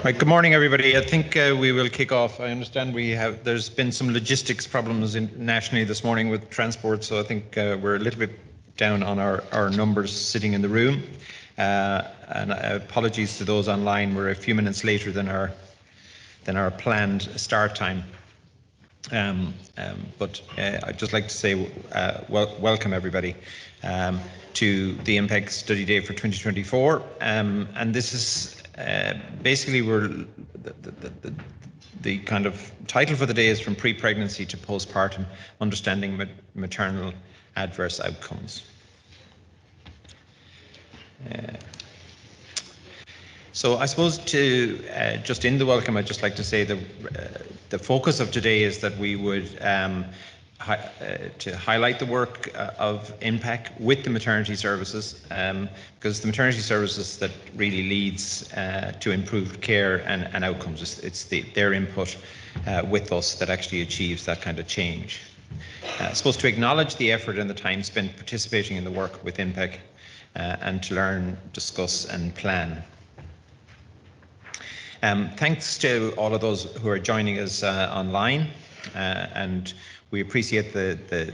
Right, good morning, everybody. I think we will kick off. I understand there's been some logistics problems nationally this morning with transport, so I think we're a little bit down on our numbers sitting in the room. And apologies to those online. We're a few minutes later than our planned start time. But I'd just like to say welcome everybody to the NPEC Study Day for 2024. And this is basically the kind of title for the day is From Pre-Pregnancy to Postpartum, Understanding Maternal Adverse Outcomes. So I suppose just in the welcome, I'd just like to say that the focus of today is that we would to highlight the work of NPEC with the maternity services, because the maternity services that really leads to improved care and outcomes. It's their input with us that actually achieves that kind of change. I suppose to acknowledge the effort and the time spent participating in the work with NPEC and to learn, discuss and plan. Thanks to all of those who are joining us online, and we appreciate the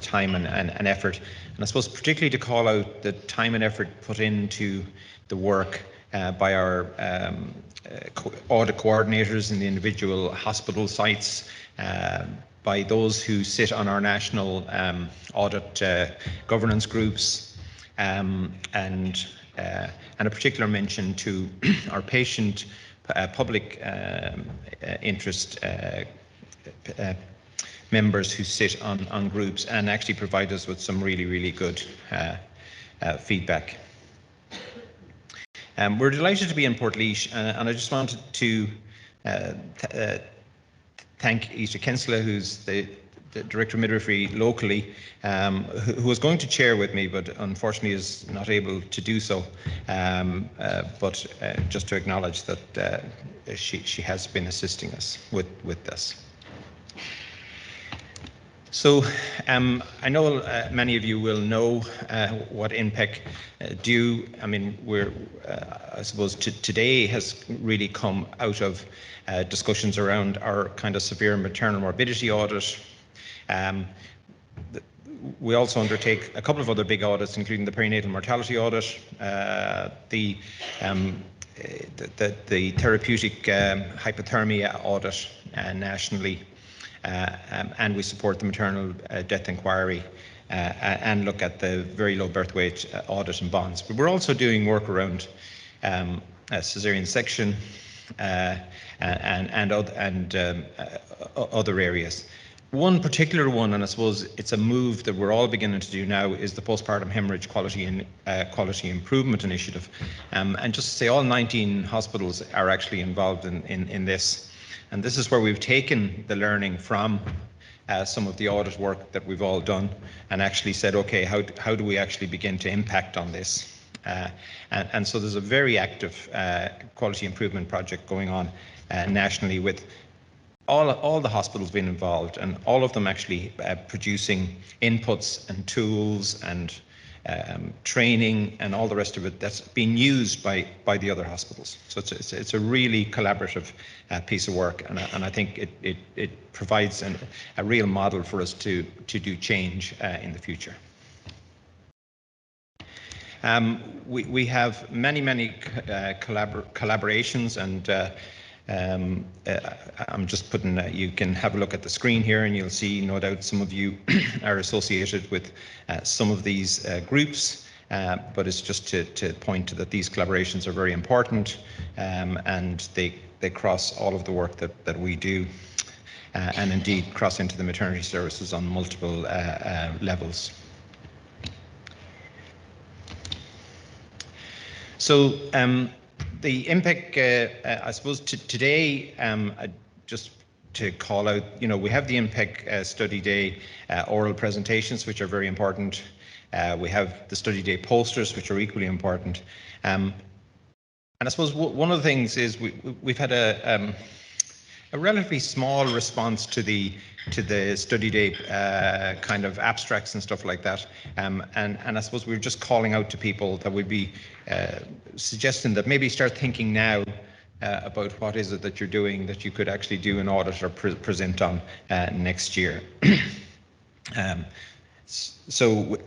time and effort, and I suppose particularly to call out the time and effort put into the work by our audit coordinators in the individual hospital sites, by those who sit on our national audit governance groups, and a particular mention to our patient public interest members who sit on groups and actually provide us with some really good feedback. We're delighted to be in Portlaoise, and I just wanted to thank Easter Kensler, who's the Director of Midwifery locally, who was going to chair with me, but unfortunately is not able to do so. But just to acknowledge that she has been assisting us with this. So I know many of you will know what NPEC do. I mean, I suppose today has really come out of discussions around our kind of severe maternal morbidity audit. We also undertake a couple of other big audits, including the perinatal mortality audit, the therapeutic hypothermia audit nationally, and we support the maternal death inquiry and look at the very low birth weight audit and bonds. But we're also doing work around cesarean section and other areas. One particular one, and I suppose it's a move that we're all beginning to do now, is the Postpartum Hemorrhage Quality Improvement Initiative. And just to say, all 19 hospitals are actually involved in this. And this is where we've taken the learning from some of the audit work that we've all done and actually said, okay, how do we actually begin to impact on this? And so there's a very active quality improvement project going on nationally with all the hospitals being involved, and all of them actually producing inputs and tools and training and all the rest of it that's being used by the other hospitals. So it's a really collaborative piece of work, and I think it provides a real model for us to do change in the future. We have many collaborations, and I'm just putting, you can have a look at the screen here and you'll see, no doubt, some of you are associated with some of these groups, but it's just to point to that these collaborations are very important, and they cross all of the work that we do, and indeed cross into the maternity services on multiple levels. So the NPEC, I suppose today, just to call out, we have the NPEC Study Day oral presentations, which are very important. We have the Study Day posters, which are equally important. And I suppose one of the things is we've had a relatively small response to the Study Day kind of abstracts and stuff like that. And I suppose we're just calling out to people that would be suggesting that maybe start thinking now about what is it that you're doing that you could actually do an audit or present on next year. So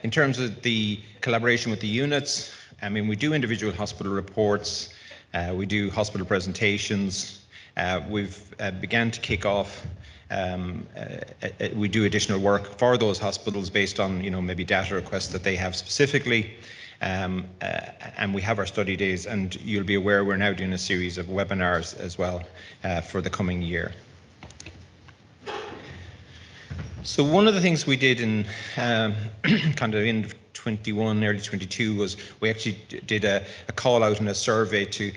in terms of the collaboration with the units, I mean, we do individual hospital reports, we do hospital presentations, we've began to kick off, we do additional work for those hospitals based on, maybe data requests that they have specifically. And we have our study days, and you'll be aware we're now doing a series of webinars as well for the coming year. So one of the things we did in kind of end of 21, early 22 was we actually did a call out and a survey to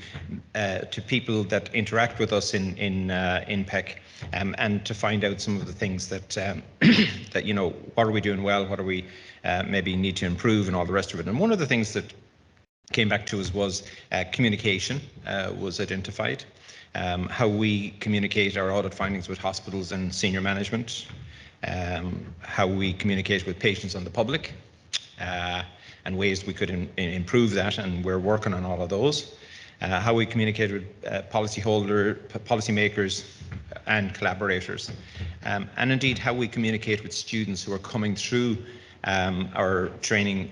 people that interact with us in NPEC, and to find out some of the things that what are we doing well, what are we maybe need to improve, and all the rest of it. And one of the things that came back to us was communication was identified, how we communicate our audit findings with hospitals and senior management, how we communicate with patients and the public, and ways we could improve that, and we're working on all of those. How we communicate with policymakers and collaborators, and indeed how we communicate with students who are coming through our training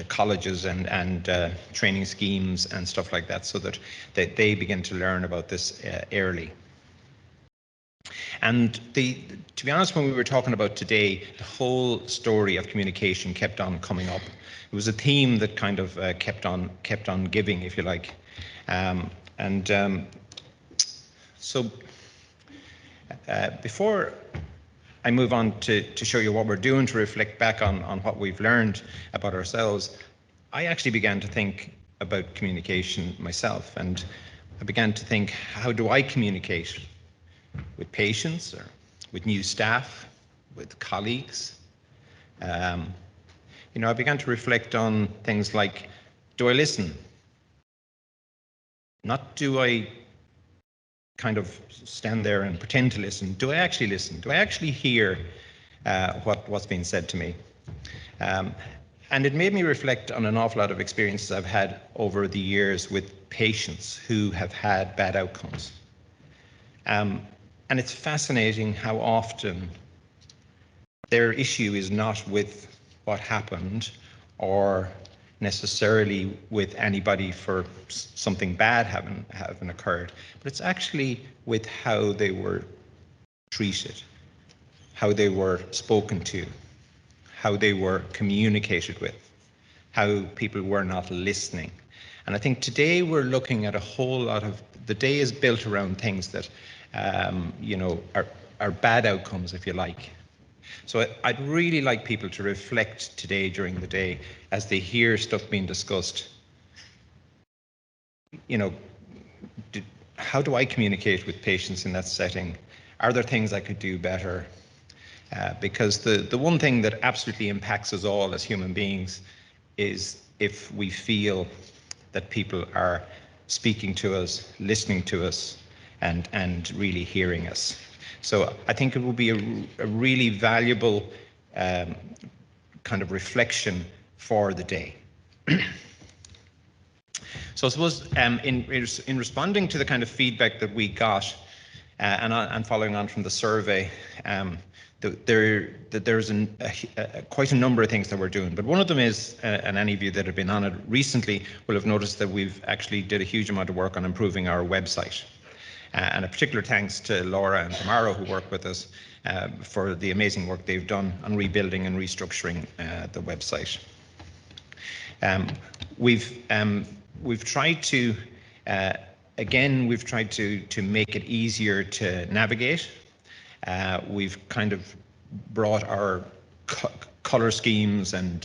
colleges and training schemes and stuff like that, so that they begin to learn about this early. And to be honest, when we were talking about today, the whole story of communication kept on coming up. It was a theme that kind of kept on giving, if you like. So before I move on to show you what we're doing to reflect back on what we've learned about ourselves, I actually began to think about communication myself, and I began to think, how do I communicate with patients, or with new staff, with colleagues? I began to reflect on things like, do I listen? Not do I kind of stand there and pretend to listen. Do I actually listen? Do I actually hear what's being said to me? And it made me reflect on an awful lot of experiences I've had over the years with patients who have had bad outcomes. And it's fascinating how often their issue is not with what happened, or necessarily with anybody for something bad having occurred, but it's actually with how they were treated, how they were spoken to, how they were communicated with, how people were not listening. And I think today we're looking at a whole lot of, the day is built around things that are bad outcomes, if you like. So I'd really like people to reflect today during the day as they hear stuff being discussed. How do I communicate with patients in that setting? Are there things I could do better? Because the one thing that absolutely impacts us all as human beings is if we feel that people are speaking to us, listening to us, and really hearing us. So I think it will be a really valuable kind of reflection for the day. So I suppose in responding to the kind of feedback that we got, and following on from the survey, there's quite a number of things that we're doing. But one of them is, and any of you that have been on it recently will have noticed that we've actually did a huge amount of work on improving our website. And a particular thanks to Laura and Tamara, who work with us, for the amazing work they've done on rebuilding and restructuring the website. We've tried to, we've tried to make it easier to navigate. We've kind of brought our color schemes and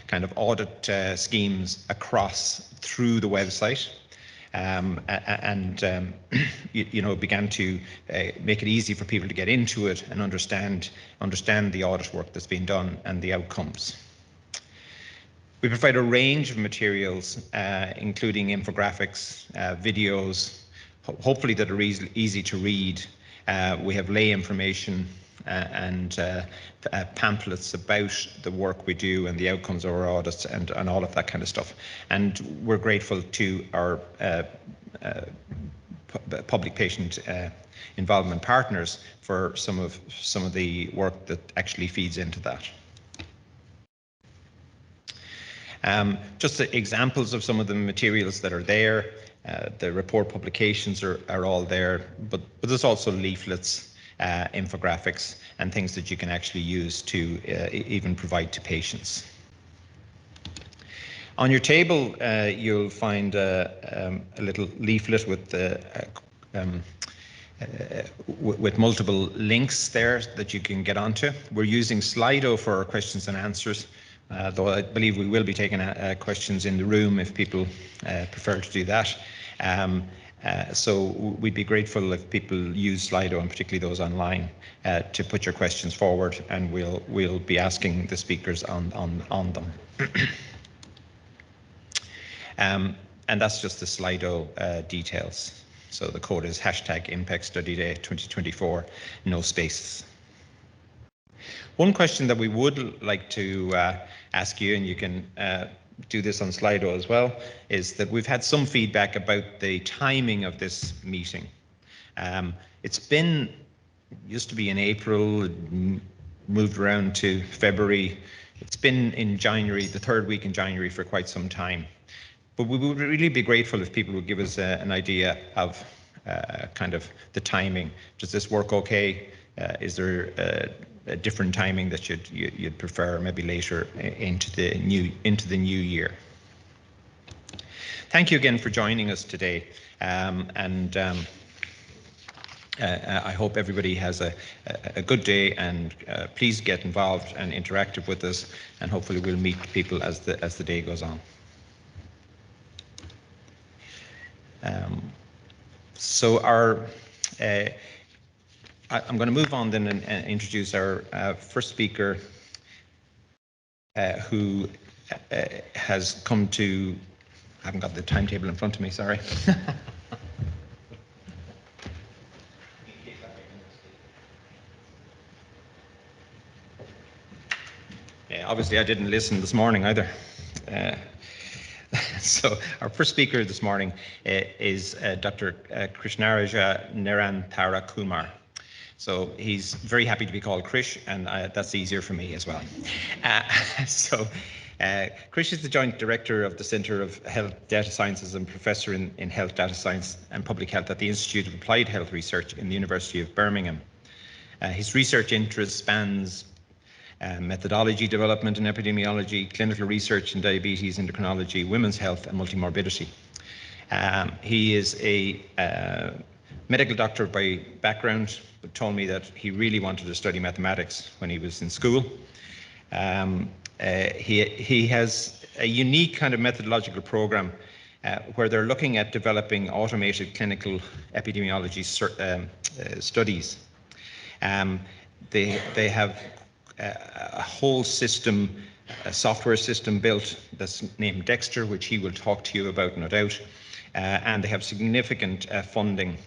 kind of audit schemes across through the website. Began to make it easy for people to get into it and understand the audit work that's been done and the outcomes. We provide a range of materials, including infographics, videos, hopefully that are easy to read. We have lay information and pamphlets about the work we do and the outcomes of our audits and all of that kind of stuff. And we're grateful to our public-patient involvement partners for some of the work that actually feeds into that. Just the examples of some of the materials that are there. The report publications are all there, but there's also leaflets, infographics, and things that you can actually use to even provide to patients. On your table, you'll find a little leaflet with multiple links there that you can get onto. We're using Slido for our questions and answers, though I believe we will be taking questions in the room if people prefer to do that. So we'd be grateful if people use Slido, and particularly those online, to put your questions forward, and we'll be asking the speakers on them. And that's just the Slido details. So the code is #NPEC Study Day 2024, no spaces. One question that we would like to ask you, and you can do this on Slido as well, is that we've had some feedback about the timing of this meeting. Used to be in April, moved around to February. It's been in January, the third week in January, for quite some time. But we would really be grateful if people would give us an idea of kind of the timing. Does this work okay? Is there a different timing that you'd prefer, maybe later into the new year? Thank you again for joining us today, and I hope everybody has a good day, and please get involved and interactive with us, and hopefully we'll meet people as the day goes on. So I'm going to move on then and introduce our first speaker, who has come to. I haven't got the timetable in front of me, sorry. Yeah, obviously I didn't listen this morning either. So our first speaker this morning is Dr. Krishnarajah Nirantharakumar. So he's very happy to be called Krish, and that's easier for me as well. Krish is the Joint Director of the Centre of Health Data Sciences and Professor in Health Data Science and Public Health at the Institute of Applied Health Research in the University of Birmingham. His research interest spans methodology development in epidemiology, clinical research in diabetes, endocrinology, women's health, and multimorbidity. He is a medical doctor by background, but told me that he really wanted to study mathematics when he was in school. He has a unique kind of methodological program where they're looking at developing automated clinical epidemiology studies. They have a whole system, a software system built that's named Dexter, which he will talk to you about, no doubt. And they have significant funding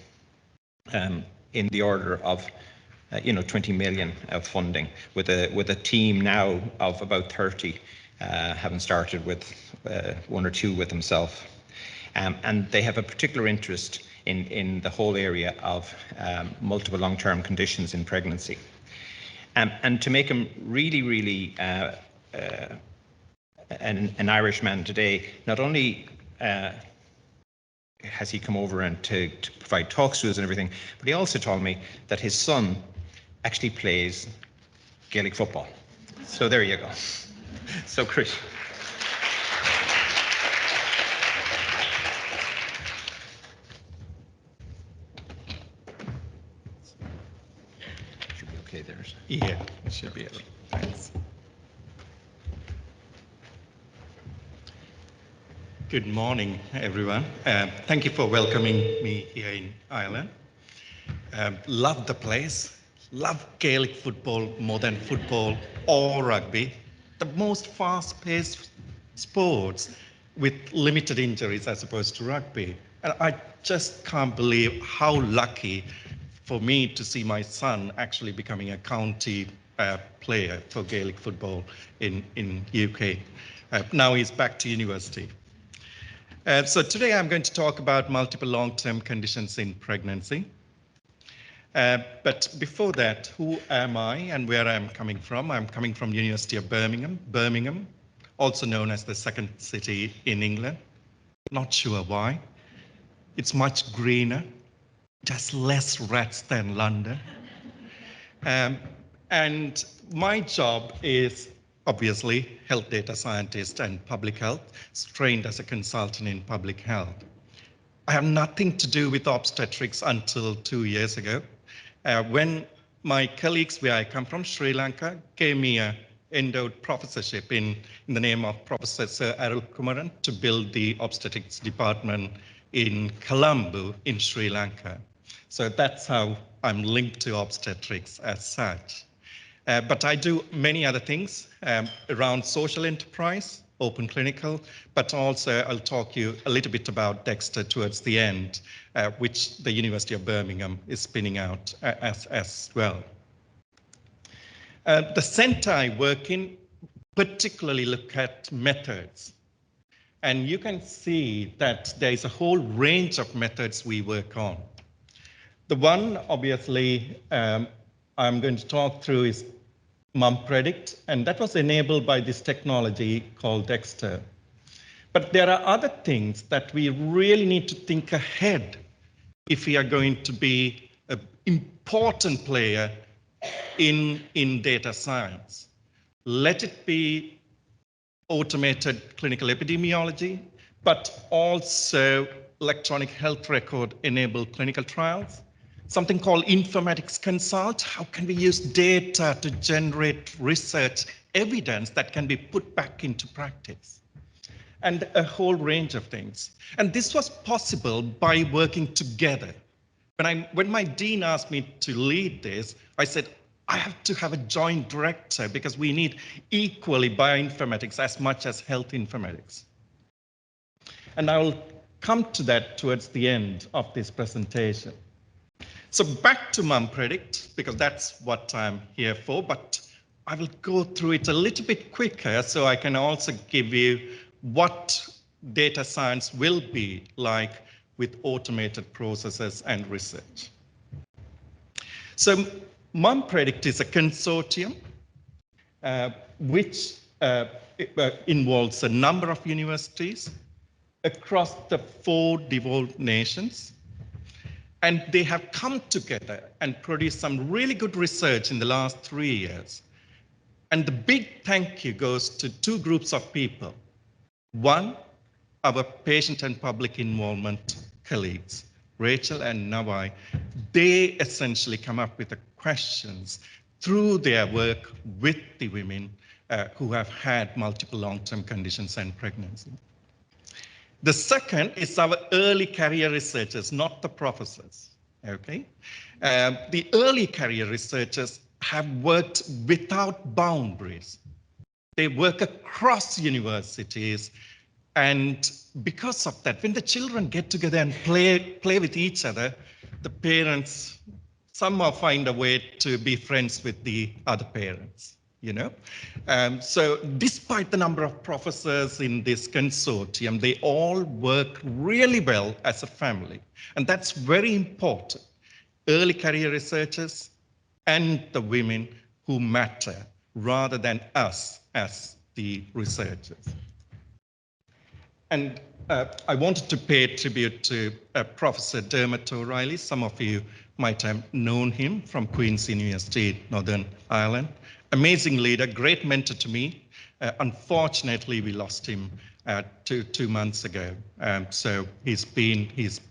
in the order of 20 million of funding, with a team now of about 30, having started with one or two with himself. And they have a particular interest in the whole area of multiple long-term conditions in pregnancy. And to make him really an Irishman today, not only has he come over and to provide talks to us and everything, but he also told me that his son actually plays Gaelic football. So there you go. So Chris. Should be okay there. Yeah, it should be okay. Thanks. Good morning, everyone. Thank you for welcoming me here in Ireland. Love the place, love Gaelic football more than football or rugby. The most fast-paced sports with limited injuries as opposed to rugby. And I just can't believe how lucky for me to see my son actually becoming a county player for Gaelic football in UK. Now he's back to university. So today I'm going to talk about multiple long-term conditions in pregnancy. But before that, who am I and where I'm coming from? I'm coming from University of Birmingham, also known as the second city in England. Not sure why. It's much greener, just less rats than London. And my job is obviously health data scientist and public health, trained as a consultant in public health. I have nothing to do with obstetrics until 2 years ago, when my colleagues where I come from, Sri Lanka, gave me an endowed professorship in the name of Professor Edel Manning to build the obstetrics department in Colombo in Sri Lanka. So that's how I'm linked to obstetrics as such. But I do many other things around social enterprise, open clinical, but also I'll talk you a little bit about Dexter towards the end, which the University of Birmingham is spinning out as well. The center I work in particularly look at methods. And you can see that there is a whole range of methods we work on. The one, obviously, I'm going to talk through is MumPredict, and that was enabled by this technology called Dexter. But there are other things that we really need to think ahead if we are going to be an important player in data science. Let it be automated clinical epidemiology, but also electronic health record enabled clinical trials. Something called informatics consult. How can we use data to generate research evidence that can be put back into practice? And a whole range of things. And this was possible by working together. When my dean asked me to lead this, I said, I have to have a joint director because we need equally bioinformatics as much as health informatics. And I will come to that towards the end of this presentation. So back to MumPredict, because that's what I'm here for, but I will go through it a little bit quicker so I can also give you what data science will be like with automated processes and research. So MumPredict is a consortium which involves a number of universities across the 4 devolved nations. And they have come together and produced some really good research in the last 3 years. And the big thank you goes to 2 groups of people. One, our patient and public involvement colleagues, Rachel and Navai. They essentially come up with the questions through their work with the women who have had multiple long-term conditions and pregnancy. The second is our early career researchers, not the professors, okay? The early career researchers have worked without boundaries. They work across universities, and because of that, when the children get together and play with each other, the parents somehow find a way to be friends with the other parents. You know, so despite the number of professors in this consortium, they all work really well as a family. And that's very important. Early career researchers and the women who matter rather than us as the researchers. And I wanted to pay tribute to Professor Dermot O'Reilly. Some of you might have known him from Queen's University, Northern Ireland. Amazing leader, great mentor to me. Unfortunately, we lost him 2 months ago. So he's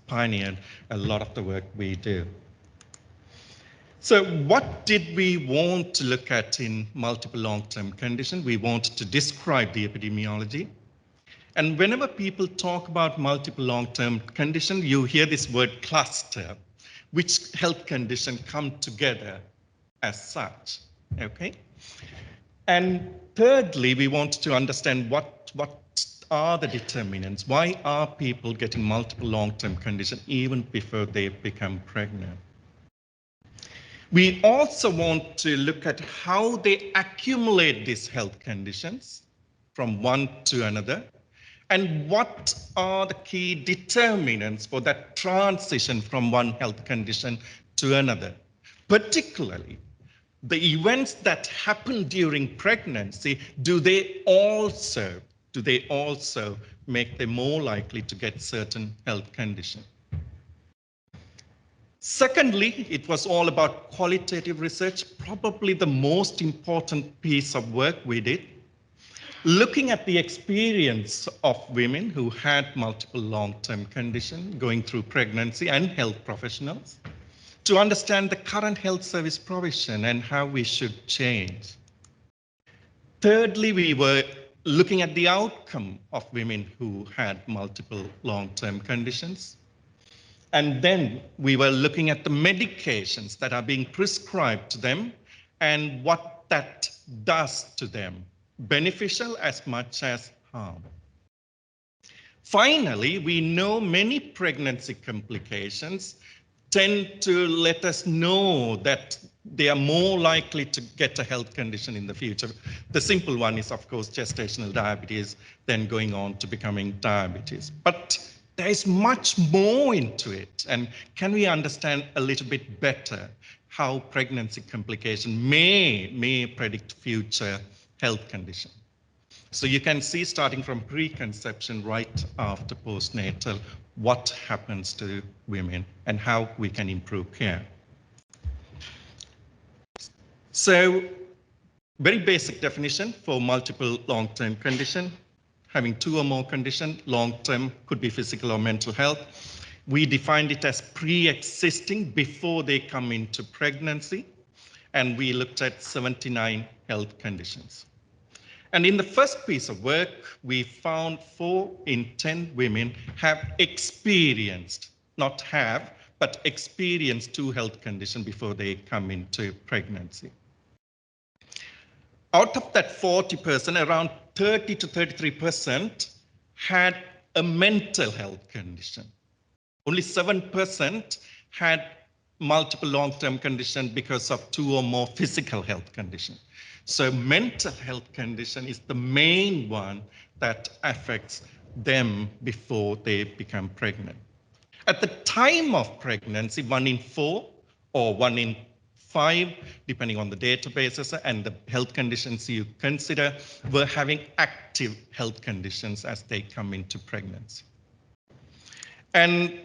pioneered a lot of the work we do. So what did we want to look at in multiple long-term conditions? We wanted to describe the epidemiology. And whenever people talk about multiple long-term conditions, you hear this word cluster, which health conditions come together as such, okay? And thirdly, we want to understand what are the determinants? Why are people getting multiple long-term conditions even before they become pregnant? We also want to look at how they accumulate these health conditions from one to another, And what are the key determinants for that transition from one health condition to another? Particularly, the events that happen during pregnancy, do they also make them more likely to get certain health condition? Secondly, it was all about qualitative research, probably the most important piece of work we did, looking at the experience of women who had multiple long-term conditions going through pregnancy and health professionals to understand the current health service provision and how we should change. Thirdly, we were looking at the outcome of women who had multiple long-term conditions. And then we were looking at the medications that are being prescribed to them and what that does to them, beneficial as much as harm. Finally, we know many pregnancy complications tend to let us know that they are more likely to get a health condition in the future. The simple one is, of course, gestational diabetes, then going on to becoming diabetes. But there is much more into it. And can we understand a little bit better how pregnancy complication may predict future health condition? So you can see, starting from preconception right after postnatal, what happens to women and how we can improve care. So very basic definition for multiple long-term condition. Having two or more conditions, long-term could be physical or mental health. We defined it as pre-existing before they come into pregnancy, and we looked at 79 health conditions. And in the first piece of work, we found 4 in 10 women have experienced, not have, but experienced 2 health conditions before they come into pregnancy. Out of that 40%, around 30 to 33% had a mental health condition. Only 7% had multiple long-term conditions because of 2 or more physical health conditions. So mental health condition is the main one that affects them before they become pregnant. At the time of pregnancy, 1 in 4 or 1 in 5, depending on the databases and the health conditions you consider, were having active health conditions as they come into pregnancy. And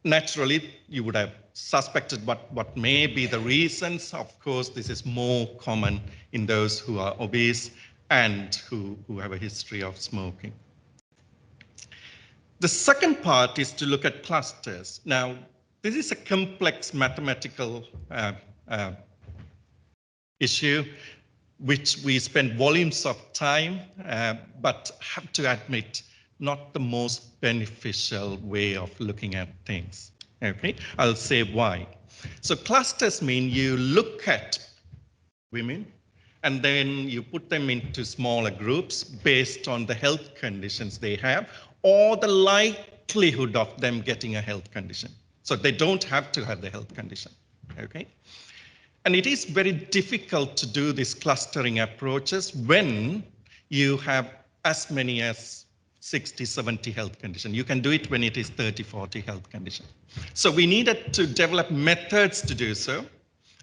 naturally, you would have suspected what may be the reasons. Of course, this is more common in those who are obese and who have a history of smoking. The second part is to look at clusters. Now, this is a complex mathematical issue, which we spend volumes of time, but have to admit, not the most beneficial way of looking at things. Okay, I'll say why. So clusters mean you look at women and then you put them into smaller groups based on the health conditions they have or the likelihood of them getting a health condition. So they don't have to have the health condition. Okay. And it is very difficult to do these clustering approaches when you have as many as 60, 70 health conditions. You can do it when it is 30, 40 health conditions. So we needed to develop methods to do so.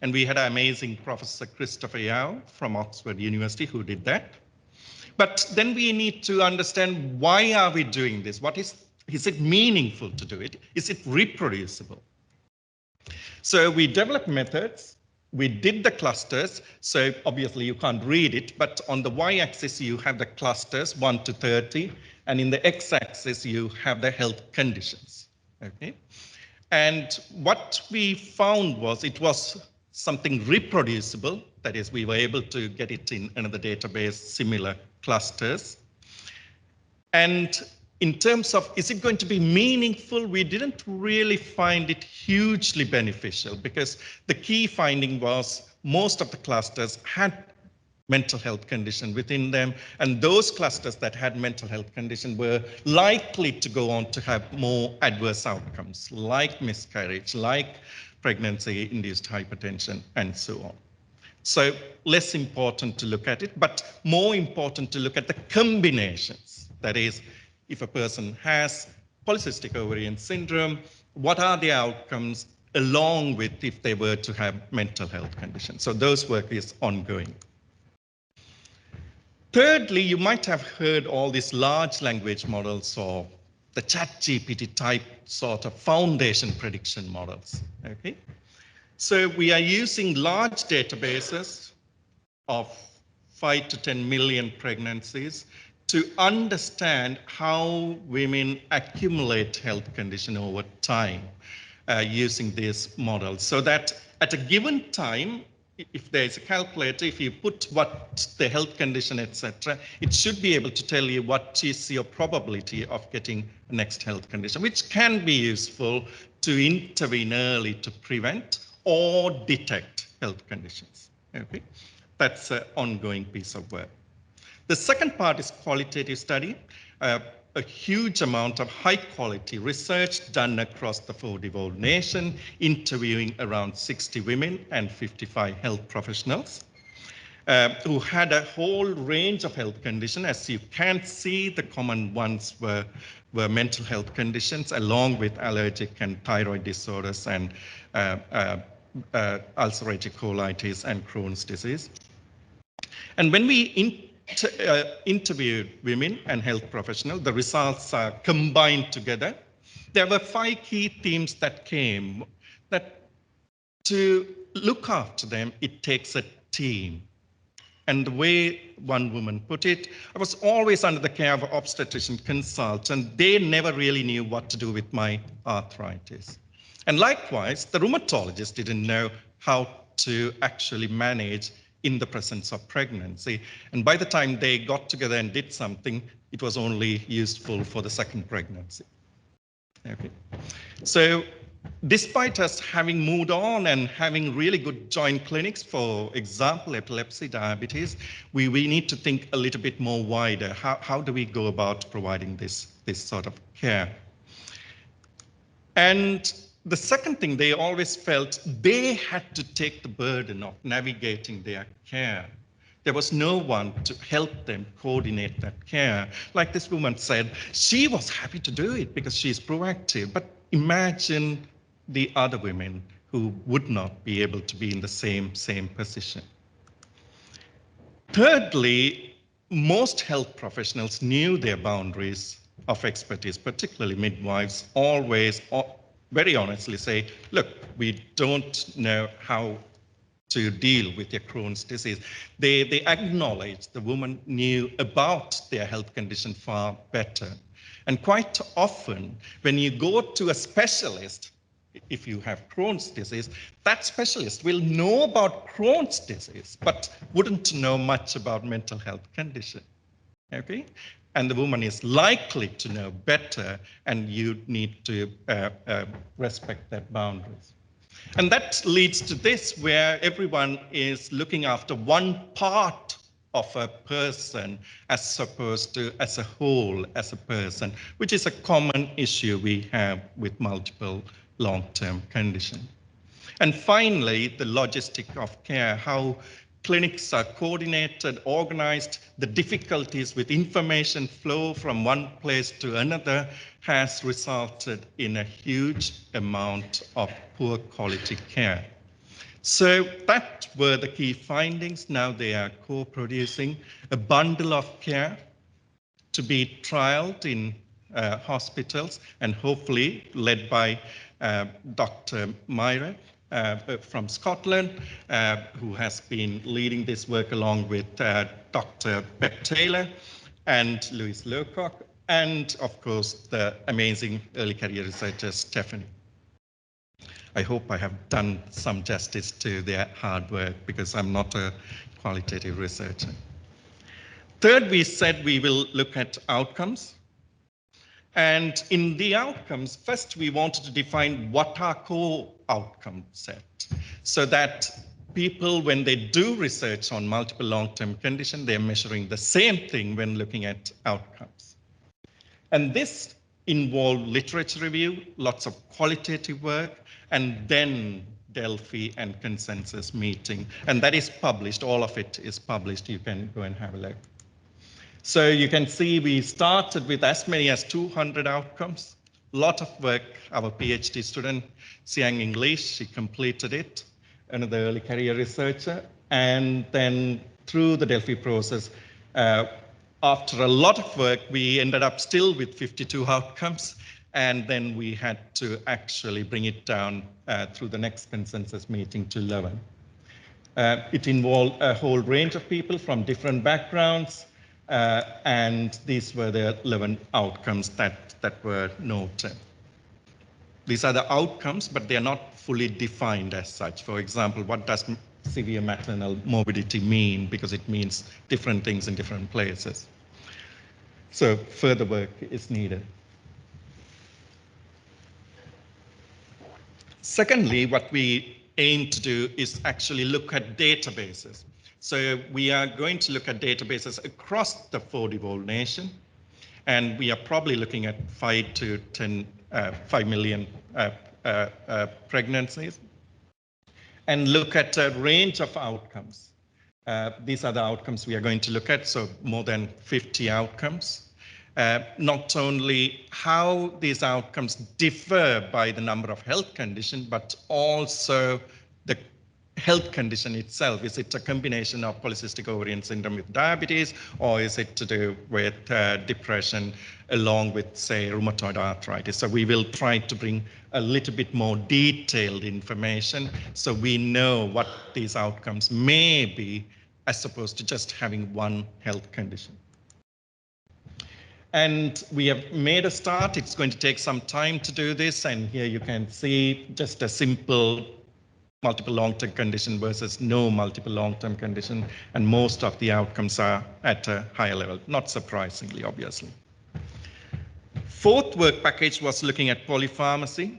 And we had an amazing Professor Christopher Yao from Oxford University who did that. But then we need to understand, why are we doing this? Is it meaningful to do it? Is it reproducible? So we developed methods. We did the clusters, so obviously you can't read it, but on the y-axis you have the clusters 1 to 30, and in the x-axis you have the health conditions. Okay, and what we found was it was something reproducible. That is, we were able to get it in another database, similar clusters. And in terms of, is it going to be meaningful? We didn't really find it hugely beneficial because the key finding was most of the clusters had mental health condition within them, and those clusters that had mental health condition were likely to go on to have more adverse outcomes, like miscarriage, like pregnancy-induced hypertension, and so on. So less important to look at it, but more important to look at the combinations. That is, if a person has polycystic ovarian syndrome, what are the outcomes along with if they were to have mental health conditions. So those work is ongoing. Thirdly, you might have heard all these large language models or the ChatGPT type sort of foundation prediction models. Okay, so we are using large databases of 5 to 10 million pregnancies to understand how women accumulate health condition over time using these models. So that at a given time, if there is a calculator, if you put what the health condition, etc., it should be able to tell you what is your probability of getting the next health condition, which can be useful to intervene early to prevent or detect health conditions. Okay, that's an ongoing piece of work. The second part is qualitative study. A huge amount of high quality research done across the 4 devolved nation, interviewing around 60 women and 55 health professionals who had a whole range of health conditions. As you can see, the common ones were mental health conditions along with allergic and thyroid disorders and ulcerative colitis and Crohn's disease. And when we interviewed women and health professionals, the results are combined together. There were 5 key themes that came, that to look after them, it takes a team. And the way one woman put it, I was always under the care of an obstetrician consultant. They never really knew what to do with my arthritis. And likewise, the rheumatologist didn't know how to actually manage in the presence of pregnancy. And by the time they got together and did something, it was only useful for the second pregnancy. Okay. So despite us having moved on and having really good joint clinics, for example, epilepsy, diabetes, we need to think a little bit more wider. How do we go about providing this sort of care? And the second thing, they always felt they had to take the burden of navigating their care. There was no one to help them coordinate that care. Like this woman said, she was happy to do it because she's proactive. But imagine the other women who would not be able to be in the same position. Thirdly, most health professionals knew their boundaries of expertise, particularly midwives, always very honestly say, look, we don't know how to deal with your Crohn's disease. They acknowledge the woman knew about their health condition far better. And quite often, when you go to a specialist, if you have Crohn's disease, that specialist will know about Crohn's disease, but wouldn't know much about mental health condition. Okay? And the woman is likely to know better, and you need to respect that boundaries. And that leads to this, where everyone is looking after one part of a person as opposed to as a whole, as a person, which is a common issue we have with multiple long-term conditions. And finally, the logistic of care, how clinics are coordinated, organized, the difficulties with information flow from one place to another has resulted in a huge amount of poor quality care. So that were the key findings. Now they are co-producing a bundle of care to be trialed in hospitals and hopefully led by Dr. Myra from Scotland, who has been leading this work along with Dr. Beck Taylor and Louise Lowcock, and of course the amazing early career researcher Stephanie. I hope I have done some justice to their hard work because I'm not a qualitative researcher. Third, we said we will look at outcomes. And in the outcomes, first we wanted to define what are core outcome set, so that people, when they do research on multiple long-term conditions, they're measuring the same thing when looking at outcomes. And this involved literature review, lots of qualitative work, and then Delphi and consensus meeting. And that is published, all of it is published, you can go and have a look. So you can see we started with as many as 200 outcomes. A lot of work. Our PhD student, Siang English, she completed it, another early career researcher. And then through the Delphi process, after a lot of work, we ended up still with 52 outcomes. And then we had to actually bring it down through the next consensus meeting to 11. It involved a whole range of people from different backgrounds, and these were the 11 outcomes that were noted. These are the outcomes, but they are not fully defined as such. For example, what does severe maternal morbidity mean? Because it means different things in different places. So further work is needed. Secondly, what we aim to do is actually look at databases. So we are going to look at databases across the 4 devolved nation, and we are probably looking at 5 million pregnancies, and look at a range of outcomes. These are the outcomes we are going to look at, so more than 50 outcomes. Not only how these outcomes differ by the number of health conditions, but also the health condition itself. Is it a combination of polycystic ovarian syndrome with diabetes, or is it to do with depression along with, say, rheumatoid arthritis? So we will try to bring a little bit more detailed information so we know what these outcomes may be as opposed to just having one health condition. And we have made a start. It's going to take some time to do this. And here you can see just a simple multiple long-term condition versus no multiple long-term condition. And most of the outcomes are at a higher level, not surprisingly, obviously. Fourth work package was looking at polypharmacy.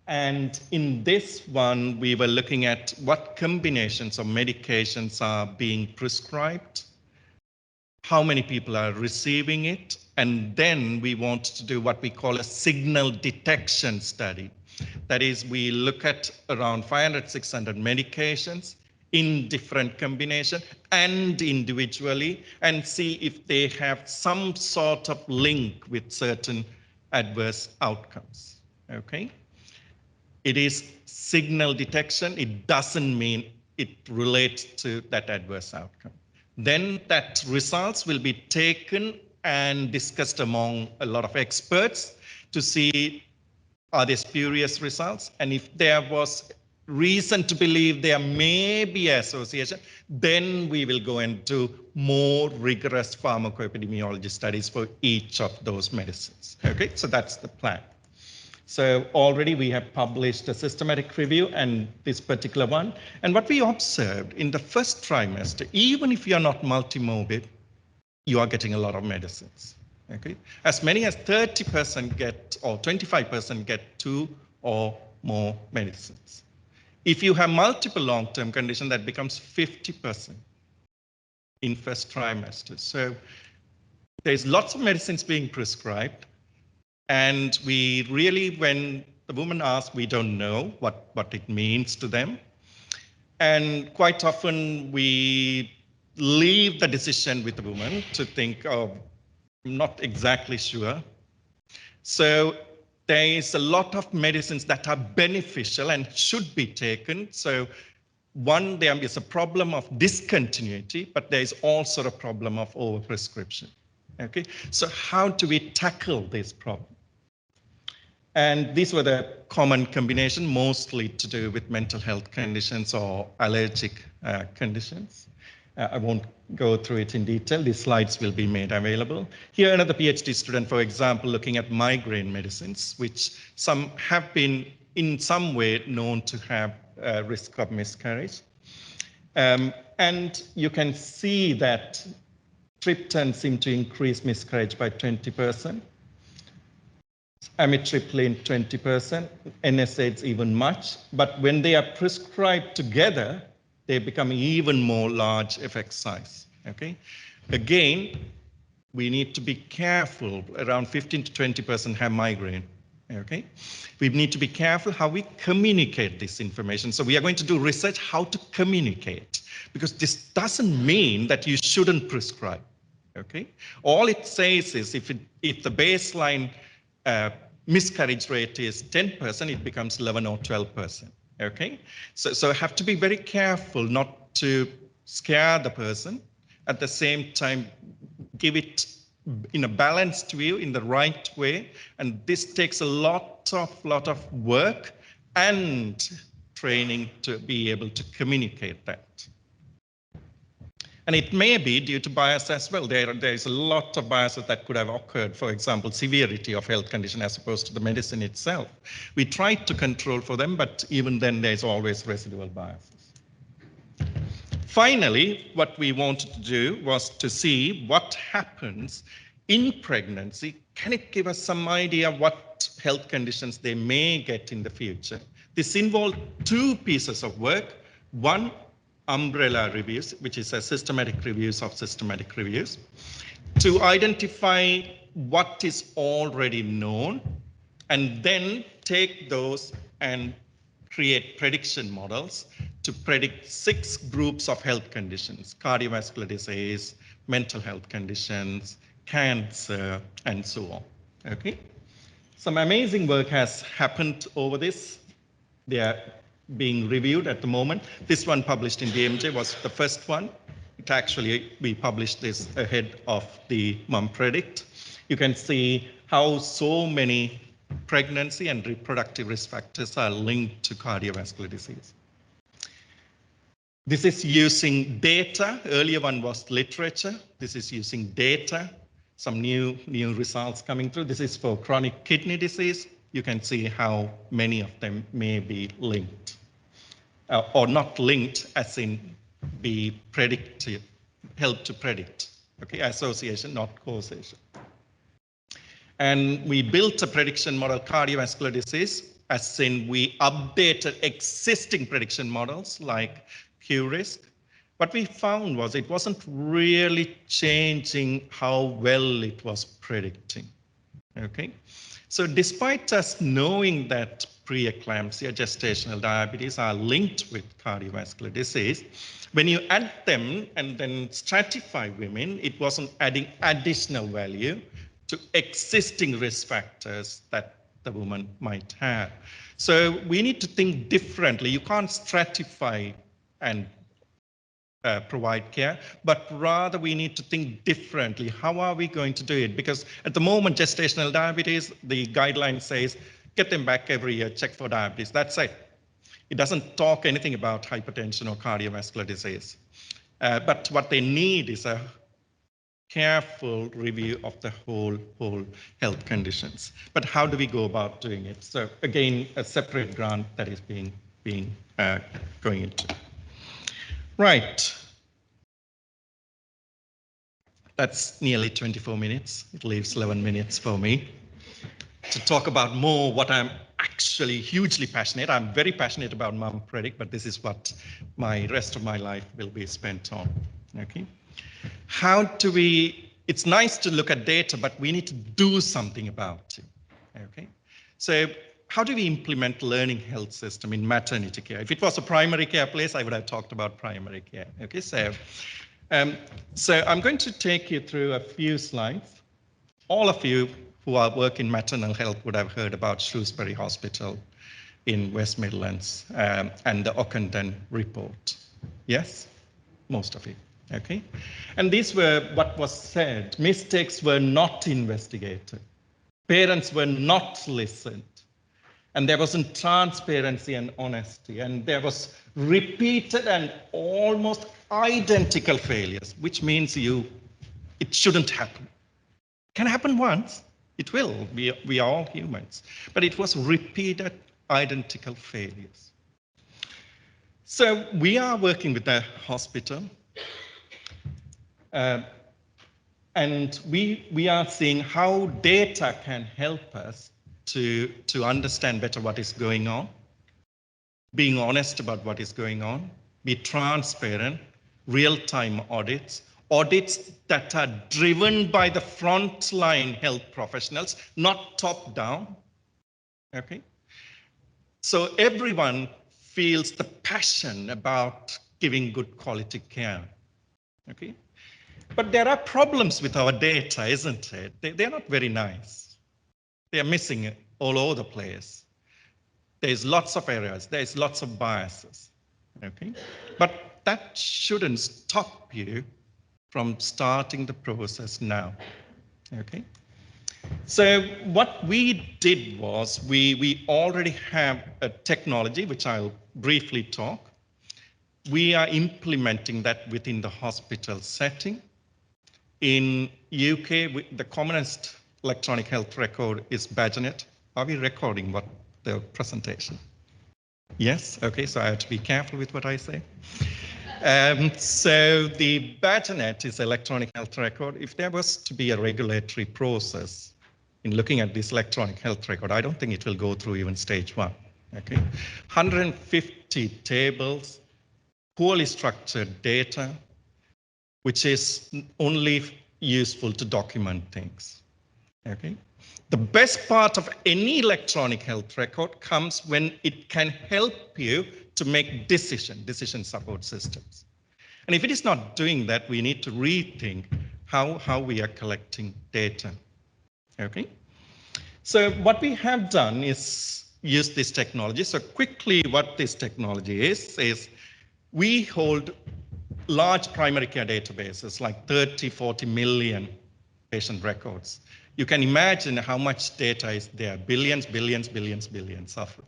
And in this one, we were looking at what combinations of medications are being prescribed, how many people are receiving it, and then we want to do what we call a signal detection study. That is, we look at around 500, 600 medications in different combinations and individually, and see if they have some sort of link with certain adverse outcomes, okay? It is signal detection. It doesn't mean it relates to that adverse outcome. Then that results will be taken and discussed among a lot of experts to see, are they spurious results? And if there was reason to believe there may be association, then we will go and do more rigorous pharmacoepidemiology studies for each of those medicines. Okay, so that's the plan. So already we have published a systematic review and this particular one. And what we observed in the first trimester, even if you're not multimorbid, you are getting a lot of medicines. Okay, as many as 30% get, or 25% get 2 or more medicines. If you have multiple long-term conditions, that becomes 50% in first trimester. So there's lots of medicines being prescribed. And we really, when the woman asks, we don't know what it means to them. And quite often we leave the decision with the woman to think, oh, I'm not exactly sure. So there is a lot of medicines that are beneficial and should be taken. So one, there is a problem of discontinuity, but there is also a problem of overprescription. Okay, so how do we tackle this problem? And these were the common combination, mostly to do with mental health conditions or allergic conditions. I won't go through it in detail. These slides will be made available. Here, another PhD student, for example, looking at migraine medicines, which some have been in some way known to have a risk of miscarriage. And you can see that triptan seemed to increase miscarriage by 20%. Amitriptyline 20%, NSAIDs even much, but when they are prescribed together, they become even more large effect size, okay? Again, we need to be careful. Around 15 to 20% have migraine, okay? We need to be careful how we communicate this information. So we are going to do research how to communicate, because this doesn't mean that you shouldn't prescribe, Okay, all it says is if the baseline miscarriage rate is 10%, it becomes 11 or 12%. Okay, so have to be very careful not to scare the person. At the same time, give it in a balanced view, in the right way, and this takes a lot of work and training to be able to communicate that. And it may be due to bias as well. There is a lot of biases that could have occurred. For example, severity of health condition as opposed to the medicine itself. We tried to control for them, but even then there's always residual biases. Finally, what we wanted to do was to see what happens in pregnancy. Can it give us some idea what health conditions they may get in the future? This involved two pieces of work. One, umbrella reviews, which is a systematic reviews of systematic reviews, to identify what is already known, and then take those and create prediction models to predict 6 groups of health conditions: cardiovascular disease, mental health conditions, cancer, and so on. Okay, some amazing work has happened over this. They are being reviewed at the moment. This one published in DMJ was the first one. It actually, we published this ahead of the Mum Predict. You can see how so many pregnancy and reproductive risk factors are linked to cardiovascular disease. This is using data. Earlier one was literature. This is using data. Some new results coming through. This is for chronic kidney disease. You can see how many of them may be linked, or not linked, as in be predictive, help to predict. Okay, association, not causation. And we built a prediction model, cardiovascular disease, as in we updated existing prediction models like Q-risk. What we found was it wasn't really changing how well it was predicting. Okay, so despite us knowing that preeclampsia, gestational diabetes are linked with cardiovascular disease, when you add them and then stratify women, it wasn't adding additional value to existing risk factors that the woman might have. So we need to think differently. You can't stratify and provide care, but rather we need to think differently. How are we going to do it? Because at the moment, gestational diabetes, the guideline says, get them back every year, check for diabetes. That's it. It doesn't talk anything about hypertension or cardiovascular disease. But what they need is a careful review of the whole health conditions. But how do we go about doing it? So again, a separate grant that is being going into. Right. That's nearly 24 minutes. It leaves 11 minutes for me to talk about more what I'm actually hugely passionate. I'm very passionate about Mum Predict, but this is what my rest of my life will be spent on. Okay. How do we, it's nice to look at data, but we need to do something about it. Okay. So how do we implement learning health system in maternity care? If it was a primary care place, I would have talked about primary care. Okay, so I'm going to take you through a few slides. All of you who work in maternal health would have heard about Shrewsbury Hospital in West Midlands and the Ockenden report. Yes, most of you. Okay, and these were what was said. Mistakes were not investigated. Parents were not listened. And there wasn't transparency and honesty. And there was repeated and almost identical failures, which means it shouldn't happen. Can happen once. It will. We are all humans. But it was repeated identical failures. So we are working with the hospital. And we are seeing how data can help us to understand better what is going on, being honest about what is going on, be transparent, real-time audits that are driven by the frontline health professionals, not top-down. Okay? So everyone feels the passion about giving good quality care. Okay? But there are problems with our data, isn't it? They're not very nice. They're missing all over the place. There's lots of errors. There's lots of biases. Okay, but that shouldn't stop you from starting the process now. Okay. So what we did was we already have a technology, which I'll briefly talk. We are implementing that within the hospital setting. In UK, the commonest electronic health record is Badgenet. Are we recording what the presentation? Yes, okay, so I have to be careful with what I say. So the Badgenet is electronic health record. If there was to be a regulatory process in looking at this electronic health record, I don't think it will go through even stage 1. Okay, 150 tables, poorly structured data, which is only useful to document things. Okay. The best part of any electronic health record comes when it can help you to make decision support systems. And if it is not doing that, we need to rethink how we are collecting data. Okay. So what we have done is use this technology. So quickly, what this technology is we hold large primary care databases, like 30, 40 million patient records. You can imagine how much data is there, billions of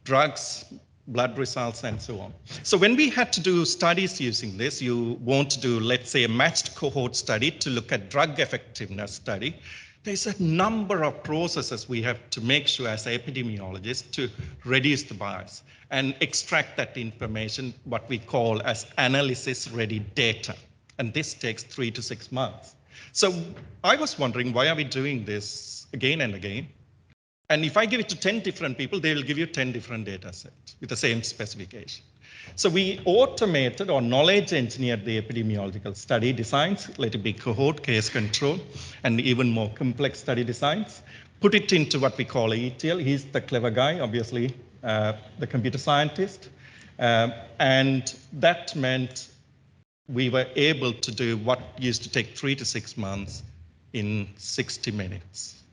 drugs, blood results, and so on. So when we had to do studies using this, you want to do, let's say, a matched cohort study to look at drug effectiveness study. There's a number of processes we have to make sure as epidemiologists to reduce the bias and extract that information, what we call as analysis-ready data. And this takes 3 to 6 months. So I was wondering, why are we doing this again and again? And if I give it to 10 different people, they will give you 10 different data sets with the same specification. So we automated or knowledge engineered the epidemiological study designs, let it be cohort, case control, and even more complex study designs, put it into what we call ETL. He's the clever guy, obviously, the computer scientist. And that meant we were able to do what used to take 3 to 6 months in 60 minutes.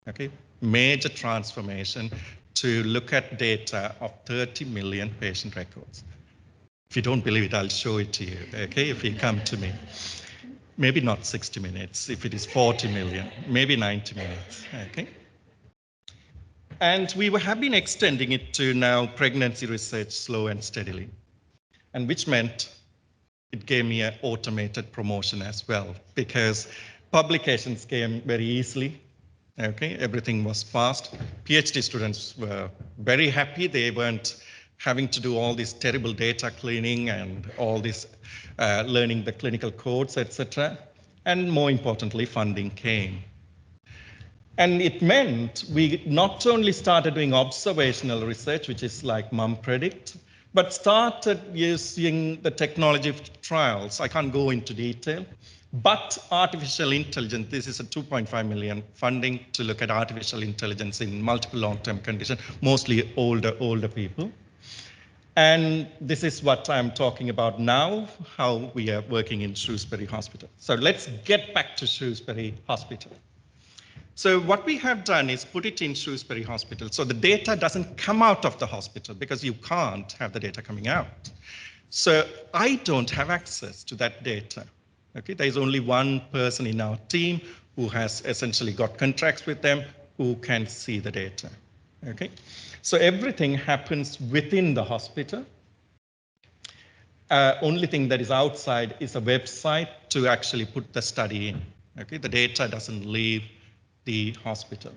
Okay, major transformation to look at data of 30 million patient records. If you don't believe it, I'll show it to you, okay, if you come to me. Maybe not 60 minutes, if it is 40 million, maybe 90 minutes, okay? And we have been extending it to now pregnancy research slow and steadily, and which meant it gave me an automated promotion as well, because publications came very easily. Okay, everything was fast. PhD students were very happy. They weren't having to do all this terrible data cleaning and all this learning the clinical codes, etc. And more importantly, funding came. And it meant we not only started doing observational research, which is like MumPredict, but started using the technology of trials. I can't go into detail, but artificial intelligence, this is a 2.5 million funding to look at artificial intelligence in multiple long-term conditions, mostly older people. And this is what I'm talking about now, how we are working in Shrewsbury Hospital. So let's get back to Shrewsbury Hospital. So what we have done is put it in Shrewsbury Hospital. So the data doesn't come out of the hospital because you can't have the data coming out. So I don't have access to that data. Okay, there's only one person in our team who has essentially got contracts with them who can see the data. Okay, so everything happens within the hospital. Only thing that is outside is a website to actually put the study in. Okay, the data doesn't leave the hospital.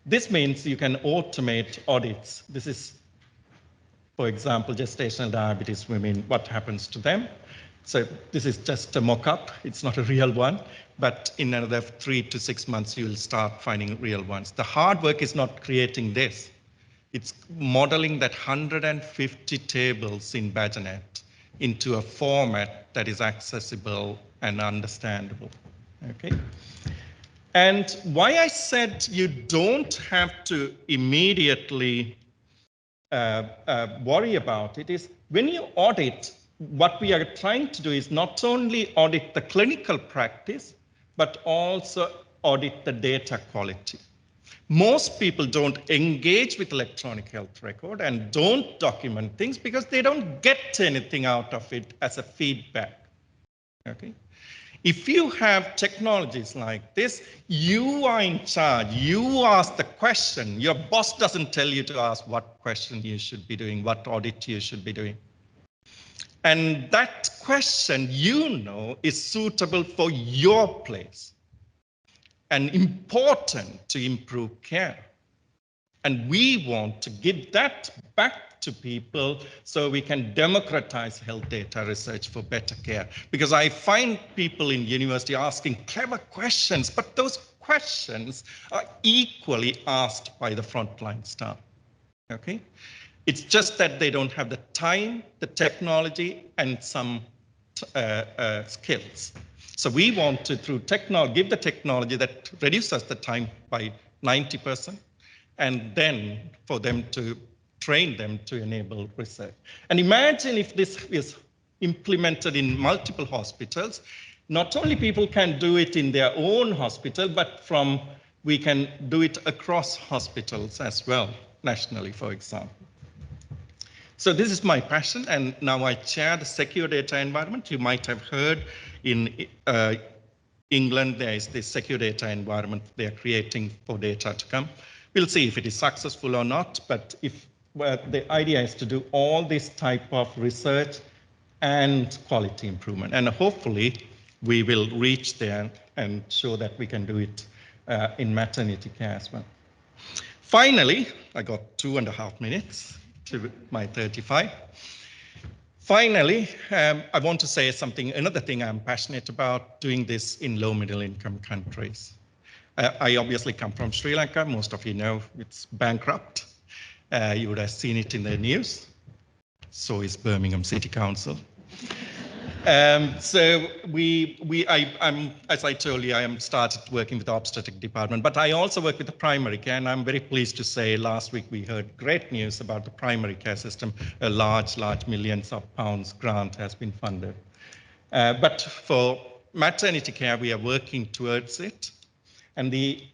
This means you can automate audits. This is, for example, gestational diabetes women, what happens to them. So this is just a mock-up. It's not a real one, but in another 3 to 6 months, you will start finding real ones. The hard work is not creating this. It's modeling that 150 tables in Badgenet into a format that is accessible and understandable. Okay. And why I said you don't have to immediately worry about it is when you audit, what we are trying to do is not only audit the clinical practice, but also audit the data quality. Most people don't engage with electronic health record and don't document things because they don't get anything out of it as a feedback. Okay. If you have technologies like this, you are in charge. You ask the question. Your boss doesn't tell you to ask what question you should be doing, what audit you should be doing. And that question, you know, is suitable for your place and important to improve care. And we want to give that back to people so we can democratize health data research for better care. Because I find people in university asking clever questions, but those questions are equally asked by the frontline staff. Okay? It's just that they don't have the time, the technology, and some skills. So we want to, through technology, give the technology that reduces the time by 90%, and then for them to train them to enable research. And imagine if this is implemented in multiple hospitals, not only people can do it in their own hospital, but we can do it across hospitals as well, nationally, for example. So this is my passion, and now I chair the secure data environment. You might have heard in England, there is this secure data environment they're creating for data to come. We'll see if it is successful or not, but the idea is to do all this type of research and quality improvement. And hopefully we will reach there and show that we can do it in maternity care as well. Finally, I got 2.5 minutes to my 35. Finally, I want to say another thing I'm passionate about, doing this in low middle income countries. I obviously come from Sri Lanka. Most of you know it's bankrupt. You would have seen it in the news. So is Birmingham City Council. So as I told you, I started working with the obstetric department, but I also work with the primary care, and I'm very pleased to say last week we heard great news about the primary care system. A large millions of pounds grant has been funded. But for maternity care, we are working towards it. And the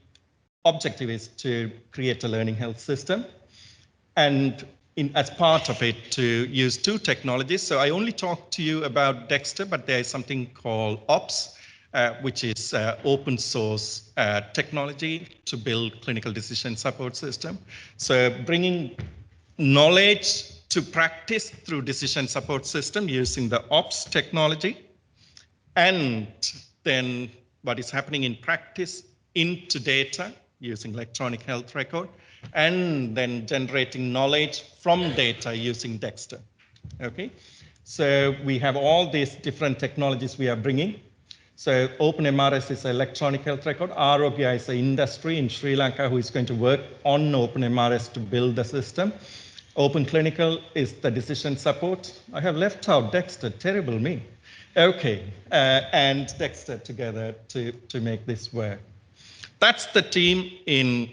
objective is to create a learning health system. And as part of it, to use 2 technologies. So I only talked to you about Dexter, but there is something called OPS, which is open source technology to build clinical decision support system. So bringing knowledge to practice through decision support system using the OPS technology. And then what is happening in practice into data using electronic health record, and then generating knowledge from data using Dexter. Okay, so we have all these different technologies we are bringing. So OpenMRS is an electronic health record. Arogya is an industry in Sri Lanka who is going to work on OpenMRS to build the system. Open Clinical is the decision support. I have left out Dexter, terrible me. Okay, and Dexter together to make this work. That's the team in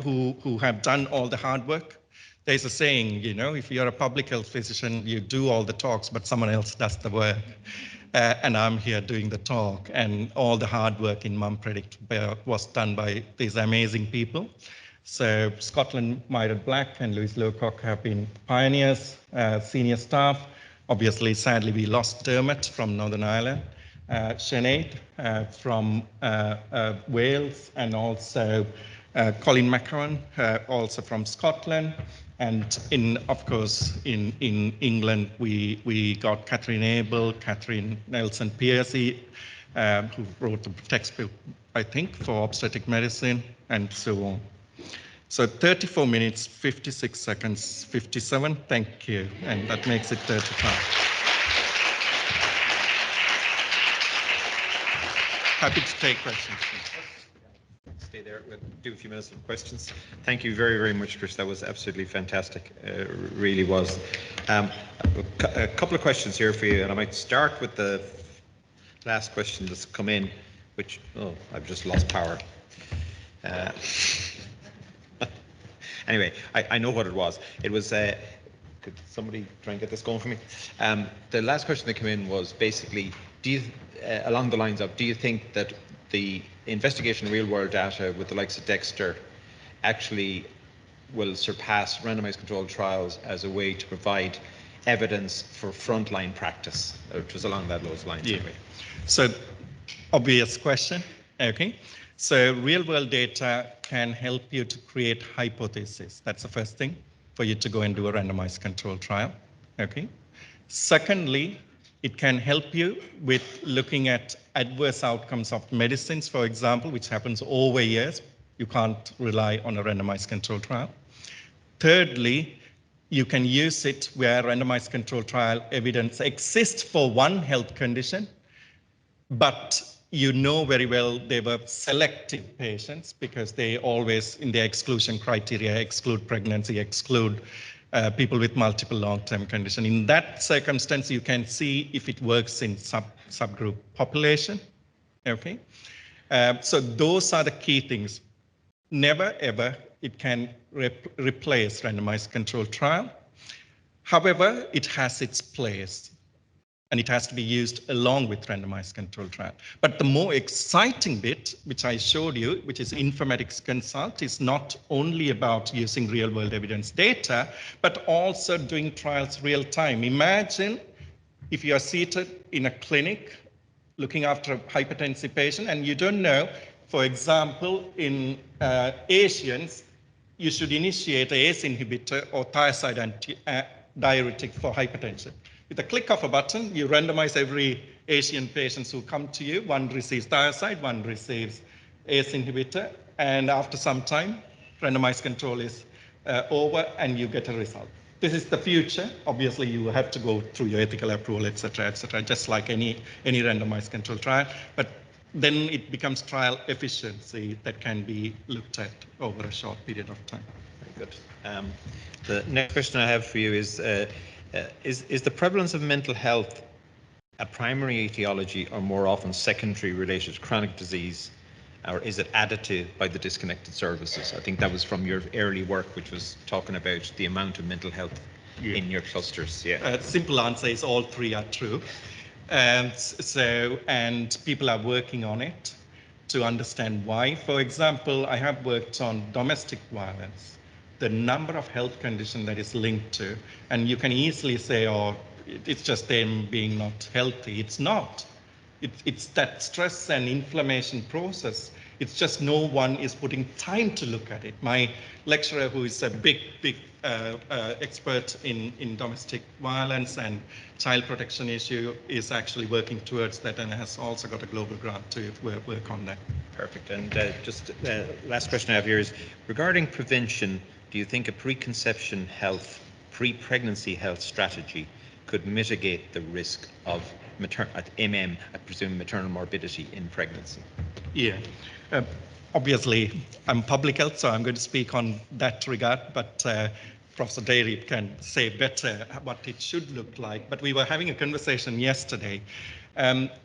who have done all the hard work. There's a saying, you know, if you're a public health physician, you do all the talks, but someone else does the work. And I'm here doing the talk, and all the hard work in MumPredict was done by these amazing people. So Scotland Myred Black and Louise Lowcock have been pioneers, senior staff. Obviously, sadly, we lost Dermot from Northern Ireland, Sinead from Wales, and also Colin Macaron, also from Scotland. And of course, in England, we got Catherine Abel, Catherine Nelson Piercy, who wrote the textbook, I think, for obstetric medicine, and so on. So 34 minutes, 56 seconds, 57, thank you. And that makes it 35. Happy to take questions. Stay there. We'll do a few minutes of questions. Thank you very, very much, Chris. That was absolutely fantastic. Really was. A couple of questions here for you, and I might start with the last question that's come in, which, oh, I've just lost power. Anyway, I know what it was. It was Could somebody try and get this going for me? The last question that came in was basically, do you, along the lines of, do you think that the investigation of real-world data with the likes of Dexter actually will surpass randomized controlled trials as a way to provide evidence for frontline practice, which was along those lines? Yeah. Anyway. So, obvious question. Okay. So, real-world data can help you to create hypotheses. That's the first thing for you to go and do a randomized control trial. Okay. Secondly, it can help you with looking at adverse outcomes of medicines, for example, which happens over years. You can't rely on a randomized control trial. Thirdly, you can use it where randomized control trial evidence exists for one health condition, but you know very well they were selective patients because they always, in their exclusion criteria, exclude pregnancy, exclude people with multiple long-term condition. In that circumstance, you can see if it works in subgroup population. Okay, so those are the key things. Never ever it can replace randomized control trial. However, it has its place, and it has to be used along with randomized control trial. But the more exciting bit, which I showed you, which is informatics consult, is not only about using real-world evidence data, but also doing trials real time. Imagine if you are seated in a clinic looking after a hypertensive patient, and you don't know, for example, in Asians, you should initiate a ACE inhibitor or thiazide diuretic for hypertension. With a click of a button, you randomize every Asian patients who come to you. One receives thiazide, one receives ACE inhibitor, and after some time, randomized control is over, and you get a result. This is the future. Obviously, you have to go through your ethical approval, et cetera, just like any randomized control trial. But then it becomes trial efficiency that can be looked at over a short period of time. Very good. The next question I have for you is the prevalence of mental health a primary etiology or more often secondary related to chronic disease, or is it added to by the disconnected services? I think that was from your early work, which was talking about the amount of mental health in your clusters. Yeah. Simple answer is all three are true. And people are working on it to understand why. For example, I have worked on domestic violence, the number of health conditions that is linked to, and you can easily say, oh, it's just them being not healthy. It's not. It's that stress and inflammation process. It's just no one is putting time to look at it. My lecturer, who is a big expert in domestic violence and child protection issue, is actually working towards that and has also got a global grant to work on that. Perfect. And just last question I have here is, regarding prevention, do you think a preconception health, pre-pregnancy health strategy could mitigate the risk of MM, I presume maternal morbidity in pregnancy? Yeah. Obviously, I'm public health, so I'm going to speak on that regard, but Professor Daly can say better what it should look like. But we were having a conversation yesterday.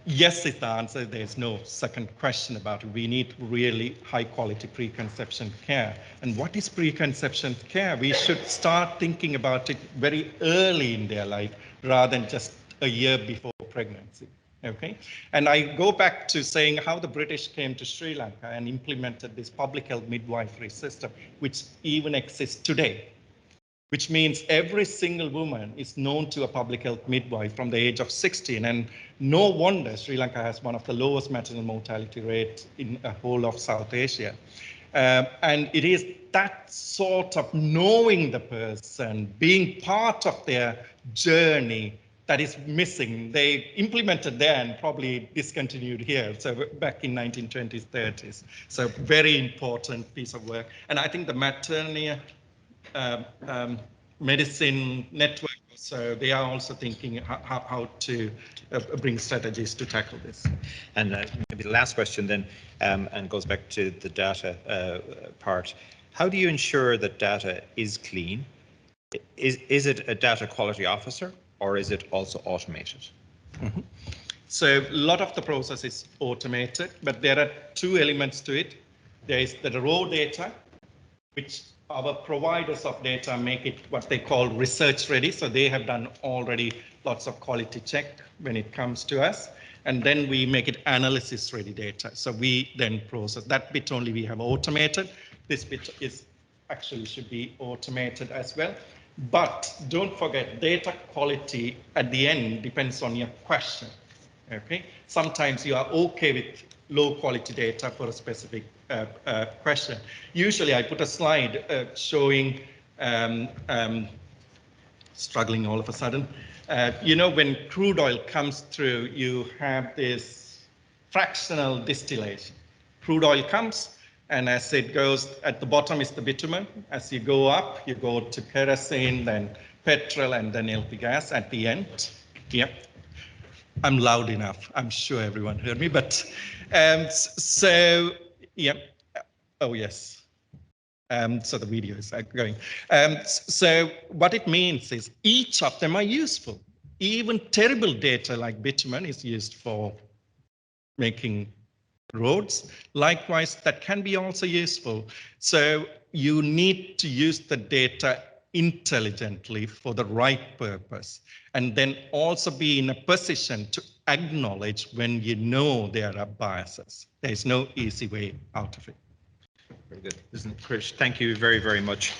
Yes is the answer. There's no second question about it. We need really high quality preconception care. And what is preconception care? We should start thinking about it very early in their life rather than just a year before pregnancy. Okay, and I go back to saying how the British came to Sri Lanka and implemented this public health midwifery system, which even exists today, which means every single woman is known to a public health midwife from the age of 16. And no wonder Sri Lanka has one of the lowest maternal mortality rates in the whole of South Asia. And it is that sort of knowing the person, being part of their journey, that is missing. They implemented there and probably discontinued here. So back in 1920s, 30s. So very important piece of work. And I think the maternal medicine network, so they are also thinking how to bring strategies to tackle this. And maybe the last question then, and goes back to the data part. How do you ensure that data is clean? Is it a data quality officer, or is it also automated? Mm-hmm. So a lot of the process is automated, but there are two elements to it. There is the raw data, which our providers of data make it what they call research ready. So they have done already lots of quality check when it comes to us. And then we make it analysis ready data. So we then process that bit only we have automated. This bit is actually should be automated as well. But don't forget, data quality at the end depends on your question. Okay, sometimes you are okay with low quality data for a specific question. Usually I put a slide showing, struggling all of a sudden, you know, when crude oil comes through, you have this fractional distillation. Crude oil comes, and as it goes, at the bottom is the bitumen. As you go up, you go to kerosene, then petrol, and then LP gas at the end. Yep. I'm loud enough. I'm sure everyone heard me, but so, yeah. Oh, yes. So the video is going. So what it means is each of them are useful. Even terrible data like bitumen is used for making roads. Likewise, that can be also useful. So you need to use the data intelligently for the right purpose, and then also be in a position to acknowledge when you know there are biases. There's no easy way out of it. Very good. Listen, Krish, thank you very, very much.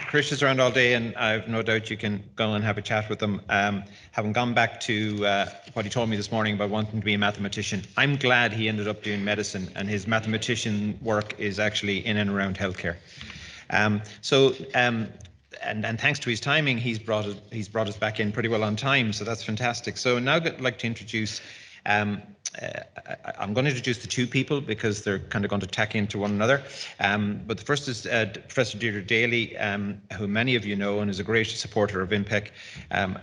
Krish is around all day, and I've no doubt you can go and have a chat with them. Having gone back to what he told me this morning about wanting to be a mathematician, I'm glad he ended up doing medicine, and his mathematician work is actually in and around healthcare. And thanks to his timing, he's brought us back in pretty well on time, so that's fantastic. So now I'd like to introduce. I'm going to introduce the two people because they're kind of going to tack into one another. But the first is Professor Deirdre Daly, who many of you know and is a great supporter of NPEC,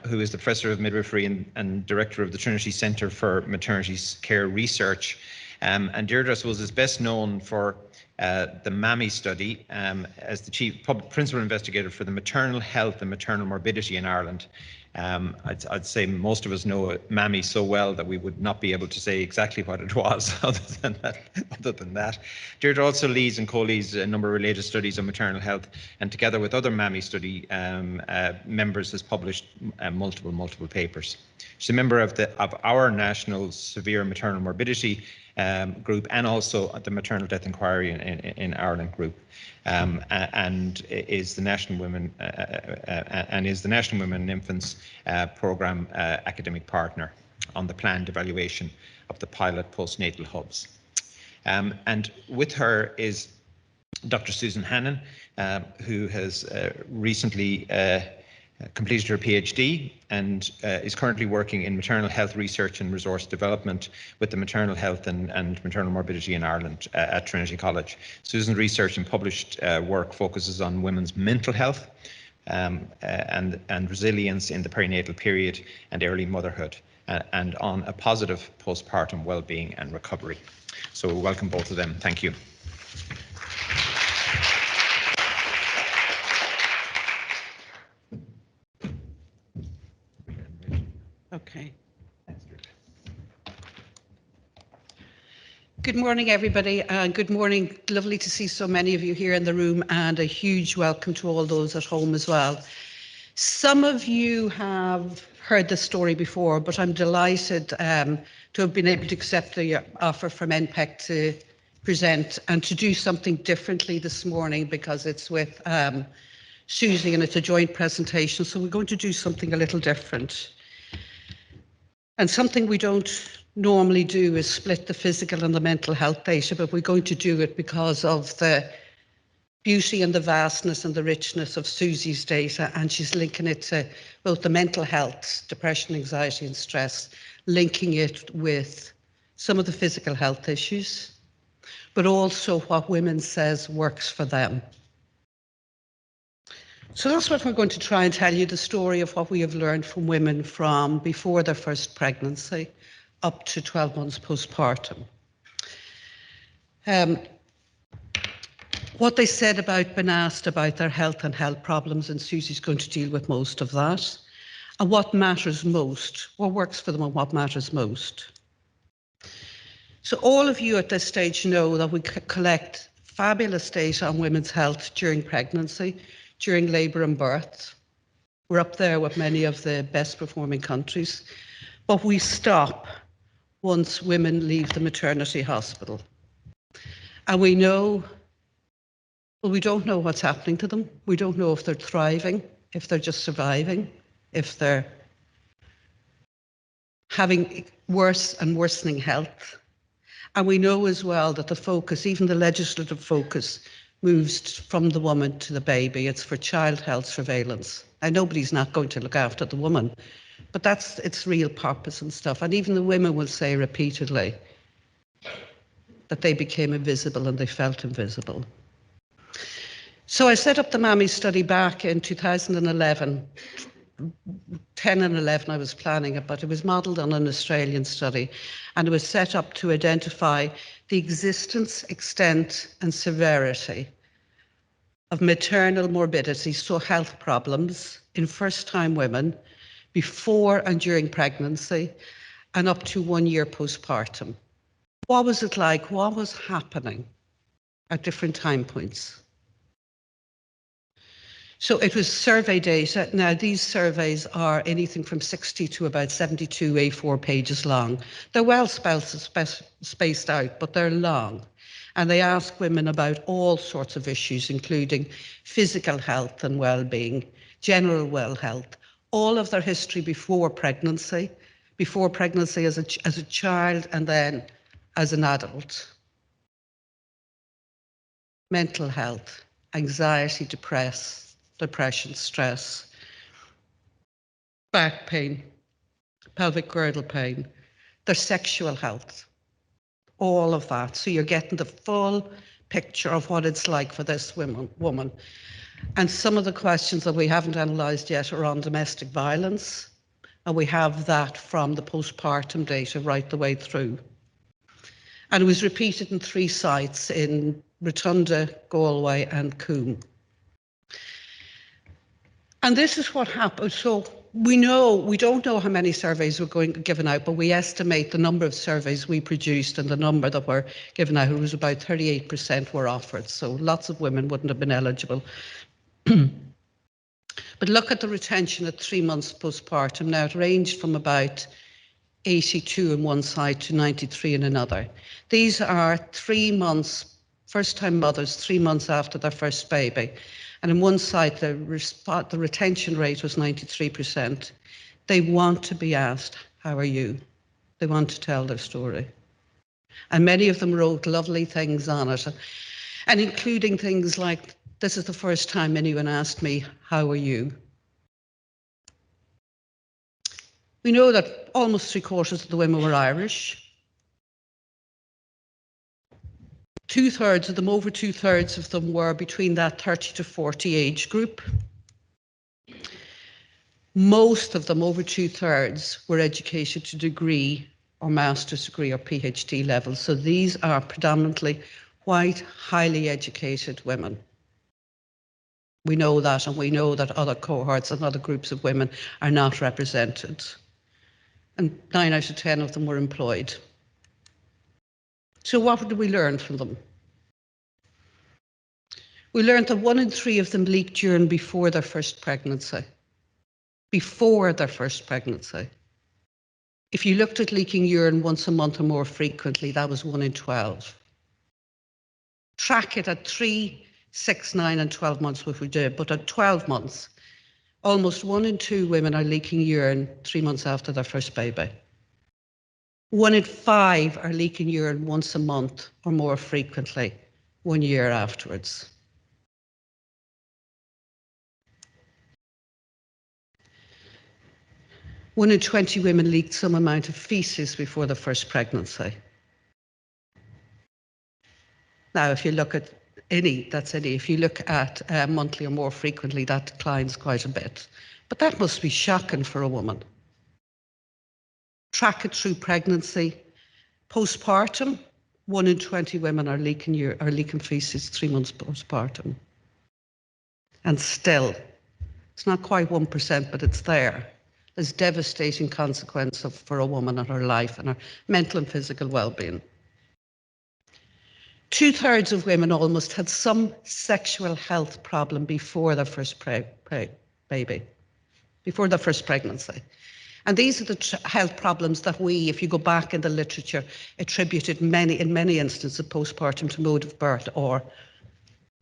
who is the Professor of Midwifery and Director of the Trinity Centre for Maternity Care Research. And Deirdre, I suppose, is best known for the MAMI study as the principal investigator for the maternal health and maternal morbidity in Ireland. I'd say most of us know MAMI so well that we would not be able to say exactly what it was other than that. Deirdre also leads and co-leads a number of related studies on maternal health, and together with other MAMI study members has published multiple papers. She's a member of our National Severe Maternal Morbidity group, and also the Maternal Death Inquiry in Ireland group, and is the National Women and Infants Programme academic partner on the planned evaluation of the pilot postnatal hubs. And with her is Dr. Susie Hannon, who has recently completed her PhD and is currently working in maternal health research and resource development with the maternal health and maternal morbidity in Ireland at Trinity College. Susan's research and published work focuses on women's mental health and resilience in the perinatal period and early motherhood, and on a positive postpartum well-being and recovery. So welcome both of them. Thank you. Okay. Good morning, everybody, and good morning. Lovely to see so many of you here in the room, and a huge welcome to all those at home as well. Some of you have heard this story before, but I'm delighted to have been able to accept the offer from NPEC to present and to do something differently this morning, because it's with Susie and it's a joint presentation, so we're going to do something a little different. And something we don't normally do is split the physical and the mental health data, but we're going to do it because of the beauty and the vastness and the richness of Susie's data, and she's linking it to both the mental health, depression, anxiety and stress, linking it with some of the physical health issues, but also what women says works for them. So that's what we're going to try and tell you, the story of what we have learned from women from before their first pregnancy up to 12 months postpartum. What they said about being asked about their health and health problems, and Susie's going to deal with most of that, and what matters most, what works for them and what matters most. So all of you at this stage know that we collect fabulous data on women's health during pregnancy, during labour and birth. We're up there with many of the best performing countries, but we stop once women leave the maternity hospital. And we know, well, we don't know what's happening to them. We don't know if they're thriving, if they're just surviving, if they're having worse and worsening health. And we know as well that the focus, even the legislative focus, moves from the woman to the baby. It's for child health surveillance. And nobody's not going to look after the woman, but that's its real purpose and stuff. And even the women will say repeatedly that they became invisible and they felt invisible. So I set up the MAMI study back in 2011. 10 and 11 I was planning it, but it was modelled on an Australian study, and it was set up to identify the existence, extent and severity of maternal morbidity, so health problems in first-time women before and during pregnancy and up to 1 year postpartum. What was it like? What was happening at different time points? So it was survey data. Now, these surveys are anything from 60 to about 72 A4 pages long. They're well spaced out, but they're long. And they ask women about all sorts of issues, including physical health and well-being, general well health, all of their history before pregnancy as a child and then as an adult. Mental health, anxiety, depression, stress, back pain, pelvic girdle pain, their sexual health, all of that. So you're getting the full picture of what it's like for this woman. And some of the questions that we haven't analysed yet are on domestic violence, and we have that from the postpartum data right the way through. And it was repeated in 3 sites in Rotunda, Galway and Coombe. And this is what happened. So we don't know how many surveys were given out, but we estimate the number of surveys we produced and the number that were given out, it was about 38% were offered. So lots of women wouldn't have been eligible. But look at the retention at 3 months postpartum. Now it ranged from about 82 on one side to 93 in another. These are 3 months, first-time mothers, 3 months after their first baby. And in one site, the retention rate was 93%. They want to be asked, how are you? They want to tell their story. And many of them wrote lovely things on it, and including things like, this is the first time anyone asked me, how are you? We know that almost 3/4 of the women were Irish. 2/3 of them, over 2/3 of them, were between that 30 to 40 age group. Most of them, over 2/3, were educated to degree or master's degree or PhD level. So these are predominantly white, highly educated women. We know that, and we know that other cohorts and other groups of women are not represented. And 9 out of 10 of them were employed. So what did we learn from them? We learned that 1 in 3 of them leaked urine before their first pregnancy. Before their first pregnancy. If you looked at leaking urine once a month or more frequently, that was 1 in 12. Track it at 3, 6, 9 and 12 months, which we did, but at 12 months, almost 1 in 2 women are leaking urine 3 months after their first baby. 1 in 5 are leaking urine once a month or more frequently 1 year afterwards. One in 20 women leaked some amount of faeces before the first pregnancy. Now, if you look at if you look at monthly or more frequently, that declines quite a bit. But that must be shocking for a woman. Track it through pregnancy. Postpartum, 1 in 20 women are leaking faeces 3 months postpartum. And still, it's not quite 1%, but it's there. There's devastating consequences for a woman and her life and her mental and physical well-being. 2/3 of women almost had some sexual health problem before their first baby, before their first pregnancy. And these are the health problems that we, if you go back in the literature, attributed in many instances postpartum to mode of birth or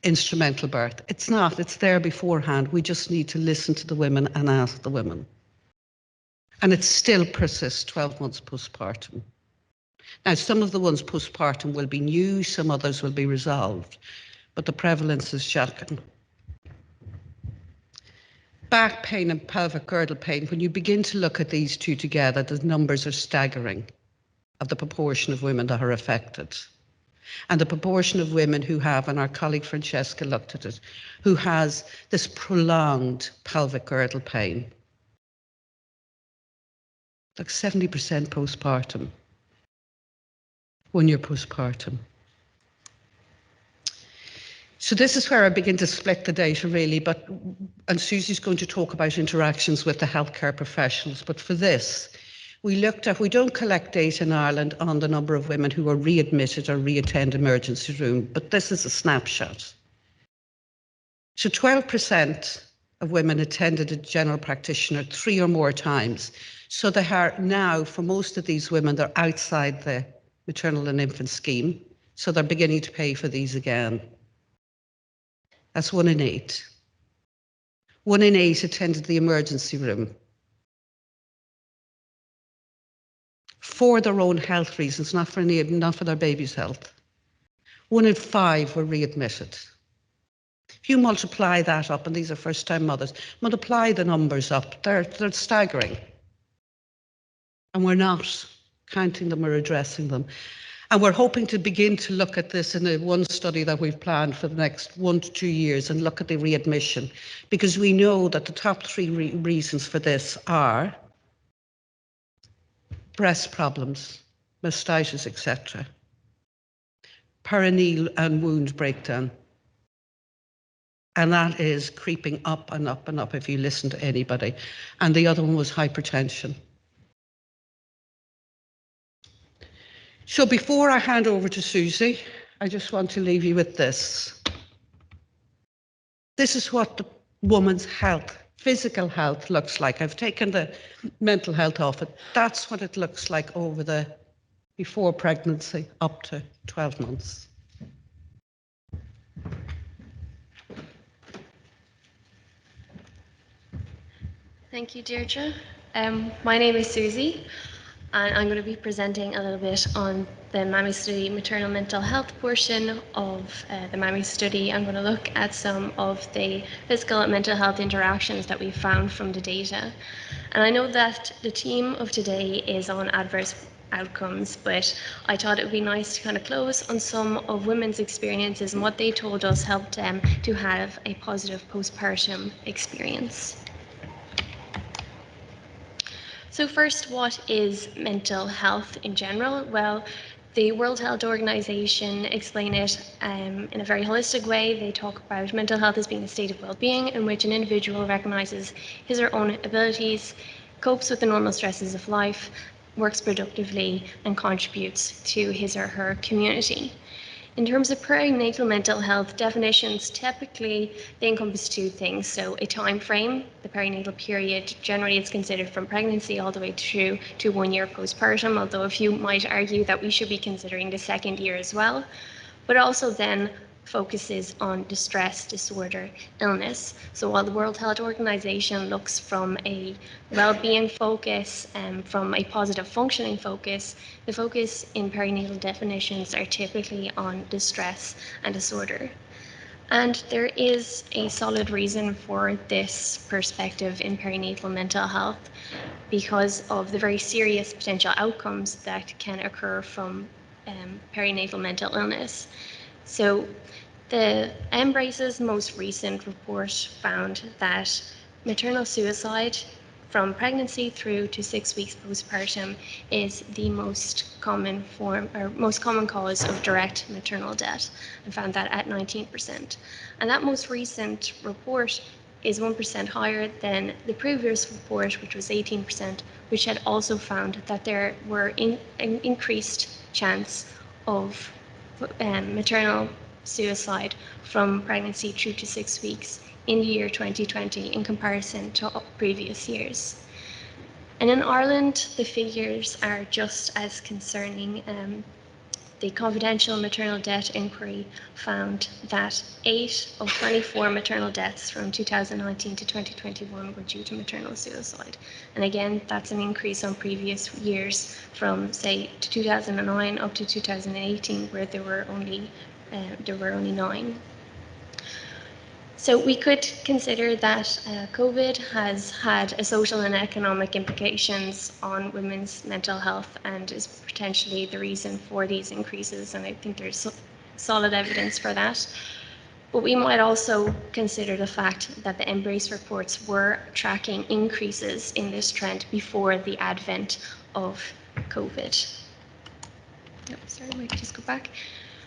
instrumental birth. It's not, it's there beforehand. We just need to listen to the women and ask the women. And it still persists 12 months postpartum. Now, some of the ones postpartum will be new, some others will be resolved, but the prevalence is shocking. Back pain and pelvic girdle pain, when you begin to look at these two together, the numbers are staggering of the proportion of women that are affected. And the proportion of women who have, and our colleague Francesca looked at it, who has this prolonged pelvic girdle pain. Like 70% postpartum, 1 year postpartum. So this is where I begin to split the data really, and Susie's going to talk about interactions with the healthcare professionals, but for this, we don't collect data in Ireland on the number of women who are readmitted or reattend emergency room, but this is a snapshot. So 12% of women attended a general practitioner 3 or more times. So they are now, for most of these women, they're outside the maternal and infant scheme, so they're beginning to pay for these again. That's 1 in 8. 1 in 8 attended the emergency room for their own health reasons, not for their baby's health. 1 in 5 were readmitted. If you multiply that up, and these are first-time mothers, multiply the numbers up, they're staggering. And we're not counting them or addressing them. And we're hoping to begin to look at this in one study that we've planned for the next 1 to 2 years and look at the readmission, because we know that the top 3 reasons for this are breast problems, mastitis, etc., perineal and wound breakdown. And that is creeping up and up and up if you listen to anybody. And the other one was hypertension. So before I hand over to Susie, I just want to leave you with this. This is what the woman's health, physical health looks like. I've taken the mental health off it. That's what it looks like over the before pregnancy up to 12 months. Thank you, Deirdre. My name is Susie, and I'm going to be presenting a little bit on the MAMI study maternal mental health portion of the MAMI study. I'm going to look at some of the physical and mental health interactions that we found from the data. And I know that the theme of today is on adverse outcomes, but I thought it would be nice to kind of close on some of women's experiences and what they told us helped them to have a positive postpartum experience. So first, what is mental health in general? Well, the World Health Organization explain it in a very holistic way. They talk about mental health as being a state of well-being in which an individual recognizes his or her own abilities, copes with the normal stresses of life, works productively, and contributes to his or her community. In terms of perinatal mental health definitions, typically they encompass 2 things. So a time frame, the perinatal period, generally it's considered from pregnancy all the way through to 1 year postpartum, although a few might argue that we should be considering the 2nd year as well. But also then focuses on distress, disorder, illness. So while the World Health Organization looks from a well-being focus and from a positive functioning focus, the focus in perinatal definitions are typically on distress and disorder. And there is a solid reason for this perspective in perinatal mental health because of the very serious potential outcomes that can occur from perinatal mental illness. So the Embrace's most recent report found that maternal suicide from pregnancy through to 6 weeks postpartum is the most common cause of direct maternal death, and found that at 19%. And that most recent report is 1% higher than the previous report, which was 18%, which had also found that there were an increased chance of maternal suicide from pregnancy through to 6 weeks in the year 2020 in comparison to previous years. And in Ireland, the figures are just as concerning. The confidential maternal death inquiry found that 8 of 24 maternal deaths from 2019 to 2021 were due to maternal suicide. And again, that's an increase on previous years from, say, 2009 up to 2018, where there were only 9. So we could consider that COVID has had a social and economic implications on women's mental health and is potentially the reason for these increases, and I think there's solid evidence for that. But we might also consider the fact that the Embrace reports were tracking increases in this trend before the advent of COVID. Oh, sorry, we could just go back.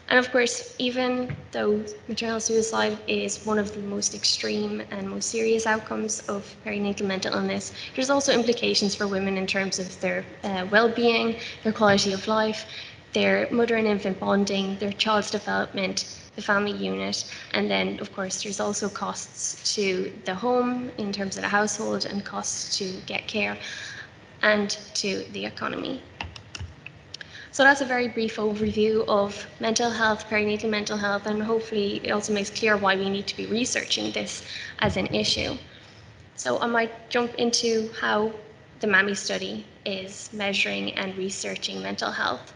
And of course, even though maternal suicide is one of the most extreme and most serious outcomes of perinatal mental illness, there's also implications for women in terms of their well-being, their quality of life, their mother and infant bonding, their child's development, the family unit, and then of course there's also costs to the home in terms of the household and costs to get care and to the economy. So that's a very brief overview of mental health, perinatal mental health, and hopefully it also makes clear why we need to be researching this as an issue. So I might jump into how the MAMI study is measuring and researching mental health.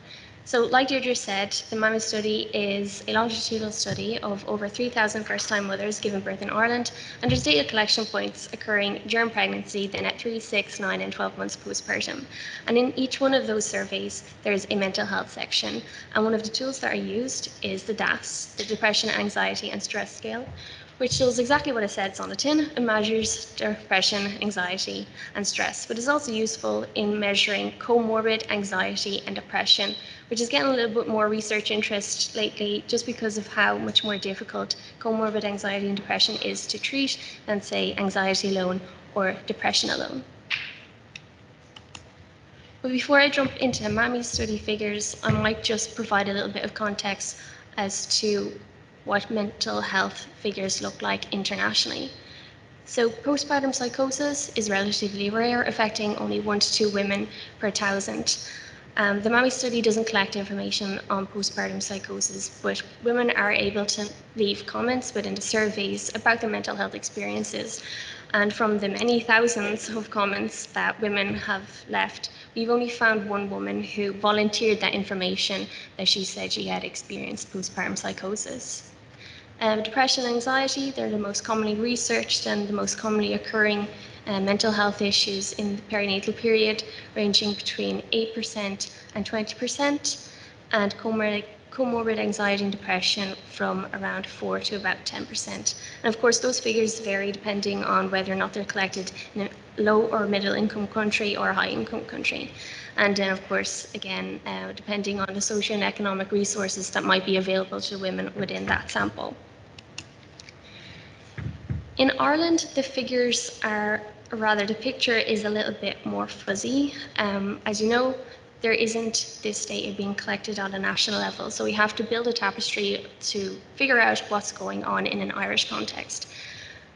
So like Deirdre said, the MAMI study is a longitudinal study of over 3,000 first-time mothers giving birth in Ireland, and there's data collection points occurring during pregnancy, then at 3, 6, 9 and 12 months postpartum. And in each one of those surveys, there's a mental health section. And one of the tools that are used is the DASS, the Depression, Anxiety and Stress Scale, which shows exactly what it says on the tin. It measures depression, anxiety, and stress, but is also useful in measuring comorbid anxiety and depression, which is getting a little bit more research interest lately just because of how much more difficult comorbid anxiety and depression is to treat than, say, anxiety alone or depression alone. But before I jump into MAMI study figures, I might just provide a little bit of context as to what mental health figures look like internationally. So postpartum psychosis is relatively rare, affecting only 1 to 2 women per 1,000. The MAMI study doesn't collect information on postpartum psychosis, but women are able to leave comments within the surveys about their mental health experiences. And from the many thousands of comments that women have left, we've only found one woman who volunteered that information that she said she had experienced postpartum psychosis. Depression and anxiety, they're the most commonly researched and the most commonly occurring mental health issues in the perinatal period, ranging between 8% and 20%, and comorbid anxiety and depression from around 4 to about 10%. And of course, those figures vary depending on whether or not they're collected in a low or middle income country or a high income country. And then, of course, again, depending on the social and economic resources that might be available to women within that sample. In Ireland, the figures are, or rather the picture is a little bit more fuzzy. As you know, there isn't this data being collected on a national level, so we have to build a tapestry to figure out what's going on in an Irish context.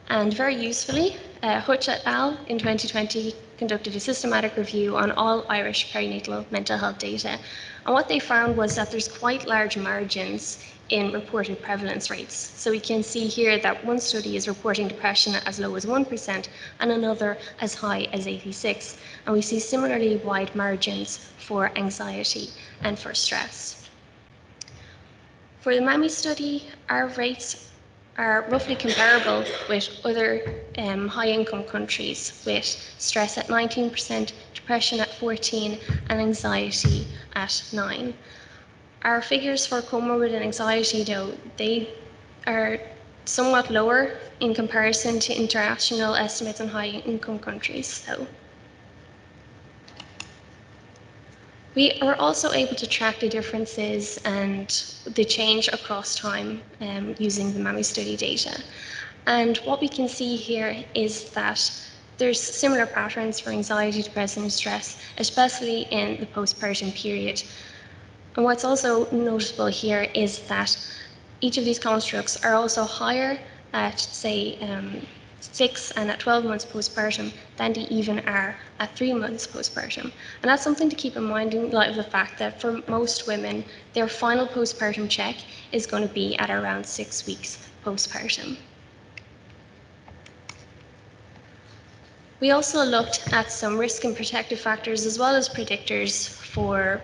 And very usefully, Hutch et al. In 2020 conducted a systematic review on all Irish perinatal mental health data. And what they found was that there's quite large margins in reported prevalence rates. So we can see here that one study is reporting depression as low as 1% and another as high as 86%. And we see similarly wide margins for anxiety and for stress. For the MAMI study, our rates are roughly comparable with other high-income countries, with stress at 19%, depression at 14%, and anxiety at 9%. Our figures for comorbid and anxiety, though, they are somewhat lower in comparison to international estimates on high-income countries, though. We are also able to track the differences and the change across time using the MAMI study data. And what we can see here is that there's similar patterns for anxiety, depression, and stress, especially in the postpartum period. And what's also notable here is that each of these constructs are also higher at, say, 6 and at 12 months postpartum than they even are at 3 months postpartum. And that's something to keep in mind in light of the fact that for most women, their final postpartum check is going to be at around 6 weeks postpartum. We also looked at some risk and protective factors as well as predictors for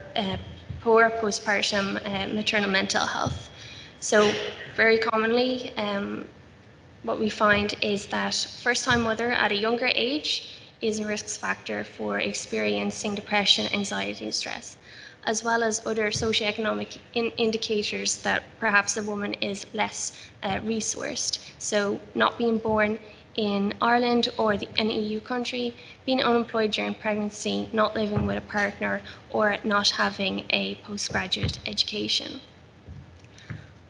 poor postpartum maternal mental health. So very commonly, what we find is that first-time mother at a younger age is a risk factor for experiencing depression, anxiety, and stress, as well as other socioeconomic indicators that perhaps a woman is less resourced. So not being born in Ireland or an EU country, being unemployed during pregnancy, not living with a partner, or not having a postgraduate education.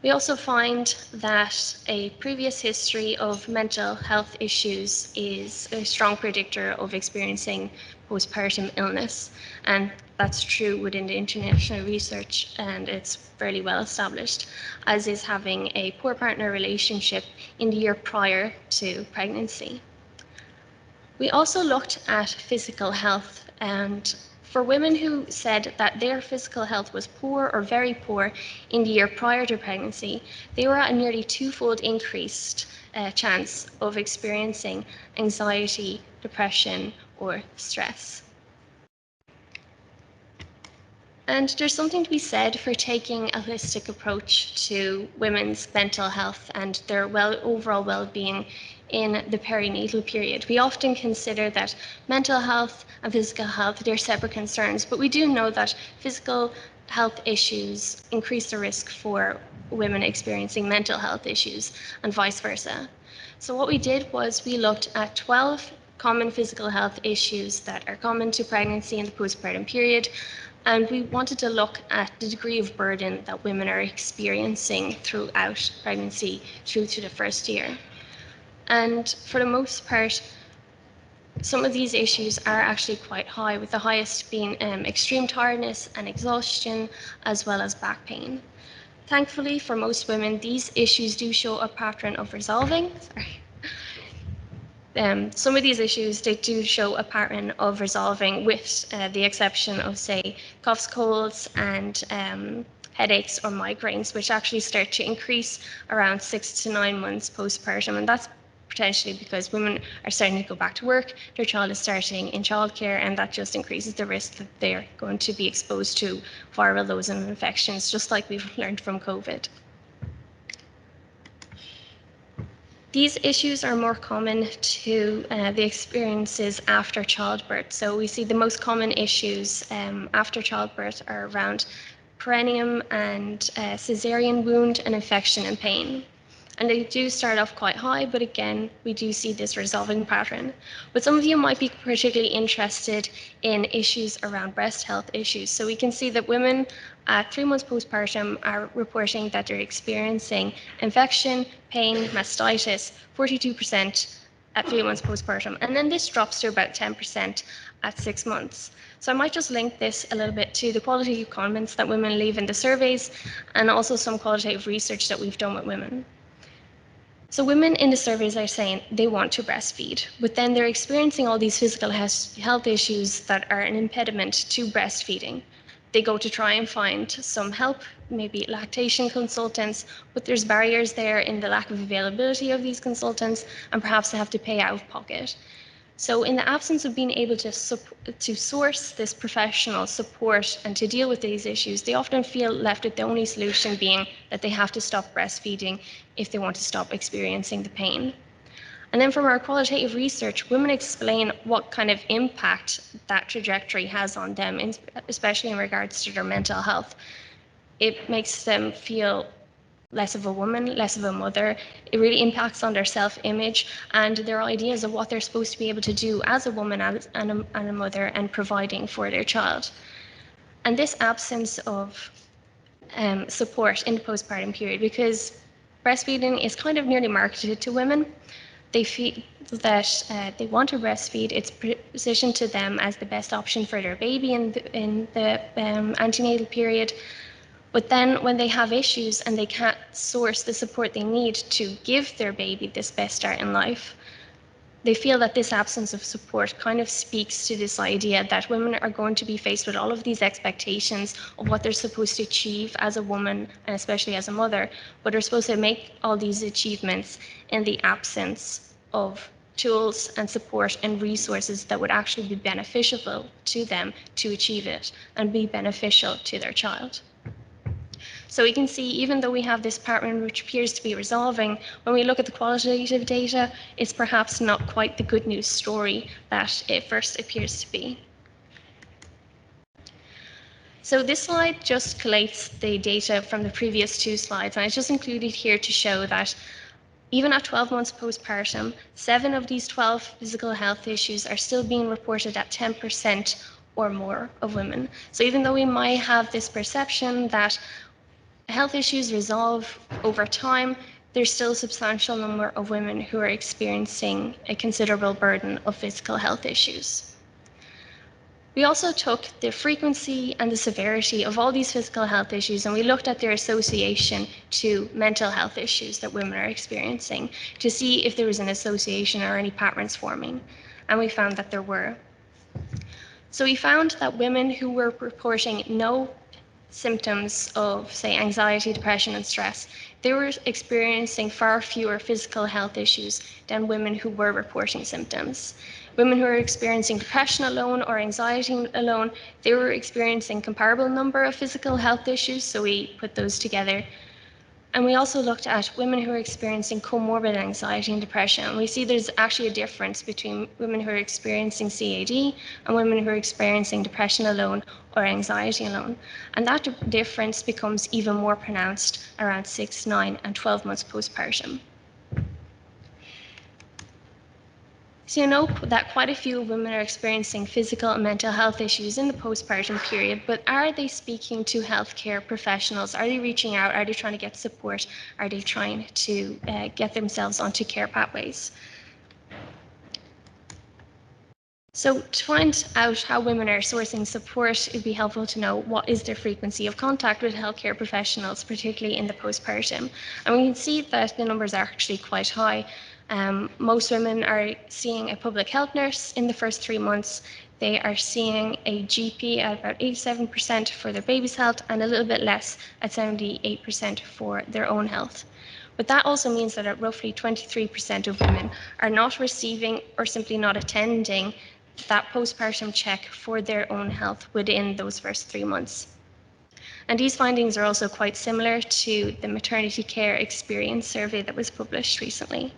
We also find that a previous history of mental health issues is a strong predictor of experiencing postpartum illness, and that's true within the international research, and it's fairly well established, as is having a poor partner relationship in the year prior to pregnancy. We also looked at physical health, and for women who said that their physical health was poor or very poor in the year prior to pregnancy, they were at a nearly twofold increased chance of experiencing anxiety, depression, or stress. And there's something to be said for taking a holistic approach to women's mental health and their overall well-being in the perinatal period. We often consider that mental health and physical health, they're separate concerns, but we do know that physical health issues increase the risk for women experiencing mental health issues and vice versa. So what we did was we looked at 12 common physical health issues that are common to pregnancy and the postpartum period, and we wanted to look at the degree of burden that women are experiencing throughout pregnancy through to the first year. And for the most part, some of these issues are actually quite high, with the highest being extreme tiredness and exhaustion, as well as back pain. Thankfully, for most women, these issues do show a pattern of resolving. Some of these issues, they do show a pattern of resolving, with the exception of, say, coughs, colds, and headaches or migraines, which actually start to increase around 6 to 9 months postpartum. And that's potentially because women are starting to go back to work, their child is starting in childcare, and that just increases the risk that they're going to be exposed to viral loads and infections, just like we've learned from COVID. These issues are more common to the experiences after childbirth. So we see the most common issues after childbirth are around perineum and cesarean wound and infection and pain. And they do start off quite high, but again, we do see this resolving pattern. But some of you might be particularly interested in issues around breast health issues. So we can see that women at 3 months postpartum are reporting that they're experiencing infection, pain, mastitis, 42% at 3 months postpartum. And then this drops to about 10% at 6 months. So I might just link this a little bit to the qualitative comments that women leave in the surveys, and also some qualitative research that we've done with women. So women in the surveys are saying they want to breastfeed, but then they're experiencing all these physical health issues that are an impediment to breastfeeding. They go to try and find some help, maybe lactation consultants, but there's barriers there in the lack of availability of these consultants, and perhaps they have to pay out of pocket. So in the absence of being able to source this professional support and to deal with these issues, they often feel left with the only solution being that they have to stop breastfeeding if they want to stop experiencing the pain. And then from our qualitative research, women explain what kind of impact that trajectory has on them, especially in regards to their mental health. It makes them feel less of a woman, less of a mother. It really impacts on their self-image and their ideas of what they're supposed to be able to do as a woman and a mother and providing for their child. And this absence of support in the postpartum period, because breastfeeding is kind of nearly marketed to women. They feel that they want to breastfeed. It's positioned to them as the best option for their baby in the antenatal period. But then when they have issues and they can't source the support they need to give their baby this best start in life, they feel that this absence of support kind of speaks to this idea that women are going to be faced with all of these expectations of what they're supposed to achieve as a woman and especially as a mother, but are supposed to make all these achievements in the absence of tools and support and resources that would actually be beneficial to them to achieve it and be beneficial to their child. So we can see, even though we have this pattern which appears to be resolving, when we look at the qualitative data, it's perhaps not quite the good news story that it first appears to be. So this slide just collates the data from the previous two slides, and I just included here to show that even at 12 months postpartum, 7 of these 12 physical health issues are still being reported at 10% or more of women. So even though we might have this perception that health issues resolve over time, there's still a substantial number of women who are experiencing a considerable burden of physical health issues. We also took the frequency and the severity of all these physical health issues, and we looked at their association to mental health issues that women are experiencing to see if there was an association or any patterns forming, and we found that there were. So we found that women who were reporting no symptoms of, say, anxiety, depression, and stress, they were experiencing far fewer physical health issues than women who were reporting symptoms. Women who were experiencing depression alone or anxiety alone, they were experiencing comparable number of physical health issues, so we put those together. And we also looked at women who are experiencing comorbid anxiety and depression. And we see there's actually a difference between women who are experiencing CAD and women who are experiencing depression alone or anxiety alone. And that difference becomes even more pronounced around 6, 9, and 12 months postpartum. So you know that quite a few women are experiencing physical and mental health issues in the postpartum period, but are they speaking to healthcare professionals? Are they reaching out? Are they trying to get support? Are they trying to get themselves onto care pathways? So to find out how women are sourcing support, it would be helpful to know what is their frequency of contact with healthcare professionals, particularly in the postpartum. And we can see that the numbers are actually quite high. Most women are seeing a public health nurse in the first 3 months. They are seeing a GP at about 87% for their baby's health and a little bit less at 78% for their own health. But that also means that roughly 23% of women are not receiving or simply not attending that postpartum check for their own health within those first 3 months. And these findings are also quite similar to the maternity care experience survey that was published recently.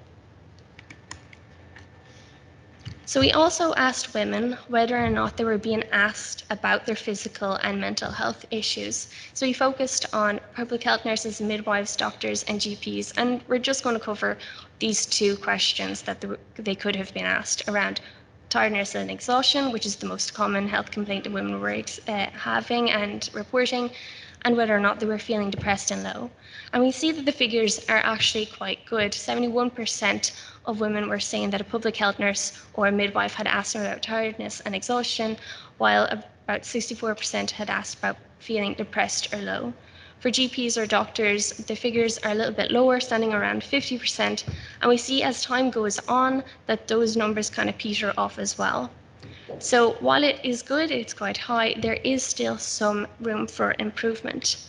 So we also asked women whether or not they were being asked about their physical and mental health issues. So we focused on public health nurses, midwives, doctors, and GPs, and we're just going to cover these 2 questions that they could have been asked around tiredness and exhaustion, which is the most common health complaint that women were having and reporting, and whether or not they were feeling depressed and low. And we see that the figures are actually quite good. 71% of women were saying that a public health nurse or a midwife had asked them about tiredness and exhaustion, while about 64% had asked about feeling depressed or low. For GPs or doctors, the figures are a little bit lower, standing around 50%, and we see as time goes on that those numbers kind of peter off as well. So while it is good, it's quite high, there is still some room for improvement.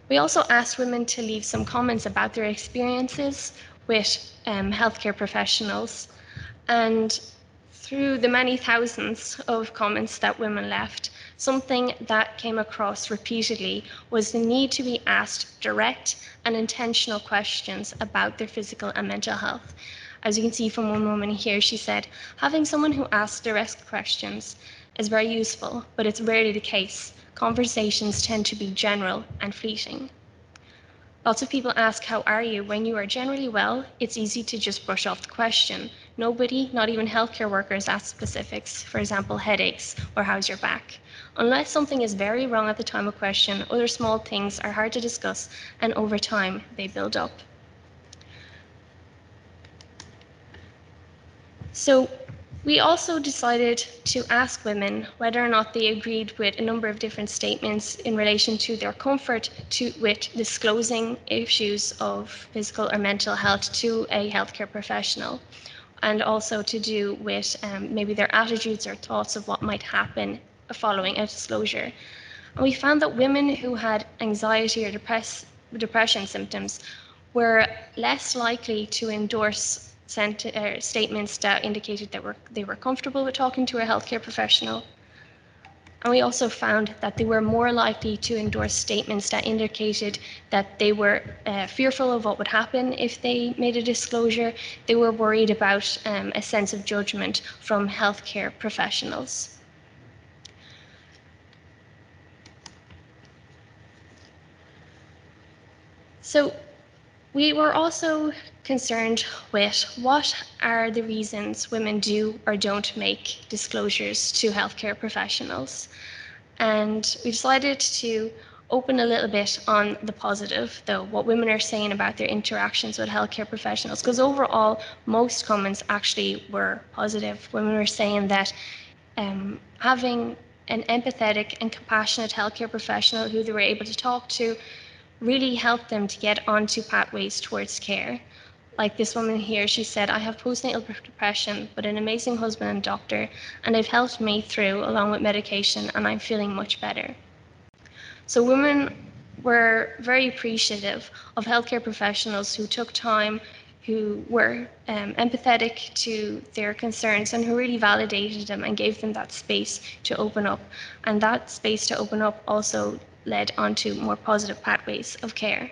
We also asked women to leave some comments about their experiences with healthcare professionals, and through the many thousands of comments that women left, something that came across repeatedly was the need to be asked direct and intentional questions about their physical and mental health. As you can see from one woman here, she said, having someone who asks direct questions is very useful, but it's rarely the case. Conversations tend to be general and fleeting. Lots of people ask, how are you? When you are generally well, it's easy to just brush off the question. Nobody, not even healthcare workers, ask specifics, for example, headaches or how's your back. Unless something is very wrong at the time of question, other small things are hard to discuss, and over time, they build up. So We also decided to ask women whether or not they agreed with a number of different statements in relation to their comfort with disclosing issues of physical or mental health to a healthcare professional, and also to do with maybe their attitudes or thoughts of what might happen following a disclosure. And we found that women who had anxiety or depression symptoms were less likely to endorse statements that indicated that they were comfortable with talking to a healthcare professional. And we also found that they were more likely to endorse statements that indicated that they were fearful of what would happen if they made a disclosure. They were worried about a sense of judgment from healthcare professionals. So we were also concerned with what are the reasons women do or don't make disclosures to healthcare professionals. And we decided to open a little bit on the positive, though, what women are saying about their interactions with healthcare professionals, because overall, most comments actually were positive. Women were saying that having an empathetic and compassionate healthcare professional who they were able to talk to really helped them to get onto pathways towards care. Like this woman here, she said, I have postnatal depression, but an amazing husband and doctor, and they've helped me through along with medication, and I'm feeling much better. So women were very appreciative of healthcare professionals who took time, who were empathetic to their concerns, and who really validated them and gave them that space to open up. And that space to open up also led onto more positive pathways of care.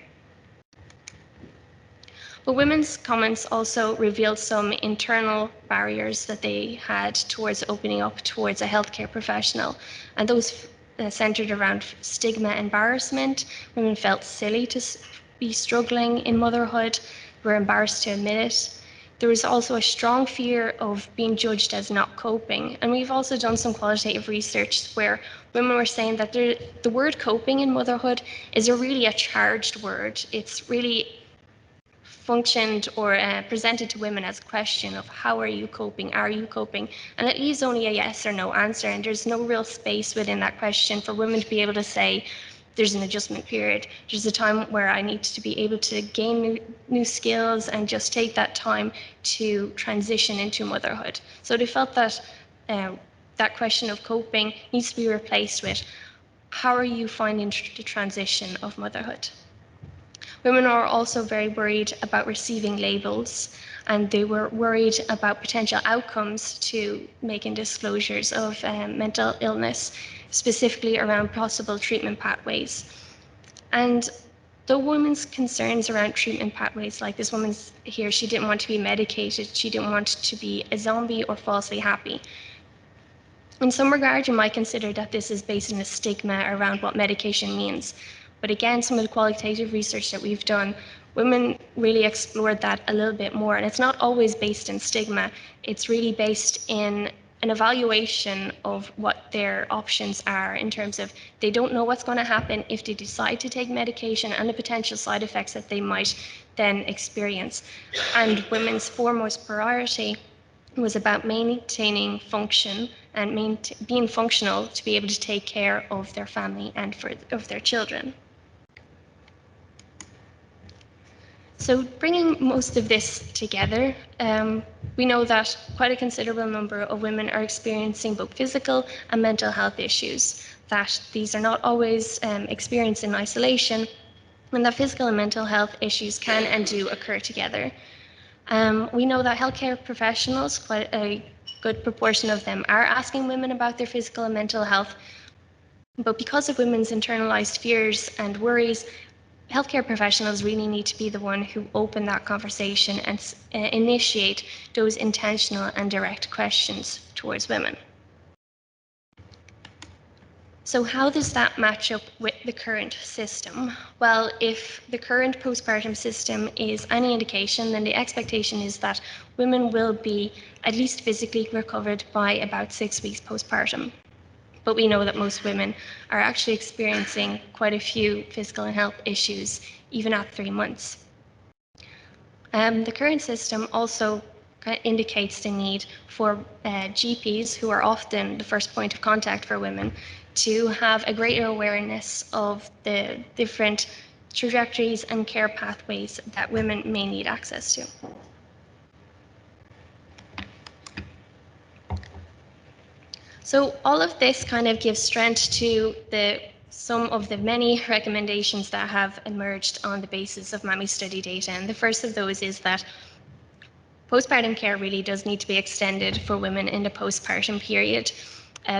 But women's comments also revealed some internal barriers that they had towards opening up towards a healthcare professional, and those centered around stigma, embarrassment. Women felt silly to be struggling in motherhood, were embarrassed to admit it. There was also a strong fear of being judged as not coping. And we've also done some qualitative research where women were saying that the word coping in motherhood is really a charged word. It's really functioned or presented to women as a question of how are you coping? Are you coping? And it leaves only a yes or no answer. And there's no real space within that question for women to be able to say, there's an adjustment period. There's a time where I need to be able to gain new skills and just take that time to transition into motherhood. So they felt that that question of coping needs to be replaced with how are you finding the transition of motherhood? Women are also very worried about receiving labels, and they were worried about potential outcomes to making disclosures of mental illness, specifically around possible treatment pathways. And though women's concerns around treatment pathways, like this woman here, she didn't want to be medicated, she didn't want to be a zombie or falsely happy. In some regard, you might consider that this is based on a stigma around what medication means. But again, some of the qualitative research that we've done, women really explored that a little bit more. And it's not always based in stigma. It's really based in an evaluation of what their options are in terms of they don't know what's going to happen if they decide to take medication and the potential side effects that they might then experience. And women's foremost priority was about maintaining function and being functional to be able to take care of their family and of their children. So bringing most of this together, we know that quite a considerable number of women are experiencing both physical and mental health issues, that these are not always experienced in isolation, and that physical and mental health issues can and do occur together. We know that healthcare professionals, quite a good proportion of them, are asking women about their physical and mental health, but because of women's internalized fears and worries, healthcare professionals really need to be the one who open that conversation and initiate those intentional and direct questions towards women. So how does that match up with the current system? Well, if the current postpartum system is any indication, then the expectation is that women will be at least physically recovered by about 6 weeks postpartum. But we know that most women are actually experiencing quite a few physical and health issues, even at 3 months. The current system also indicates the need for GPs, who are often the first point of contact for women, to have a greater awareness of the different trajectories and care pathways that women may need access to. So all of this kind of gives strength to some of the many recommendations that have emerged on the basis of MAMI study data. And the first of those is that postpartum care really does need to be extended for women in the postpartum period.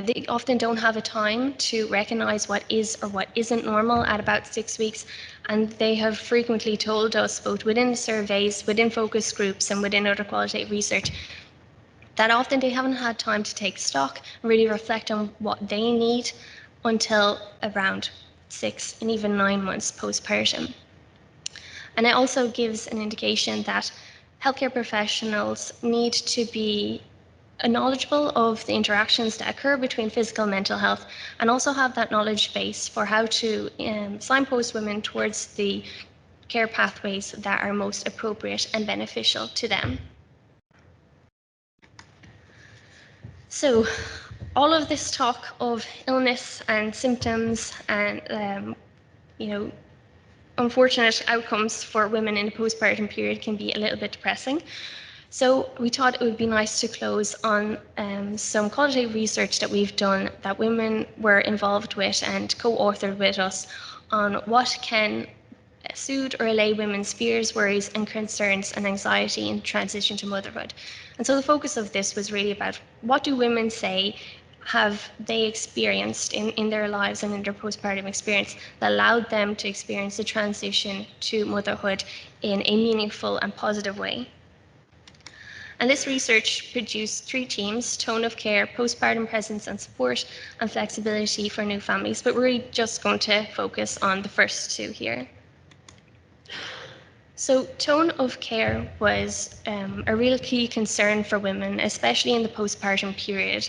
They often don't have a time to recognize what is or what isn't normal at about 6 weeks. And they have frequently told us, both within the surveys, within focus groups, and within other qualitative research, that often they haven't had time to take stock and really reflect on what they need until around 6 and even 9 months postpartum. And it also gives an indication that healthcare professionals need to be knowledgeable of the interactions that occur between physical and mental health, and also have that knowledge base for how to signpost women towards the care pathways that are most appropriate and beneficial to them. So, all of this talk of illness and symptoms and unfortunate outcomes for women in the postpartum period can be a little bit depressing. So we thought it would be nice to close on some qualitative research that we've done that women were involved with and co-authored with us on what can soothe or allay women's fears, worries, and concerns and anxiety in transition to motherhood. And so the focus of this was really about what do women say have they experienced in their lives and in their postpartum experience that allowed them to experience the transition to motherhood in a meaningful and positive way. And this research produced 3 themes: tone of care, postpartum presence and support, and flexibility for new families. But we're really just going to focus on the first 2 here. So tone of care was a real key concern for women, especially in the postpartum period.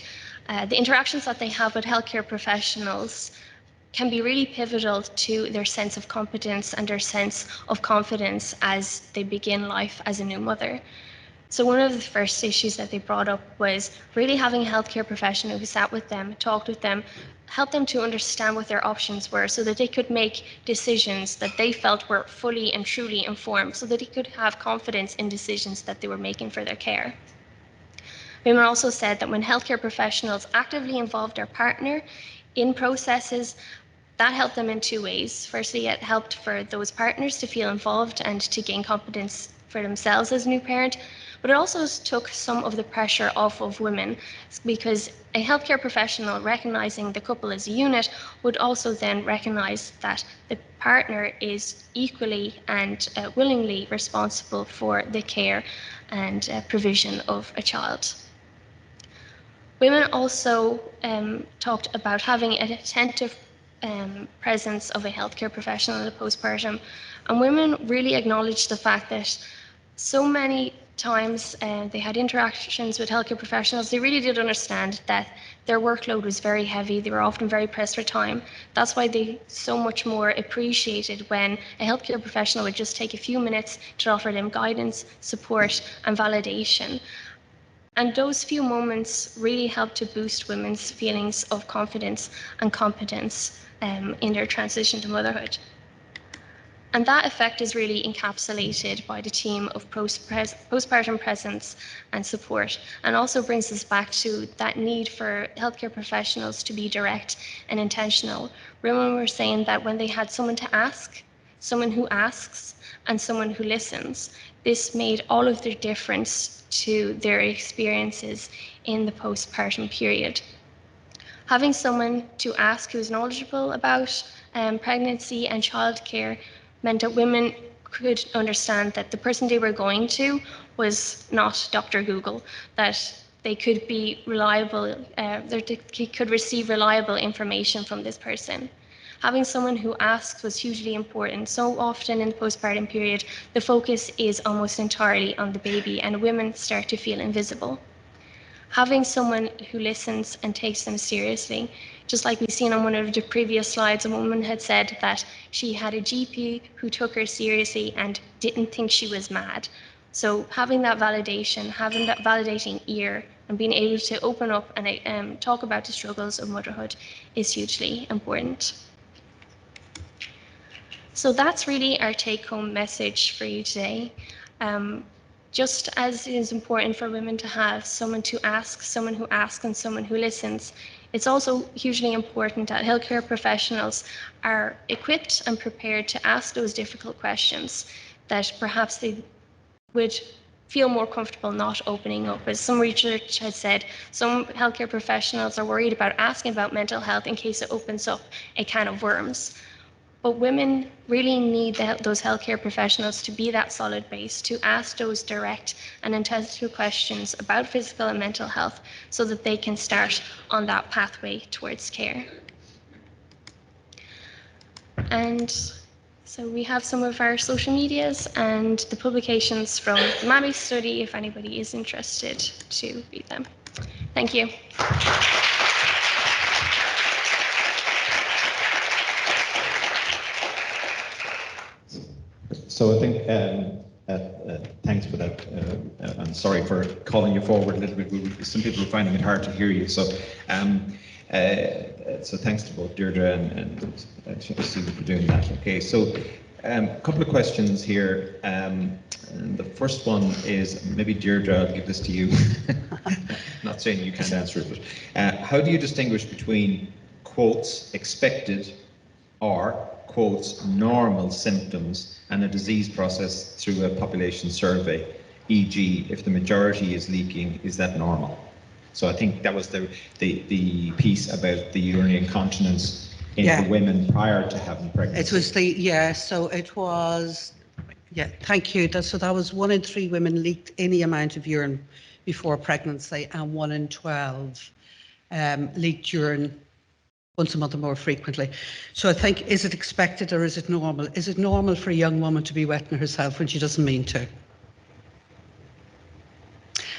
The interactions that they have with healthcare professionals can be really pivotal to their sense of competence and their sense of confidence as they begin life as a new mother. So one of the first issues that they brought up was really having a healthcare professional who sat with them, talked with them, helped them to understand what their options were so that they could make decisions that they felt were fully and truly informed, so that they could have confidence in decisions that they were making for their care. Women also said that when healthcare professionals actively involved their partner in processes, that helped them in 2 ways. Firstly, it helped for those partners to feel involved and to gain confidence for themselves as a new parent, but it also took some of the pressure off of women, because a healthcare professional recognizing the couple as a unit would also then recognize that the partner is equally and willingly responsible for the care and provision of a child. Women also talked about having an attentive presence of a healthcare professional in the postpartum, and women really acknowledged the fact that so many times they had interactions with healthcare professionals. They really did understand that their workload was very heavy. They were often very pressed for time. That's why they so much more appreciated when a healthcare professional would just take a few minutes to offer them guidance, support, and validation. And those few moments really helped to boost women's feelings of confidence and competence in their transition to motherhood. And that effect is really encapsulated by the theme of postpartum presence and support, and also brings us back to that need for healthcare professionals to be direct and intentional. Women were saying that when they had someone to ask, someone who asks, and someone who listens, this made all of the difference to their experiences in the postpartum period. Having someone to ask who's knowledgeable about pregnancy and childcare meant that women could understand that the person they were going to was not Dr. Google, that they could be reliable, that they could receive reliable information from this person. Having someone who asks was hugely important. So often in the postpartum period, the focus is almost entirely on the baby, and women start to feel invisible. Having someone who listens and takes them seriously. Just like we've seen on one of the previous slides, a woman had said that she had a GP who took her seriously and didn't think she was mad. So having that validation, having that validating ear, and being able to open up and talk about the struggles of motherhood is hugely important. So that's really our take-home message for you today. Just as it is important for women to have someone to ask, someone who asks, and someone who listens, it's also hugely important that healthcare professionals are equipped and prepared to ask those difficult questions that perhaps they would feel more comfortable not opening up. As some research has said, some healthcare professionals are worried about asking about mental health in case it opens up a can of worms. But women really need those healthcare professionals to be that solid base, to ask those direct and intensive questions about physical and mental health so that they can start on that pathway towards care. And so we have some of our social medias and the publications from the MAMI study if anybody is interested to read them. Thank you. So I think, thanks for that. I'm sorry for calling you forward a little bit. Some people are finding it hard to hear you. So, so thanks to both Deirdre and Susie for doing that. Okay, so a couple of questions here. And the first one is, maybe Deirdre, I'll give this to you. Not saying you can't answer it, but how do you distinguish between quotes expected or quotes normal symptoms and a disease process through a population survey, e.g. if the majority is leaking, is that normal? So I think that was the piece about the urinary incontinence in the women prior to having pregnancy. It was so it was, thank you. So that was 1 in 3 women leaked any amount of urine before pregnancy, and 1 in 12 leaked urine once a month or more frequently. So I think, is it expected or is it normal? Is it normal for a young woman to be wetting herself when she doesn't mean to?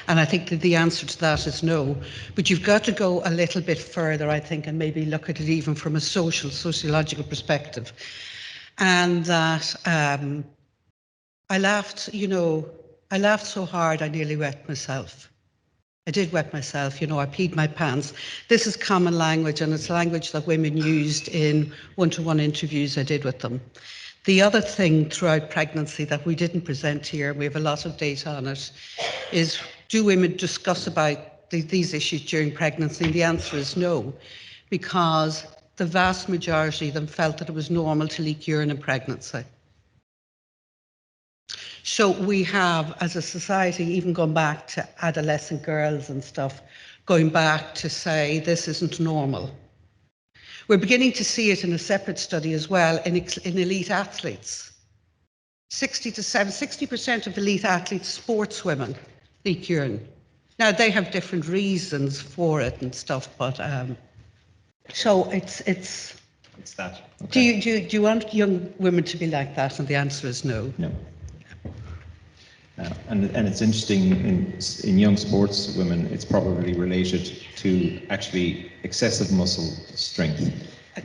And I think that the answer to that is no. But you've got to go a little bit further, I think, and maybe look at it even from a sociological perspective. And that I laughed so hard I nearly wet myself. I did wet myself, I peed my pants. This is common language, and it's language that women used in one-to-one interviews I did with them. The other thing throughout pregnancy that we didn't present here, and we have a lot of data on it, is do women discuss about these issues during pregnancy? And the answer is no, because the vast majority of them felt that it was normal to leak urine in pregnancy. So we have, as a society, even gone back to adolescent girls and stuff, going back to say this isn't normal. We're beginning to see it in a separate study as well in elite athletes. 60% of elite athletes, sportswomen, leak urine. Now they have different reasons for it and stuff, but so it's that. Okay. Do you want young women to be like that? And the answer is no. No. And it's interesting in young sports women, it's probably related to actually excessive muscle strength,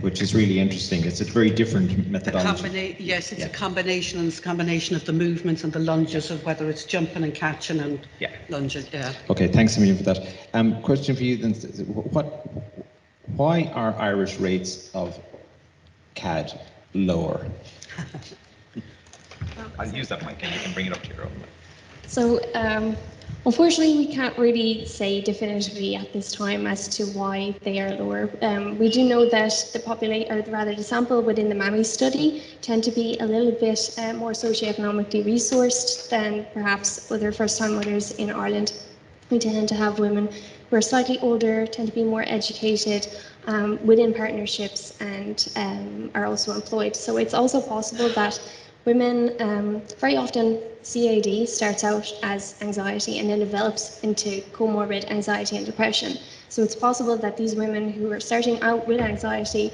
which is really interesting. It's a very different methodology. Yes, it's a combination, and it's a combination of the movements and the lunges, of whether it's jumping and catching and lunging. Yeah. Okay, thanks a million for that. Question for you then: why are Irish rates of CAD lower? I'll use that mic and you can bring it up to your own mic. So unfortunately, we can't really say definitively at this time as to why they are lower. We do know that the sample within the MAMI study tend to be a little bit more socioeconomically resourced than perhaps other first-time mothers in Ireland. We tend to have women who are slightly older, tend to be more educated within partnerships, and are also employed. So it's also possible that women, very often CAD starts out as anxiety and then develops into comorbid anxiety and depression. So it's possible that these women who are starting out with anxiety,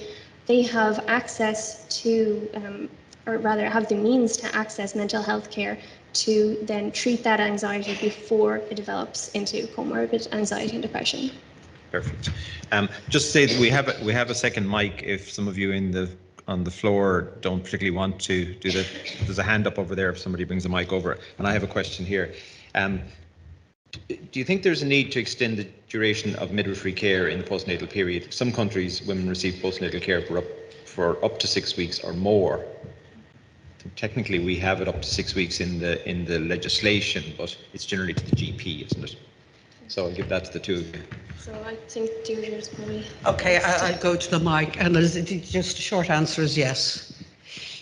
they have access to, or rather have the means to access mental health care to then treat that anxiety before it develops into comorbid anxiety and depression. Perfect. Just say that we have a second mic if some of you in the on the floor don't particularly want to do that. There's a hand up over there if somebody brings a mic over. And I have a question here. Do you think there's a need to extend the duration of midwifery care in the postnatal period? Some countries, women receive postnatal care for up to 6 weeks or more. Technically, we have it up to 6 weeks in the legislation, but it's generally to the GP, isn't it? So I'll give that to the two of you. So I think Deirdre's probably... Okay, I'll go to the mic, and just a short answer is yes.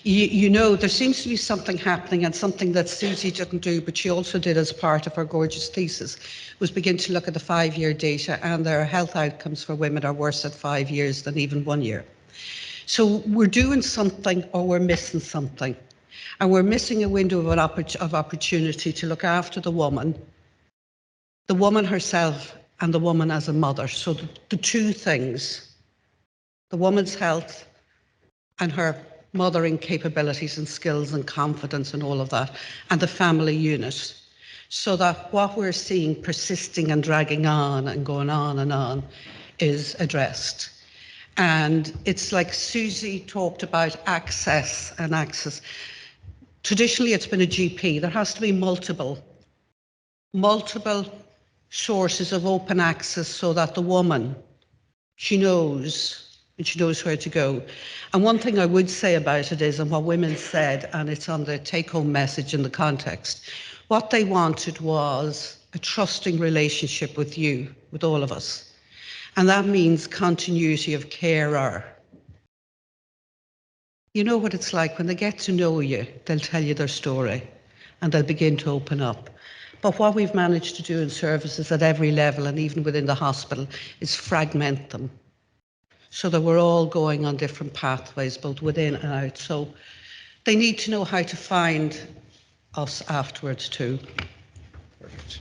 You know, there seems to be something happening, and something that Susie didn't do, but she also did as part of her gorgeous thesis, was begin to look at the 5-year data, and their health outcomes for women are worse at 5 years than even 1 year. So we're doing something, or we're missing something. And we're missing a window of opportunity to look after the woman herself, and the woman as a mother. So the two things, the woman's health and her mothering capabilities and skills and confidence and all of that, and the family unit, so that what we're seeing persisting and dragging on and going on and on is addressed. And it's like Susie talked about access and access. Traditionally, it's been a GP. There has to be multiple sources of open access, so that the woman, she knows, and she knows where to go. And one thing I would say about it is, and what women said, and it's on the take-home message in the context, what they wanted was a trusting relationship with you, with all of us. And that means continuity of carer. You know what it's like when they get to know you, they'll tell you their story and they'll begin to open up. But what we've managed to do in services at every level, and even within the hospital, is fragment them so that we're all going on different pathways, both within and out. So they need to know how to find us afterwards too. Perfect.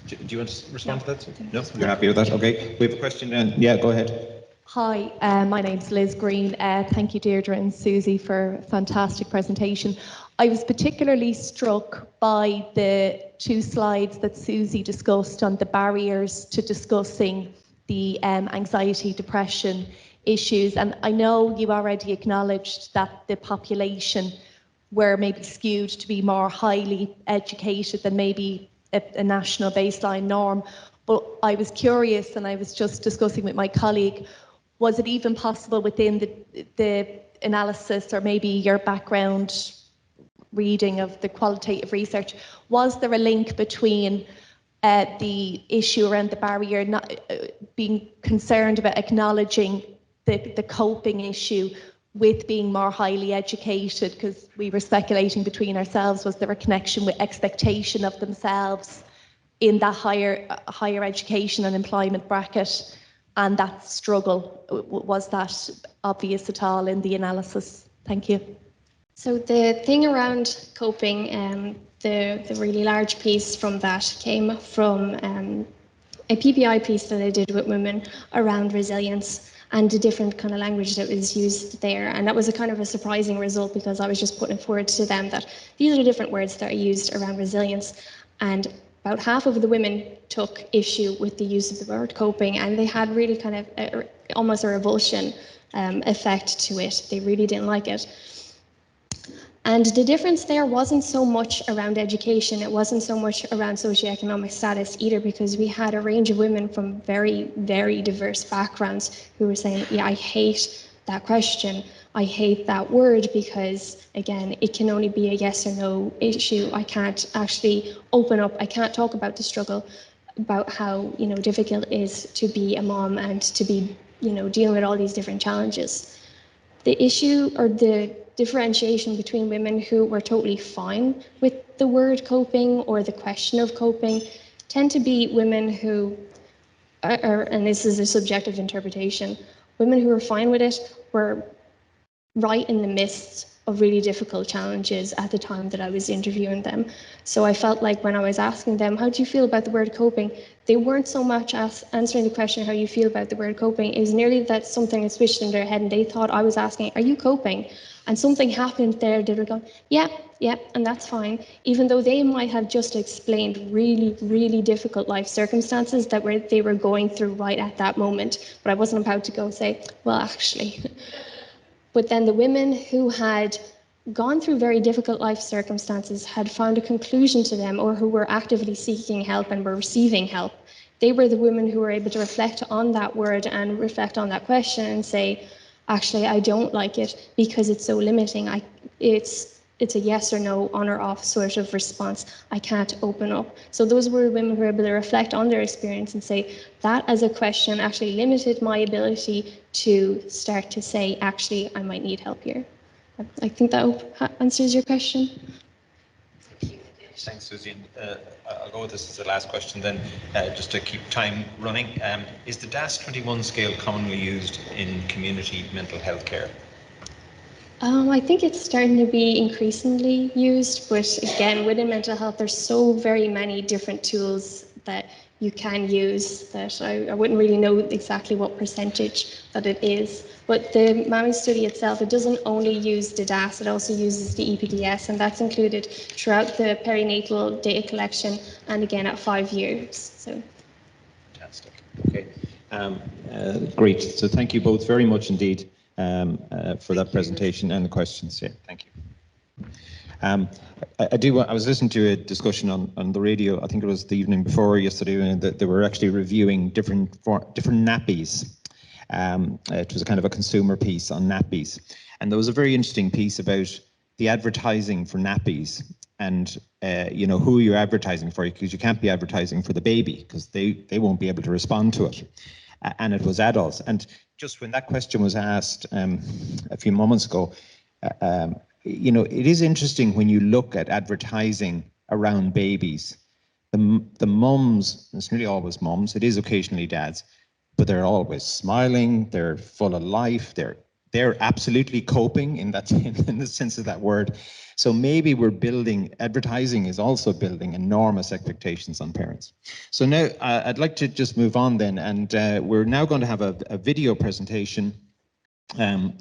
Do you want to respond to that? No, you're happy with that? Okay. We have a question then. Yeah, go ahead. Hi, my name's Liz Greene. Thank you, Deirdre and Susie, for a fantastic presentation. I was particularly struck by the 2 slides that Susie discussed on the barriers to discussing the anxiety, depression issues. And I know you already acknowledged that the population were maybe skewed to be more highly educated than maybe a national baseline norm. But I was curious, and I was just discussing with my colleague, was it even possible within the analysis, or maybe your background reading of the qualitative research, was there a link between the issue around the barrier, not being concerned about acknowledging the coping issue with being more highly educated? Because we were speculating between ourselves, was there a connection with expectation of themselves in that higher education and employment bracket, and that struggle? Was that obvious at all in the analysis? Thank you. So the thing around coping, the really large piece from that came from a PPI piece that I did with women around resilience, and the different kind of language that was used there. And that was a kind of a surprising result, because I was just putting forward to them that these are the different words that are used around resilience. And about half of the women took issue with the use of the word coping, and they had really kind of almost a revulsion effect to it. They really didn't like it. And the difference there wasn't so much around education, it wasn't so much around socioeconomic status either, because we had a range of women from very, very diverse backgrounds who were saying, yeah, I hate that question, I hate that word, because again, it can only be a yes or no issue. I can't actually open up, I can't talk about the struggle, about how difficult it is to be a mom and to be dealing with all these different challenges. The issue, or the differentiation between women who were totally fine with the word coping or the question of coping, tend to be women who are, and this is a subjective interpretation, women who were fine with it were right in the midst of really difficult challenges at the time that I was interviewing them. So I felt like when I was asking them, how do you feel about the word coping? They weren't so much answering the question, how you feel about the word coping. It was nearly that something had switched in their head and they thought I was asking, are you coping? And something happened there. They were going, yeah, and that's fine. Even though they might have just explained really, really difficult life circumstances that they were going through right at that moment. But I wasn't about to go say, well, actually. But then the women who had gone through very difficult life circumstances, had found a conclusion to them, or who were actively seeking help and were receiving help, they were the women who were able to reflect on that word and reflect on that question and say, actually, I don't like it because it's so limiting. It's a yes or no, on or off sort of response. I can't open up. So those were women who were able to reflect on their experience and say, that as a question actually limited my ability to start to say, actually, I might need help here. I think that answers your question. Thanks, Susie. I'll go with this as the last question then, just to keep time running. Is the DAS-21 scale commonly used in community mental health care? I think it's starting to be increasingly used, but again, within mental health, there's so very many different tools that you can use that I wouldn't really know exactly what percentage that it is. But the MAMI study itself, it doesn't only use the DAS, it also uses the EPDS, and that's included throughout the perinatal data collection and again at 5 years. So. Fantastic. Okay. Great. So thank you both very much indeed for that presentation and the questions. Yeah, thank you. I was listening to a discussion on the radio, I think it was the evening before yesterday, and they were actually reviewing different nappies. It was a kind of a consumer piece on nappies. And there was a very interesting piece about the advertising for nappies and you know, who you're advertising for, because you can't be advertising for the baby because they won't be able to respond to it. And it was adults. And just when that question was asked a few moments ago, you know, it is interesting when you look at advertising around babies. The mums, it's nearly always mums, it is occasionally dads, but they're always smiling, they're full of life, they're absolutely coping in the sense of that word. So maybe we're building, advertising is also building enormous expectations on parents. So now I'd like to just move on then, and we're now going to have a video presentation. And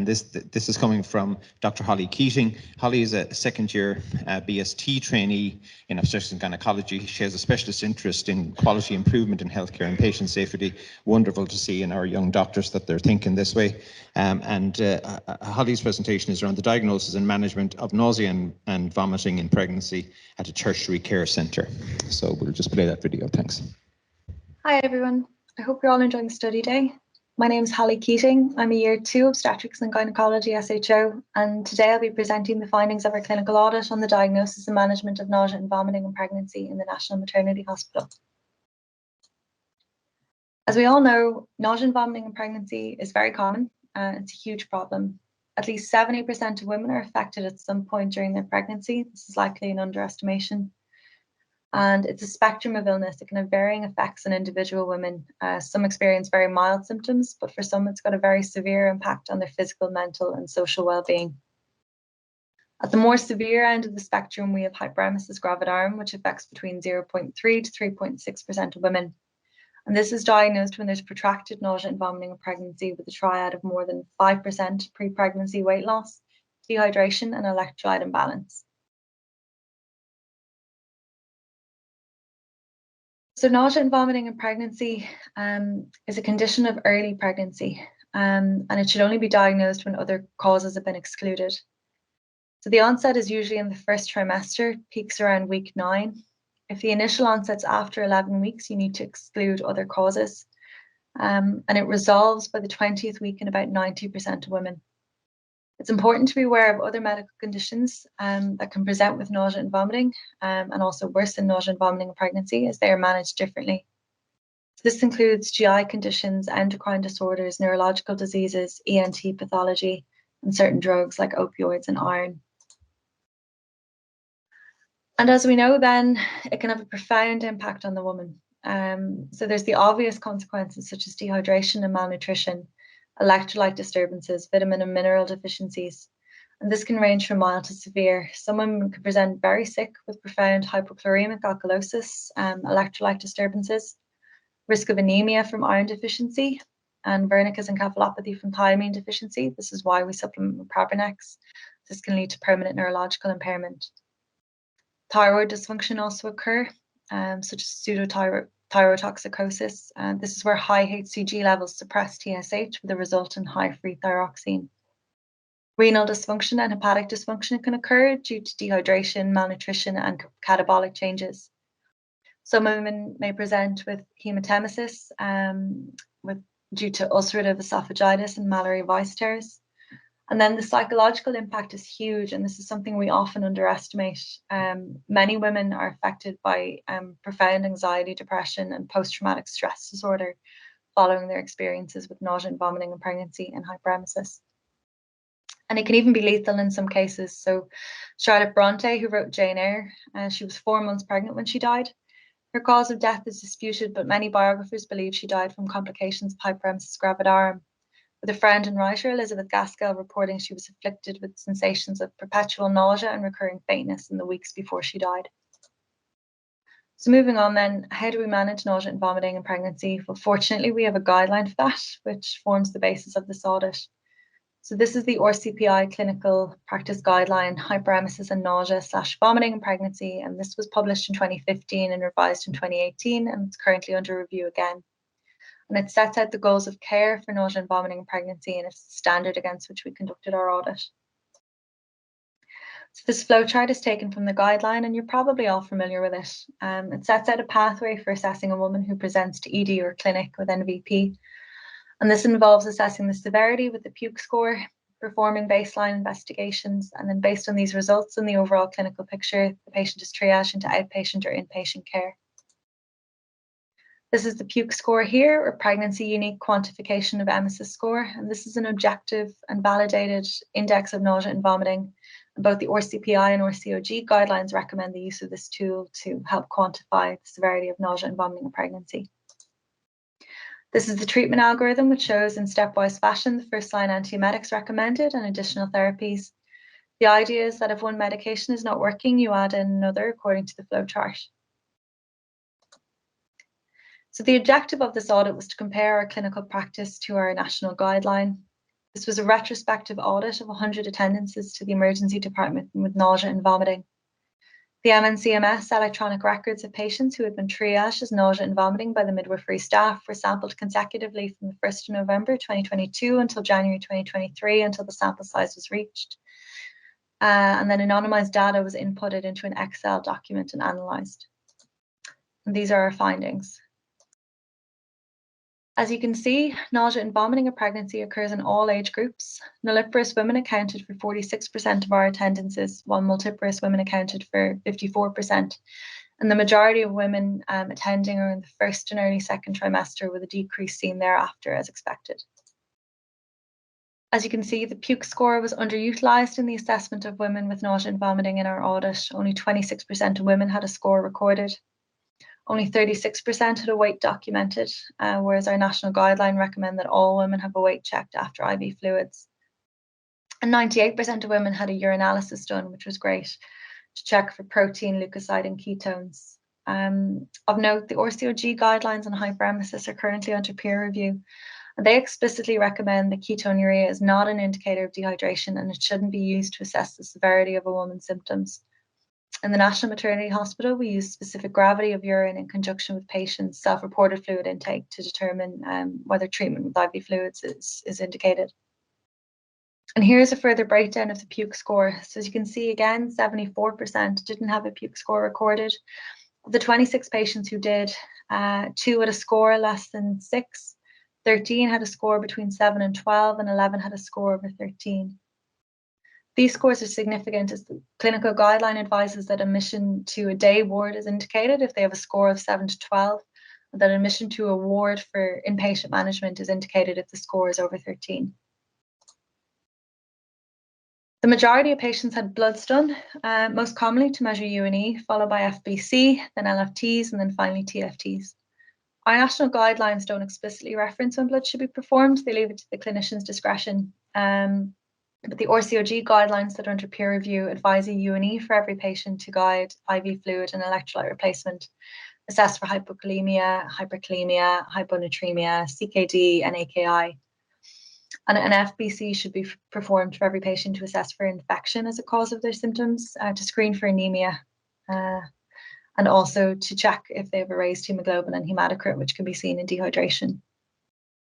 this is coming from Dr. Holly Keating. Holly is a second-year BST trainee in obstetrics and gynecology. She has a specialist interest in quality improvement in healthcare and patient safety. Wonderful to see in our young doctors that they're thinking this way. Holly's presentation is around the diagnosis and management of nausea and vomiting in pregnancy at a tertiary care centre. So we'll just play that video. Thanks. Hi everyone. I hope you're all enjoying study day. My name is Holly Keating. I'm a Year 2 Obstetrics and Gynecology SHO, and today I'll be presenting the findings of our clinical audit on the diagnosis and management of nausea and vomiting in pregnancy in the National Maternity Hospital. As we all know, nausea and vomiting in pregnancy is very common. It's a huge problem. At least 70% of women are affected at some point during their pregnancy. This is likely an underestimation. And it's a spectrum of illness. It can have varying effects on individual women. Some experience very mild symptoms, but for some it's got a very severe impact on their physical, mental and social well-being. At the more severe end of the spectrum, we have hyperemesis gravidarum, which affects between 0.3 to 3.6% of women. And this is diagnosed when there's protracted nausea and vomiting in pregnancy with a triad of more than 5% pre-pregnancy weight loss, dehydration and electrolyte imbalance. So nausea and vomiting in pregnancy is a condition of early pregnancy, and it should only be diagnosed when other causes have been excluded. So the onset is usually in the first trimester, peaks around week 9. If the initial onset's after 11 weeks, you need to exclude other causes, and it resolves by the 20th week in about 90% of women. It's important to be aware of other medical conditions that can present with nausea and vomiting and also worsen nausea and vomiting in pregnancy as they are managed differently. So this includes GI conditions, endocrine disorders, neurological diseases, ENT pathology, and certain drugs like opioids and iron. And as we know then, it can have a profound impact on the woman. So there's the obvious consequences such as dehydration and malnutrition, electrolyte disturbances, vitamin and mineral deficiencies. And this can range from mild to severe. Some women can present very sick with profound hypochloremic alkalosis, electrolyte disturbances, risk of anemia from iron deficiency, and Wernicke's encephalopathy from thiamine deficiency. This is why we supplement with Probinex. This can lead to permanent neurological impairment. Thyroid dysfunction also occur, such as thyrotoxicosis. And this is where high HCG levels suppress TSH with a result in high free thyroxine. Renal dysfunction and hepatic dysfunction can occur due to dehydration, malnutrition, and catabolic changes. Some women may present with hematemesis due to ulcerative esophagitis and Mallory Weiss tears. And then the psychological impact is huge, and this is something we often underestimate. Many women are affected by profound anxiety, depression, and post-traumatic stress disorder following their experiences with nausea and vomiting in pregnancy and hyperemesis. And it can even be lethal in some cases. So Charlotte Bronte, who wrote Jane Eyre, she was 4 months pregnant when she died. Her cause of death is disputed, but many biographers believe she died from complications of hyperemesis gravidarum, with a friend and writer, Elizabeth Gaskell, reporting she was afflicted with sensations of perpetual nausea and recurring faintness in the weeks before she died. So moving on then, how do we manage nausea and vomiting in pregnancy? Well, fortunately, we have a guideline for that, which forms the basis of this audit. So this is the RCPI Clinical Practice Guideline, Hyperemesis and Nausea/Vomiting in Pregnancy, and this was published in 2015 and revised in 2018, and it's currently under review again. And it sets out the goals of care for nausea and vomiting in pregnancy, and it's the standard against which we conducted our audit. So this flowchart is taken from the guideline, and you're probably all familiar with it. It sets out a pathway for assessing a woman who presents to ED or clinic with NVP. And this involves assessing the severity with the PUC score, performing baseline investigations, and then based on these results and the overall clinical picture, the patient is triaged into outpatient or inpatient care. This is the PUC score here, or Pregnancy Unique Quantification of Emesis score, and this is an objective and validated index of nausea and vomiting. And both the RCPI and RCOG guidelines recommend the use of this tool to help quantify the severity of nausea and vomiting in pregnancy. This is the treatment algorithm, which shows in stepwise fashion the first-line antiemetics recommended and additional therapies. The idea is that if one medication is not working, you add in another according to the flowchart. So the objective of this audit was to compare our clinical practice to our national guideline. This was a retrospective audit of 100 attendances to the emergency department with nausea and vomiting. The MNCMS electronic records of patients who had been triaged as nausea and vomiting by the midwifery staff were sampled consecutively from the 1st of November 2022 until January 2023 until the sample size was reached. And then anonymized data was inputted into an Excel document and analysed. And these are our findings. As you can see, nausea and vomiting in pregnancy occurs in all age groups. Nulliparous women accounted for 46% of our attendances, while multiparous women accounted for 54%. And the majority of women attending are in the first and early second trimester, with a decrease seen thereafter as expected. As you can see, the PUC score was underutilised in the assessment of women with nausea and vomiting in our audit. Only 26% of women had a score recorded. Only 36% had a weight documented, whereas our national guideline recommend that all women have a weight checked after IV fluids. And 98% of women had a urinalysis done, which was great, to check for protein, leukocyte, and ketones. Of note, the RCOG guidelines on hyperemesis are currently under peer review, and they explicitly recommend that ketonuria is not an indicator of dehydration, and it shouldn't be used to assess the severity of a woman's symptoms. In the National Maternity Hospital, we use specific gravity of urine in conjunction with patients' self-reported fluid intake to determine whether treatment with IV fluids is indicated. And here's a further breakdown of the PUC score. So as you can see, again, 74% didn't have a PUC score recorded. Of the 26 patients who did, 2 had a score less than 6, 13 had a score between 7 and 12, and 11 had a score over 13. These scores are significant as the clinical guideline advises that admission to a day ward is indicated if they have a score of 7 to 12, and that admission to a ward for inpatient management is indicated if the score is over 13. The majority of patients had bloods done, most commonly to measure U&E, followed by FBC, then LFTs, and then finally TFTs. Our national guidelines don't explicitly reference when blood should be performed. They leave it to the clinician's discretion. But the RCOG guidelines that are under peer review advise a U&E for every patient to guide IV fluid and electrolyte replacement, assess for hypokalemia, hyperkalemia, hyponatremia, CKD, and AKI. And an FBC should be performed for every patient to assess for infection as a cause of their symptoms, to screen for anemia. and also to check if they have a raised hemoglobin and hematocrit, which can be seen in dehydration.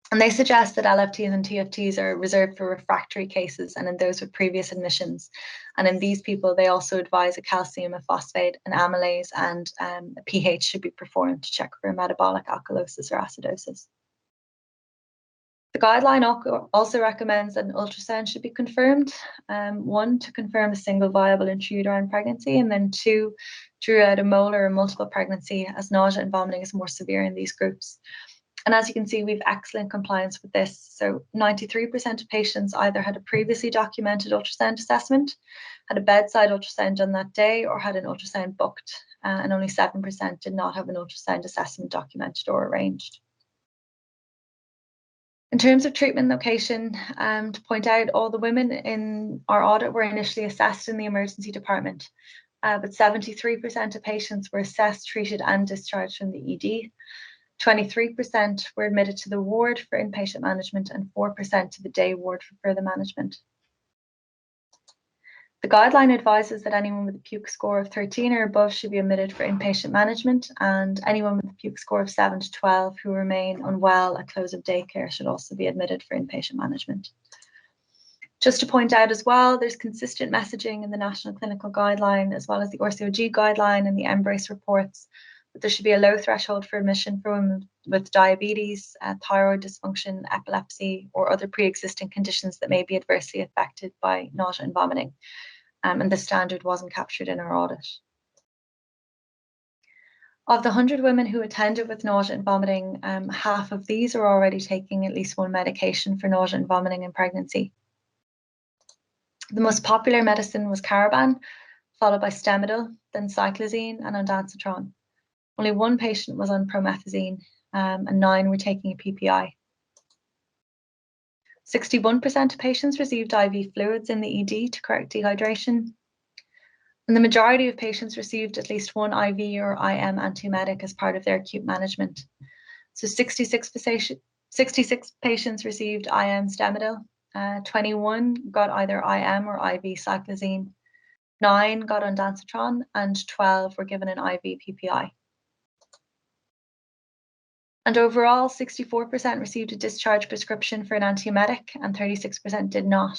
And they suggest that LFTs and TFTs are reserved for refractory cases and in those with previous admissions. And in these people, they also advise a calcium, a phosphate, an amylase, and a pH should be performed to check for metabolic alkalosis or acidosis. The guideline also recommends that an ultrasound should be confirmed. One, to confirm a single viable intrauterine pregnancy, and then two, to rule out a molar or multiple pregnancy, as nausea and vomiting is more severe in these groups. And as you can see, we have excellent compliance with this. So 93% of patients either had a previously documented ultrasound assessment, had a bedside ultrasound done that day, or had an ultrasound booked, and only 7% did not have an ultrasound assessment documented or arranged. In terms of treatment location, to point out, all the women in our audit were initially assessed in the emergency department, but 73% of patients were assessed, treated and discharged from the ED. 23% were admitted to the ward for inpatient management and 4% to the day ward for further management. The guideline advises that anyone with a PUC score of 13 or above should be admitted for inpatient management, and anyone with a PUC score of 7 to 12 who remain unwell at close of daycare should also be admitted for inpatient management. Just to point out as well, there's consistent messaging in the National Clinical Guideline as well as the RCOG guideline and the Embrace reports. There should be a low threshold for admission for women with diabetes, thyroid dysfunction, epilepsy, or other pre-existing conditions that may be adversely affected by nausea and vomiting. And the standard wasn't captured in our audit. Of the 100 women who attended with nausea and vomiting, half of these are already taking at least one medication for nausea and vomiting in pregnancy. The most popular medicine was Caraban, followed by Stemidil, then cyclizine and ondansetron. Only one patient was on promethazine, and 9 were taking a PPI. 61% of patients received IV fluids in the ED to correct dehydration. And the majority of patients received at least one IV or IM antiemetic as part of their acute management. So 66 patients received IM Stemidil, 21 got either IM or IV cyclizine, 9 got ondansetron, and 12 were given an IV PPI. And overall, 64% received a discharge prescription for an antiemetic and 36% did not.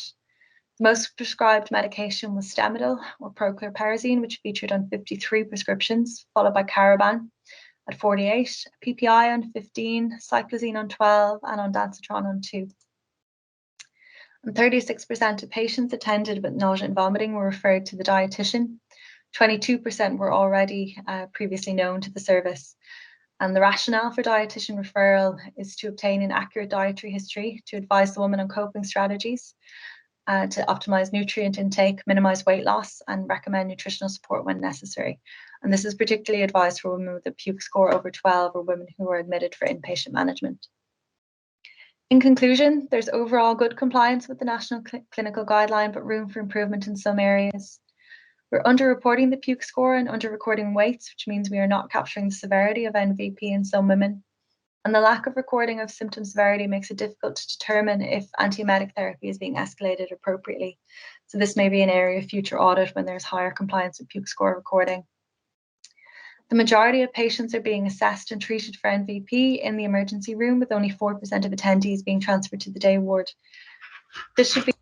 The most prescribed medication was Stemidil or prochlorperazine, which featured on 53 prescriptions, followed by Caraban at 48, PPI on 15, cyclizine on 12, and ondansetron on 2. And 36% of patients attended with nausea and vomiting were referred to the dietitian. 22% were already previously known to the service. And the rationale for dietitian referral is to obtain an accurate dietary history, to advise the woman on coping strategies, to optimize nutrient intake, minimize weight loss, and recommend nutritional support when necessary. And this is particularly advised for women with a PUC score over 12 or women who are admitted for inpatient management. In conclusion, there's overall good compliance with the National Clinical Guideline, but room for improvement in some areas. We're underreporting the PUC score and underrecording weights, which means we are not capturing the severity of NVP in some women. And the lack of recording of symptom severity makes it difficult to determine if antiemetic therapy is being escalated appropriately. So this may be an area of future audit when there's higher compliance with PUC score recording. The majority of patients are being assessed and treated for NVP in the emergency room, with only 4% of attendees being transferred to the day ward. This should be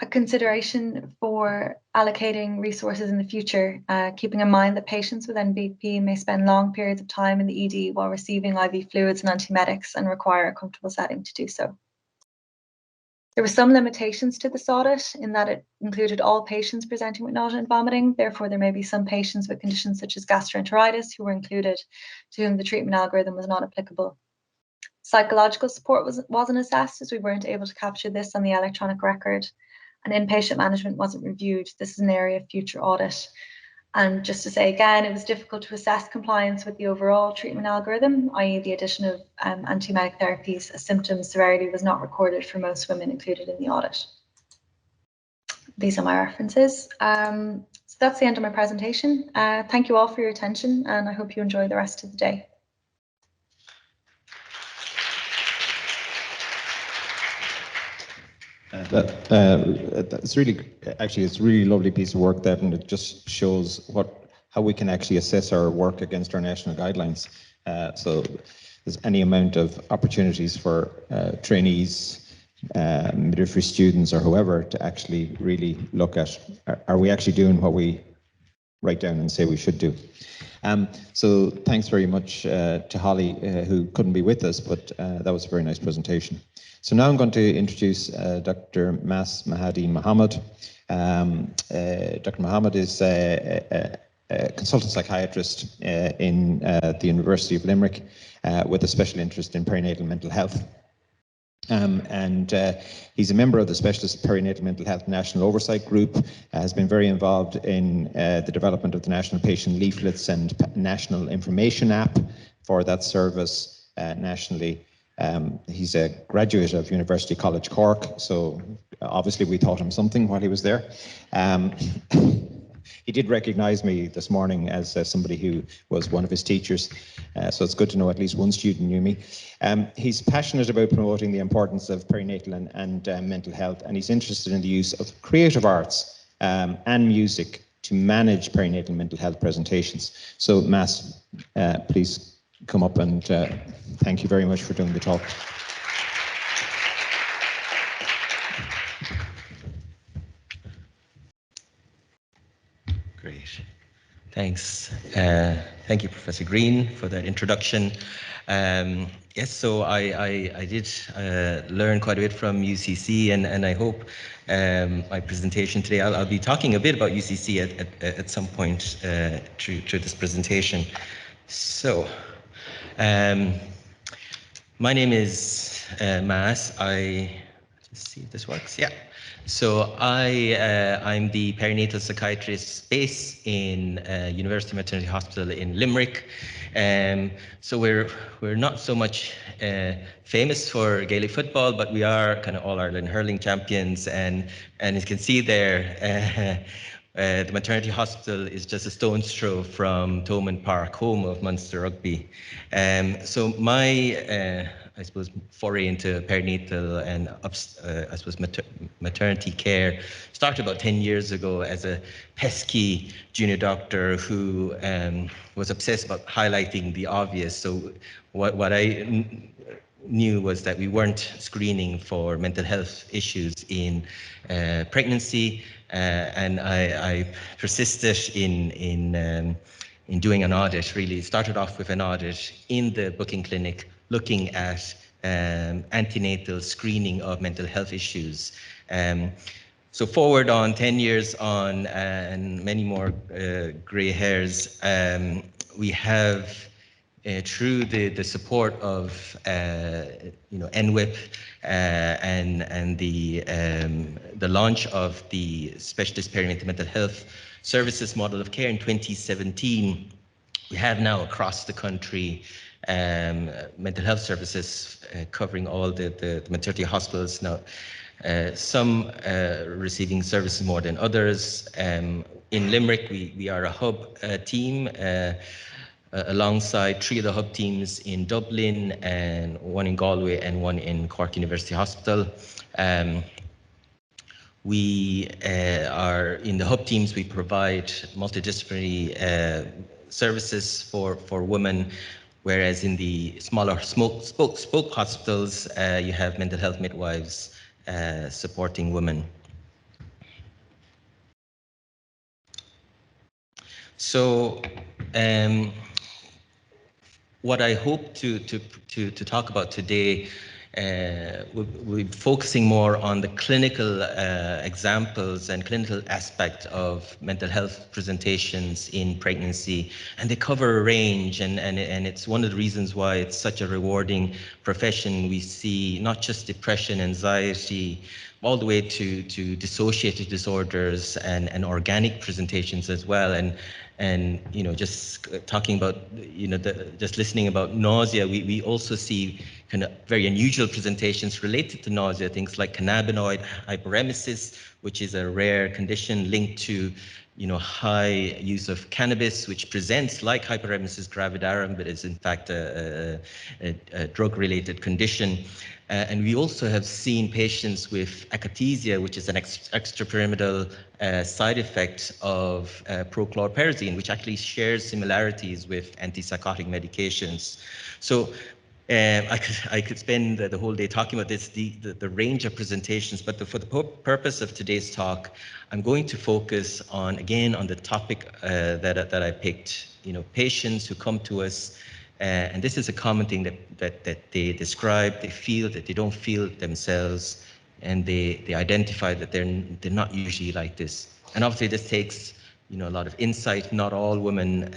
a consideration for allocating resources in the future, keeping in mind that patients with NVP may spend long periods of time in the ED while receiving IV fluids and antiemetics and require a comfortable setting to do so. There were some limitations to this audit in that it included all patients presenting with nausea and vomiting. Therefore, there may be some patients with conditions such as gastroenteritis who were included, to whom the treatment algorithm was not applicable. Psychological support wasn't assessed, as we weren't able to capture this on the electronic record. And inpatient management wasn't reviewed. This is an area of future audit. And just to say again, it was difficult to assess compliance with the overall treatment algorithm, i.e. the addition of antiemetic therapies, as symptom severity was not recorded for most women included in the audit. These are my references. So that's the end of my presentation. Thank you all for your attention, and I hope you enjoy the rest of the day. It's really lovely piece of work, that, and it just shows how we can actually assess our work against our national guidelines. So there's any amount of opportunities for trainees, midwifery students or whoever to actually really look at, are we actually doing what we write down and say we should do? So thanks very much to Holly, who couldn't be with us, but that was a very nice presentation. So now I'm going to introduce Dr. Mas Mahady Mohamad. Dr. Mohamad is a consultant psychiatrist in the University of Limerick with a special interest in perinatal mental health. He's a member of the Specialist Perinatal Mental Health National Oversight Group, has been very involved in the development of the National Patient Leaflets and National Information App for that service nationally. He's a graduate of University College Cork, so obviously we taught him something while he was there. He did recognize me this morning as somebody who was one of his teachers, so it's good to know at least one student knew me. He's passionate about promoting the importance of perinatal and mental health, and he's interested in the use of creative arts and music to manage perinatal mental health presentations. So Mas, please come up, and thank you very much for doing the talk. Great. Thanks. Thank you, Professor Greene, for that introduction. Yes, so I did learn quite a bit from UCC, and I hope my presentation today, I'll be talking a bit about UCC at some point through this presentation. So, my name is Mas. Let's see if this works. Yeah. So I'm the perinatal psychiatrist based in University Maternity Hospital in Limerick. So we're not so much famous for Gaelic football, but we are kind of All-Ireland hurling champions. And as you can see there, the maternity hospital is just a stone's throw from Thomond Park, home of Munster Rugby. So my I suppose foray into perinatal and I suppose maternity care started about 10 years ago as a pesky junior doctor who was obsessed about highlighting the obvious. So what I knew was that we weren't screening for mental health issues in pregnancy, and I persisted in doing an audit. Really started off with an audit in the booking clinic, looking at antenatal screening of mental health issues. So forward on 10 years on, and many more gray hairs, we have through the support of NWIP and the launch of the Specialist Perinatal Mental Health Services Model of Care in 2017, we have now across the country mental health services covering all the maternity hospitals now. Some receiving services more than others. In Limerick, we are a hub team alongside 3 of the hub teams in Dublin, and 1 in Galway and 1 in Cork University Hospital. We are in the hub teams, we provide multidisciplinary services for women, whereas in the smaller spoke hospitals, you have mental health midwives supporting women. So what I hope to talk about today, we'll be focusing more on the clinical examples and clinical aspect of mental health presentations in pregnancy, and they cover a range, and it's one of the reasons why it's such a rewarding profession. We see not just depression, anxiety, all the way to dissociative disorders and organic presentations as well. And just talking about, just listening about nausea, we also see kind of very unusual presentations related to nausea, things like cannabinoid hyperemesis, which is a rare condition linked to high use of cannabis, which presents like hyperemesis gravidarum, but is in fact a drug-related condition. And we also have seen patients with akathisia, which is an extrapyramidal side effect of prochlorperazine, which actually shares similarities with antipsychotic medications. So I could spend the whole day talking about this, the range of presentations, but for the purpose of today's talk, I'm going to focus on, again, on the topic that I picked, patients who come to us, and this is a common thing that they describe, they feel that they don't feel themselves, and they identify that they're not usually like this. And obviously this takes, a lot of insight. Not all women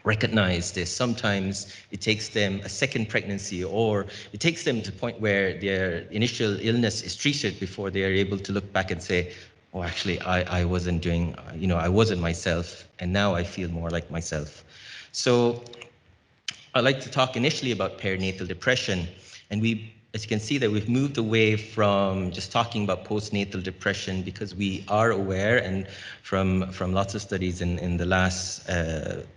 recognize this. Sometimes it takes them a second pregnancy, or it takes them to the point where their initial illness is treated before they are able to look back and say, oh, actually, I wasn't doing, I wasn't myself, and now I feel more like myself. So I'd like to talk initially about perinatal depression, and as you can see, that we've moved away from just talking about postnatal depression, because we are aware, and from lots of studies in the last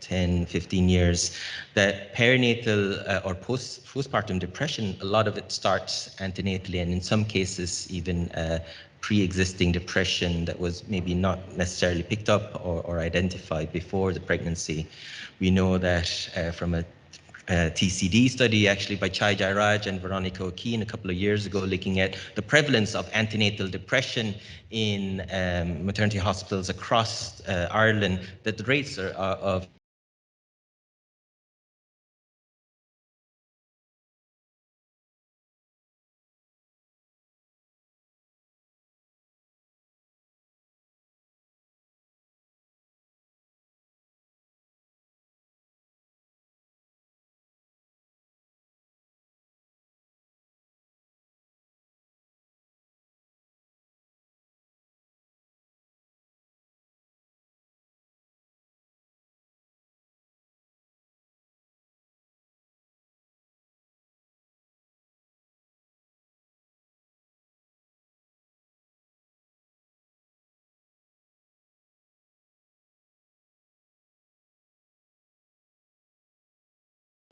10, 15 years, that perinatal or postpartum depression, a lot of it starts antenatally, and in some cases even pre-existing depression that was maybe not necessarily picked up or identified before the pregnancy. We know that from a TCD study, actually, by Childbirth-related and Veronica O'Keefe a couple of years ago, looking at the prevalence of antenatal depression in maternity hospitals across Ireland, that the rates of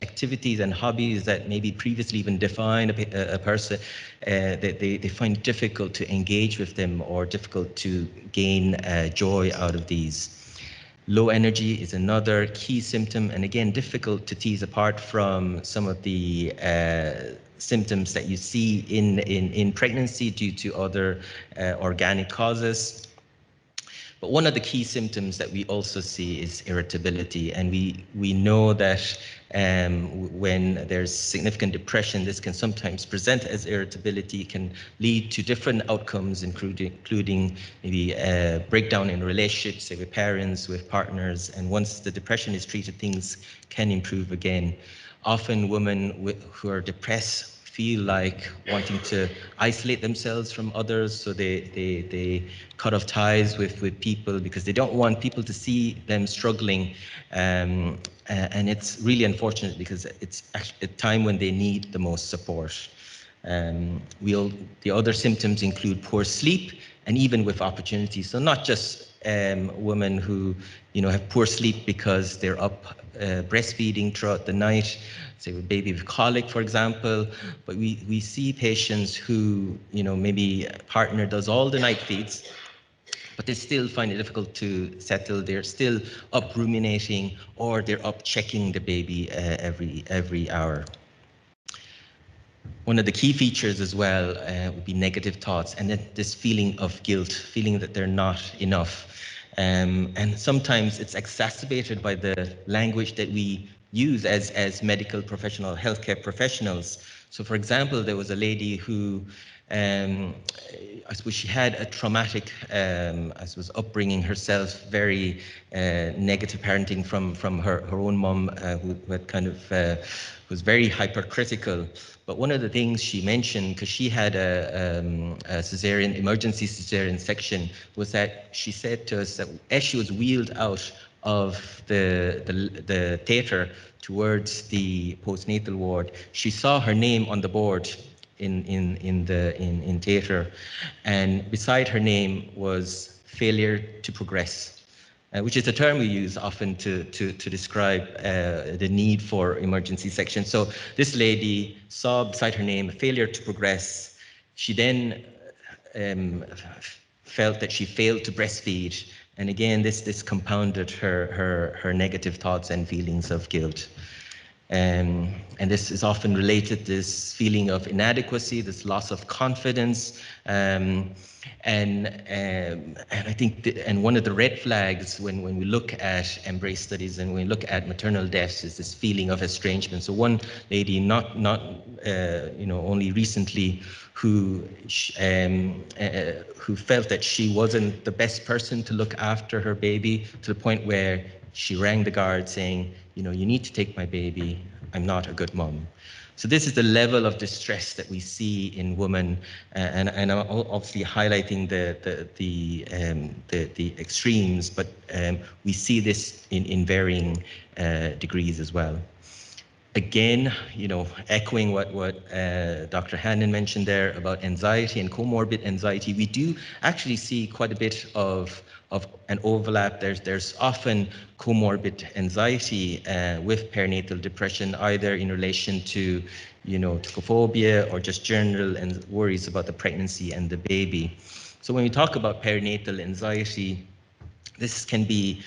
activities and hobbies that maybe previously even defined a person, that they find difficult to engage with them or difficult to gain joy out of these. Low energy is another key symptom, and again, difficult to tease apart from some of the symptoms that you see in pregnancy due to other organic causes. But one of the key symptoms that we also see is irritability, and we know that when there's significant depression, this can sometimes present as irritability, can lead to different outcomes, including maybe a breakdown in relationships, say with parents, with partners, and once the depression is treated, things can improve again. Often women who are depressed feel like wanting to isolate themselves from others, so they cut off ties with people because they don't want people to see them struggling, and it's really unfortunate because it's actually a time when they need the most support. The other symptoms include poor sleep, and even with opportunities. So not just women who have poor sleep because they're up breastfeeding throughout the night, say with baby with colic, for example, but we see patients who maybe a partner does all the night feeds, but they still find it difficult to settle. They're still up ruminating, or they're up checking the baby every hour. One of the key features as well would be negative thoughts, and this feeling of guilt, feeling that they're not enough. And sometimes it's exacerbated by the language that we use as medical professional, healthcare professionals. So for example, there was a lady who, I suppose she had a traumatic, I suppose, upbringing herself, very negative parenting from her own mum, who had kind of, was very hypercritical. But one of the things she mentioned, because she had a cesarean, emergency cesarean section, was that she said to us that as she was wheeled out of the theatre towards the postnatal ward, she saw her name on the board in theatre, and beside her name was failure to progress. which is a term we use often to describe the need for emergency section. So this lady saw beside her name, failure to progress. She then felt that she failed to breastfeed. And again, this compounded her negative thoughts and feelings of guilt. And this is often related to this feeling of inadequacy, this loss of confidence, and I think and one of the red flags when we look at embrace studies and when we look at maternal deaths is this feeling of estrangement. So one lady, not only recently, who felt that she wasn't the best person to look after her baby, to the point where she rang the guard saying, you need to take my baby. I'm not a good mom. So this is the level of distress that we see in women, and I'm obviously highlighting the extremes, but we see this in varying degrees as well. Again, echoing what Dr. Hannon mentioned there about anxiety and comorbid anxiety, we do actually see quite a bit of an overlap. There's often comorbid anxiety with perinatal depression, either in relation to tocophobia or just general and worries about the pregnancy and the baby. So when we talk about perinatal anxiety, this can be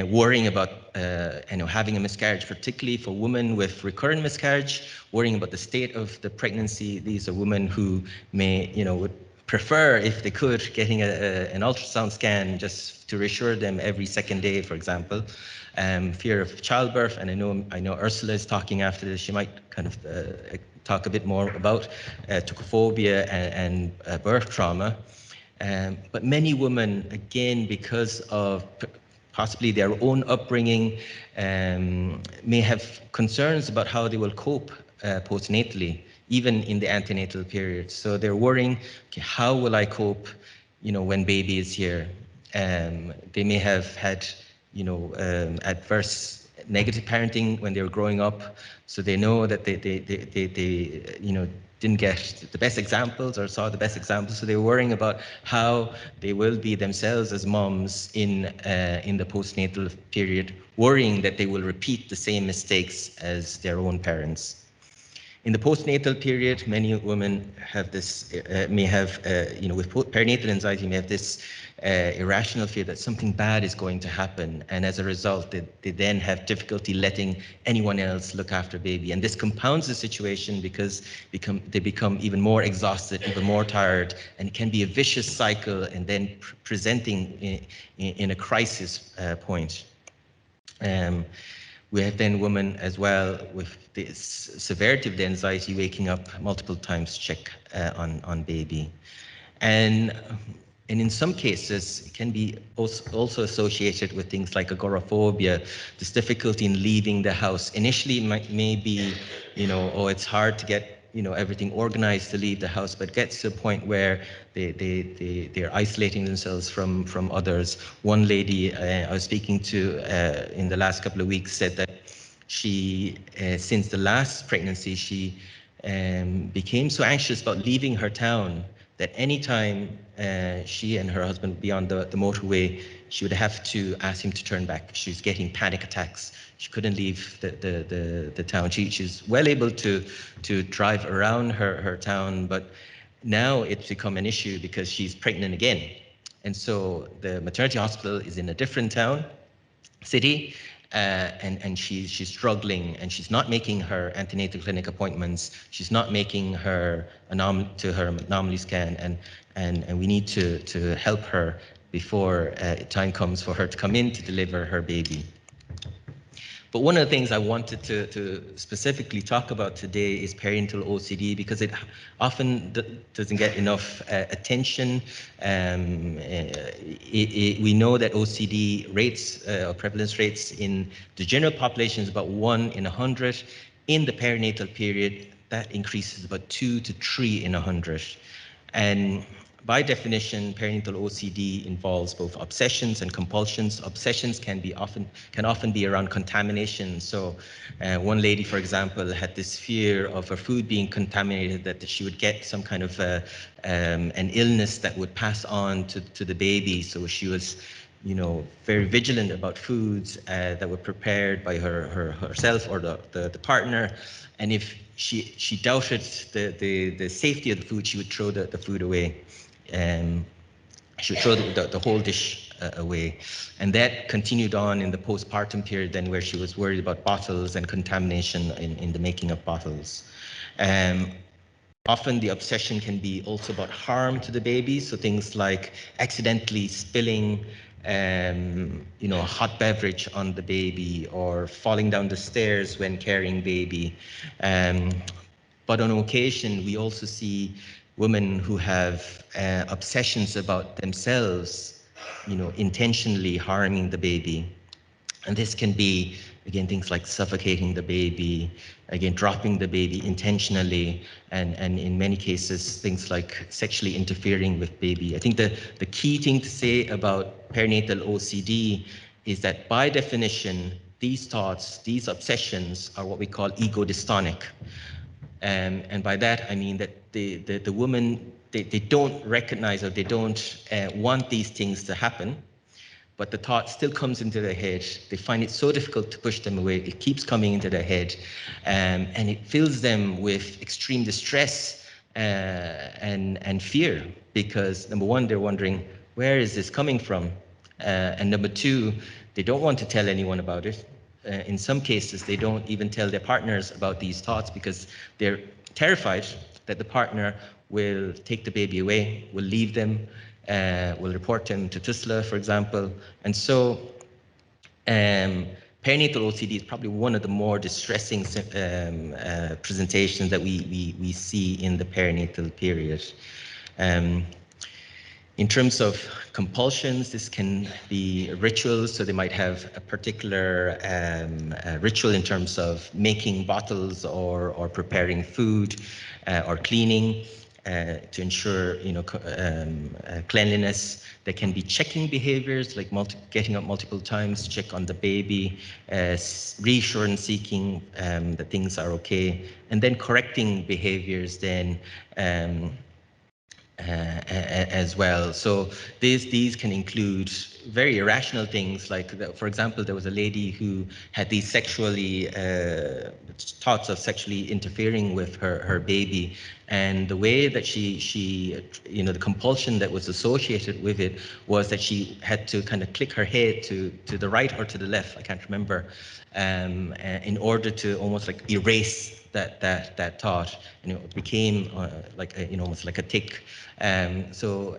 worrying about having a miscarriage, particularly for women with recurrent miscarriage, worrying about the state of the pregnancy. These are women who may, would prefer, if they could, getting an ultrasound scan just to reassure them every second day, for example. Fear of childbirth, and I know Ursula is talking after this. She might kind of talk a bit more about tocophobia and birth trauma. But many women, again, because of possibly their own upbringing, may have concerns about how they will cope postnatally, even in the antenatal period. So they're worrying, okay, how will I cope, when baby is here? They may have had, adverse negative parenting when they were growing up, so they know that they didn't get the best examples or saw the best examples, so they're worrying about how they will be themselves as moms in the postnatal period, worrying that they will repeat the same mistakes as their own parents. In the postnatal period, many women have this, may have, with perinatal anxiety, may have this irrational fear that something bad is going to happen. And as a result, they then have difficulty letting anyone else look after baby. And this compounds the situation because they become even more exhausted, even more tired, and it can be a vicious cycle and then presenting in a crisis point. We have then women as well with the severity of the anxiety, waking up multiple times to check on baby. And in some cases, it can be also associated with things like agoraphobia, this difficulty in leaving the house. Initially, it may be, oh, it's hard to get everything organized to leave the house, but it gets to a point where they're isolating themselves from others. One lady I was speaking to in the last couple of weeks said that she, since the last pregnancy, she became so anxious about leaving her town that anytime she and her husband would be on the motorway, she would have to ask him to turn back. She was getting panic attacks. She couldn't leave the town. She's well able to drive around her town, but now it's become an issue because she's pregnant again. And so the maternity hospital is in a different city, and she's struggling, and she's not making her antenatal clinic appointments. She's not making her anomaly scan, and we need to help her before time comes for her to come in to deliver her baby. But one of the things I wanted to specifically talk about today is perinatal OCD, because it often doesn't get enough attention. We know that OCD rates or prevalence rates in the general population is about 1 in 100. In the perinatal period, that increases about 2 to 3 in 100. And by definition, perinatal OCD involves both obsessions and compulsions. Obsessions can often be around contamination. So one lady, for example, had this fear of her food being contaminated, that she would get some kind of an illness that would pass on to the baby. So she was very vigilant about foods that were prepared by herself or the partner. And if she doubted the safety of the food, she would throw the food away. She would throw the whole dish away. And that continued on in the postpartum period then, where she was worried about bottles and contamination in the making of bottles. Often the obsession can be also about harm to the baby. So things like accidentally spilling a hot beverage on the baby, or falling down the stairs when carrying baby. But on occasion, we also see women who have obsessions about themselves, intentionally harming the baby. And this can be, again, things like suffocating the baby, again, dropping the baby intentionally, and in many cases, things like sexually interfering with baby. I think the key thing to say about perinatal OCD is that by definition, these thoughts, these obsessions are what we call ego dystonic. And by that, I mean that the woman, they don't recognize, or they don't want these things to happen, but the thought still comes into their head. They find it so difficult to push them away. It keeps coming into their head, and it fills them with extreme distress and fear, because number one, they're wondering, where is this coming from? And number two, they don't want to tell anyone about it. In some cases, they don't even tell their partners about these thoughts, because they're terrified that the partner will take the baby away, will leave them, will report them to Ursula, for example. And so perinatal OCD is probably one of the more distressing presentations that we see in the perinatal period. In terms of compulsions, this can be rituals, so they might have a particular ritual in terms of making bottles or preparing food or cleaning to ensure cleanliness. There can be checking behaviors, like getting up multiple times to check on the baby, reassurance seeking that things are okay, and then correcting behaviors then as well. So these can include very irrational things, like, for example, there was a lady who had these thoughts of sexually interfering with her baby, and the way that she the compulsion that was associated with it was that she had to kind of click her head to the right or to the left, I can't remember, in order to almost like erase that thought, and it became like almost like a tic. So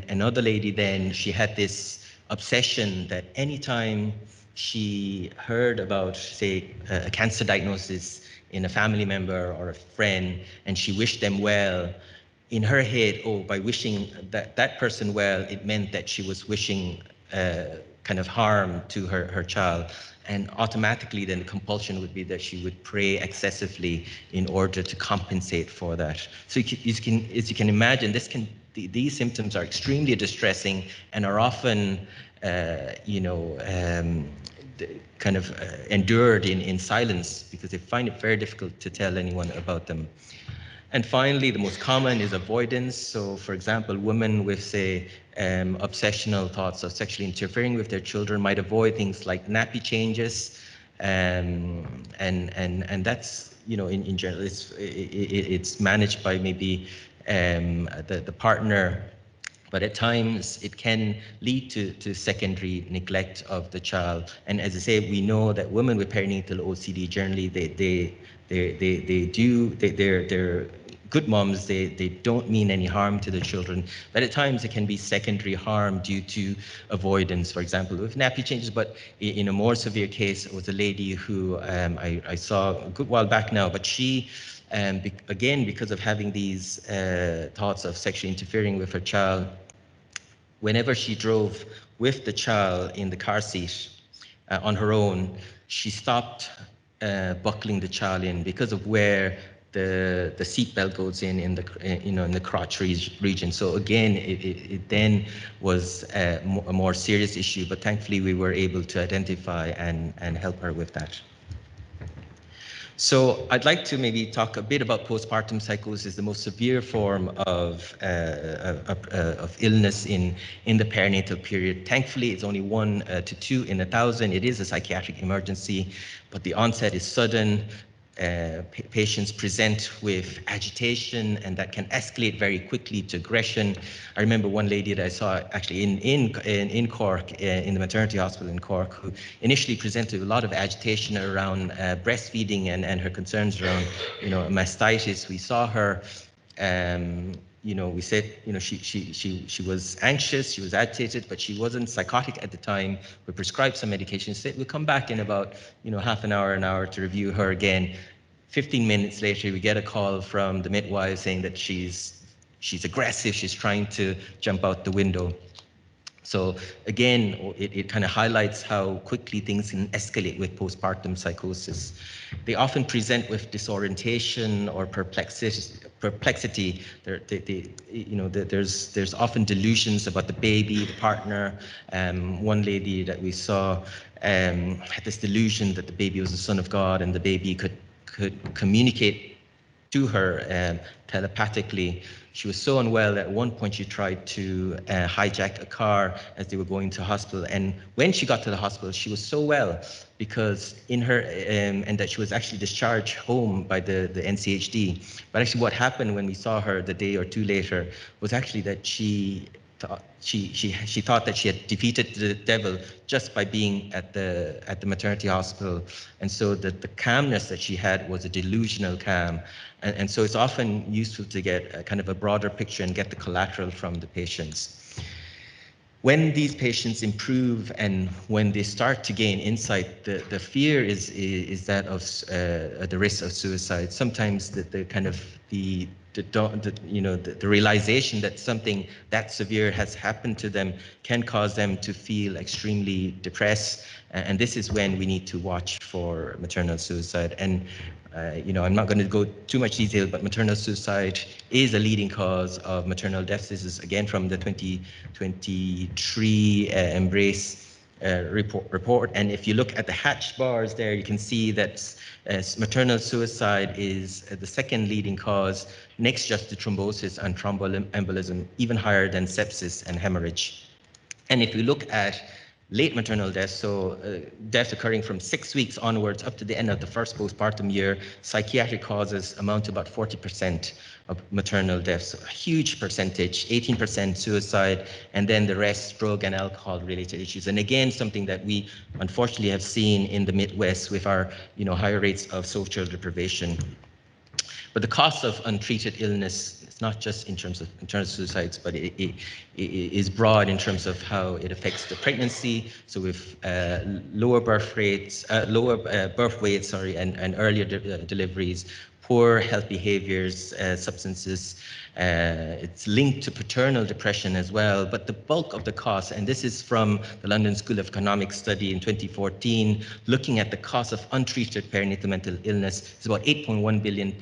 another lady then, she had this obsession that anytime she heard about, say, a cancer diagnosis in a family member or a friend, and she wished them well, in her head, by wishing that person well, it meant that she was wishing kind of harm to her child. And automatically then the compulsion would be that she would pray excessively in order to compensate for that. So as you can imagine, these symptoms are extremely distressing and are often kind of endured in silence, because they find it very difficult to tell anyone about them. And finally, the most common is avoidance. So, for example, women with, say, obsessional thoughts of sexually interfering with their children might avoid things like nappy changes, and that's, in general, it's managed by maybe the partner, but at times it can lead to secondary neglect of the child. And as I say, we know that women with perinatal OCD generally they're good moms. They don't mean any harm to the children, but at times it can be secondary harm due to avoidance, for example, with nappy changes. But in a more severe case, it was a lady who I saw a good while back now, but she, again, because of having these thoughts of sexually interfering with her child, whenever she drove with the child in the car seat on her own, she stopped buckling the child in because of where the seatbelt goes in the crotch region. So again, it then was a more serious issue, but thankfully we were able to identify and help her with that. So I'd like to maybe talk a bit about postpartum psychosis, the most severe form of illness in the perinatal period. Thankfully, it's only 1 to 2 in 1,000. It is a psychiatric emergency, but the onset is sudden. Patients present with agitation, and that can escalate very quickly to aggression. I remember one lady that I saw actually in Cork, in the maternity hospital in Cork, who initially presented with a lot of agitation around breastfeeding and her concerns around, mastitis. We saw her. We said, she was anxious, she was agitated, but she wasn't psychotic at the time. We prescribed some medication. Said we'll come back in about, half an hour to review her again. 15 minutes later, we get a call from the midwife saying that she's aggressive, she's trying to jump out the window. So again, it kind of highlights how quickly things can escalate with postpartum psychosis. They often present with disorientation or perplexity. There's often delusions about the baby, the partner. One lady that we saw had this delusion that the baby was the son of God and the baby could communicate to her telepathically. She was so unwell that at one point she tried to hijack a car as they were going to hospital. And when she got to the hospital, she was so well because and that she was actually discharged home by the NCHD. But actually what happened when we saw her the day or two later was actually that she thought that she had defeated the devil just by being at the maternity hospital, and so the calmness that she had was a delusional calm, and so it's often useful to get a kind of a broader picture and get the collateral from the patients. When these patients improve and when they start to gain insight, the fear is that of the risk of suicide. Sometimes the realization that something that severe has happened to them can cause them to feel extremely depressed, and this is when we need to watch for maternal suicide. And I'm not going to go too much detail, but maternal suicide is a leading cause of maternal deaths. This is again from the 2023 Embrace report. And if you look at the hatched bars there, you can see that maternal suicide is the second leading cause, next just to thrombosis and thromboembolism, even higher than sepsis and hemorrhage. And if you look at late maternal deaths, so deaths occurring from 6 weeks onwards up to the end of the first postpartum year, psychiatric causes amount to about 40% of maternal deaths. A huge percentage, 18% suicide, and then the rest drug and alcohol related issues. And again, something that we unfortunately have seen in the Midwest with our higher rates of social deprivation. But the cost of untreated illness, it's not just in terms of maternal suicides, but it is broad in terms of how it affects the pregnancy. So with lower birth weights, and earlier deliveries, poor health behaviors, substances. It's linked to paternal depression as well, but the bulk of the cost, and this is from the London School of Economics study in 2014, looking at the cost of untreated perinatal mental illness, is about £8.1 billion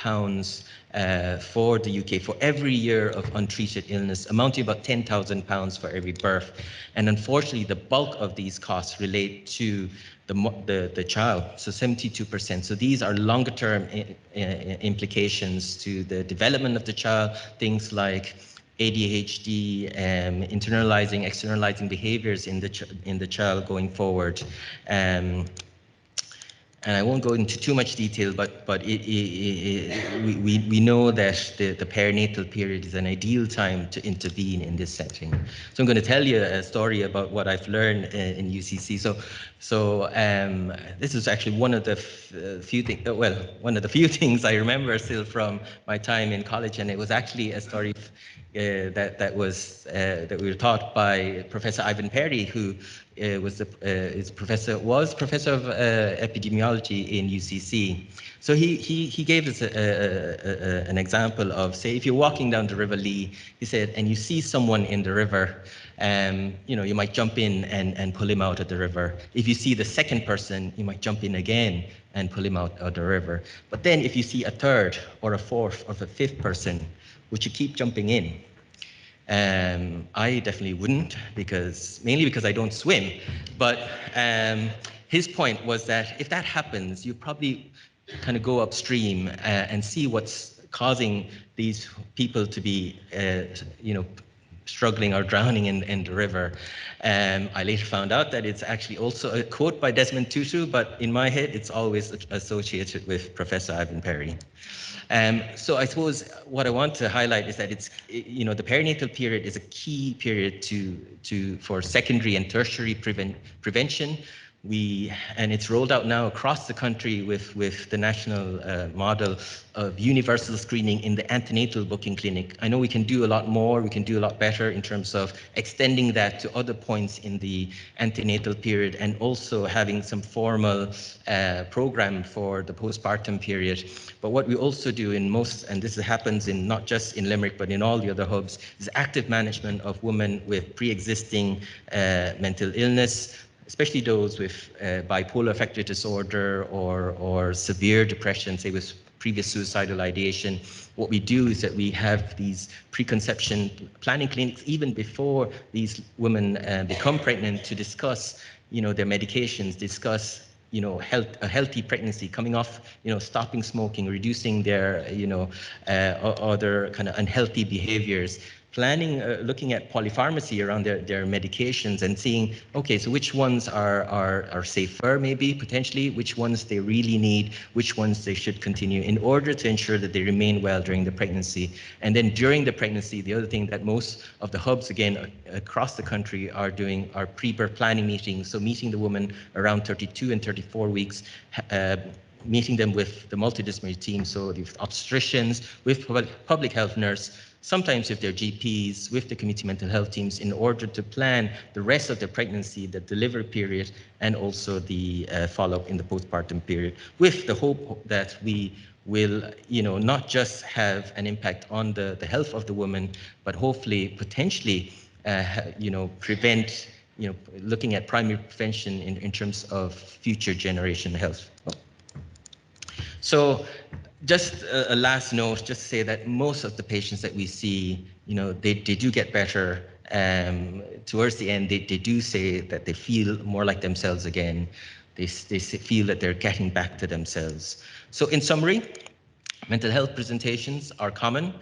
for the UK for every year of untreated illness, amounting to about £10,000 for every birth. And unfortunately, the bulk of these costs relate to the child, so 72%. So these are longer term implications to the development of the child, things like ADHD, internalizing, externalizing behaviors in the child going forward. And I won't go into too much detail, but we know that the perinatal period is an ideal time to intervene in this setting. So I'm going to tell you a story about what I've learned in UCC. So this is actually one of the few things I remember still from my time in college, and it was actually a story that we were taught by Professor Ivan Perry, who was professor of epidemiology in UCC. So he gave us an example of, say, if you're walking down the River Lee, he said, and you see someone in the river, you might jump in and pull him out of the river. If you see the second person, you might jump in again and pull him out of the river. But then if you see a third or a fourth or a fifth person, would you keep jumping in? I definitely wouldn't, mainly because I don't swim. But his point was that if that happens, you probably kind of go upstream and see what's causing these people to be, struggling or drowning in the river. I later found out that it's actually also a quote by Desmond Tutu, but in my head, it's always associated with Professor Ivan Perry. So I suppose what I want to highlight is that it's, the perinatal period is a key period for secondary and tertiary prevention. And it's rolled out now across the country with the national model of universal screening in the antenatal booking clinic. I know we can do a lot more, we can do a lot better in terms of extending that to other points in the antenatal period, and also having some formal program for the postpartum period. But what we also do in most, and this happens in not just in Limerick, but in all the other hubs, is active management of women with pre-existing mental illness, especially those with bipolar affective disorder or severe depression, say with previous suicidal ideation. What we do is that we have these preconception planning clinics even before these women become pregnant, to discuss, their medications, discuss, a healthy pregnancy, coming off, stopping smoking, reducing their, other kind of unhealthy behaviors. Planning, looking at polypharmacy around their medications and seeing, okay, so which ones are safer, maybe potentially, which ones they really need, which ones they should continue, in order to ensure that they remain well during the pregnancy. And then during the pregnancy, the other thing that most of the hubs, again, across the country are doing are pre-birth planning meetings. So meeting the woman around 32 and 34 weeks, meeting them with the multidisciplinary team, so the obstetricians, with public health nurse, sometimes with their GPs, with the community mental health teams, in order to plan the rest of the pregnancy, the delivery period, and also the follow-up in the postpartum period, with the hope that we will, not just have an impact on the health of the woman, but hopefully, potentially, prevent, looking at primary prevention in terms of future generation health. So just a last note, just to say that most of the patients that we see, they do get better. Towards the end, they do say that they feel more like themselves again. They feel that they're getting back to themselves. So in summary, mental health presentations are common.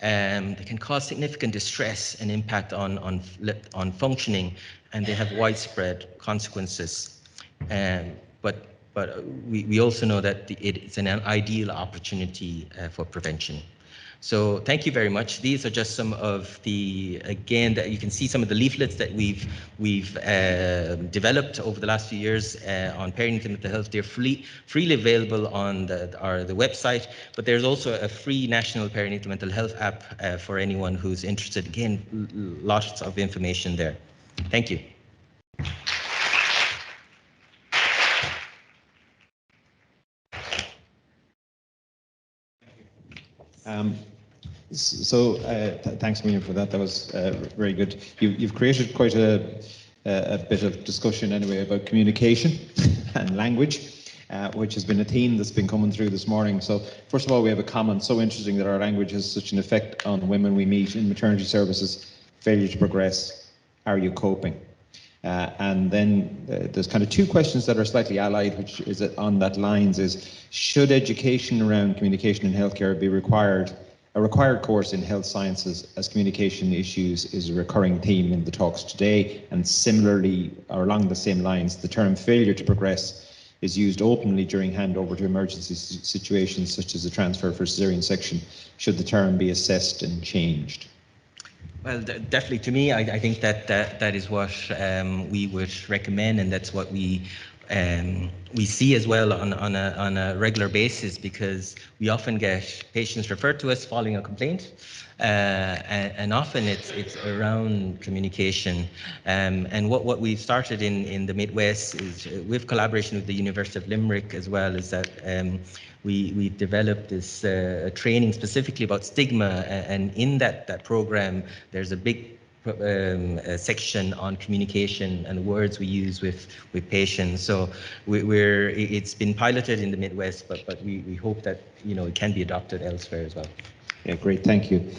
They can cause significant distress and impact on functioning, and they have widespread consequences. But we also know that it's an ideal opportunity for prevention. So thank you very much. These are just some of the, again, that you can see some of the leaflets that we've developed over the last few years on perinatal mental health. They're freely available on the website, but there's also a free national perinatal mental health app for anyone who's interested. Again, lots of information there. Thank you. Thanks, William, for that. That was very good. You've created quite a bit of discussion anyway about communication and language, which has been a theme that's been coming through this morning. So first of all, we have a comment. So interesting that our language has such an effect on women we meet in maternity services. Failure to progress. Are you coping? And then there's kind of two questions that are slightly allied, which is on that lines is, should education around communication in healthcare be a required course in health sciences, as communication issues is a recurring theme in the talks today? And similarly, or along the same lines, the term failure to progress is used openly during handover to emergency situations such as a transfer for cesarean section. Should the term be assessed and changed? Well, definitely, to me, I think that is what we would recommend, and that's what we see as well on a regular basis, because we often get patients referred to us following a complaint, and often it's around communication. And what we've started in the Midwest is, with collaboration with the University of Limerick as well, is that we developed this training specifically about stigma, and in that program, there's a big section on communication and the words we use with patients. So it's been piloted in the Midwest, but we hope that it can be adopted elsewhere as well. Yeah, great, thank you.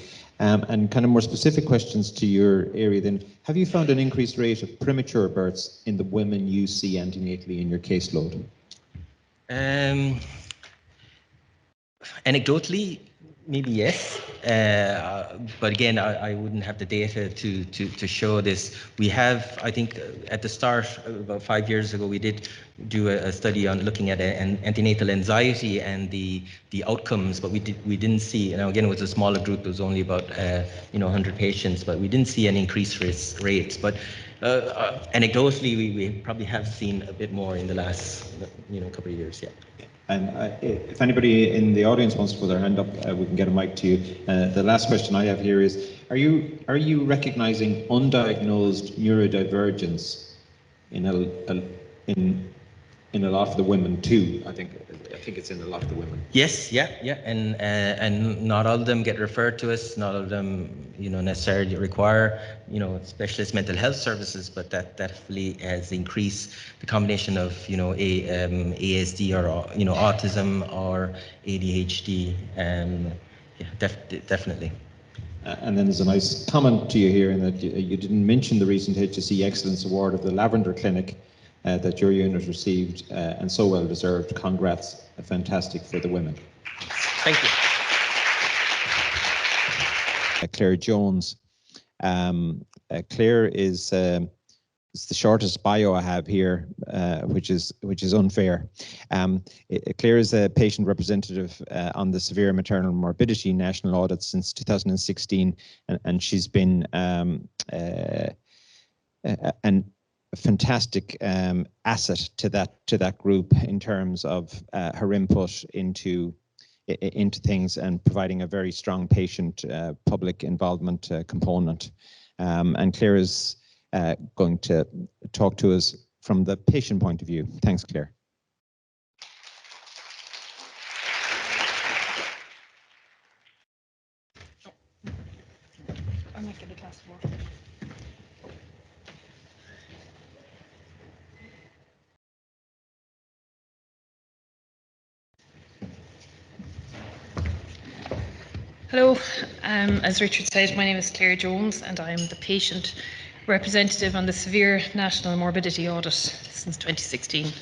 And kind of more specific questions to your area then. Have you found an increased rate of premature births in the women you see antenatally in your caseload? Anecdotally, maybe yes, but again, I wouldn't have the data to show this. We have, I think, at the start, about 5 years ago, we did do a study on looking at antenatal anxiety and the outcomes, but we didn't see. Now again, it was a smaller group. It was only about 100 patients, but we didn't see any increased rates. But anecdotally, we probably have seen a bit more in the last couple of years. Yeah. And if anybody in the audience wants to put their hand up, we can get a mic to you. The last question I have here is: Are you recognizing undiagnosed neurodivergence in a lot of the women too? I think it's in a lot of the women. Yes, yeah, and not all of them get referred to us. Not all of them, necessarily require, specialist mental health services. But that definitely has increased the combination of, ASD or autism or ADHD. Definitely. And then there's a nice comment to you here in that you didn't mention the recent HSE Excellence Award of the Lavender Clinic that your unit received, and so well deserved. Congrats, fantastic for the women. Thank you. Claire Jones. Claire is it's the shortest bio I have here, which is unfair. Claire is a patient representative on the Severe Maternal Morbidity National Audit since 2016, and she's been a fantastic asset to that group in terms of her input into things and providing a very strong patient public involvement component. And Claire is going to talk to us from the patient point of view. Thanks, Claire. I might get a glass of water. Hello, as Richard said, my name is Claire Jones and I am the patient representative on the Severe National Morbidity Audit since 2016.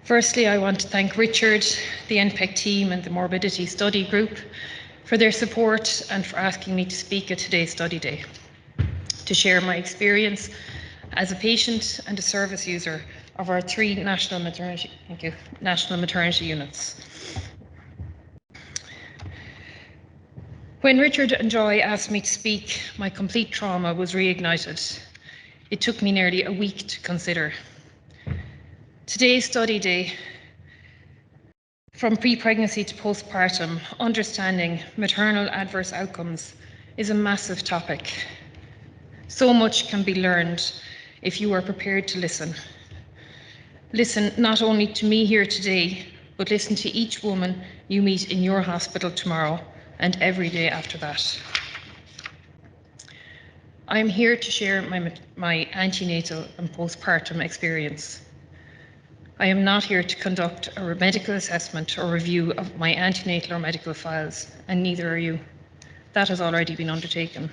Firstly, I want to thank Richard, the NPEC team and the Morbidity Study Group for their support and for asking me to speak at today's study day, to share my experience as a patient and a service user of our 3 national maternity units. When Richard and Joy asked me to speak, my complete trauma was reignited. It took me nearly a week to consider. Today's study day, from pre-pregnancy to postpartum, understanding maternal adverse outcomes, is a massive topic. So much can be learned if you are prepared to listen. Listen not only to me here today, but listen to each woman you meet in your hospital tomorrow and every day after that. I am here to share my antenatal and postpartum experience. I am not here to conduct a medical assessment or review of my antenatal or medical files, and neither are you. That has already been undertaken.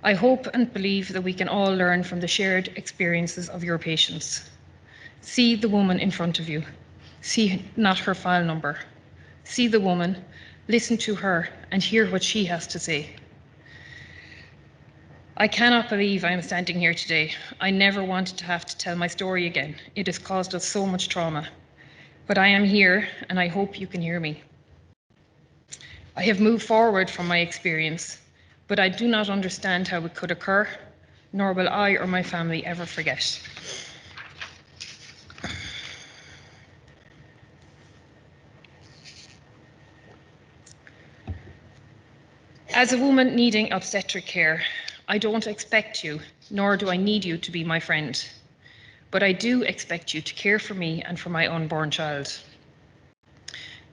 I hope and believe that we can all learn from the shared experiences of your patients. See the woman in front of you. See not her file number. See the woman, listen to her, and hear what she has to say. I cannot believe I am standing here today. I never wanted to have to tell my story again. It has caused us so much trauma. But I am here, and I hope you can hear me. I have moved forward from my experience, but I do not understand how it could occur, nor will I or my family ever forget. As a woman needing obstetric care, I don't expect you, nor do I need you to be my friend, but I do expect you to care for me and for my unborn child.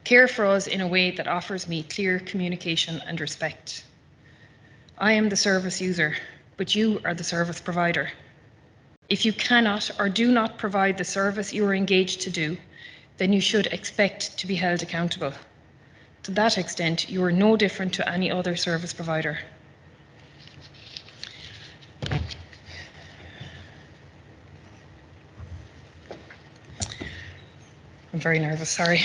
Care for us in a way that offers me clear communication and respect. I am the service user, but you are the service provider. If you cannot or do not provide the service you are engaged to do, then you should expect to be held accountable. To that extent, you are no different to any other service provider. I'm very nervous, sorry.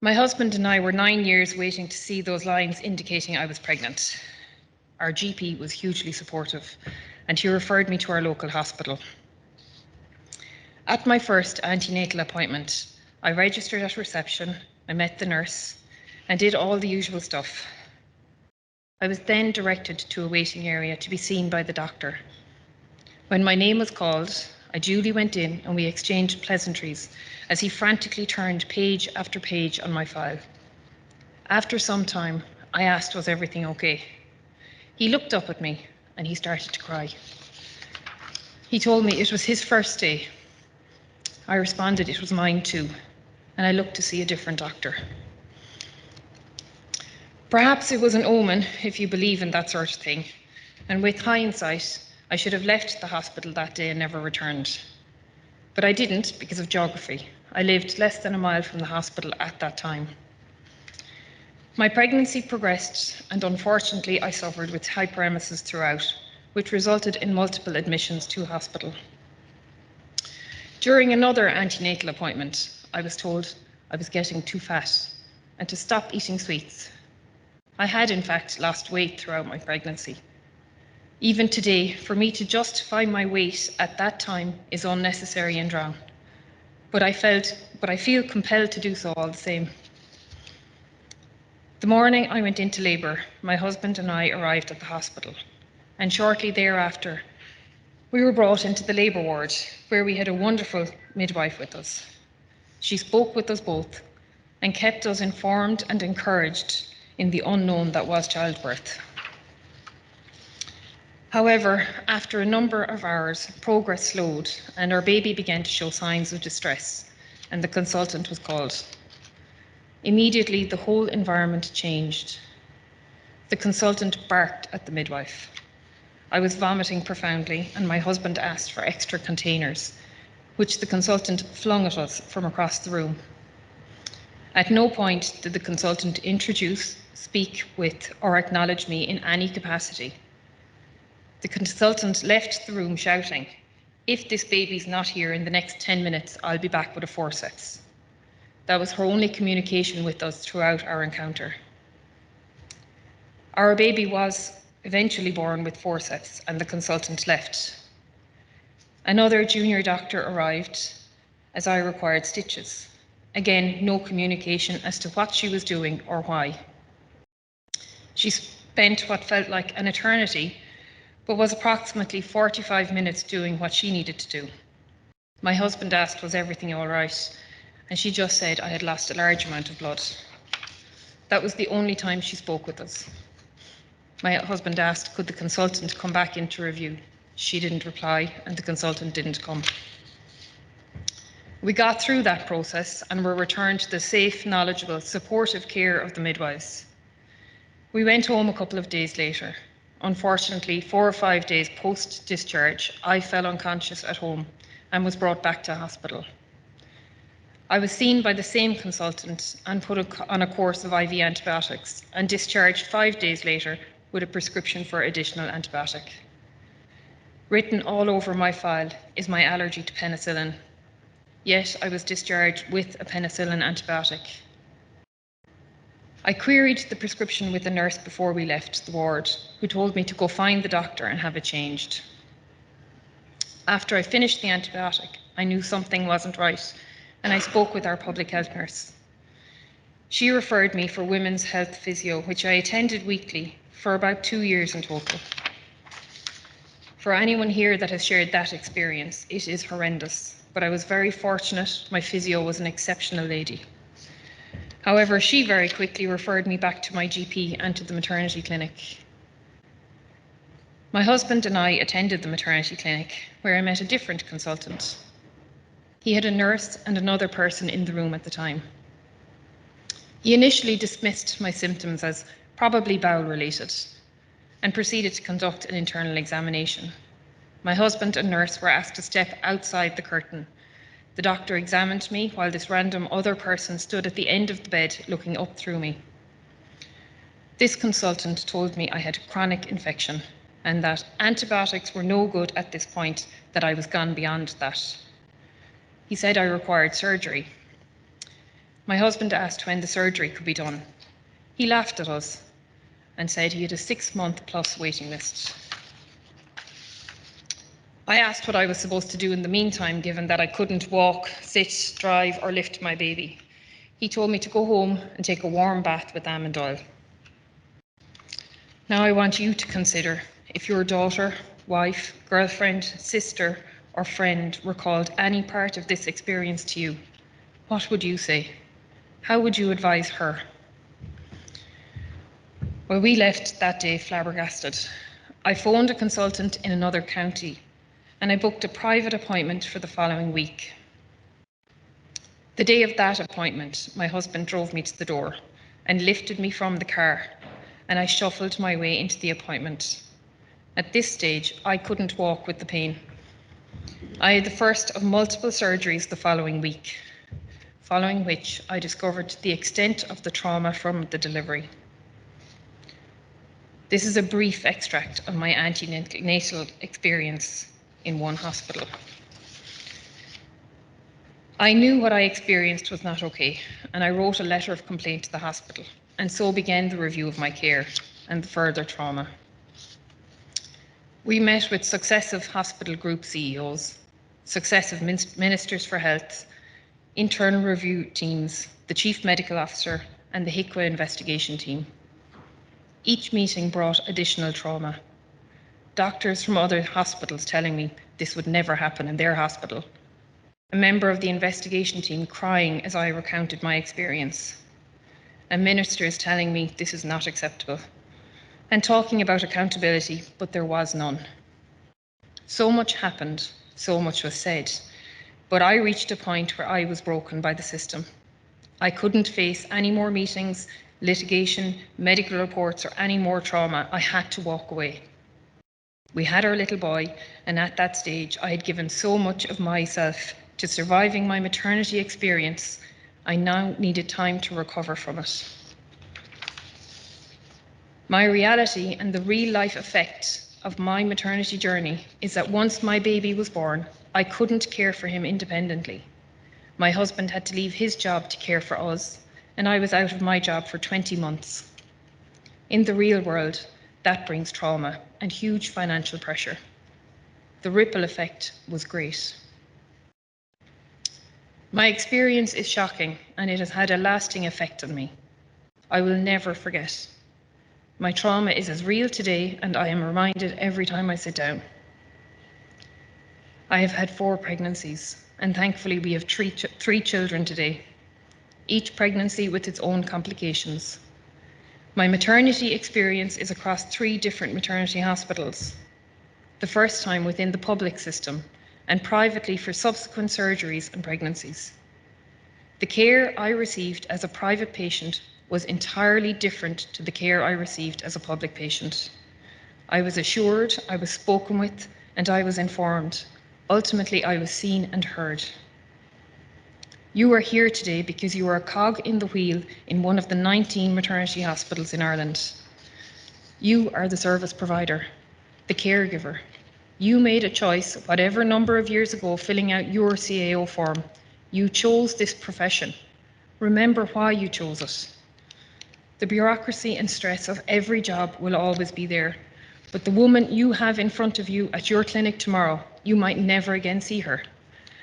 My husband and I were 9 years waiting to see those lines indicating I was pregnant. Our GP was hugely supportive, and he referred me to our local hospital. At my first antenatal appointment, I registered at reception, I met the nurse, and did all the usual stuff. I was then directed to a waiting area to be seen by the doctor. When my name was called, I duly went in and we exchanged pleasantries as he frantically turned page after page on my file. After some time, I asked, was everything okay? He looked up at me and he started to cry. He told me it was his first day. I responded it was mine too, and I looked to see a different doctor. Perhaps it was an omen, if you believe in that sort of thing, and with hindsight, I should have left the hospital that day and never returned. But I didn't because of geography. I lived less than a mile from the hospital at that time. My pregnancy progressed, and unfortunately I suffered with hyperemesis throughout, which resulted in multiple admissions to hospital. During another antenatal appointment, I was told I was getting too fat and to stop eating sweets. I had in fact lost weight throughout my pregnancy. Even today, for me to justify my weight at that time is unnecessary and wrong. But I feel compelled to do so all the same. The morning I went into labour, my husband and I arrived at the hospital, and shortly thereafter, we were brought into the labour ward, where we had a wonderful midwife with us. She spoke with us both and kept us informed and encouraged in the unknown that was childbirth. However, after a number of hours, progress slowed and our baby began to show signs of distress, and the consultant was called. Immediately, the whole environment changed. The consultant barked at the midwife. I was vomiting profoundly, and my husband asked for extra containers, which the consultant flung at us from across the room. At no point did the consultant introduce, speak with, or acknowledge me in any capacity. The consultant left the room shouting, "If this baby's not here in the next 10 minutes, I'll be back with a forceps." That was her only communication with us throughout our encounter. Our baby was eventually born with forceps, and the consultant left. Another junior doctor arrived as I required stitches. Again, no communication as to what she was doing or why. She spent what felt like an eternity, but was approximately 45 minutes doing what she needed to do. My husband asked, was everything all right? And she just said I had lost a large amount of blood. That was the only time she spoke with us. My husband asked, could the consultant come back in to review? She didn't reply, and the consultant didn't come. We got through that process and were returned to the safe, knowledgeable, supportive care of the midwives. We went home a couple of days later. Unfortunately, 4 or 5 days post-discharge, I fell unconscious at home and was brought back to hospital. I was seen by the same consultant and put on a course of IV antibiotics and discharged 5 days later with a prescription for additional antibiotic. Written all over my file is my allergy to penicillin. Yet I was discharged with a penicillin antibiotic. I queried the prescription with the nurse before we left the ward, who told me to go find the doctor and have it changed. After I finished the antibiotic, I knew something wasn't right, and I spoke with our public health nurse. She referred me for women's health physio, which I attended weekly for about 2 years in total. For anyone here that has shared that experience, it is horrendous, but I was very fortunate. My physio was an exceptional lady. However, she very quickly referred me back to my GP and to the maternity clinic. My husband and I attended the maternity clinic, where I met a different consultant. He had a nurse and another person in the room at the time. He initially dismissed my symptoms as probably bowel related and proceeded to conduct an internal examination. My husband and nurse were asked to step outside the curtain. The doctor examined me while this random other person stood at the end of the bed looking up through me. This consultant told me I had chronic infection and that antibiotics were no good at this point, that I was gone beyond that. He said I required surgery. My husband asked when the surgery could be done. He laughed at us and said he had a 6-month+ waiting list. I asked what I was supposed to do in the meantime, given that I couldn't walk, sit, drive, or lift my baby. He told me to go home and take a warm bath with almond oil. Now I want you to consider if your daughter, wife, girlfriend, sister, or friend recalled any part of this experience to you. What would you say? How would you advise her? Well, we left that day flabbergasted. I phoned a consultant in another county and I booked a private appointment for the following week. The day of that appointment, my husband drove me to the door and lifted me from the car, and I shuffled my way into the appointment. At this stage, I couldn't walk with the pain. I had the first of multiple surgeries the following week, following which I discovered the extent of the trauma from the delivery. This is a brief extract of my antenatal experience in one hospital. I knew what I experienced was not okay, and I wrote a letter of complaint to the hospital, and so began the review of my care and the further trauma. We met with successive hospital group CEOs, successive ministers for health, internal review teams, the chief medical officer, and the HICWA investigation team. Each meeting brought additional trauma. Doctors from other hospitals telling me this would never happen in their hospital. A member of the investigation team crying as I recounted my experience. And ministers telling me this is not acceptable. And talking about accountability, but there was none. So much happened, so much was said, but I reached a point where I was broken by the system. I couldn't face any more meetings, litigation, medical reports, or any more trauma. I had to walk away. We had our little boy, and at that stage, I had given so much of myself to surviving my maternity experience. I now needed time to recover from it. My reality and the real life effect of my maternity journey is that once my baby was born, I couldn't care for him independently. My husband had to leave his job to care for us, and I was out of my job for 20 months. In the real world, that brings trauma and huge financial pressure. The ripple effect was great. My experience is shocking, and it has had a lasting effect on me. I will never forget. My trauma is as real today, and I am reminded every time I sit down. I have had 4 pregnancies, and thankfully we have three children today, each pregnancy with its own complications. My maternity experience is across 3 different maternity hospitals. The first time within the public system, and privately for subsequent surgeries and pregnancies. The care I received as a private patient was entirely different to the care I received as a public patient. I was assured, I was spoken with, and I was informed. Ultimately, I was seen and heard. You are here today because you are a cog in the wheel in one of the 19 maternity hospitals in Ireland. You are the service provider, the caregiver. You made a choice, whatever number of years ago, filling out your CAO form. You chose this profession. Remember why you chose it. The bureaucracy and stress of every job will always be there, but the woman you have in front of you at your clinic tomorrow, you might never again see her.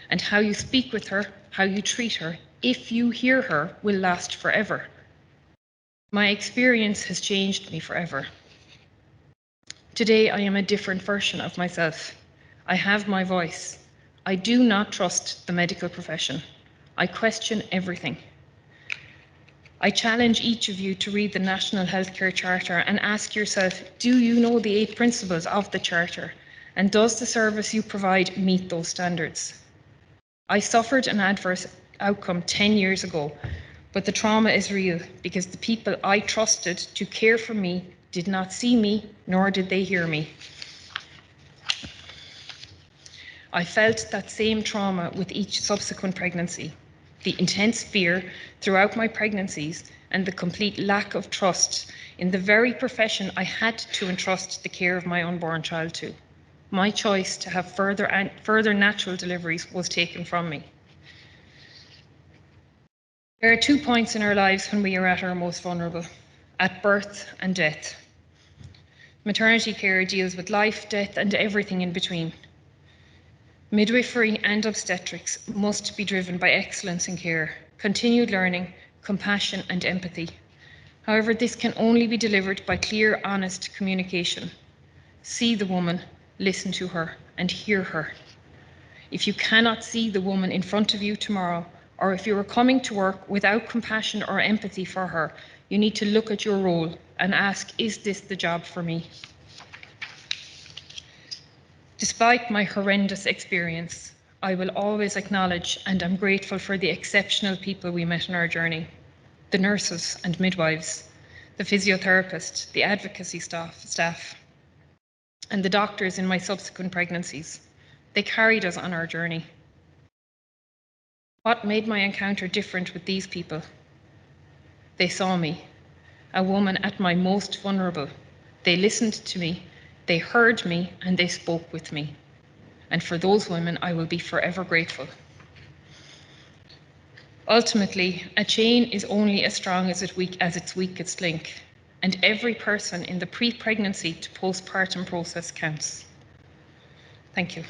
And how you speak with her, how you treat her, if you hear her, will last forever. My experience has changed me forever. Today, I am a different version of myself. I have my voice. I do not trust the medical profession. I question everything. I challenge each of you to read the National Healthcare Charter and ask yourself, do you know the 8 principles of the Charter? And does the service you provide meet those standards? I suffered an adverse outcome 10 years ago, but the trauma is real because the people I trusted to care for me did not see me, nor did they hear me. I felt that same trauma with each subsequent pregnancy, the intense fear throughout my pregnancies and the complete lack of trust in the very profession I had to entrust the care of my unborn child to. My choice to have further natural deliveries was taken from me. There are 2 points in our lives when we are at our most vulnerable: at birth and death. Maternity care deals with life, death, and everything in between. Midwifery and obstetrics must be driven by excellence in care, continued learning, compassion, and empathy. However, this can only be delivered by clear, honest communication. See the woman, listen to her, and hear her. If you cannot see the woman in front of you tomorrow, or if you are coming to work without compassion or empathy for her, you need to look at your role and ask, is this the job for me? Despite my horrendous experience, I will always acknowledge and am grateful for the exceptional people we met on our journey: the nurses and midwives, the physiotherapists, the advocacy staff, and the doctors in my subsequent pregnancies. They carried us on our journey. What made my encounter different with these people? They saw me, a woman at my most vulnerable. They listened to me, they heard me, and they spoke with me. And for those women, I will be forever grateful. Ultimately, a chain is only as strong as its weakest link, and every person in the pre-pregnancy to postpartum process counts. Thank you.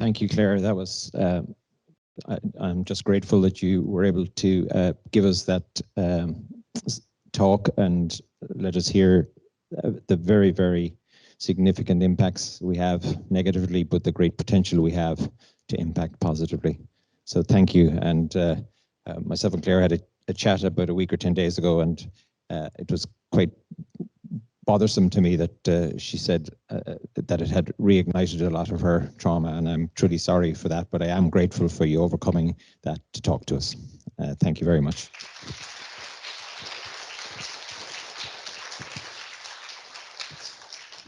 Thank you, Claire. That was, I'm just grateful that you were able to give us that talk and let us hear the very, very significant impacts we have negatively, but the great potential we have to impact positively. So thank you. And myself and Claire had a chat about a week or 10 days ago, and it was quite bothersome to me that she said that it had reignited a lot of her trauma, and I'm truly sorry for that, but I am grateful for you overcoming that to talk to us. Thank you very much.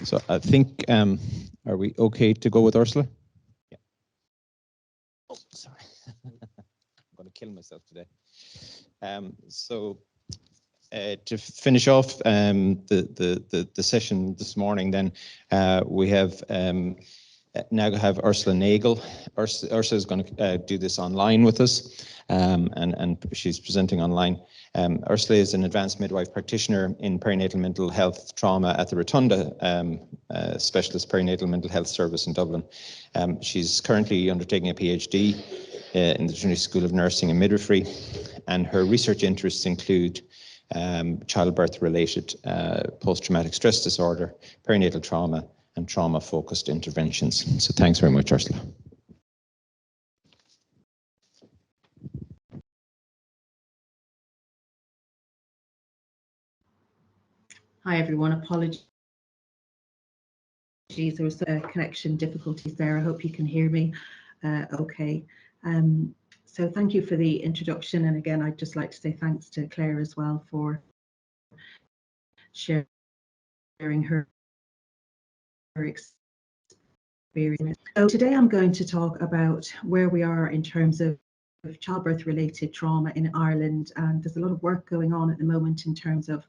So I think, are we okay to go with Ursula? Yeah. Oh, sorry. I'm going to kill myself today. To finish off the session this morning, then we have now have Ursula Nagle. Ursula is going to do this online with us, and she's presenting online. Ursula is an advanced midwife practitioner in perinatal mental health trauma at the Rotunda Specialist Perinatal Mental Health Service in Dublin. She's currently undertaking a PhD in the Trinity School of Nursing and Midwifery, and her research interests include childbirth-related post-traumatic stress disorder, perinatal trauma, and trauma-focused interventions. So thanks very much, Ursula. Hi everyone, apologies. There was connection difficulties there. I hope you can hear me okay. So thank you for the introduction, and again I'd just like to say thanks to Claire as well for sharing her experience. So today I'm going to talk about where we are in terms of childbirth-related trauma in Ireland, and there's a lot of work going on at the moment in terms of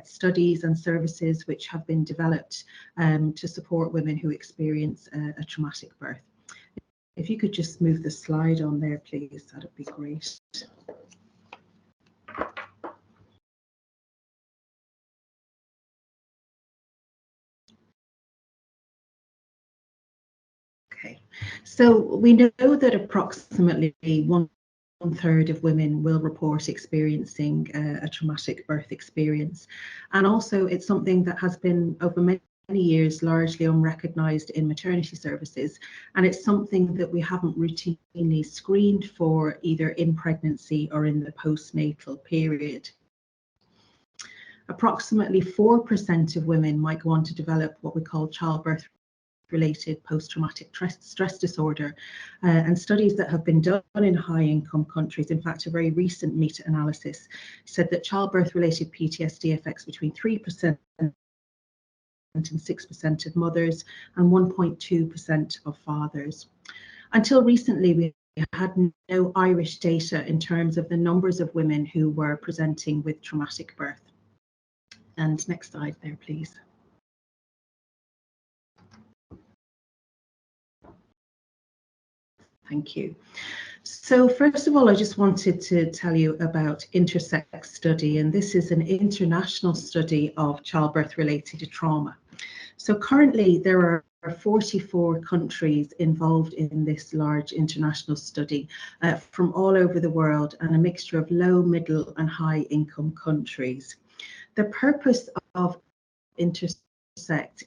studies and services which have been developed to support women who experience a traumatic birth. If you could just move the slide on there, please, that'd be great. Okay, so we know that approximately one third of women will report experiencing a traumatic birth experience, and also it's something that has been over many years largely unrecognised in maternity services, and it's something that we haven't routinely screened for either in pregnancy or in the postnatal period. Approximately 4% of women might go on to develop what we call childbirth-related post-traumatic stress disorder, and studies that have been done in high-income countries, in fact a very recent meta-analysis said that childbirth-related PTSD affects between 3% and 6% of mothers and 1.2% of fathers. Until recently, we had no Irish data in terms of the numbers of women who were presenting with traumatic birth. And next slide there, please. Thank you. So first of all, I just wanted to tell you about Intersex study, and this is an international study of childbirth-related trauma. So currently there are 44 countries involved in this large international study from all over the world, and a mixture of low, middle and high income countries. The purpose of Intersex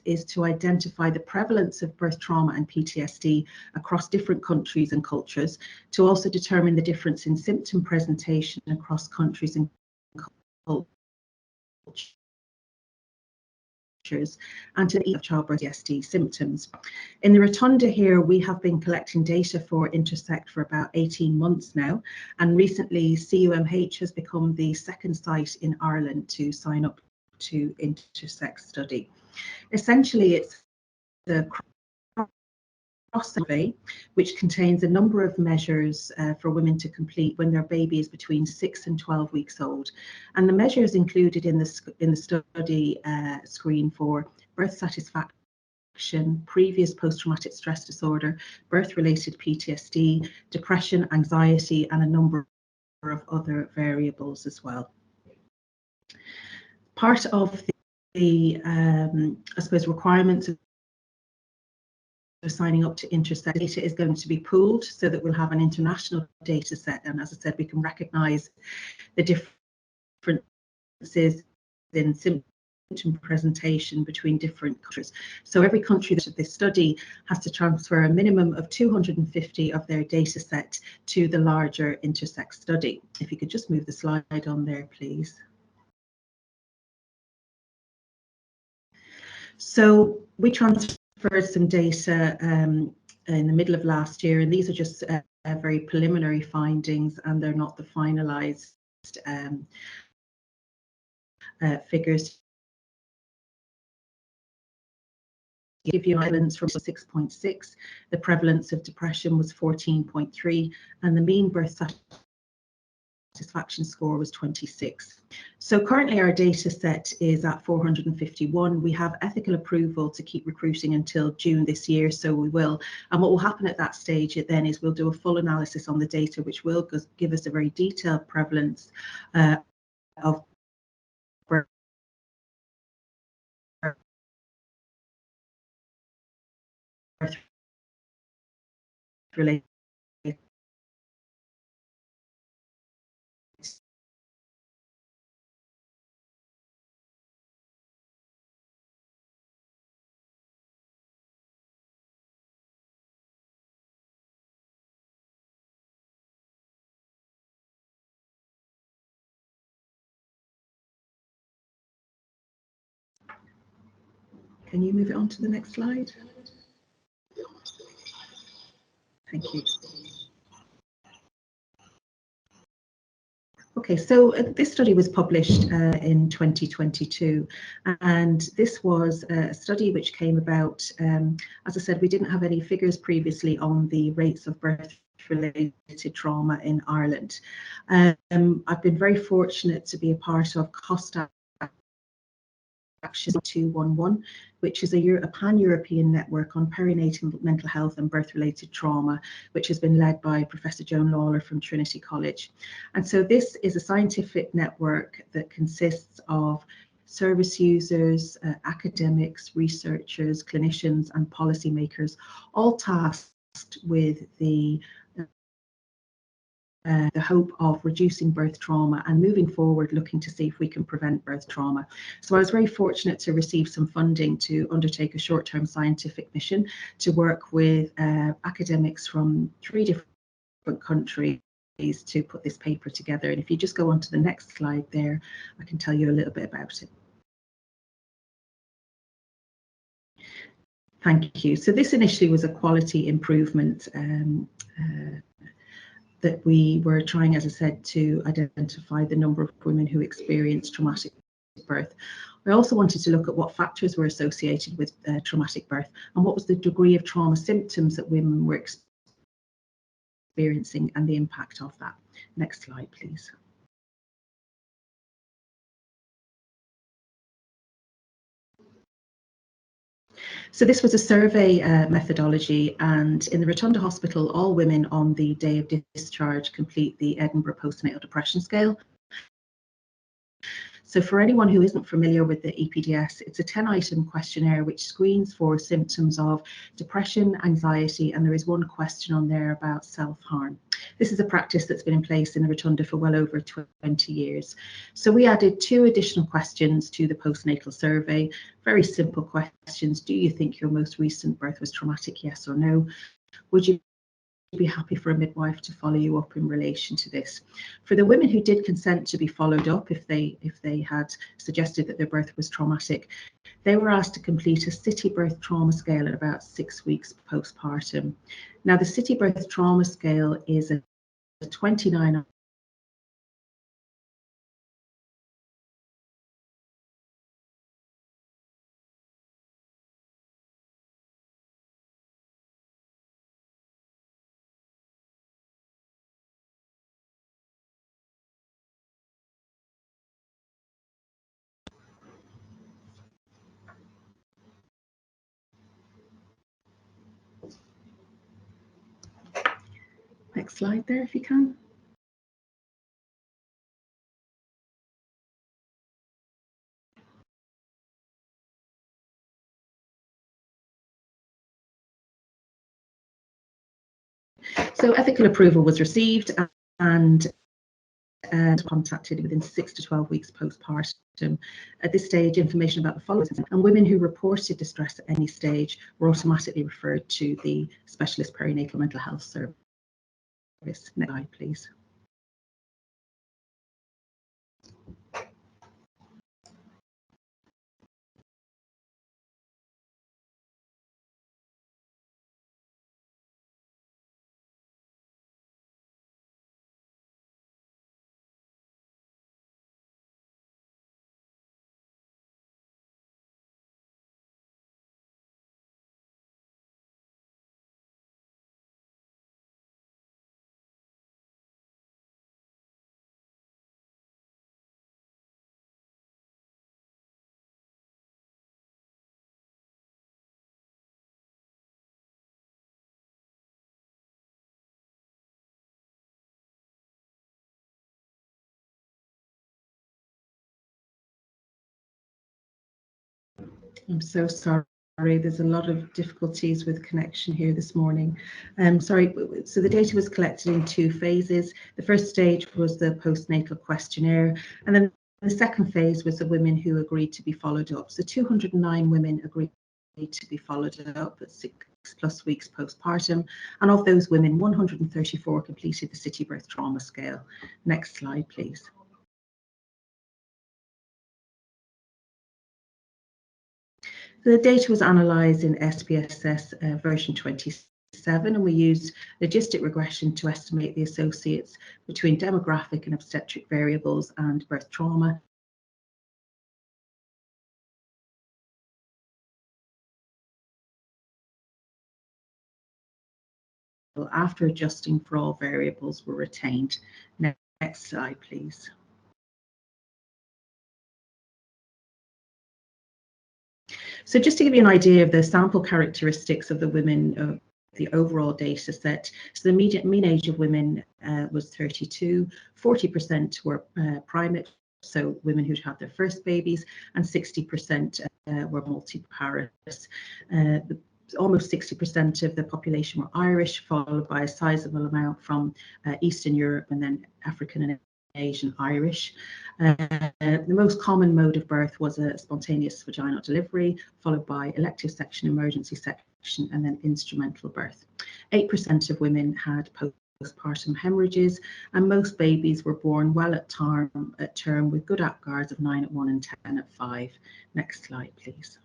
is to identify the prevalence of birth trauma and PTSD across different countries and cultures, to also determine the difference in symptom presentation across countries and cultures, and to the of childbirth PTSD symptoms. In the rotunda here, we have been collecting data for Intersect for about 18 months now, and recently CUMH has become the second site in Ireland to sign up to Intersect study. Essentially, it's the cross survey, which contains a number of measures for women to complete when their baby is between 6 and 12 weeks old. And the measures included in the study screen for birth satisfaction, previous post-traumatic stress disorder, birth-related PTSD, depression, anxiety, and a number of other variables as well. Part of the I suppose, requirements of signing up to Intersect data is going to be pooled so that we'll have an international data set, and as I said, we can recognise the differences in symptom presentation between different countries. So every country that this study has to transfer a minimum of 250 of their data set to the larger Intersect study. If you could just move the slide on there, please. So we transferred some data in the middle of last year, and these are just very preliminary findings, and they're not the finalised figures. To give you Ireland's from 6.6, the prevalence of depression was 14.3, and the mean birth satisfaction score was 26. So currently our data set is at 451. We have ethical approval to keep recruiting until June this year, so we will. And what will happen at that stage then is we'll do a full analysis on the data, which will give us a very detailed prevalence of birth related Can you move it on to the next slide? Thank you. Okay, so this study was published in 2022, and this was a study which came about, as I said, we didn't have any figures previously on the rates of birth-related trauma in Ireland. I've been very fortunate to be a part of COSTA Action 211, which is a pan-European network on perinatal mental health and birth-related trauma, which has been led by Professor Joan Lawler from Trinity College. And so this is a scientific network that consists of service users, academics, researchers, clinicians and policymakers, all tasked with the hope of reducing birth trauma and moving forward looking to see if we can prevent birth trauma. So I was very fortunate to receive some funding to undertake a short-term scientific mission to work with academics from 3 different countries to put this paper together. And if you just go on to the next slide there, I can tell you a little bit about it. Thank you. So this initially was a quality improvement that we were trying, as I said, to identify the number of women who experienced traumatic birth. We also wanted to look at what factors were associated with traumatic birth and what was the degree of trauma symptoms that women were experiencing and the impact of that. Next slide, please. So this was a survey methodology, and in the Rotunda Hospital, all women on the day of discharge complete the Edinburgh Postnatal Depression Scale. So for anyone who isn't familiar with the EPDS, it's a 10-item questionnaire which screens for symptoms of depression, anxiety, and there is one question on there about self-harm. This is a practice that's been in place in the Rotunda for well over 20 years. So we added 2 additional questions to the postnatal survey, very simple questions. Do you think your most recent birth was traumatic, yes or no? Would you be happy for a midwife to follow you up in relation to this? For the women who did consent to be followed up, if they had suggested that their birth was traumatic, they were asked to complete a city birth trauma scale at about 6 weeks postpartum. Now, the city birth trauma scale is a 29. Next slide there, if you can. So ethical approval was received and contacted within 6 to 12 weeks postpartum. At this stage, information about the following and women who reported distress at any stage were automatically referred to the specialist perinatal mental health service. Next slide, please. I'm so sorry. There's a lot of difficulties with connection here this morning. Sorry, so the data was collected in 2 phases. The first stage was the postnatal questionnaire, and then the second phase was the women who agreed to be followed up. So 209 women agreed to be followed up at 6+ weeks postpartum, and of those women, 134 completed the city birth trauma scale. Next slide, please. The data was analysed in SPSS version 27, and we used logistic regression to estimate the associates between demographic and obstetric variables and birth trauma. After adjusting for all variables were retained. Next slide, please. So just to give you an idea of the sample characteristics of the women, the overall data set, so the mean age of women was 32, 40% were primate, so women who'd had their first babies, and 60% were multiparous. Almost 60% of the population were Irish, followed by a sizable amount from Eastern Europe and then African and Asian Irish. The most common mode of birth was a spontaneous vaginal delivery, followed by elective section, emergency section, and then instrumental birth. 8% of women had postpartum hemorrhages, and most babies were born well at term with good APGARs of 9 at 1 and 10 at 5. Next slide, please.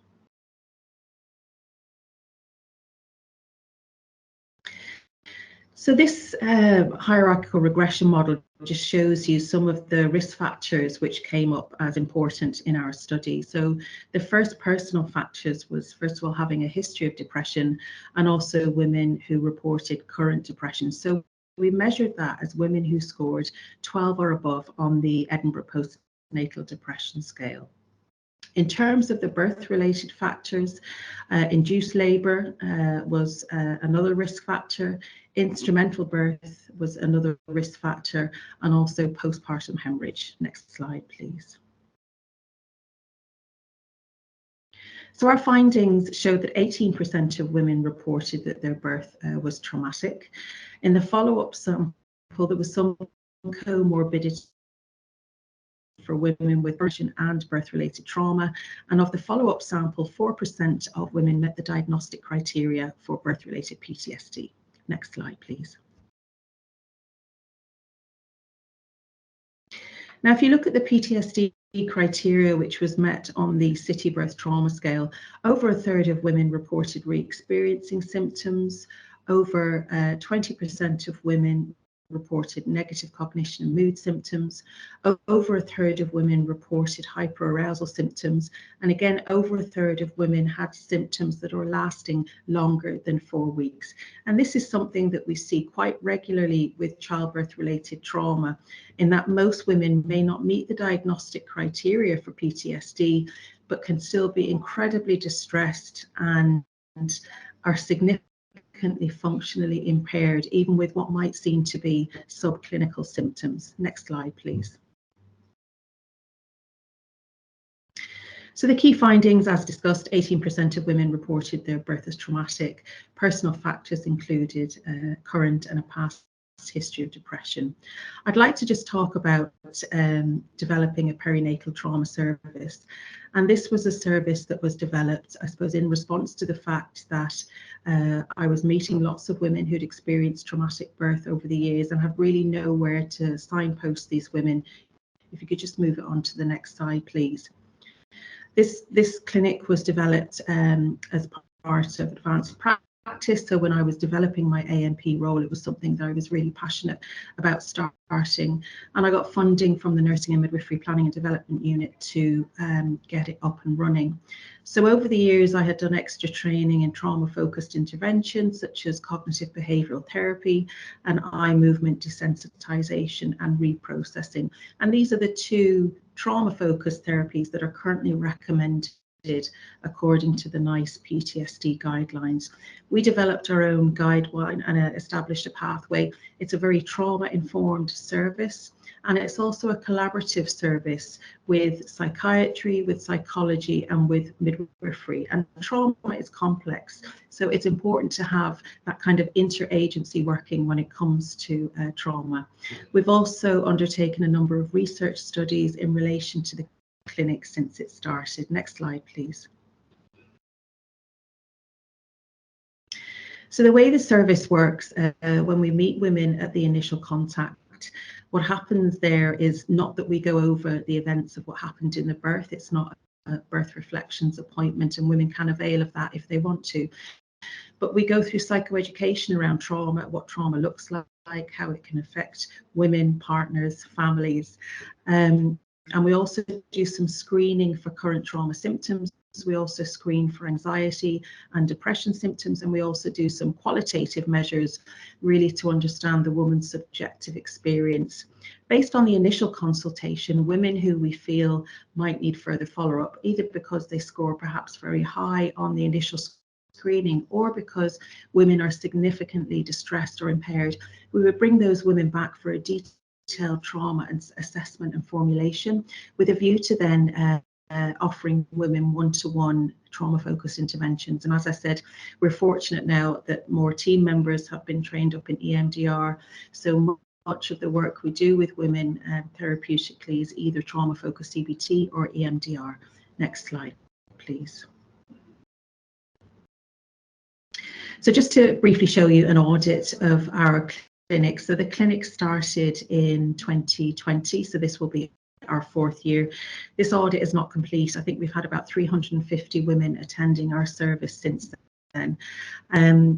So this hierarchical regression model just shows you some of the risk factors which came up as important in our study. So the first personal factors was, first of all, having a history of depression, and also women who reported current depression. So we measured that as women who scored 12 or above on the Edinburgh Postnatal Depression Scale. In terms of the birth-related factors, induced labour was another risk factor, instrumental birth was another risk factor, and also postpartum hemorrhage. Next slide, please. So our findings showed that 18% of women reported that their birth was traumatic. In the follow-up sample, there was some comorbidity for women with birth and birth-related trauma, and of the follow-up sample, 4% of women met the diagnostic criteria for birth-related PTSD. Next slide, please. Now, if you look at the PTSD criteria which was met on the City Birth Trauma Scale, over a third of women reported re-experiencing symptoms, over 20% of women reported negative cognition and mood symptoms, over a third of women reported hyperarousal symptoms, and again over a third of women had symptoms that are lasting longer than 4 weeks. And this is something that we see quite regularly with childbirth related trauma, in that most women may not meet the diagnostic criteria for PTSD, but can still be incredibly distressed and are significantly functionally impaired, even with what might seem to be subclinical symptoms. Next slide, please. So the key findings, as discussed, 18% of women reported their birth as traumatic. Personal factors included current and a past history of depression. I'd like to just talk about developing a perinatal trauma service. And this was a service that was developed, I suppose, in response to the fact that I was meeting lots of women who'd experienced traumatic birth over the years and have really nowhere to signpost these women. If you could just move it on to the next slide, please. This clinic was developed as part of advanced practice. So when I was developing my ANP role, it was something that I was really passionate about starting, and I got funding from the Nursing and Midwifery Planning and Development Unit to get it up and running. So over the years, I had done extra training in trauma-focused interventions such as cognitive behavioural therapy and eye movement desensitization and reprocessing. And these are the two trauma-focused therapies that are currently recommended according to the NICE PTSD guidelines. We developed our own guideline and established a pathway. It's a very trauma-informed service, and it's also a collaborative service with psychiatry, with psychology, and with midwifery. And trauma is complex, so it's important to have that kind of interagency working when it comes to trauma. We've also undertaken a number of research studies in relation to the clinic since it started. Next slide, please. So the way the service works, when we meet women at the initial contact, what happens there is not that we go over the events of what happened in the birth. It's not a birth reflections appointment, and women can avail of that if they want to. But we go through psychoeducation around trauma, what trauma looks like, how it can affect women, partners, families. And we also do some screening for current trauma symptoms. We also screen for anxiety and depression symptoms, and we also do some qualitative measures really to understand the woman's subjective experience. Based on the initial consultation, women who we feel might need further follow-up, either because they score perhaps very high on the initial screening or because women are significantly distressed or impaired, we would bring those women back for a detailed trauma and assessment and formulation with a view to then offering women one-to-one trauma-focused interventions. And as I said, we're fortunate now that more team members have been trained up in EMDR. So much of the work we do with women therapeutically is either trauma-focused CBT or EMDR. Next slide, please. So just to briefly show you an audit of our clinic. So the clinic started in 2020, so this will be our 4th year. This audit is not complete. I think we've had about 350 women attending our service since then.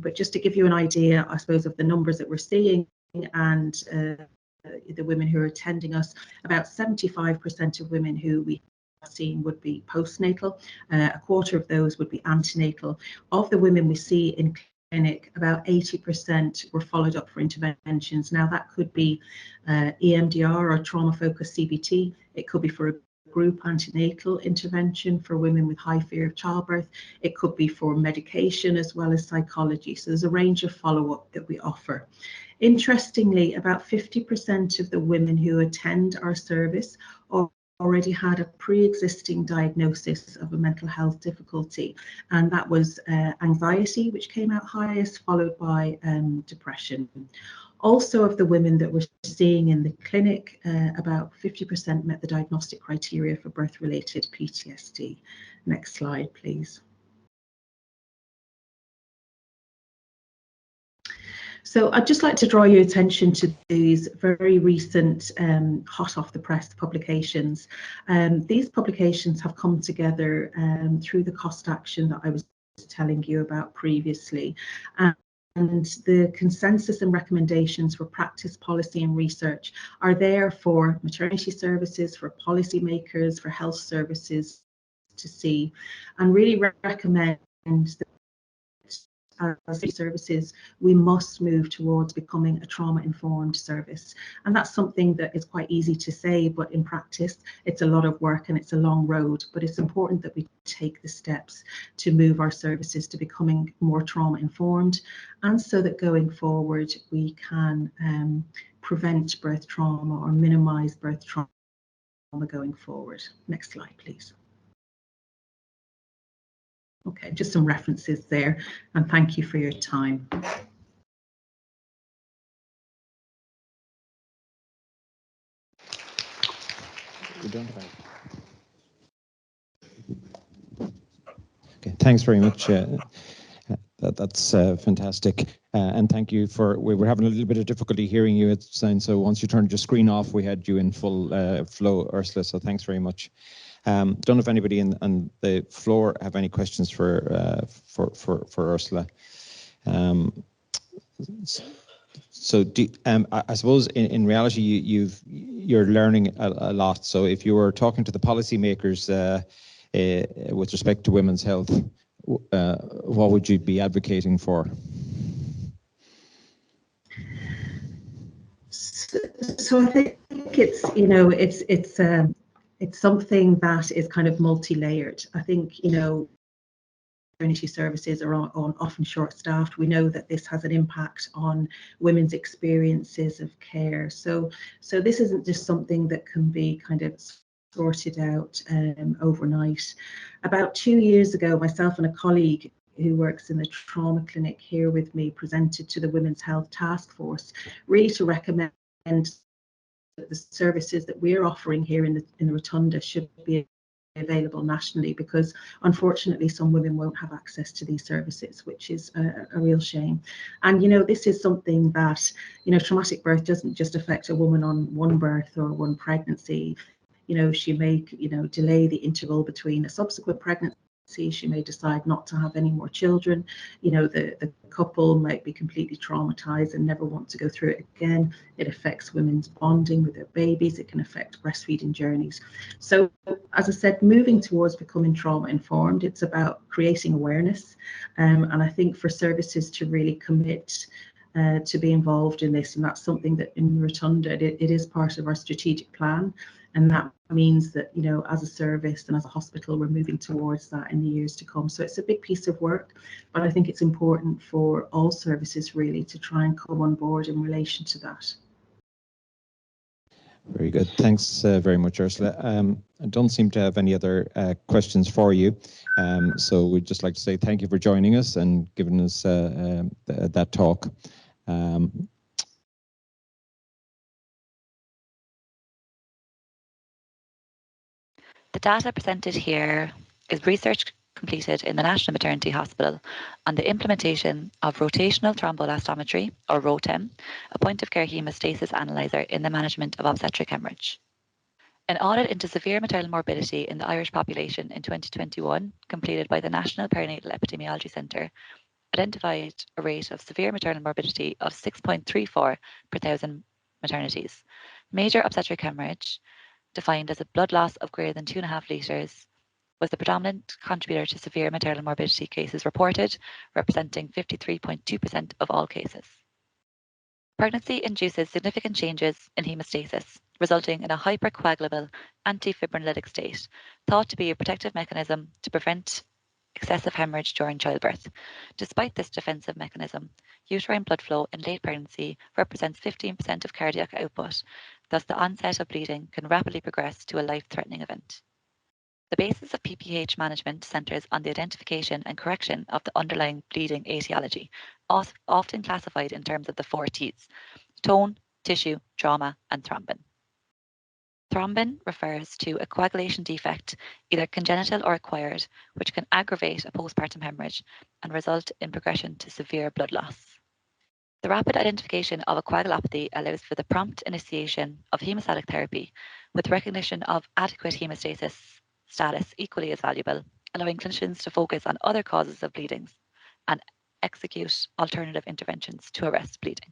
But just to give you an idea, I suppose, of the numbers that we're seeing and the women who are attending us, about 75% of women who we have seen would be postnatal. A quarter of those would be antenatal. Of the women we see in clinic, about 80% were followed up for interventions. Now that could be EMDR or trauma-focused CBT. It could be for a group antenatal intervention for women with high fear of childbirth. It could be for medication as well as psychology. So there's a range of follow-up that we offer. Interestingly, about 50% of the women who attend our service already had a pre-existing diagnosis of a mental health difficulty, and that was anxiety, which came out highest, followed by depression. Also, of the women that we're seeing in the clinic, about 50% met the diagnostic criteria for birth-related PTSD. Next slide, please. So I'd just like to draw your attention to these very recent hot off the press publications. These publications have come together through the cost action that I was telling you about previously. And the consensus and recommendations for practice, policy and research are there for maternity services, for policymakers, for health services to see, and really recommend that as services, we must move towards becoming a trauma-informed service. And that's something that is quite easy to say, but in practice, it's a lot of work and it's a long road. But it's important that we take the steps to move our services to becoming more trauma-informed, and so that going forward, we can prevent birth trauma or minimize birth trauma going forward. Next slide, please. Okay, just some references there, and thank you for your time. Okay, thanks very much. That's fantastic, and thank you for. We were having a little bit of difficulty hearing you at sound, so once you turned your screen off, we had you in full flow, Ursula. So thanks very much. Don't know if anybody on the floor have any questions for Ursula. I suppose in reality you're learning a lot. So if you were talking to the policymakers with respect to women's health, what would you be advocating for? So I think it's it's something that is kind of multi-layered. I think, maternity services are often short-staffed. We know that this has an impact on women's experiences of care. So this isn't just something that can be kind of sorted out overnight. About 2 years ago, myself and a colleague who works in the trauma clinic here with me presented to the Women's Health Task Force, really to recommend the services that we're offering here in the Rotunda should be available nationally, because unfortunately some women won't have access to these services, which is a real shame. And this is something that traumatic birth doesn't just affect a woman on one birth or one pregnancy. She may delay the interval between a subsequent pregnancy. She may decide not to have any more children. The couple might be completely traumatized and never want to go through it again. It affects women's bonding with their babies. It can affect breastfeeding journeys. So, as I said, moving towards becoming trauma informed, it's about creating awareness. And I think for services to really commit to be involved in this, and that's something that in Rotunda, it is part of our strategic plan. And that means that, as a service and as a hospital, we're moving towards that in the years to come. So it's a big piece of work, but I think it's important for all services really to try and come on board in relation to that. Very good. Thanks very much, Ursula. I don't seem to have any other questions for you. So we'd just like to say thank you for joining us and giving us that talk. The data presented here is research completed in the National Maternity Hospital on the implementation of rotational thromboelastometry, or ROTEM, a point-of-care hemostasis analyzer in the management of obstetric hemorrhage. An audit into severe maternal morbidity in the Irish population in 2021, completed by the National Perinatal Epidemiology Centre, identified a rate of severe maternal morbidity of 6.34 per 1,000 maternities. Major obstetric hemorrhage, defined as a blood loss of greater than 2.5 litres, was the predominant contributor to severe maternal morbidity cases reported, representing 53.2% of all cases. Pregnancy induces significant changes in hemostasis, resulting in a hypercoagulable antifibrinolytic state, thought to be a protective mechanism to prevent excessive hemorrhage during childbirth. Despite this defensive mechanism, uterine blood flow in late pregnancy represents 15% of cardiac output, thus the onset of bleeding can rapidly progress to a life-threatening event. The basis of PPH management centres on the identification and correction of the underlying bleeding etiology, often classified in terms of the 4 T's: tone, tissue, trauma, and thrombin. Thrombin refers to a coagulation defect, either congenital or acquired, which can aggravate a postpartum hemorrhage and result in progression to severe blood loss. The rapid identification of a coagulopathy allows for the prompt initiation of hemostatic therapy, with recognition of adequate hemostasis status equally as valuable, allowing clinicians to focus on other causes of bleedings and execute alternative interventions to arrest bleeding.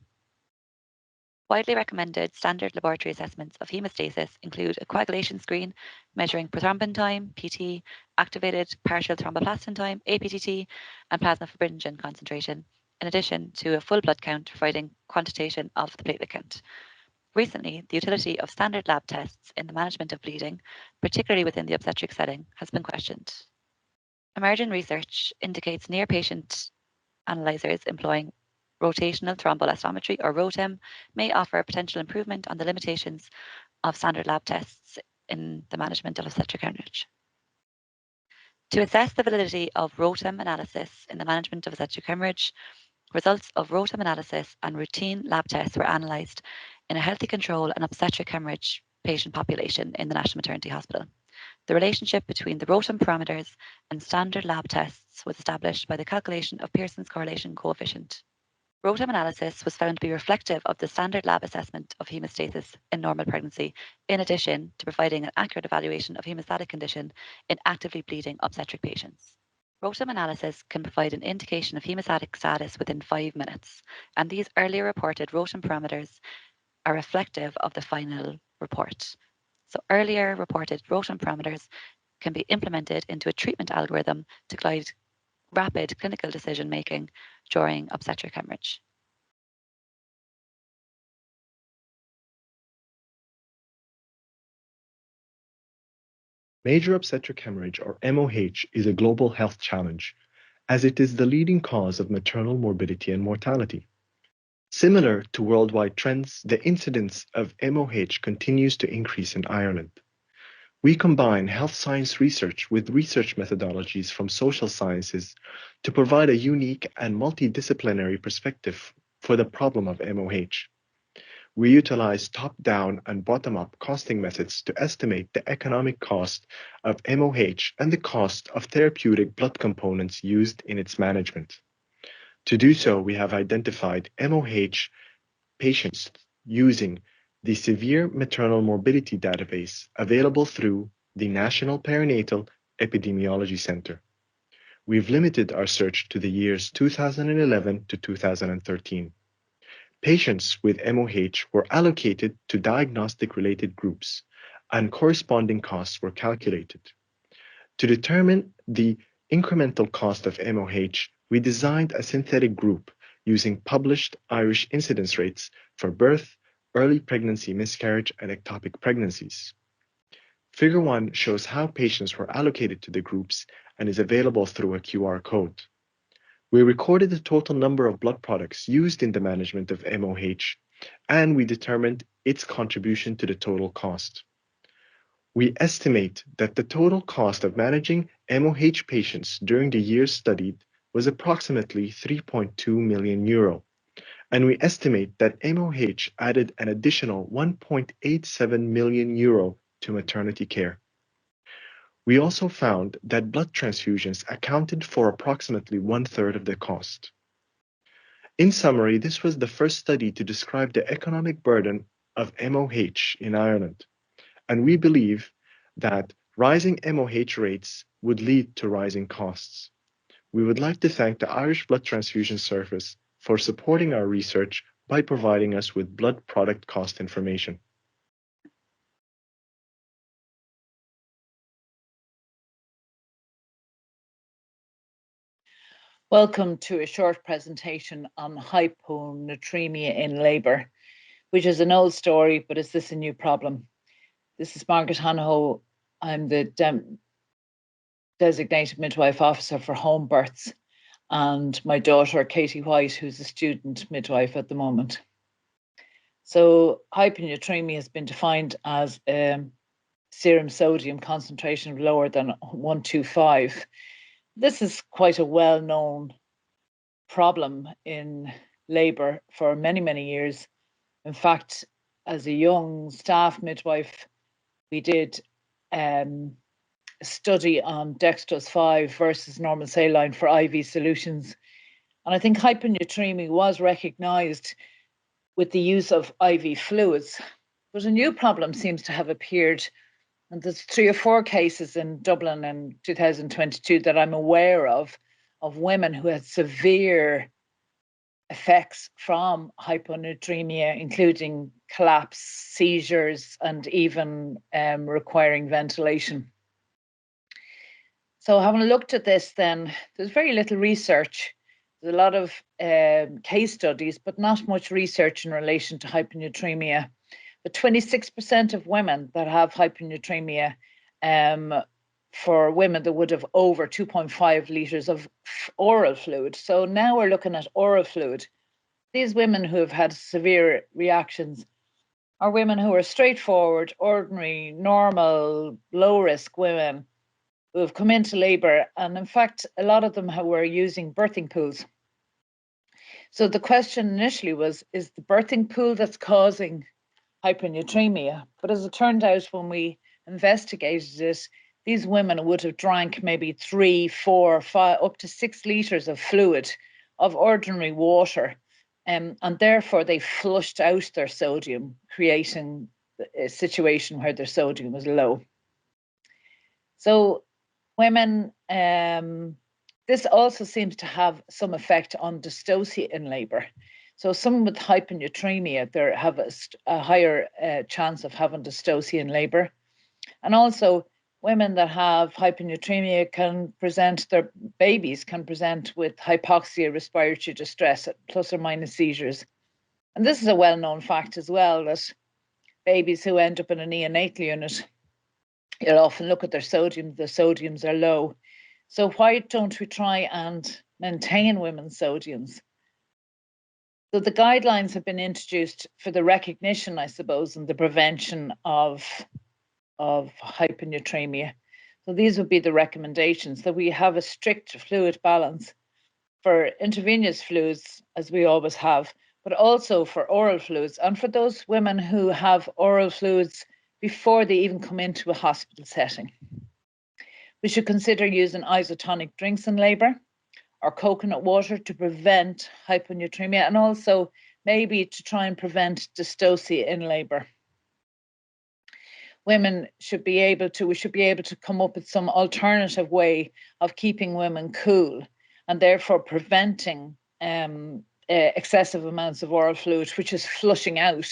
Widely recommended standard laboratory assessments of hemostasis include a coagulation screen measuring prothrombin time, PT, activated partial thromboplastin time, APTT, and plasma fibrinogen concentration, in addition to a full blood count providing quantitation of the platelet count. Recently, the utility of standard lab tests in the management of bleeding, particularly within the obstetric setting, has been questioned. Emerging research indicates near-patient analyzers employing rotational thromboelastometry, or ROTEM, may offer a potential improvement on the limitations of standard lab tests in the management of obstetric hemorrhage. To assess the validity of ROTEM analysis in the management of obstetric hemorrhage, results of ROTEM analysis and routine lab tests were analysed in a healthy control and obstetric hemorrhage patient population in the National Maternity Hospital. The relationship between the ROTEM parameters and standard lab tests was established by the calculation of Pearson's correlation coefficient. ROTEM analysis was found to be reflective of the standard lab assessment of hemostasis in normal pregnancy, in addition to providing an accurate evaluation of hemostatic condition in actively bleeding obstetric patients. ROTEM analysis can provide an indication of hemostatic status within 5 minutes, and these earlier reported ROTEM parameters are reflective of the final report. So earlier reported ROTEM parameters can be implemented into a treatment algorithm to guide rapid clinical decision making during obstetric hemorrhage. Major obstetric hemorrhage, or MOH, is a global health challenge, as it is the leading cause of maternal morbidity and mortality. Similar to worldwide trends, the incidence of MOH continues to increase in Ireland. We combine health science research with research methodologies from social sciences to provide a unique and multidisciplinary perspective for the problem of MOH. We utilize top-down and bottom-up costing methods to estimate the economic cost of MOH and the cost of therapeutic blood components used in its management. To do so, we have identified MOH patients using the Severe Maternal Morbidity Database available through the National Perinatal Epidemiology Center. We've limited our search to the years 2011 to 2013. Patients with MOH were allocated to diagnostic-related groups, and corresponding costs were calculated. To determine the incremental cost of MOH, we designed a synthetic group using published Irish incidence rates for birth, early pregnancy, miscarriage, and ectopic pregnancies. Figure 1 shows how patients were allocated to the groups and is available through a QR code. We recorded the total number of blood products used in the management of MOH, and we determined its contribution to the total cost. We estimate that the total cost of managing MOH patients during the years studied was approximately €3.2 million, and we estimate that MOH added an additional €1.87 million to maternity care. We also found that blood transfusions accounted for approximately 1/3 of the cost. In summary, this was the first study to describe the economic burden of MOH in Ireland, and we believe that rising MOH rates would lead to rising costs. We would like to thank the Irish Blood Transfusion Service for supporting our research by providing us with blood product cost information. Welcome to a short presentation on hyponatremia in labour, which is an old story, but is this a new problem? This is Margaret Hanaho. I'm the designated midwife officer for home births, and my daughter, Katie White, who's a student midwife at the moment. So hyponatremia has been defined as serum sodium concentration lower than 125. This is quite a well-known problem in labour for many, many years. In fact, as a young staff midwife, we did a study on dextrose 5 versus normal saline for IV solutions. And I think hyponatremia was recognised with the use of IV fluids. But a new problem seems to have appeared. And there's 3 or 4 cases in Dublin in 2022 that I'm aware of women who had severe effects from hyponatremia, including collapse, seizures, and even requiring ventilation. So having looked at this then, there's very little research. There's a lot of case studies, but not much research in relation to hyponatremia. But 26% of women that have hyponatremia, for women that would have over 2.5 litres of oral fluid. So now we're looking at oral fluid. These women who have had severe reactions are women who are straightforward, ordinary, normal, low-risk women who have come into labour. And in fact, a lot of them were using birthing pools. So the question initially was, is the birthing pool that's causing hyponatremia? But as it turned out, when we investigated it, these women would have drank maybe 3, 4, 5, up to 6 litres of fluid, of ordinary water. And therefore they flushed out their sodium, creating a situation where their sodium was low. So women, this also seems to have some effect on dystocia in labour. So someone with hyponatremia, they have a higher chance of having dystocia in labour. And also women that have hyponatremia can present, their babies can present with hypoxia, respiratory distress, plus or minus seizures. And this is a well-known fact as well, that babies who end up in a neonatal unit, you'll often look at their sodium, the sodiums are low. So why don't we try and maintain women's sodiums? So the guidelines have been introduced for the recognition, I suppose, and the prevention of hyponatremia. So these would be the recommendations, that we have a strict fluid balance for intravenous fluids, as we always have, but also for oral fluids, and for those women who have oral fluids before they even come into a hospital setting. We should consider using isotonic drinks in labour, or coconut water to prevent hyponatremia, and also maybe to try and prevent dystocia in labour. Women should be able to, we should be able to come up with some alternative way of keeping women cool, and therefore preventing excessive amounts of oral fluid, which is flushing out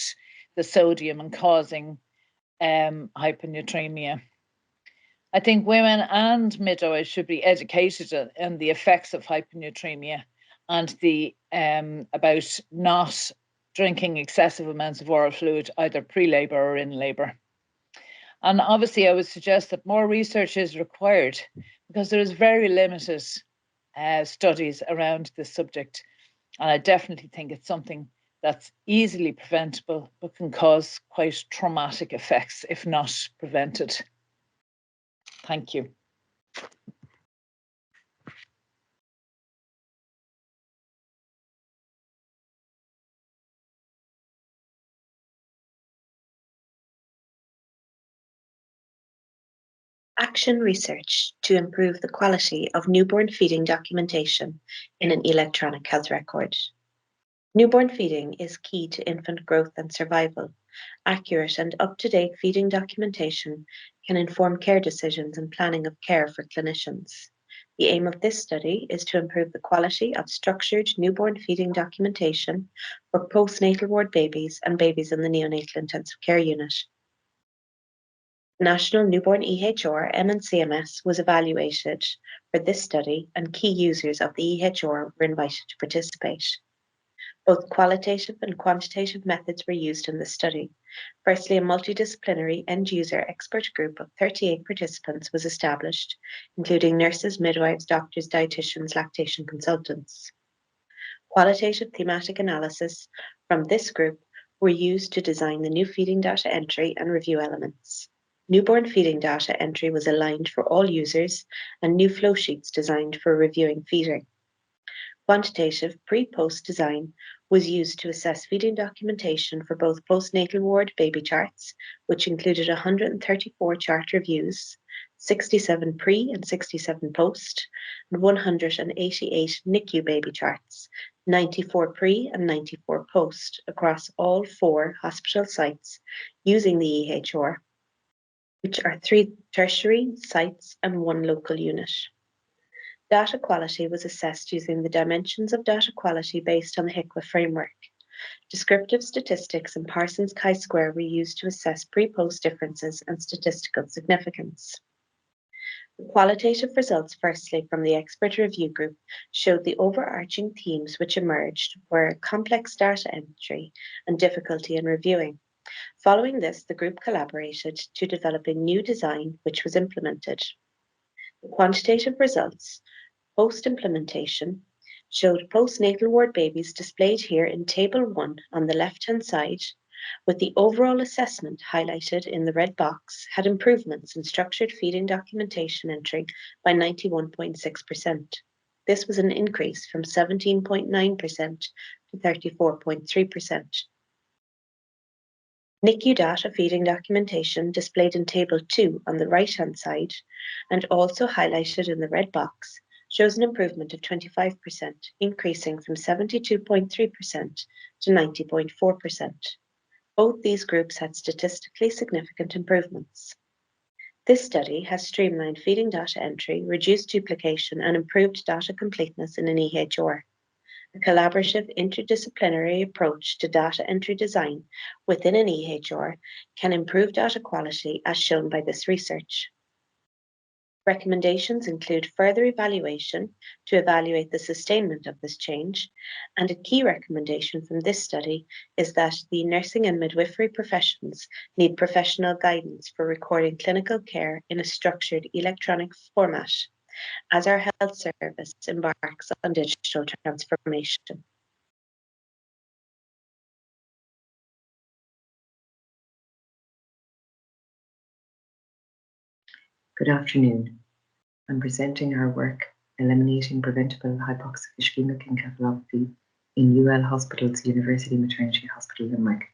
the sodium and causing hyponatremia. I think women and midwives should be educated on the effects of hyponatremia and the about not drinking excessive amounts of oral fluid, either pre-labour or in labour. And obviously I would suggest that more research is required, because there is very limited studies around this subject. And I definitely think it's something that's easily preventable, but can cause quite traumatic effects if not prevented. Thank you. Action research to improve the quality of newborn feeding documentation in an electronic health record. Newborn feeding is key to infant growth and survival. Accurate and up-to-date feeding documentation can inform care decisions and planning of care for clinicians. The aim of this study is to improve the quality of structured newborn feeding documentation for postnatal ward babies and babies in the neonatal intensive care unit. National Newborn EHR and CMS was evaluated for this study, and key users of the EHR were invited to participate. Both qualitative and quantitative methods were used in the study. Firstly, a multidisciplinary end-user expert group of 38 participants was established, including nurses, midwives, doctors, dietitians, lactation consultants. Qualitative thematic analysis from this group were used to design the new feeding data entry and review elements. Newborn feeding data entry was aligned for all users, and new flow sheets designed for reviewing feeding. Quantitative pre-post design was used to assess feeding documentation for both postnatal ward baby charts, which included 134 chart reviews, 67 pre and 67 post, and 188 NICU baby charts, 94 pre and 94 post across all 4 hospital sites using the EHR, which are 3 tertiary sites and 1 local unit. Data quality was assessed using the dimensions of data quality based on the HICWA framework. Descriptive statistics and Parsons chi-square were used to assess pre-post differences and statistical significance. The qualitative results, firstly from the expert review group, showed the overarching themes which emerged were complex data entry and difficulty in reviewing. Following this, the group collaborated to develop a new design which was implemented. The quantitative results post-implementation showed postnatal ward babies displayed here in Table 1 on the left-hand side, with the overall assessment highlighted in the red box, had improvements in structured feeding documentation entry by 91.6%. This was an increase from 17.9% to 34.3%. NICU data feeding documentation displayed in Table 2 on the right-hand side, and also highlighted in the red box, shows an improvement of 25%, increasing from 72.3% to 90.4%. Both these groups had statistically significant improvements. This study has streamlined feeding data entry, reduced duplication, and improved data completeness in an EHR. A collaborative interdisciplinary approach to data entry design within an EHR can improve data quality, as shown by this research. Recommendations include further evaluation to evaluate the sustainment of this change, and a key recommendation from this study is that the nursing and midwifery professions need professional guidance for recording clinical care in a structured electronic format as our health service embarks on digital transformation. Good afternoon. I'm presenting our work eliminating preventable hypoxic ischemic encephalopathy in UL Hospital's University Maternity Hospital in Limerick.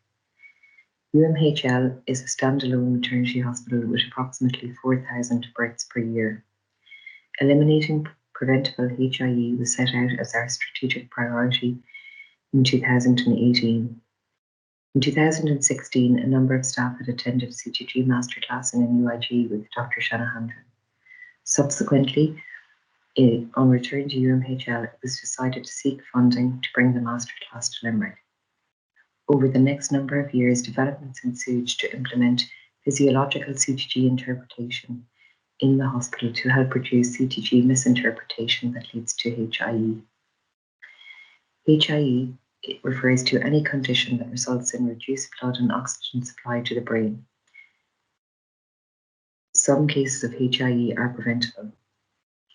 UMHL is a standalone maternity hospital with approximately 4,000 births per year. Eliminating preventable HIE was set out as our strategic priority in 2018. In 2016, a number of staff had attended CTG masterclass in NUIG with Dr. Shanahan. Subsequently, on return to UMHL, it was decided to seek funding to bring the masterclass to Limerick. Over the next number of years, developments ensued to implement physiological CTG interpretation in the hospital to help reduce CTG misinterpretation that leads to HIE. HIE refers to any condition that results in reduced blood and oxygen supply to the brain. Some cases of HIE are preventable.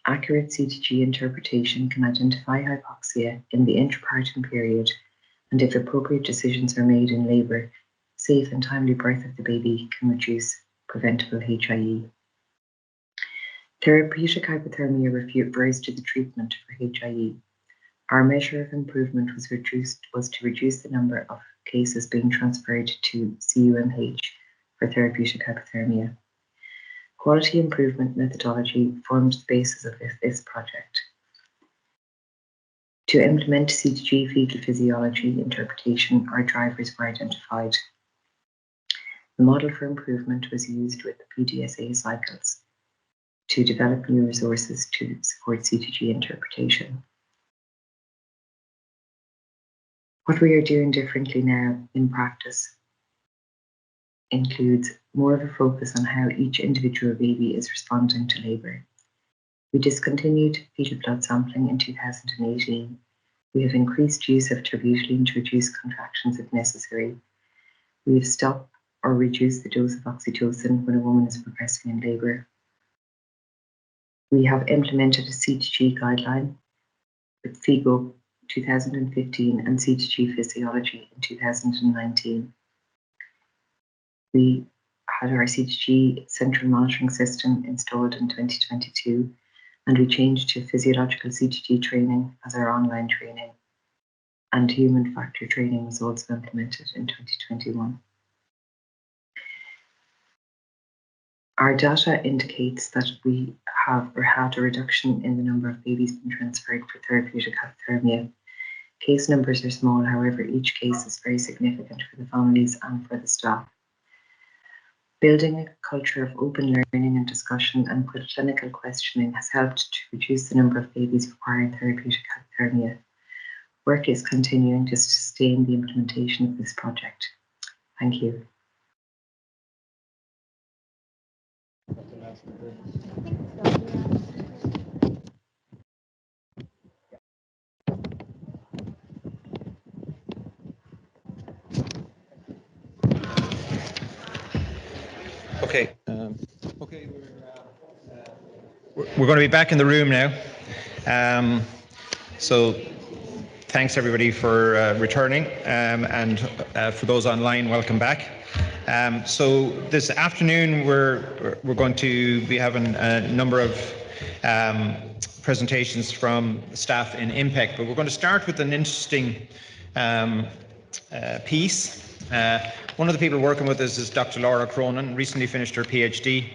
Accurate CTG interpretation can identify hypoxia in the intrapartum period, and if appropriate decisions are made in labour, safe and timely birth of the baby can reduce preventable HIE. Therapeutic hypothermia refers to the treatment for HIE. Our measure of improvement was to reduce the number of cases being transferred to CUMH for therapeutic hypothermia. Quality improvement methodology formed the basis of this project. To implement CTG fetal physiology interpretation, our drivers were identified. The model for improvement was used with the PDSA cycles to develop new resources to support CTG interpretation. What we are doing differently now in practice includes more of a focus on how each individual baby is responding to labour. We discontinued fetal blood sampling in 2018. We have increased use of terbutaline to reduce contractions if necessary. We have stopped or reduced the dose of oxytocin when a woman is progressing in labour. We have implemented a CTG guideline with FIGO 2015 and CTG physiology in 2019. We had our CTG central monitoring system installed in 2022, and we changed to physiological CTG training as our online training, and human factor training was also implemented in 2021. Our data indicates that we have or had a reduction in the number of babies being transferred for therapeutic hypothermia. Case numbers are small, however, each case is very significant for the families and for the staff. Building a culture of open learning and discussion and clinical questioning has helped to reduce the number of babies requiring therapeutic hypothermia. Work is continuing to sustain the implementation of this project. Thank you. Okay. We're going to be back in the room now. So thanks everybody for returning, and for those online, welcome back. So this afternoon we're going to be having a number of presentations from staff in NPEC, but we're going to start with an interesting piece. One of the people working with us is Dr. Laura Cronin, recently finished her PhD.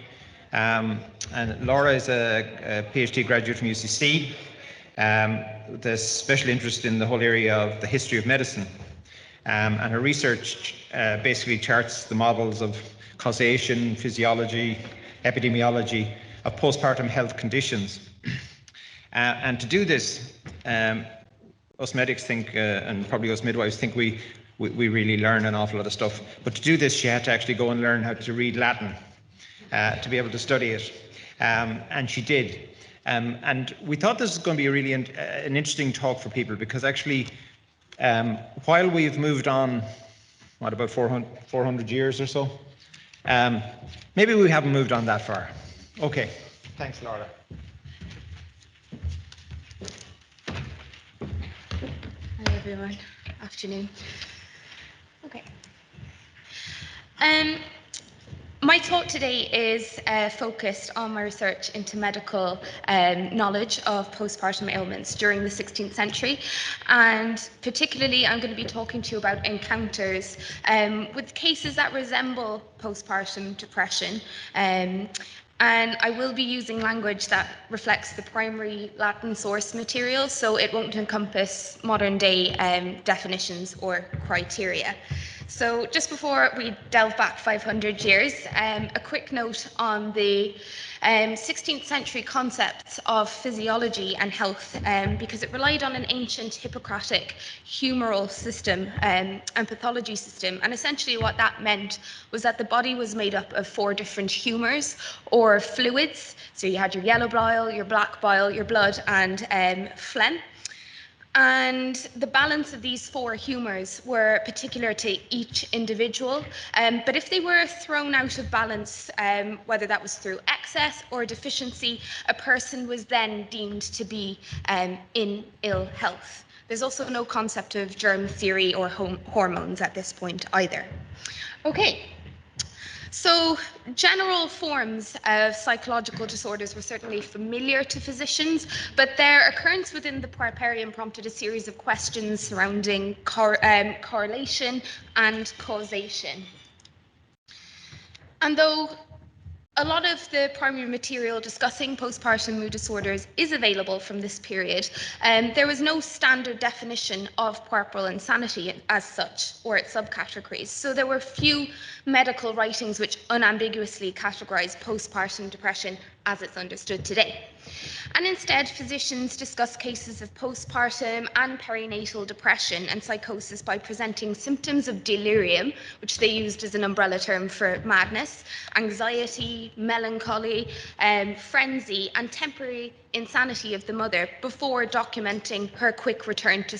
And Laura is a PhD graduate from UCC, with a special interest in the whole area of the history of medicine. And her research basically charts the models of causation, physiology, epidemiology of postpartum health conditions. And to do this, us medics think, and probably us midwives think we really learn an awful lot of stuff. But to do this, she had to actually go and learn how to read Latin to be able to study it. And she did. And we thought this was going to be a really an interesting talk for people, because actually, while we've moved on, what, about 400 years or so, maybe we haven't moved on that far. Okay, thanks, Laura. Hi everyone, afternoon. Okay. My talk today is focused on my research into medical knowledge of postpartum ailments during the 16th century, and particularly I'm going to be talking to you about encounters with cases that resemble postpartum depression. And I will be using language that reflects the primary Latin source material, so it won't encompass modern day definitions or criteria. So just before we delve back 500 years, a quick note on the 16th century concepts of physiology and health, because it relied on an ancient Hippocratic humoral system and pathology system. And essentially what that meant was that the body was made up of 4 different humors or fluids. So you had your yellow bile, your black bile, your blood, and phlegm. And the balance of these 4 humors were particular to each individual, but if they were thrown out of balance, whether that was through excess or deficiency, a person was then deemed to be in ill health. There's also no concept of germ theory or hormones at this point either. Okay. So general forms of psychological disorders were certainly familiar to physicians, but their occurrence within the puerperium prompted a series of questions surrounding correlation and causation. And though a lot of the primary material discussing postpartum mood disorders is available from this period, there was no standard definition of puerperal insanity as such, or its subcategories. So there were few medical writings which unambiguously categorized postpartum depression as it's understood today. And instead, physicians discuss cases of postpartum and perinatal depression and psychosis by presenting symptoms of delirium, which they used as an umbrella term for madness, anxiety, melancholy, frenzy, and temporary insanity of the mother before documenting her quick return to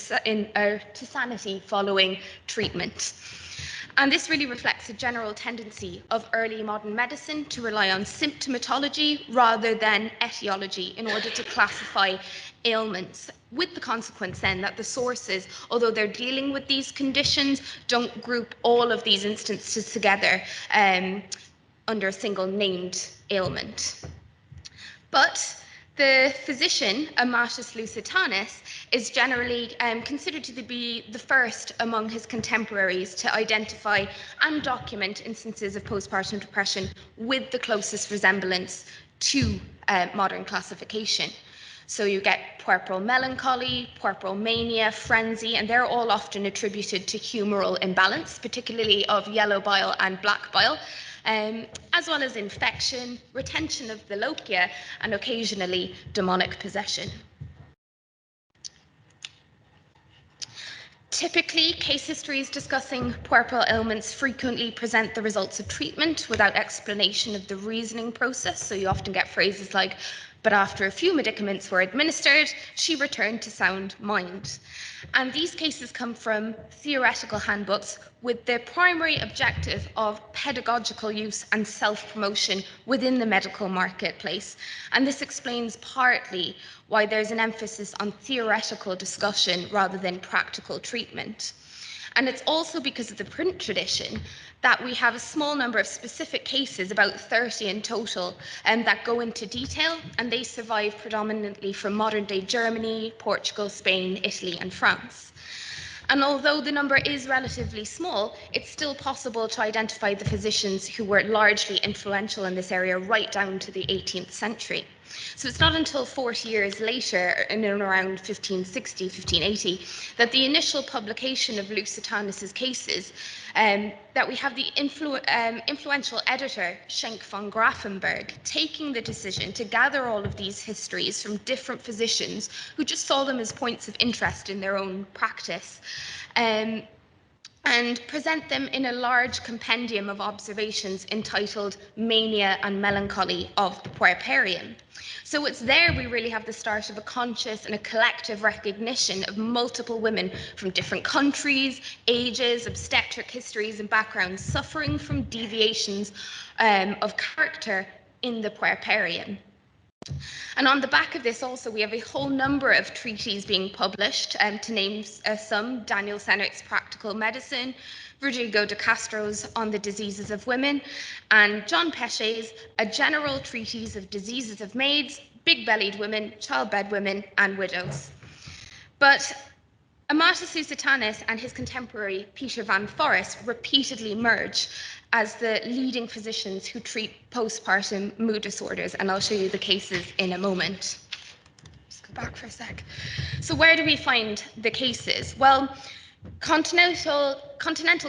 sanity following treatment. And this really reflects a general tendency of early modern medicine to rely on symptomatology rather than etiology in order to classify ailments, with the consequence then that the sources, although they're dealing with these conditions, don't group all of these instances together under a single named ailment. But the physician, Amatus Lusitanis, is generally considered to be the first among his contemporaries to identify and document instances of postpartum depression with the closest resemblance to modern classification. So you get puerperal melancholy, puerperal mania, frenzy, and they're all often attributed to humoral imbalance, particularly of yellow bile and black bile, as well as infection, retention of the lochia, and occasionally demonic possession. Typically, case histories discussing puerperal ailments frequently present the results of treatment without explanation of the reasoning process. So you often get phrases like, but after a few medicaments were administered, she returned to sound mind. And these cases come from theoretical handbooks with the primary objective of pedagogical use and self-promotion within the medical marketplace. And this explains partly why there's an emphasis on theoretical discussion rather than practical treatment. And it's also because of the print tradition that we have a small number of specific cases, about 30 in total, that go into detail, and they survive predominantly from modern-day Germany, Portugal, Spain, Italy, and France. And although the number is relatively small, it's still possible to identify the physicians who were largely influential in this area right down to the 18th century. So it's not until 40 years later, in and around 1560, 1580, that the initial publication of Lusitanis's cases, that we have the influential editor, Schenk von Grafenberg, taking the decision to gather all of these histories from different physicians who just saw them as points of interest in their own practice. And present them in a large compendium of observations entitled Mania and Melancholy of the Puerperium. So it's there we really have the start of a conscious and a collective recognition of multiple women from different countries, ages, obstetric histories and backgrounds suffering from deviations of character in the Puerperium. And on the back of this also, we have a whole number of treatises being published, to name some: Daniel Sennert's Practical Medicine, Rodrigo de Castro's On the Diseases of Women, and John Pesce's A General Treatise of Diseases of Maids, Big-Bellied Women, Childbed Women, and Widows. But Amatus Lusitanis and his contemporary Peter van Forest repeatedly emerge as the leading physicians who treat postpartum mood disorders, and I'll show you the cases in a moment. Just go back for a sec. So where do we find the cases? Well, continental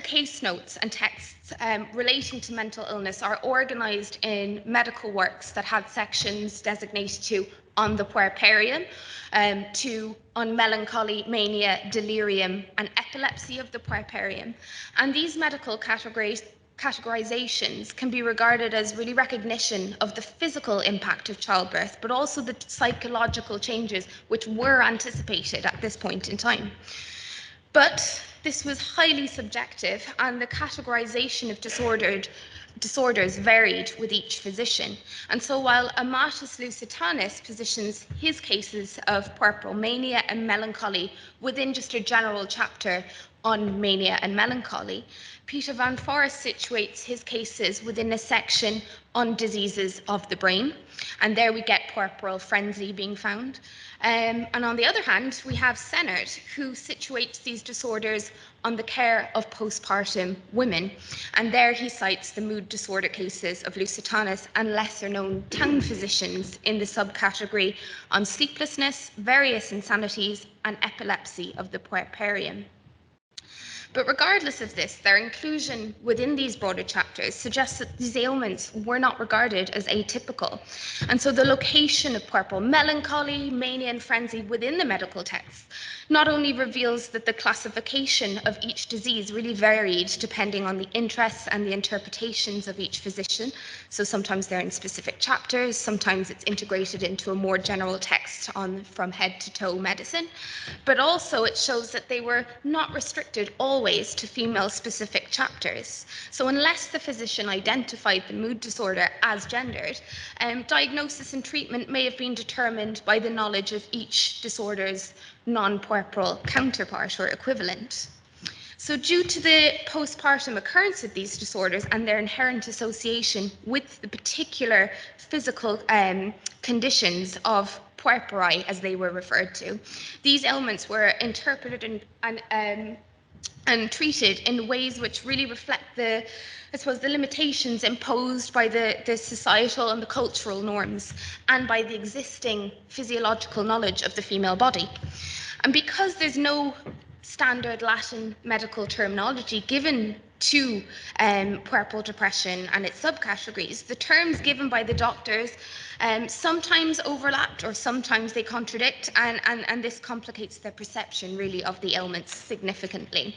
case notes and texts relating to mental illness are organized in medical works that had sections designated to on the puerperium, to on melancholy, mania, delirium, and epilepsy of the puerperium. And these medical categorizations can be regarded as really recognition of the physical impact of childbirth, but also the psychological changes which were anticipated at this point in time. But this was highly subjective, and the categorization of disorders varied with each physician. And so while Amatus Lusitanis positions his cases of puerperal mania and melancholy within just a general chapter on mania and melancholy, Peter van Forest situates his cases within a section on diseases of the brain, and there we get puerperal frenzy being found. And on the other hand, we have Sennert, who situates these disorders on the care of postpartum women, and there he cites the mood disorder cases of Lusitanis and lesser-known town physicians in the subcategory on sleeplessness, various insanities, and epilepsy of the puerperium. But regardless of this, their inclusion within these broader chapters suggests that these ailments were not regarded as atypical. And so the location of puerperal melancholy, mania, and frenzy within the medical texts not only reveals that the classification of each disease really varied depending on the interests and the interpretations of each physician. So sometimes they're in specific chapters, sometimes it's integrated into a more general text on from head to toe medicine, but also it shows that they were not restricted always to female-specific chapters. So unless the physician identified the mood disorder as gendered, diagnosis and treatment may have been determined by the knowledge of each disorder's non-puerperal counterpart or equivalent. So due to the postpartum occurrence of these disorders and their inherent association with the particular physical conditions of puerperi, as they were referred to, these ailments were interpreted and treated in ways which really reflect the, I suppose, the limitations imposed by the societal and the cultural norms and by the existing physiological knowledge of the female body. And because there's no standard Latin medical terminology given to puerperal depression and its subcategories, the terms given by the doctors sometimes overlapped or sometimes they contradict, and this complicates the perception really of the ailments significantly.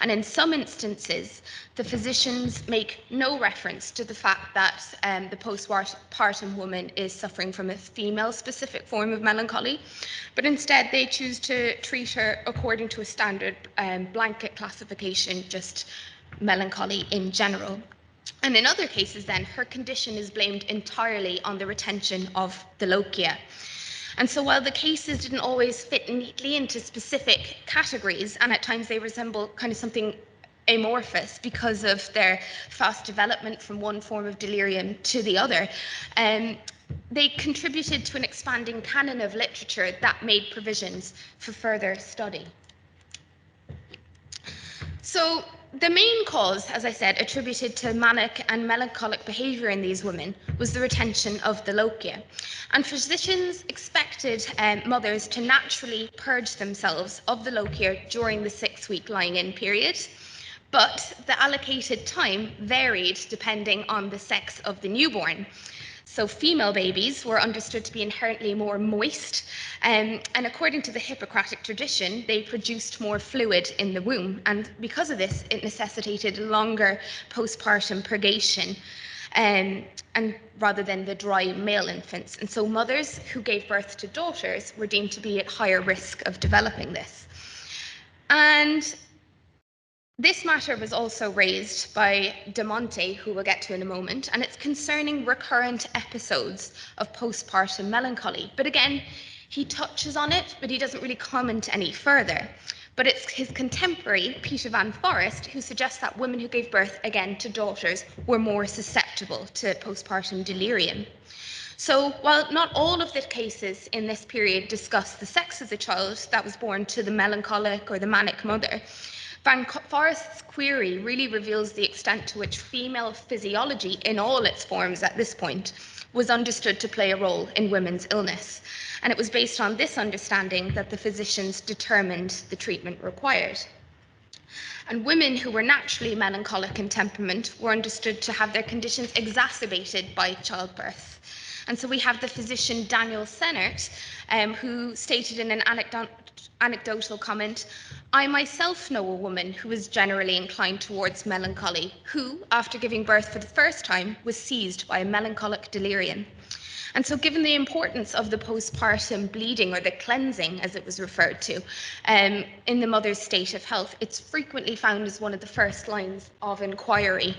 And in some instances, the physicians make no reference to the fact that the postpartum woman is suffering from a female-specific form of melancholy, but instead they choose to treat her according to a standard blanket classification, just melancholy in general. And in other cases then, her condition is blamed entirely on the retention of the lochia. And so while the cases didn't always fit neatly into specific categories, and at times they resemble kind of something amorphous because of their fast development from one form of delirium to the other, they contributed to an expanding canon of literature that made provisions for further study. So the main cause, as I said, attributed to manic and melancholic behaviour in these women was the retention of the lochia. And physicians expected mothers to naturally purge themselves of the lochia during the 6-week lying-in period, but the allocated time varied depending on the sex of the newborn. So female babies were understood to be inherently more moist, and according to the Hippocratic tradition, they produced more fluid in the womb. And because of this, it necessitated longer postpartum purgation, and rather than the dry male infants. And so mothers who gave birth to daughters were deemed to be at higher risk of developing this. And this matter was also raised by De Monte, who we'll get to in a moment, and it's concerning recurrent episodes of postpartum melancholy. But again, he touches on it, but he doesn't really comment any further. But it's his contemporary, Peter Van Forest, who suggests that women who gave birth, again, to daughters were more susceptible to postpartum delirium. So while not all of the cases in this period discuss the sex of the child that was born to the melancholic or the manic mother, Van Forest's query really reveals the extent to which female physiology in all its forms at this point was understood to play a role in women's illness. And it was based on this understanding that the physicians determined the treatment required. And women who were naturally melancholic in temperament were understood to have their conditions exacerbated by childbirth. And so we have the physician Daniel Sennert, who stated in an anecdotal comment, "I myself know a woman who is generally inclined towards melancholy, who, after giving birth for the first time, was seized by a melancholic delirium." And so given the importance of the postpartum bleeding, or the cleansing as it was referred to, in the mother's state of health, it's frequently found as one of the first lines of inquiry.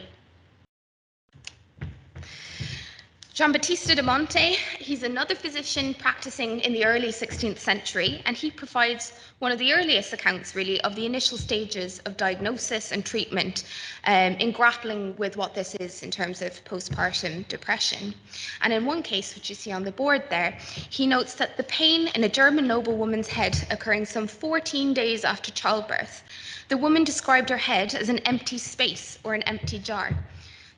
Giambattista de Monte, he's another physician practicing in the early 16th century, and he provides one of the earliest accounts, really, of the initial stages of diagnosis and treatment in grappling with what this is in terms of postpartum depression. And in one case, which you see on the board there, he notes that the pain in a German noblewoman's head occurring some 14 days after childbirth, the woman described her head as an empty space or an empty jar.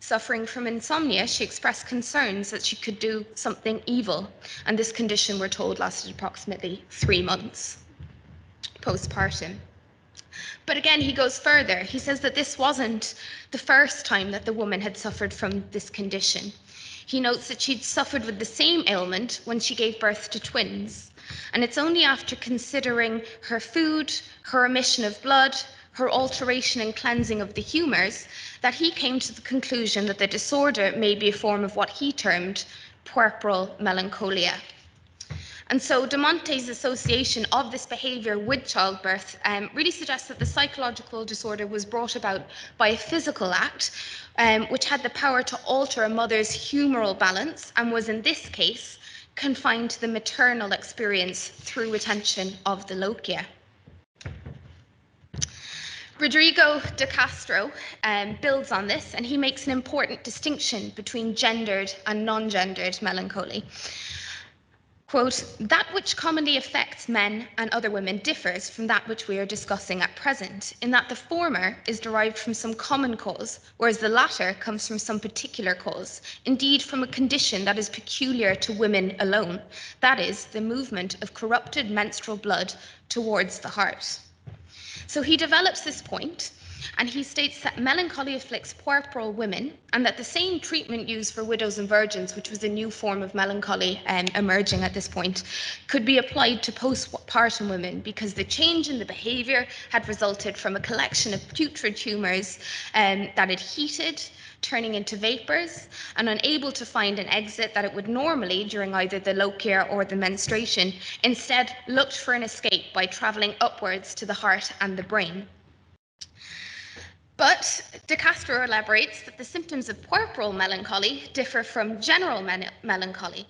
Suffering from insomnia, she expressed concerns that she could do something evil, and this condition, we're told, lasted approximately 3 months postpartum. But again, he goes further. He says that this wasn't the first time that the woman had suffered from this condition. He notes that she'd suffered with the same ailment when she gave birth to twins. And it's only after considering her food, her emission of blood, her alteration and cleansing of the humours, that he came to the conclusion that the disorder may be a form of what he termed puerperal melancholia. And so De Monte's association of this behaviour with childbirth really suggests that the psychological disorder was brought about by a physical act, which had the power to alter a mother's humoral balance and was in this case confined to the maternal experience through retention of the lochia. Rodrigo de Castro builds on this, and he makes an important distinction between gendered and non-gendered melancholy. Quote, that which commonly affects men and other women differs from that which we are discussing at present, in that the former is derived from some common cause, whereas the latter comes from some particular cause, indeed from a condition that is peculiar to women alone, that is, the movement of corrupted menstrual blood towards the heart. So he develops this point, and he states that melancholy afflicts puerperal women, and that the same treatment used for widows and virgins, which was a new form of melancholy emerging at this point, could be applied to postpartum women, because the change in the behaviour had resulted from a collection of putrid tumours that had heated, turning into vapours, and unable to find an exit that it would normally during either the lochia or the menstruation, instead looked for an escape by travelling upwards to the heart and the brain. But De Castro elaborates that the symptoms of puerperal melancholy differ from general melancholy.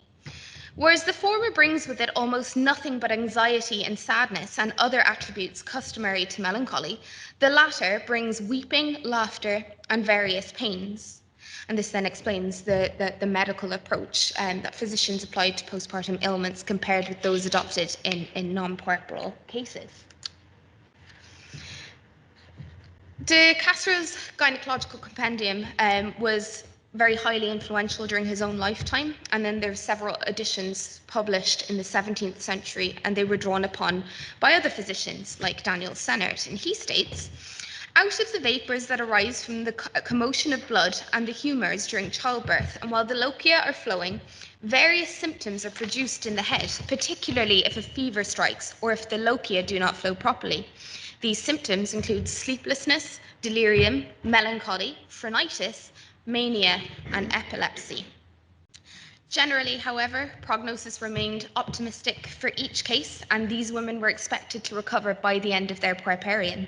Whereas the former brings with it almost nothing but anxiety and sadness and other attributes customary to melancholy, the latter brings weeping, laughter, and various pains. And this then explains the medical approach that physicians apply to postpartum ailments compared with those adopted in non-puerperal cases. De Castro's gynecological compendium was very highly influential during his own lifetime, and then there were several editions published in the 17th century, and they were drawn upon by other physicians like Daniel Sennert. And he states, out of the vapours that arise from the commotion of blood and the humours during childbirth, and while the lochia are flowing, various symptoms are produced in the head, particularly if a fever strikes or if the lochia do not flow properly. These symptoms include sleeplessness, delirium, melancholy, phrenitis, mania, and epilepsy. Generally, however, prognosis remained optimistic for each case, and these women were expected to recover by the end of their puerperium.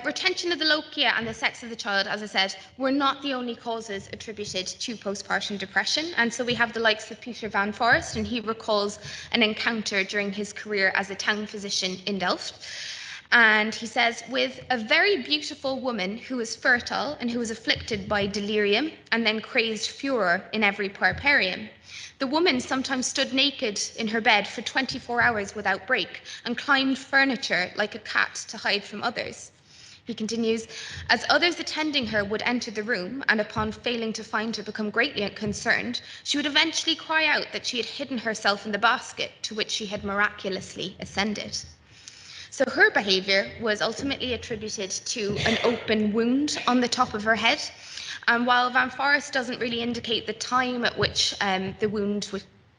Retention of the lochia and the sex of the child, as I said, were not the only causes attributed to postpartum depression. And so we have the likes of Peter van Forest, and he recalls an encounter during his career as a town physician in Delft. And he says, with a very beautiful woman who was fertile and who was afflicted by delirium and then crazed furor in every puerperium. The woman sometimes stood naked in her bed for 24 hours without break and climbed furniture like a cat to hide from others. He continues, as others attending her would enter the room and upon failing to find her become greatly concerned, she would eventually cry out that she had hidden herself in the basket to which she had miraculously ascended. So her behaviour was ultimately attributed to an open wound on the top of her head. And while Van Forest doesn't really indicate the time at which the wound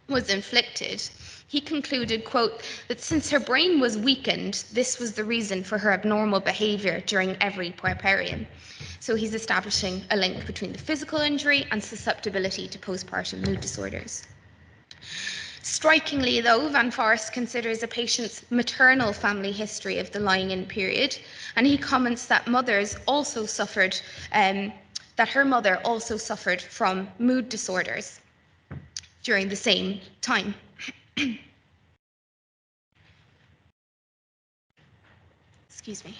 was inflicted, he concluded, quote, that since her brain was weakened, this was the reason for her abnormal behaviour during every puerperium. So he's establishing a link between the physical injury and susceptibility to postpartum mood disorders. Strikingly, though, Van Forest considers a patient's maternal family history of the lying-in period, and he comments that mothers also suffered, that her mother also suffered from mood disorders during the same time. Excuse me.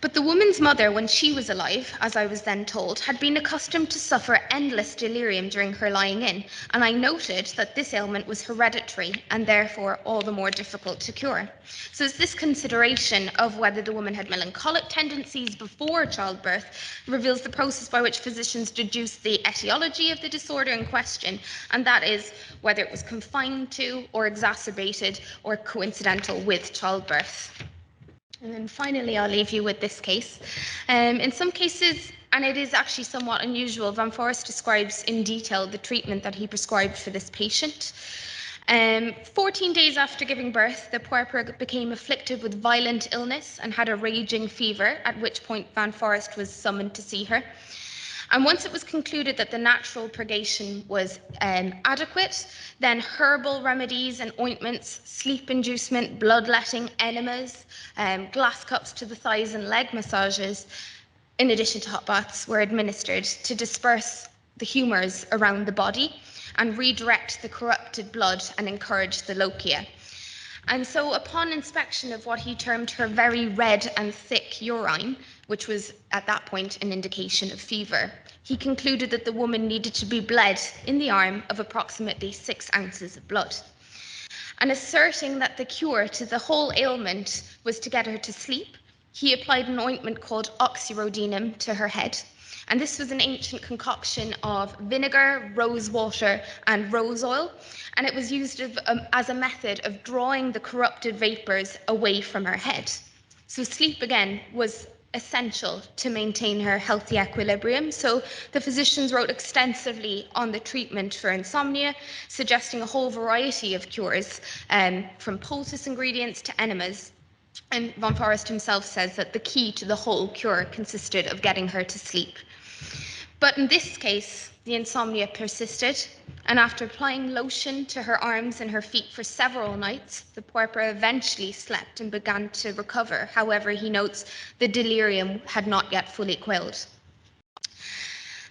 But the woman's mother, when she was alive, as I was then told, had been accustomed to suffer endless delirium during her lying in, and I noted that this ailment was hereditary and therefore all the more difficult to cure. So it's this consideration of whether the woman had melancholic tendencies before childbirth reveals the process by which physicians deduce the etiology of the disorder in question, and that is whether it was confined to or exacerbated or coincidental with childbirth. And then finally, I'll leave you with this case. In some cases, and it is actually somewhat unusual, Van Forest describes in detail the treatment that he prescribed for this patient. 14 days after giving birth, the puerpera became afflicted with violent illness and had a raging fever, at which point Van Forest was summoned to see her. And once it was concluded that the natural purgation was adequate, then herbal remedies and ointments, sleep inducement, bloodletting, enemas, glass cups to the thighs and leg massages, in addition to hot baths, were administered to disperse the humours around the body and redirect the corrupted blood and encourage the lochia. And so upon inspection of what he termed her very red and thick urine, which was at that point an indication of fever, he concluded that the woman needed to be bled in the arm of approximately 6 ounces of blood. And asserting that the cure to the whole ailment was to get her to sleep, he applied an ointment called oxyrodenum to her head. And this was an ancient concoction of vinegar, rose water, and rose oil. And it was used as a method of drawing the corrupted vapors away from her head. So sleep, again, was essential to maintain her healthy equilibrium. So the physicians wrote extensively on the treatment for insomnia, suggesting a whole variety of cures, from poultice ingredients to enemas. And Van Forest himself says that the key to the whole cure consisted of getting her to sleep. But in this case, the insomnia persisted, and after applying lotion to her arms and her feet for several nights, the puerpera eventually slept and began to recover. However, he notes the delirium had not yet fully quelled.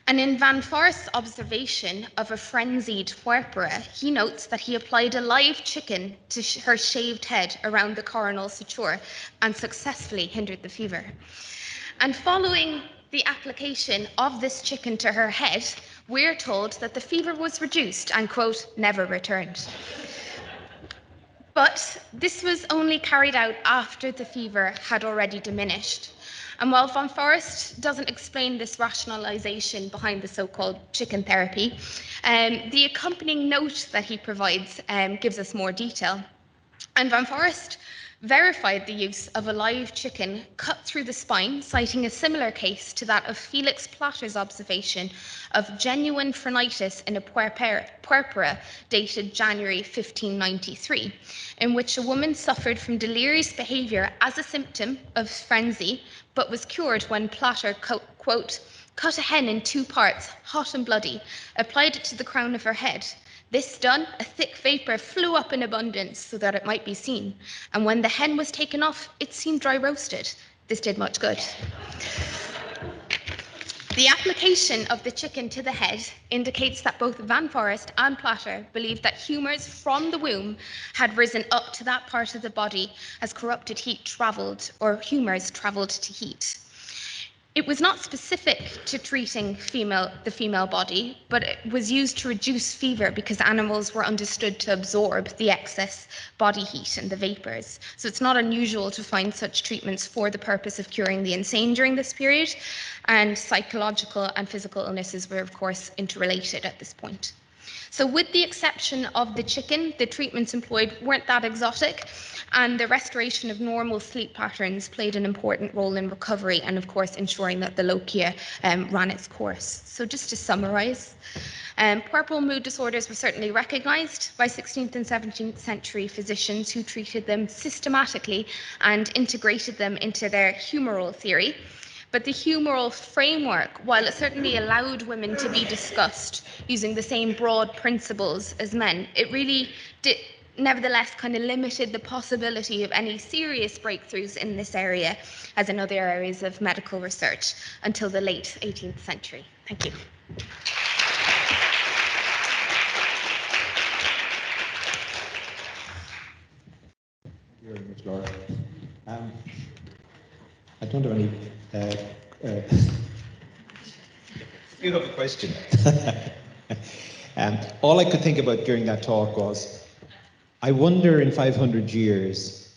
And in Van Forest's observation of a frenzied puerpera, he notes that he applied a live chicken to her shaved head around the coronal suture and successfully hindered the fever. And following the application of this chicken to her head, we're told that the fever was reduced and, quote, never returned. But this was only carried out after the fever had already diminished. And while Van Forest doesn't explain this rationalization behind the so-called chicken therapy, the accompanying note that he provides gives us more detail. And Van Forest verified the use of a live chicken cut through the spine, citing a similar case to that of Felix Platter's observation of genuine phrenitis in a puerpera dated January 1593, in which a woman suffered from delirious behaviour as a symptom of frenzy, but was cured when Platter, quote, cut a hen in 2 parts, hot and bloody, applied it to the crown of her head. This done, a thick vapour flew up in abundance so that it might be seen, and when the hen was taken off, it seemed dry roasted. This did much good. The application of the chicken to the head indicates that both Van Forest and Platter believed that humours from the womb had risen up to that part of the body as corrupted heat travelled, or humours travelled to heat. It was not specific to treating the female body, but it was used to reduce fever because animals were understood to absorb the excess body heat and the vapors. So it's not unusual to find such treatments for the purpose of curing the insane during this period, and psychological and physical illnesses were, of course, interrelated at this point. So with the exception of the chicken, the treatments employed weren't that exotic, and the restoration of normal sleep patterns played an important role in recovery and, of course, ensuring that the lochia ran its course. So just to summarise, puerperal mood disorders were certainly recognised by 16th and 17th century physicians who treated them systematically and integrated them into their humoral theory. But the humoral framework, while it certainly allowed women to be discussed using the same broad principles as men, it really did nevertheless kind of limited the possibility of any serious breakthroughs in this area, as in other areas of medical research, until the late 18th century. Thank you. Thank you very much, Laura. don't have any. You have a question. All I could think about during that talk was, I wonder in 500 years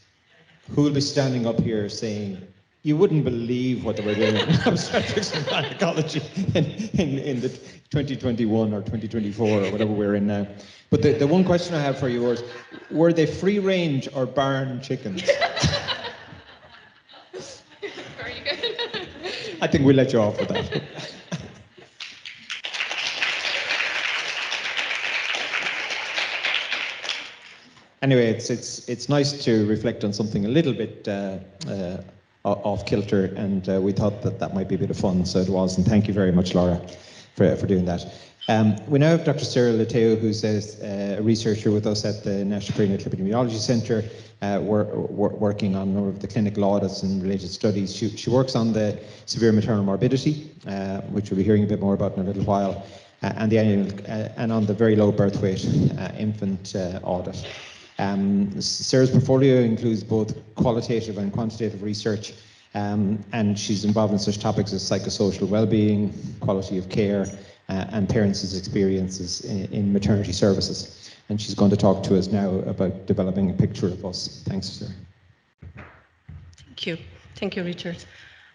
who will be standing up here saying, you wouldn't believe what they were doing in obstetrics and gynecology in the 2021 or 2024 or whatever we're in now. But the one question I have for you was, were they free range or barn chickens? Very good. I think we'll let you off with that. Anyway, it's nice to reflect on something a little bit off kilter, and we thought that might be a bit of fun, so it was. And thank you very much, Laura, for doing that. We now have Dr. Sara Leitao, who's a researcher with us at the National Perinatal Epidemiology Centre, working on a number of the clinical audits and related studies. She works on the severe maternal morbidity, which we'll be hearing a bit more about in a little while, and the annual, and on the very low birth weight infant audit. Sarah's portfolio includes both qualitative and quantitative research, and she's involved in such topics as psychosocial well-being, quality of care, and parents' experiences in maternity services. And she's going to talk to us now about developing a picture of us. Thanks, Sarah. Thank you. Thank you, Richard.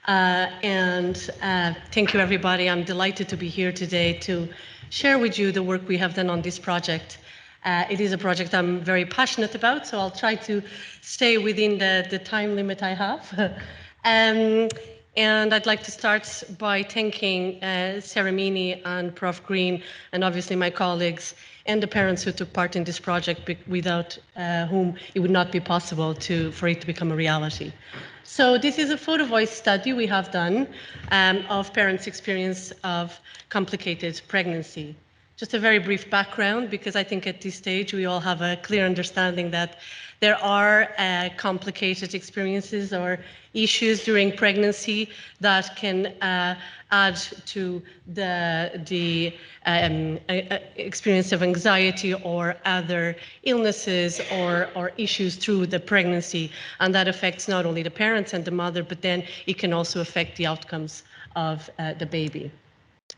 And thank you, everybody. I'm delighted to be here today to share with you the work we have done on this project. It is a project I'm very passionate about, so I'll try to stay within the time limit I have. And I'd like to start by thanking Sarah Meany and Prof. Greene, and obviously my colleagues and the parents who took part in this project, without whom it would not be possible for it to become a reality. So this is a Photovoice study we have done of parents' experience of complicated pregnancy. Just a very brief background, because I think at this stage we all have a clear understanding that there are complicated experiences or issues during pregnancy that can add to the experience of anxiety or other illnesses or issues through the pregnancy. And that affects not only the parents and the mother, but then it can also affect the outcomes of the baby.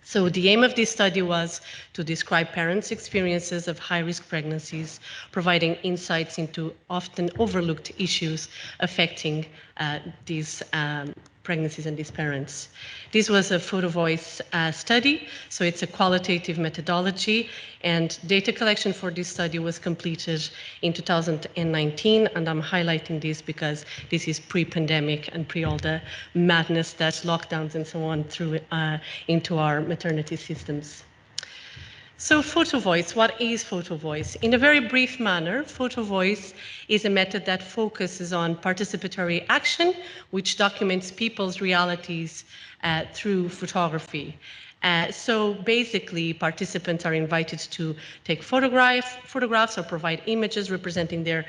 So the aim of this study was to describe parents' experiences of high-risk pregnancies, providing insights into often overlooked issues affecting these pregnancies and these parents. This was a Photovoice study, so it's a qualitative methodology, and data collection for this study was completed in 2019, and I'm highlighting this because this is pre-pandemic and pre all the madness that lockdowns and so on threw into our maternity systems. So Photovoice, what is Photovoice? In a very brief manner, Photovoice is a method that focuses on participatory action, which documents people's realities through photography. So basically, participants are invited to take photographs or provide images representing their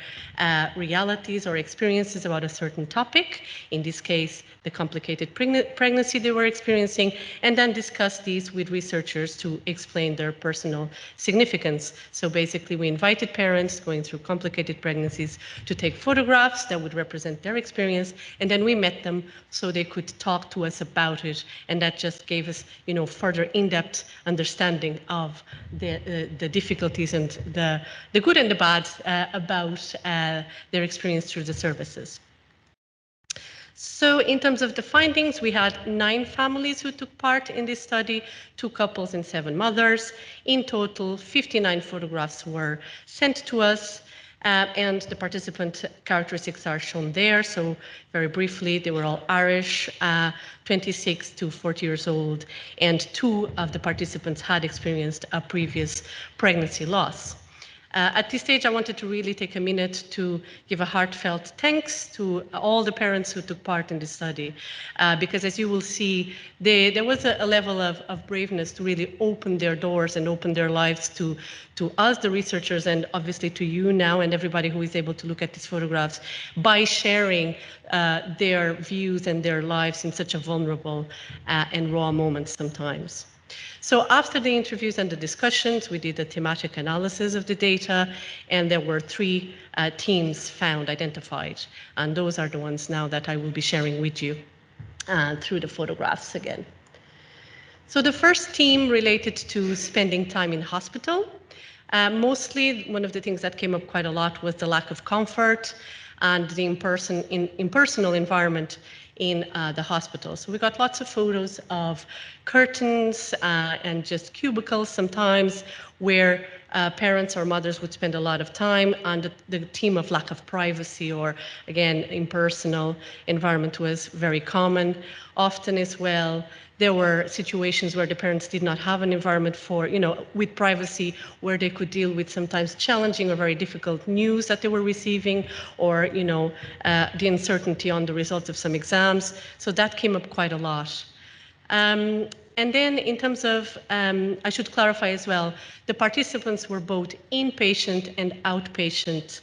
realities or experiences about a certain topic, in this case, the complicated pregnancy they were experiencing, and then discuss these with researchers to explain their personal significance. So basically, we invited parents going through complicated pregnancies to take photographs that would represent their experience, and then we met them so they could talk to us about it, and that just gave us, further in-depth understanding of the difficulties and the good and the bad about their experience through the services. So in terms of the findings, we had 9 families who took part in this study, 2 couples and 7 mothers. In total, 59 photographs were sent to us. And the participant characteristics are shown there. So very briefly, they were all Irish, 26 to 40 years old, and 2 of the participants had experienced a previous pregnancy loss. At this stage, I wanted to really take a minute to give a heartfelt thanks to all the parents who took part in this study, because as you will see, there was a level of braveness to really open their doors and open their lives to us, the researchers, and obviously to you now and everybody who is able to look at these photographs by sharing their views and their lives in such a vulnerable and raw moment sometimes. So after the interviews and the discussions, we did a thematic analysis of the data, and there were 3 themes identified, and those are the ones now that I will be sharing with you. through the photographs again. So the first theme related to spending time in hospital. Mostly, one of the things that came up quite a lot was the lack of comfort and the impersonal environment in the hospital. So we got lots of photos of curtains and just cubicles sometimes where parents or mothers would spend a lot of time, and the theme of lack of privacy or, again, impersonal environment was very common. Often as well, there were situations where the parents did not have an environment for, with privacy, where they could deal with sometimes challenging or very difficult news that they were receiving, or, the uncertainty on the results of some exams. So that came up quite a lot. And then in terms of, I should clarify as well, the participants were both inpatient and outpatient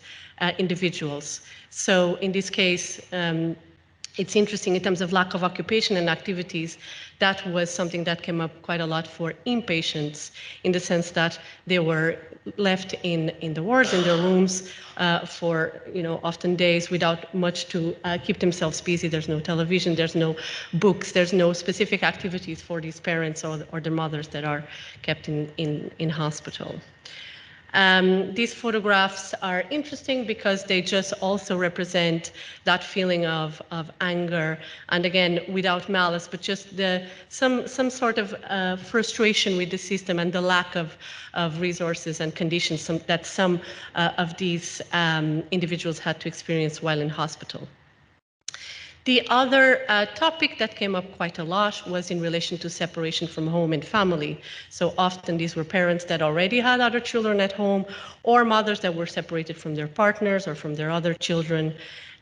individuals. So in this case, it's interesting in terms of lack of occupation and activities. That was something that came up quite a lot for inpatients, in the sense that they were left in the wards, in their rooms, for often days without much to keep themselves busy. There's no television, there's no books, there's no specific activities for these parents or the mothers that are kept in hospital. These photographs are interesting because they just also represent that feeling of anger, and again, without malice, but just some sort of frustration with the system and the lack of resources and conditions that some of these individuals had to experience while in hospital. The other topic that came up quite a lot was in relation to separation from home and family. So often these were parents that already had other children at home, or mothers that were separated from their partners or from their other children.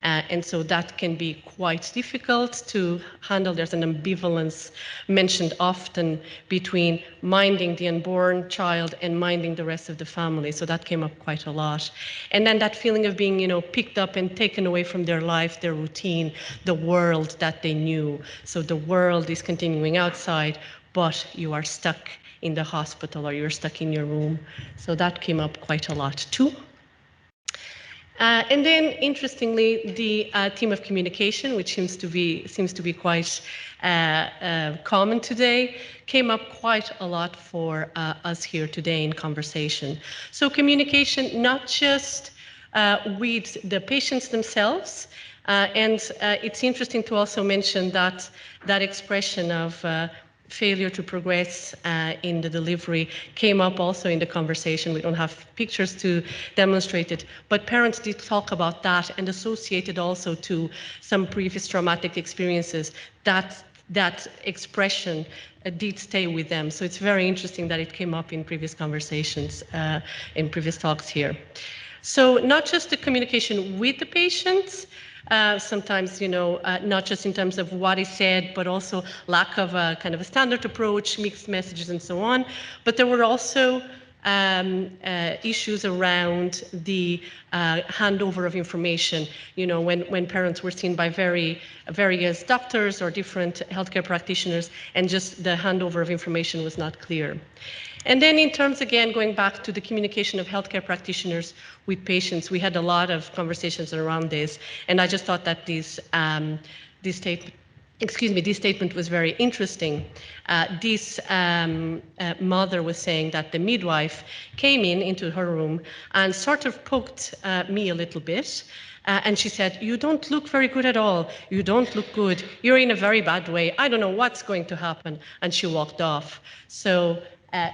And so that can be quite difficult to handle. There's an ambivalence mentioned often between minding the unborn child and minding the rest of the family. So that came up quite a lot. And then that feeling of being, picked up and taken away from their life, their routine, the world that they knew. So the world is continuing outside, but you are stuck in the hospital or you're stuck in your room. So that came up quite a lot too. And then, interestingly, the theme of communication, which seems to be quite common today, came up quite a lot for us here today in conversation. So communication, not just with the patients themselves, and it's interesting to also mention that expression of failure to progress in the delivery came up also in the conversation. We don't have pictures to demonstrate it, but parents did talk about that and associated also to some previous traumatic experiences. That expression did stay with them. So it's very interesting that it came up in previous conversations, in previous talks here. So not just the communication with the patients, sometimes, not just in terms of what is said, but also lack of a kind of a standard approach, mixed messages and so on. But there were also issues around the handover of information. When parents were seen by various doctors or different healthcare practitioners, and just the handover of information was not clear. And then in terms, again, going back to the communication of healthcare practitioners with patients, we had a lot of conversations around this, and I just thought that this statement was very interesting. This mother was saying that the midwife came into her room and sort of poked me a little bit. And she said, "You don't look very good at all. You don't look good. You're in a very bad way. I don't know what's going to happen." And she walked off. So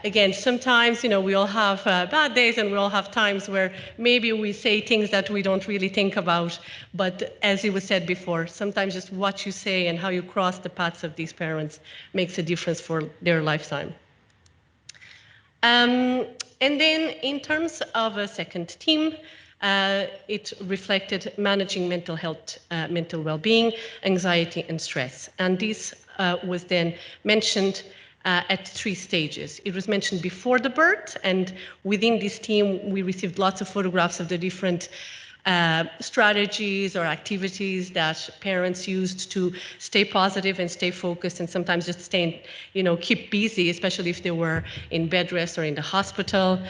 again, sometimes, we all have bad days, and we all have times where maybe we say things that we don't really think about. But as it was said before, sometimes just what you say and how you cross the paths of these parents makes a difference for their lifetime. And then in terms of a second theme, it reflected managing mental health, mental well-being, anxiety, and stress. And this was then mentioned at 3 stages. It was mentioned before the birth, and within this team, we received lots of photographs of the different strategies or activities that parents used to stay positive and stay focused, and sometimes just keep busy, especially if they were in bed rest or in the hospital.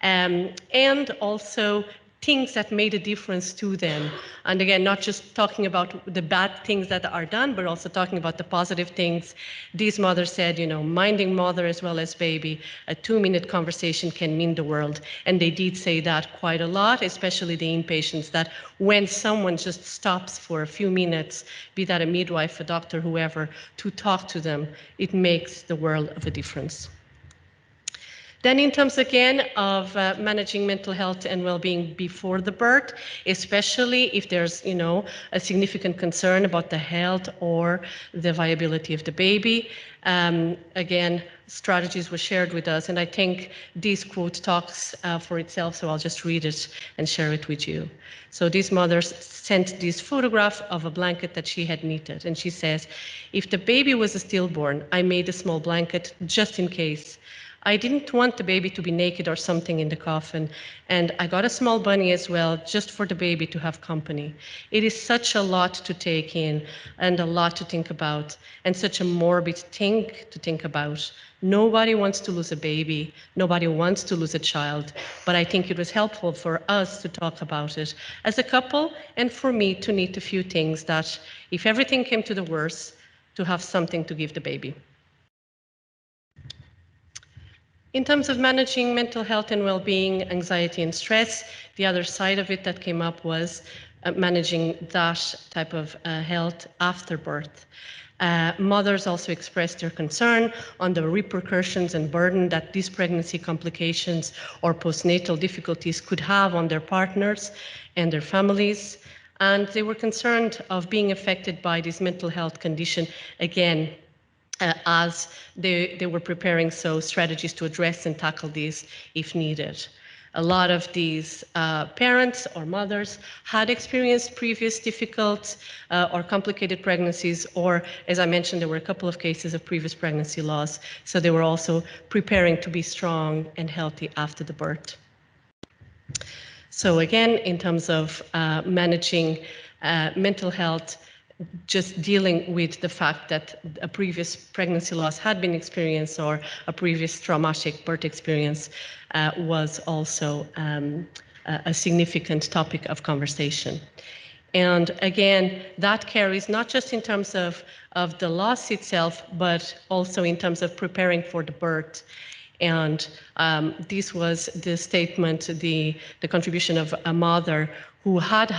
And also things that made a difference to them. And again, not just talking about the bad things that are done, but also talking about the positive things. These mothers said, minding mother as well as baby, a 2-minute conversation can mean the world. And they did say that quite a lot, especially the inpatients, that when someone just stops for a few minutes, be that a midwife, a doctor, whoever, to talk to them, it makes the world of a difference. Then in terms again of managing mental health and well-being before the birth, especially if there's, a significant concern about the health or the viability of the baby. Again, strategies were shared with us, and I think this quote talks for itself, so I'll just read it and share it with you. So this mother sent this photograph of a blanket that she had knitted, and she says, "If the baby was a stillborn, I made a small blanket just in case. I didn't want the baby to be naked or something in the coffin, and I got a small bunny as well, just for the baby to have company. It is such a lot to take in and a lot to think about, and such a morbid thing to think about. Nobody wants to lose a baby, nobody wants to lose a child, but I think it was helpful for us to talk about it as a couple, and for me to knit a few things that, if everything came to the worst, to have something to give the baby." In terms of managing mental health and well-being, anxiety and stress, the other side of it that came up was managing that type of health after birth. Mothers also expressed their concern on the repercussions and burden that these pregnancy complications or postnatal difficulties could have on their partners and their families. And they were concerned of being affected by this mental health condition again, as they were preparing strategies to address and tackle these if needed. A lot of these parents or mothers had experienced previous difficult or complicated pregnancies, or as I mentioned, there were a couple of cases of previous pregnancy loss, so they were also preparing to be strong and healthy after the birth. So again, in terms of managing mental health, just dealing with the fact that a previous pregnancy loss had been experienced or a previous traumatic birth experience was also a significant topic of conversation. And again, that carries not just in terms of the loss itself, but also in terms of preparing for the birth. And this was the statement, the contribution of a mother who had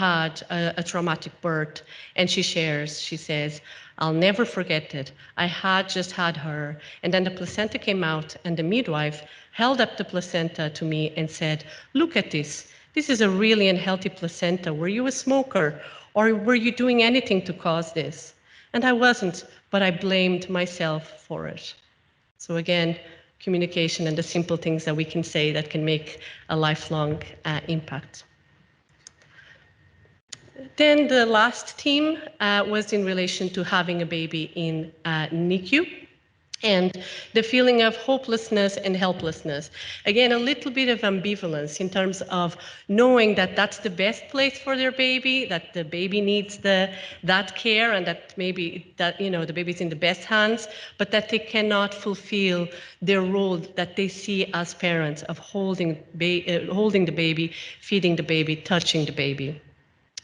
a traumatic birth, and she says, "I'll never forget it. I had just had her, and then the placenta came out, and the midwife held up the placenta to me and said, 'Look at this. This is a really unhealthy placenta. Were you a smoker, or were you doing anything to cause this?' And I wasn't, but I blamed myself for it." So again, communication and the simple things that we can say that can make a lifelong impact. Then the last theme was in relation to having a baby in NICU and the feeling of hopelessness and helplessness. Again, a little bit of ambivalence in terms of knowing that that's the best place for their baby, that the baby needs that care, and that maybe the baby's in the best hands, but that they cannot fulfill their role that they see as parents of holding the baby, feeding the baby, touching the baby.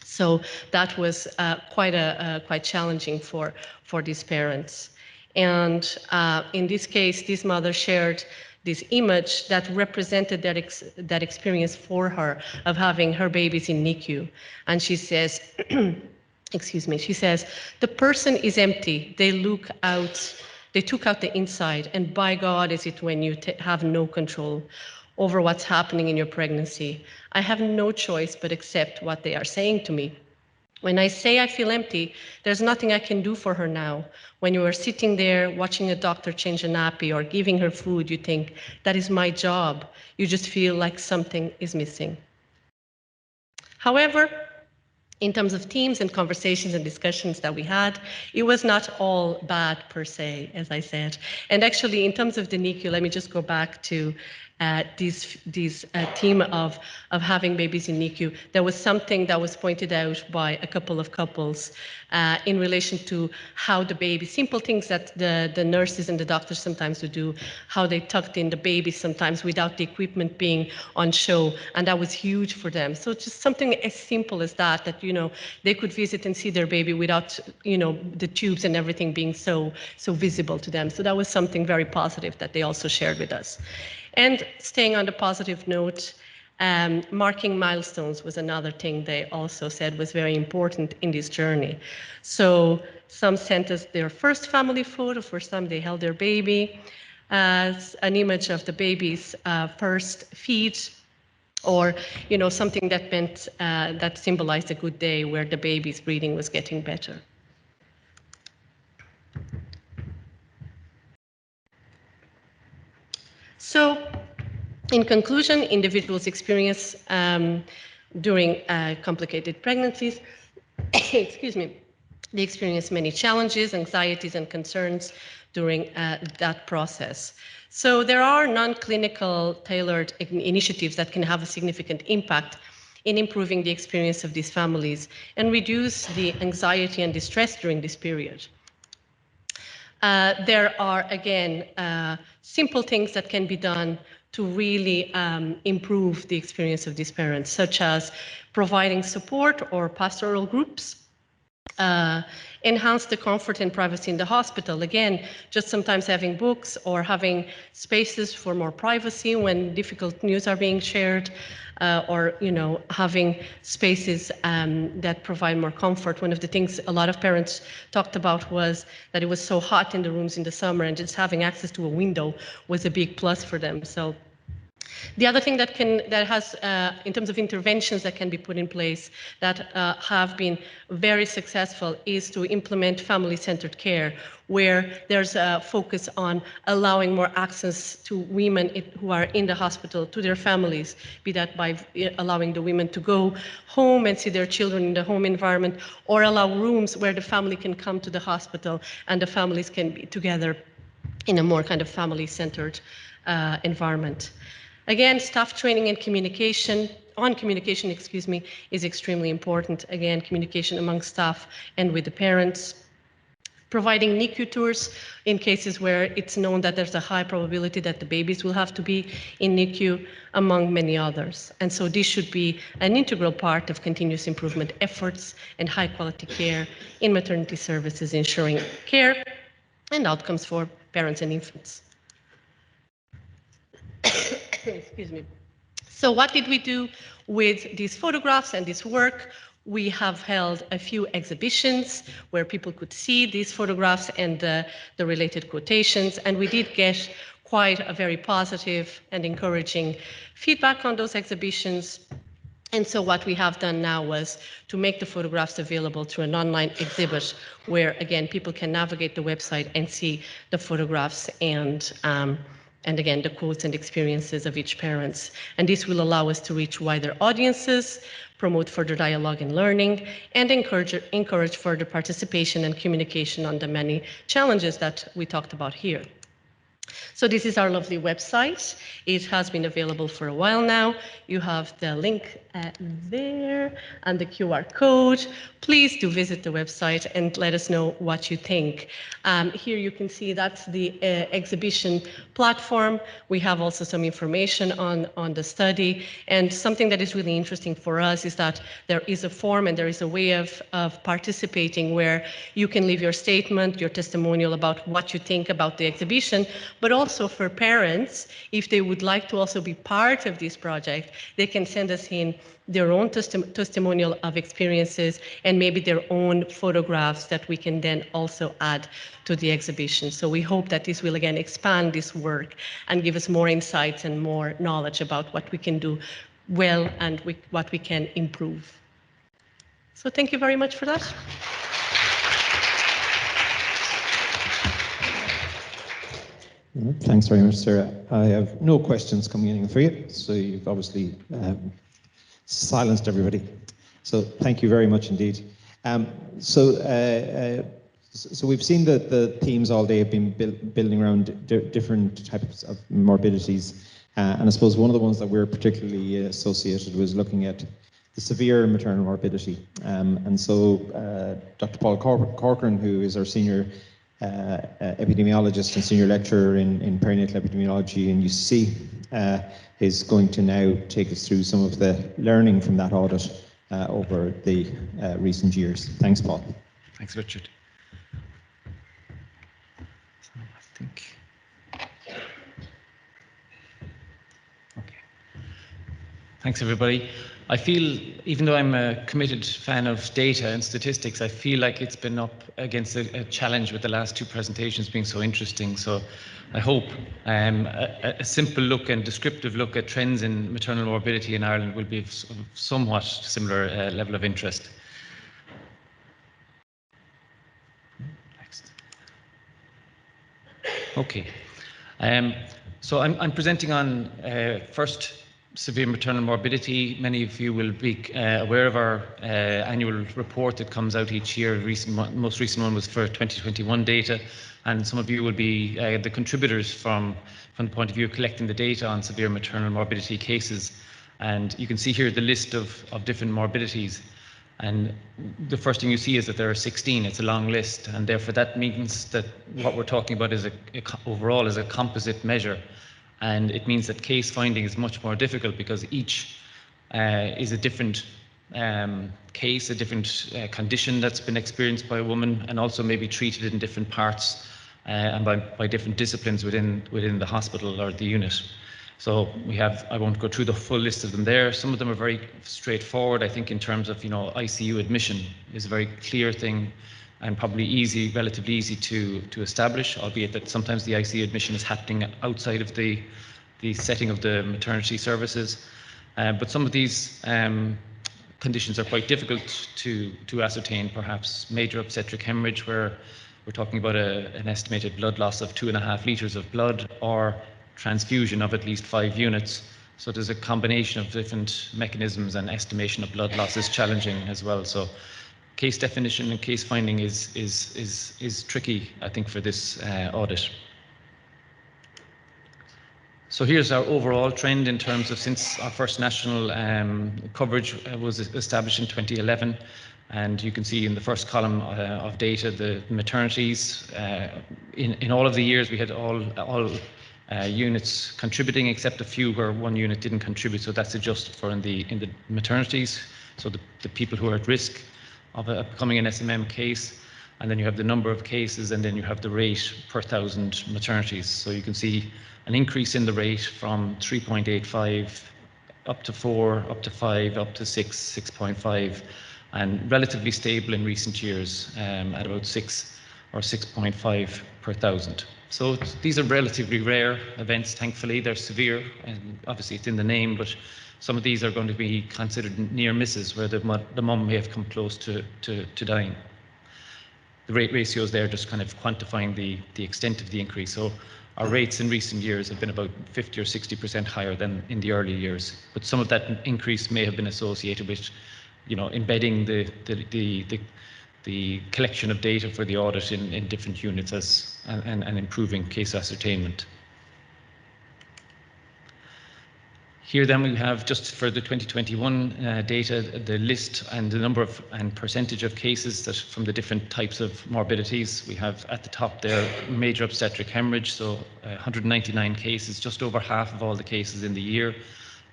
So that was quite challenging for these parents. And in this case, this mother shared this image that represented that experience for her of having her babies in NICU. And she says, excuse me, she says, "The person is empty. They took out the inside, and by God is it when you have no control over what's happening in your pregnancy. I have no choice but accept what they are saying to me. When I say I feel empty, there's nothing I can do for her now. When you are sitting there watching a doctor change a nappy or giving her food, you think, that is my job. You just feel like something is missing." However, in terms of themes and conversations and discussions that we had, it was not all bad per se, as I said. And actually, in terms of the NICU, let me just go back to this theme of having babies in NICU, there was something that was pointed out by a couple of couples in relation to how the baby, simple things that the nurses and the doctors sometimes would do, how they tucked in the baby sometimes without the equipment being on show, and that was huge for them. So just something as simple as that, they could visit and see their baby without, the tubes and everything being so visible to them. So that was something very positive that they also shared with us. And staying on the positive note, marking milestones was another thing they also said was very important in this journey. So some sent us their first family photo, first time they held their baby, as an image of the baby's first feed, or something that meant that symbolized a good day where the baby's breathing was getting better. So, in conclusion, individuals experience during complicated pregnancies, excuse me, they experience many challenges, anxieties, and concerns during that process. So there are non-clinical tailored initiatives that can have a significant impact in improving the experience of these families and reduce the anxiety and distress during this period. There are, again, simple things that can be done to really improve the experience of these parents, such as providing support or pastoral groups, enhance the comfort and privacy in the hospital. Again, just sometimes having books or having spaces for more privacy when difficult news are being shared, or having spaces that provide more comfort. One of the things a lot of parents talked about was that it was so hot in the rooms in the summer, and just having access to a window was a big plus for them. So the other thing that has, in terms of interventions that can be put in place that have been very successful, is to implement family-centered care, where there's a focus on allowing more access to women who are in the hospital to their families, be that by allowing the women to go home and see their children in the home environment, or allow rooms where the family can come to the hospital and the families can be together in a more kind of family-centered environment. Again, staff training and communication, is extremely important. Again, communication among staff and with the parents. Providing NICU tours in cases where it's known that there's a high probability that the babies will have to be in NICU, among many others. And so this should be an integral part of continuous improvement efforts and high quality care in maternity services, ensuring care and outcomes for parents and infants. Excuse me. So what did we do with these photographs and this work? We have held a few exhibitions where people could see these photographs and the related quotations, and we did get quite a very positive and encouraging feedback on those exhibitions. And so what we have done now was to make the photographs available through an online exhibit where, again, people can navigate the website and see the photographs and again, the quotes and experiences of each parent. And this will allow us to reach wider audiences, promote further dialogue and learning, and encourage further participation and communication on the many challenges that we talked about here. So this is our lovely website. It has been available for a while now. You have the link there and the QR code. Please do visit the website and let us know what you think. Here you can see that's the exhibition platform. We have also some information on the study. And something that is really interesting for us is that there is a form and there is a way of participating where you can leave your statement, your testimonial about what you think about the exhibition, but also for parents, if they would like to also be part of this project, they can send us in their own testimonial of experiences and maybe their own photographs that we can then also add to the exhibition. So we hope that this will again expand this work and give us more insights and more knowledge about what we can do well and what we can improve. So thank you very much for that. Thanks very much, Sarah. I have no questions coming in for you, so you've obviously silenced everybody. So thank you very much indeed. So we've seen that the themes all day have been building around different types of morbidities, And I suppose one of the ones that we're particularly associated was looking at the severe maternal morbidity. And so Dr. Paul Corcoran, who is our senior epidemiologist and senior lecturer in perinatal epidemiology in UCC, is going to now take us through some of the learning from that audit over the recent years. Thanks, Paul. Thanks, Richard. So I think. Okay. Thanks, everybody. I feel, even though I'm a committed fan of data and statistics, I feel like it's been up against a challenge with the last two presentations being so interesting. So I hope a simple look and descriptive look at trends in maternal morbidity in Ireland will be of somewhat similar level of interest. Next. Okay. So I'm presenting on first severe maternal morbidity. Many of you will be aware of our annual report that comes out each year. Most recent one was for 2021 data, and some of you will be the contributors from the point of view of collecting the data on severe maternal morbidity cases. And you can see here the list of different morbidities. And the first thing you see is that there are 16. It's a long list, and therefore that means that what we're talking about is overall is a composite measure. And it means that case finding is much more difficult because each is a different case, a different condition that's been experienced by a woman, and also maybe treated in different parts and by different disciplines within the hospital or the unit. So we have, I won't go through the full list of them there. Some of them are very straightforward. I think in terms of, ICU admission is a very clear thing and probably relatively easy to establish, albeit that sometimes the ICU admission is happening outside of the setting of the maternity services. But some of these conditions are quite difficult to ascertain, perhaps major obstetric hemorrhage, where we're talking about an estimated blood loss of 2.5 litres of blood, or transfusion of at least 5 units. So there's a combination of different mechanisms, and estimation of blood loss is challenging as well. So case definition and case finding is tricky, I think, for this audit. So here's our overall trend in terms of since our first national coverage was established in 2011. And you can see in the first column of data the maternities. In all of the years we had all units contributing, except a few where one unit didn't contribute. So that's adjusted for in the maternities. So the people who are at risk of becoming an SMM case, and then you have the number of cases, and then you have the rate per 1,000 maternities. So you can see an increase in the rate from 3.85 up to 4, up to 5, up to 6, 6.5, and relatively stable in recent years at about 6 or 6.5 per 1,000. So these are relatively rare events, thankfully. They're severe, and obviously it's in the name, but some of these are going to be considered near misses, where the mum may have come close to dying. The rate ratios there just kind of quantifying the extent of the increase. So our rates in recent years have been about 50 or 60% higher than in the early years. But some of that increase may have been associated with, embedding the collection of data for the audit in different units and improving case ascertainment. Here then we have, just for the 2021 data, the list and the number of and percentage of cases that from the different types of morbidities. We have at the top there major obstetric hemorrhage, so 199 cases, just over half of all the cases in the year.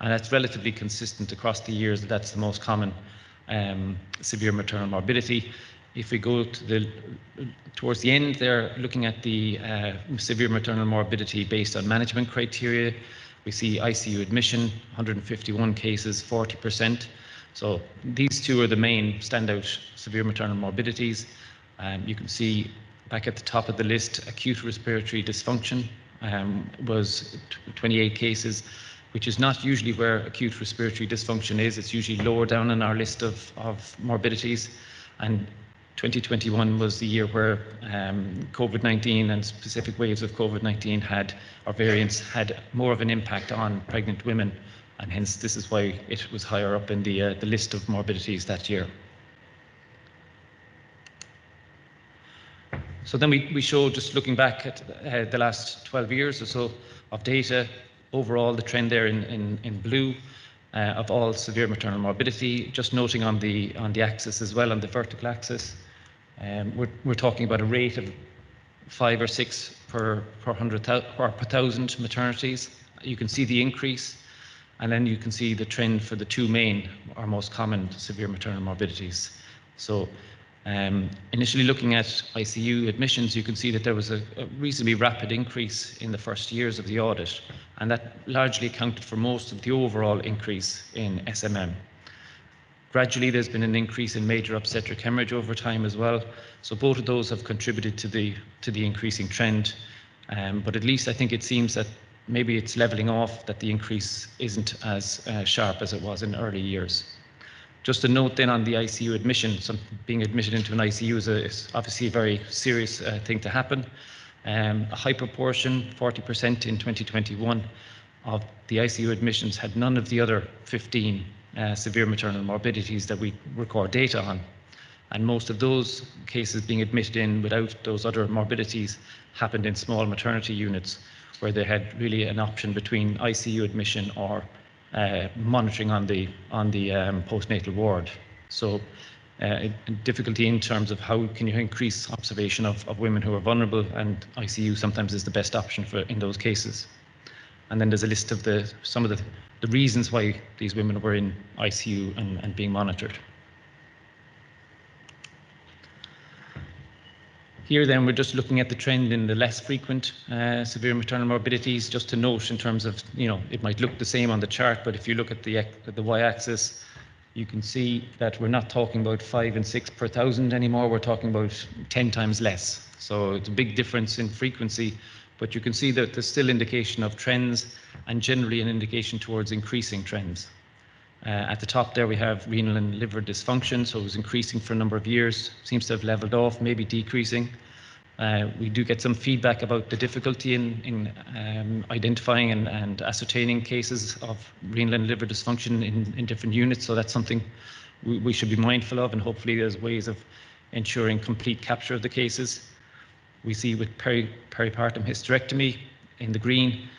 And that's relatively consistent across the years. That's the most common severe maternal morbidity. If we go to towards the end there, looking at the severe maternal morbidity based on management criteria, we see ICU admission, 151 cases, 40%. So these two are the main standout severe maternal morbidities. You can see back at the top of the list, acute respiratory dysfunction was 28 cases, which is not usually where acute respiratory dysfunction is. It's usually lower down on our list of morbidities. And 2021 was the year where COVID-19 and specific waves of COVID-19 or variants had more of an impact on pregnant women, and hence this is why it was higher up in the list of morbidities that year. So then we show, just looking back at the last 12 years or so of data, overall the trend there in blue of all severe maternal morbidity. Just noting on the axis as well, on the vertical axis, we're talking about a rate of 5 or 6 per 100,000 or per 1,000 maternities. You can see the increase, and then you can see the trend for the two main or most common severe maternal morbidities. So initially looking at ICU admissions, you can see that there was a reasonably rapid increase in the first years of the audit, and that largely accounted for most of the overall increase in SMM. Gradually, there's been an increase in major obstetric hemorrhage over time as well. So both of those have contributed to the increasing trend. But at least I think it seems that maybe it's leveling off, that the increase isn't as sharp as it was in early years. Just a note then on the ICU admission. Being admitted into an ICU is obviously a very serious thing to happen. A high proportion, 40% in 2021, of the ICU admissions had none of the other 15 severe maternal morbidities that we record data on. And most of those cases being admitted in without those other morbidities happened in small maternity units, where they had really an option between ICU admission or monitoring on the postnatal ward. So difficulty in terms of how can you increase observation of women who are vulnerable, and ICU sometimes is the best option in those cases. And then there's a list of some of the reasons why these women were in ICU and being monitored. Here then we're just looking at the trend in the less frequent severe maternal morbidities, just to note in terms of, it might look the same on the chart, but if you look at the y-axis, you can see that we're not talking about 5 and 6 per 1,000 anymore, we're talking about 10 times less. So it's a big difference in frequency, but you can see that there's still indication of trends and generally an indication towards increasing trends. At the top there we have renal and liver dysfunction, so it was increasing for a number of years, seems to have leveled off, maybe decreasing. We do get some feedback about the difficulty in identifying and ascertaining cases of renal and liver dysfunction in different units, so that's something we should be mindful of, and hopefully there's ways of ensuring complete capture of the cases. We see with peripartum hysterectomy in the green,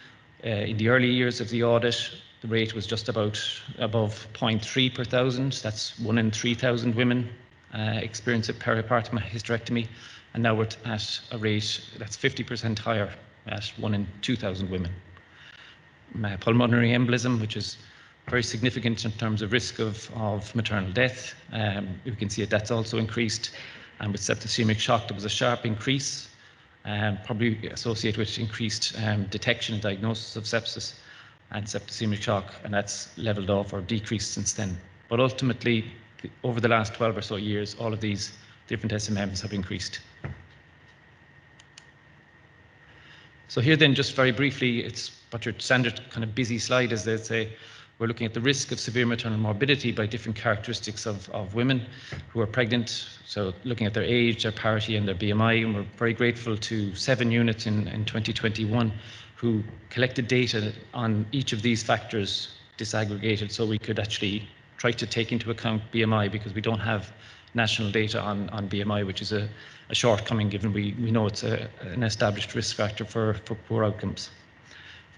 in the early years of the audit, the rate was just about above 0.3 per 1,000. That's 1 in 3,000 women experience a peripartum hysterectomy, and now we're at a rate that's 50% higher, at 1 in 2,000 women. Pulmonary embolism, which is very significant in terms of risk of maternal death. You can see that's also increased, and with septicemic shock there was a sharp increase, probably associated with increased detection and diagnosis of sepsis and septicemic shock, and that's leveled off or decreased since then. But ultimately, over the last 12 or so years, all of these different SMMs have increased. So here then, just very briefly, it's what your standard kind of busy slide is, they say. We're looking at the risk of severe maternal morbidity by different characteristics of women who are pregnant. So looking at their age, their parity and their BMI, and we're very grateful to 7 units in 2021 who collected data on each of these factors disaggregated, so we could actually try to take into account BMI, because we don't have national data on BMI, which is a shortcoming given we know it's an established risk factor for poor outcomes.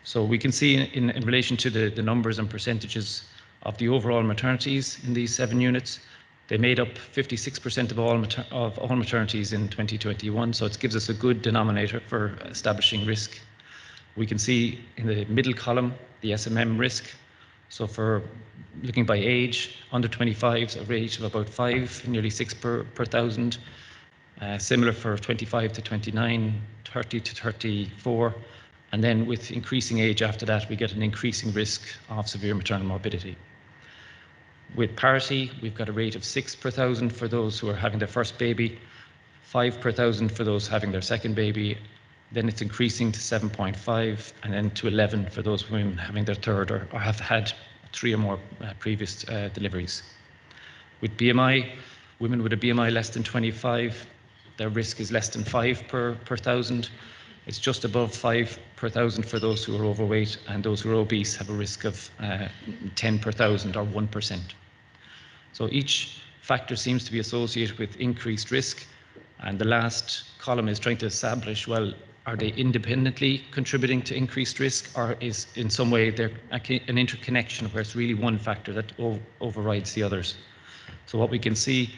So we can see in relation to the numbers and percentages of the overall maternities in these 7 units, they made up 56% of all maternities in 2021, so it gives us a good denominator for establishing risk. We can see in the middle column the SMM risk. So for looking by age, under 25s, a rate of about 5, nearly 6 per 1,000. Similar for 25 to 29, 30 to 34. And then with increasing age after that, we get an increasing risk of severe maternal morbidity. With parity, we've got a rate of 6 per 1,000 for those who are having their first baby, 5 per 1,000 for those having their second baby. Then it's increasing to 7.5, and then to 11 for those women having their third or have had 3 or more previous deliveries. With BMI, women with a BMI less than 25, their risk is less than 5 per 1,000. It's just above 5 per 1,000 for those who are overweight, and those who are obese have a risk of 10 per 1,000 or 1%. So each factor seems to be associated with increased risk, and the last column is trying to establish, well, are they independently contributing to increased risk, or is in some way there an interconnection where it's really one factor that overrides the others? So what we can see,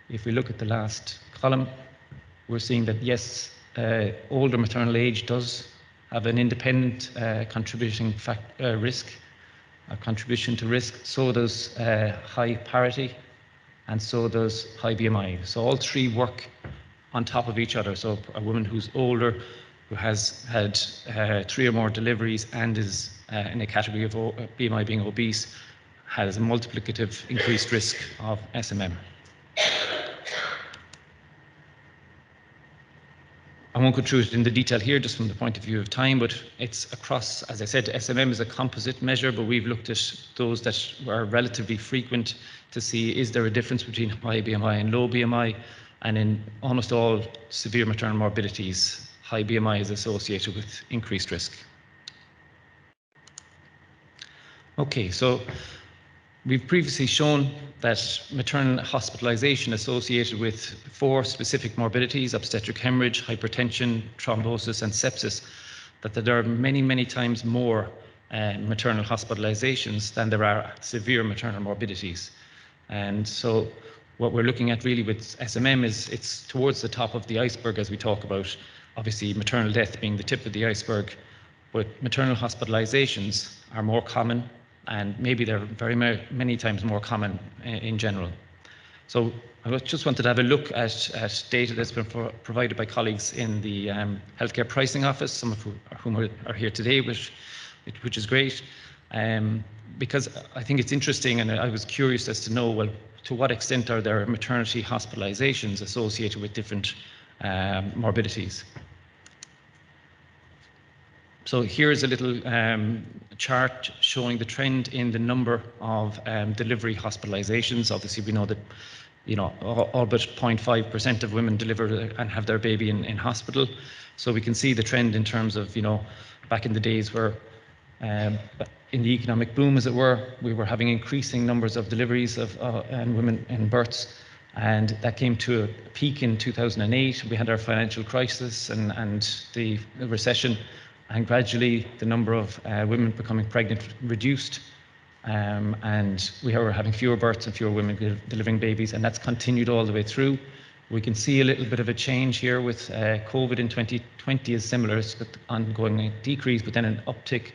if we look at the last column, we're seeing that yes, older maternal age does have an independent contribution to risk. So does high parity, and so does high BMI. So all three work on top of each other. So a woman who's older, who has had 3 or more deliveries and is in a category of BMI being obese, has a multiplicative increased risk of SMM. I won't go through it in the detail here, just from the point of view of time, but it's across, as I said, SMM is a composite measure, but we've looked at those that are relatively frequent to see, is there a difference between high BMI and low BMI? And in almost all severe maternal morbidities, high BMI is associated with increased risk. Okay, so we've previously shown that maternal hospitalization associated with 4 specific morbidities, obstetric hemorrhage, hypertension, thrombosis, and sepsis, that there are many, many times more maternal hospitalizations than there are severe maternal morbidities. And so what we're looking at really with SMM is it's towards the top of the iceberg as we talk about, obviously, maternal death being the tip of the iceberg, but maternal hospitalizations are more common, and maybe they're very many times more common in general. So I just wanted to have a look at data that's been provided by colleagues in the Healthcare Pricing Office, some of whom are here today, which is great, because I think it's interesting, and I was curious as to know, well, to what extent are there maternity hospitalizations associated with different morbidities? So here's a little chart showing the trend in the number of delivery hospitalizations. Obviously, we know that, all but 0.5% of women deliver and have their baby in hospital. So we can see the trend in terms of, back in the days where, in the economic boom, as it were, we were having increasing numbers of deliveries and women in births. And that came to a peak in 2008. We had our financial crisis and the recession. And gradually, the number of women becoming pregnant reduced, and we were having fewer births and fewer women delivering babies, and that's continued all the way through. We can see a little bit of a change here with COVID in 2020 is similar, it's got ongoing decrease, but then an uptick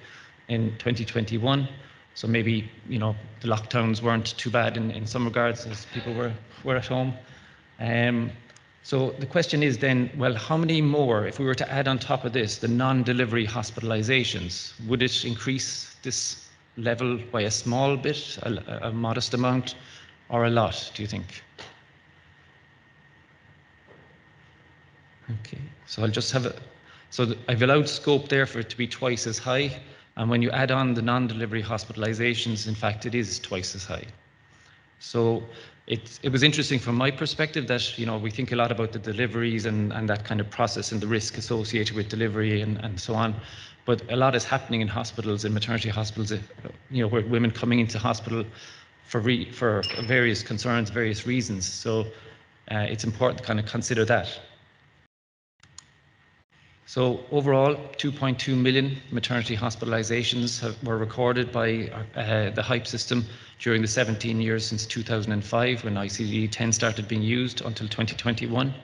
in 2021. So maybe, the lockdowns weren't too bad in some regards as people were at home. So the question is then, well, how many more, if we were to add on top of this, the non-delivery hospitalizations, would it increase this level by a small bit, a modest amount, or a lot, do you think? Okay, so I'll just have I've allowed scope there for it to be twice as high, and when you add on the non-delivery hospitalizations, in fact, it is twice as high. So it was interesting from my perspective that, we think a lot about the deliveries and that kind of process and the risk associated with delivery and so on. But a lot is happening in hospitals, in maternity hospitals, where women coming into hospital for various concerns, various reasons. So it's important to kind of consider that. So overall, 2.2 million maternity hospitalizations were recorded by the HYPE system during the 17 years since 2005, when ICD-10 started being used, until 2021.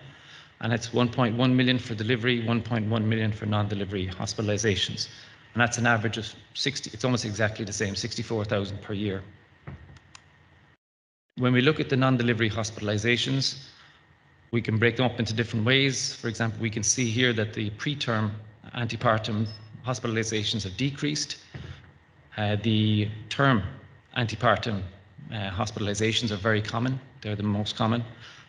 And it's 1.1 million for delivery, 1.1 million for non-delivery hospitalizations. And that's an average of 60, it's almost exactly the same, 64,000 per year. When we look at the non-delivery hospitalizations, we can break them up into different ways. For example, we can see here that the preterm antepartum hospitalizations have decreased. The term antepartum hospitalizations are very common. They're the most common.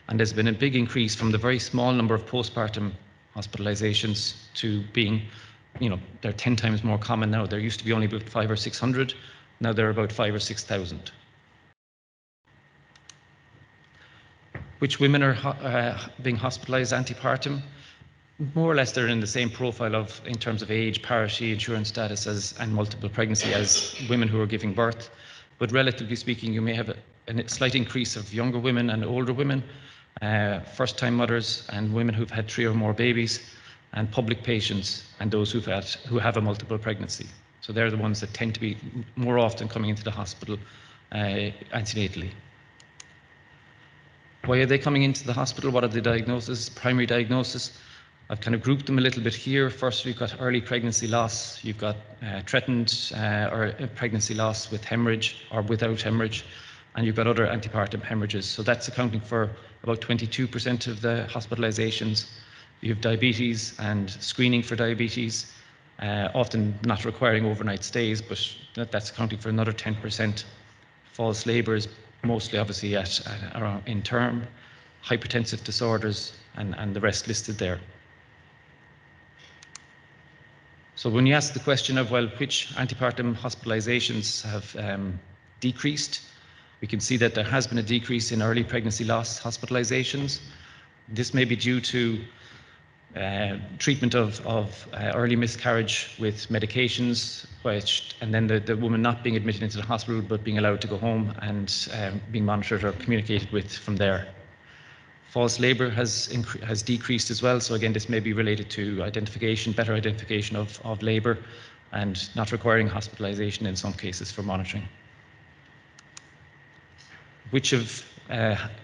And there's been a big increase from the very small number of postpartum hospitalizations to being, they're 10 times more common now. There used to be only about 500 or 600. Now they're about 5,000 or 6,000. Which women are being hospitalized antepartum? More or less they're in the same profile in terms of age, parity, insurance status and multiple pregnancy as women who are giving birth. But relatively speaking, you may have a slight increase of younger women and older women, first-time mothers and women who've had 3 or more babies. and public patients, and those who have a multiple pregnancy. So they're the ones that tend to be more often coming into the hospital antenatally. Why are they coming into the hospital? What are the diagnoses? Primary diagnosis. I've kind of grouped them a little bit here. First, you've got early pregnancy loss. You've got threatened or pregnancy loss with hemorrhage or without hemorrhage. And you've got other antepartum hemorrhages. So that's accounting for about 22% of the hospitalizations. You have diabetes and screening for diabetes, often not requiring overnight stays, but that's accounting for another 10%. False labour is mostly obviously around in term, hypertensive disorders, and the rest listed there. So when you ask the question of, well, which antepartum hospitalizations have decreased, we can see that there has been a decrease in early pregnancy loss hospitalizations. This may be due to treatment of early miscarriage with medications, and then the woman not being admitted into the hospital but being allowed to go home and being monitored or communicated with from there. False labour has decreased as well, so again this may be related to identification, better identification of labour, and not requiring hospitalisation in some cases for monitoring. Which have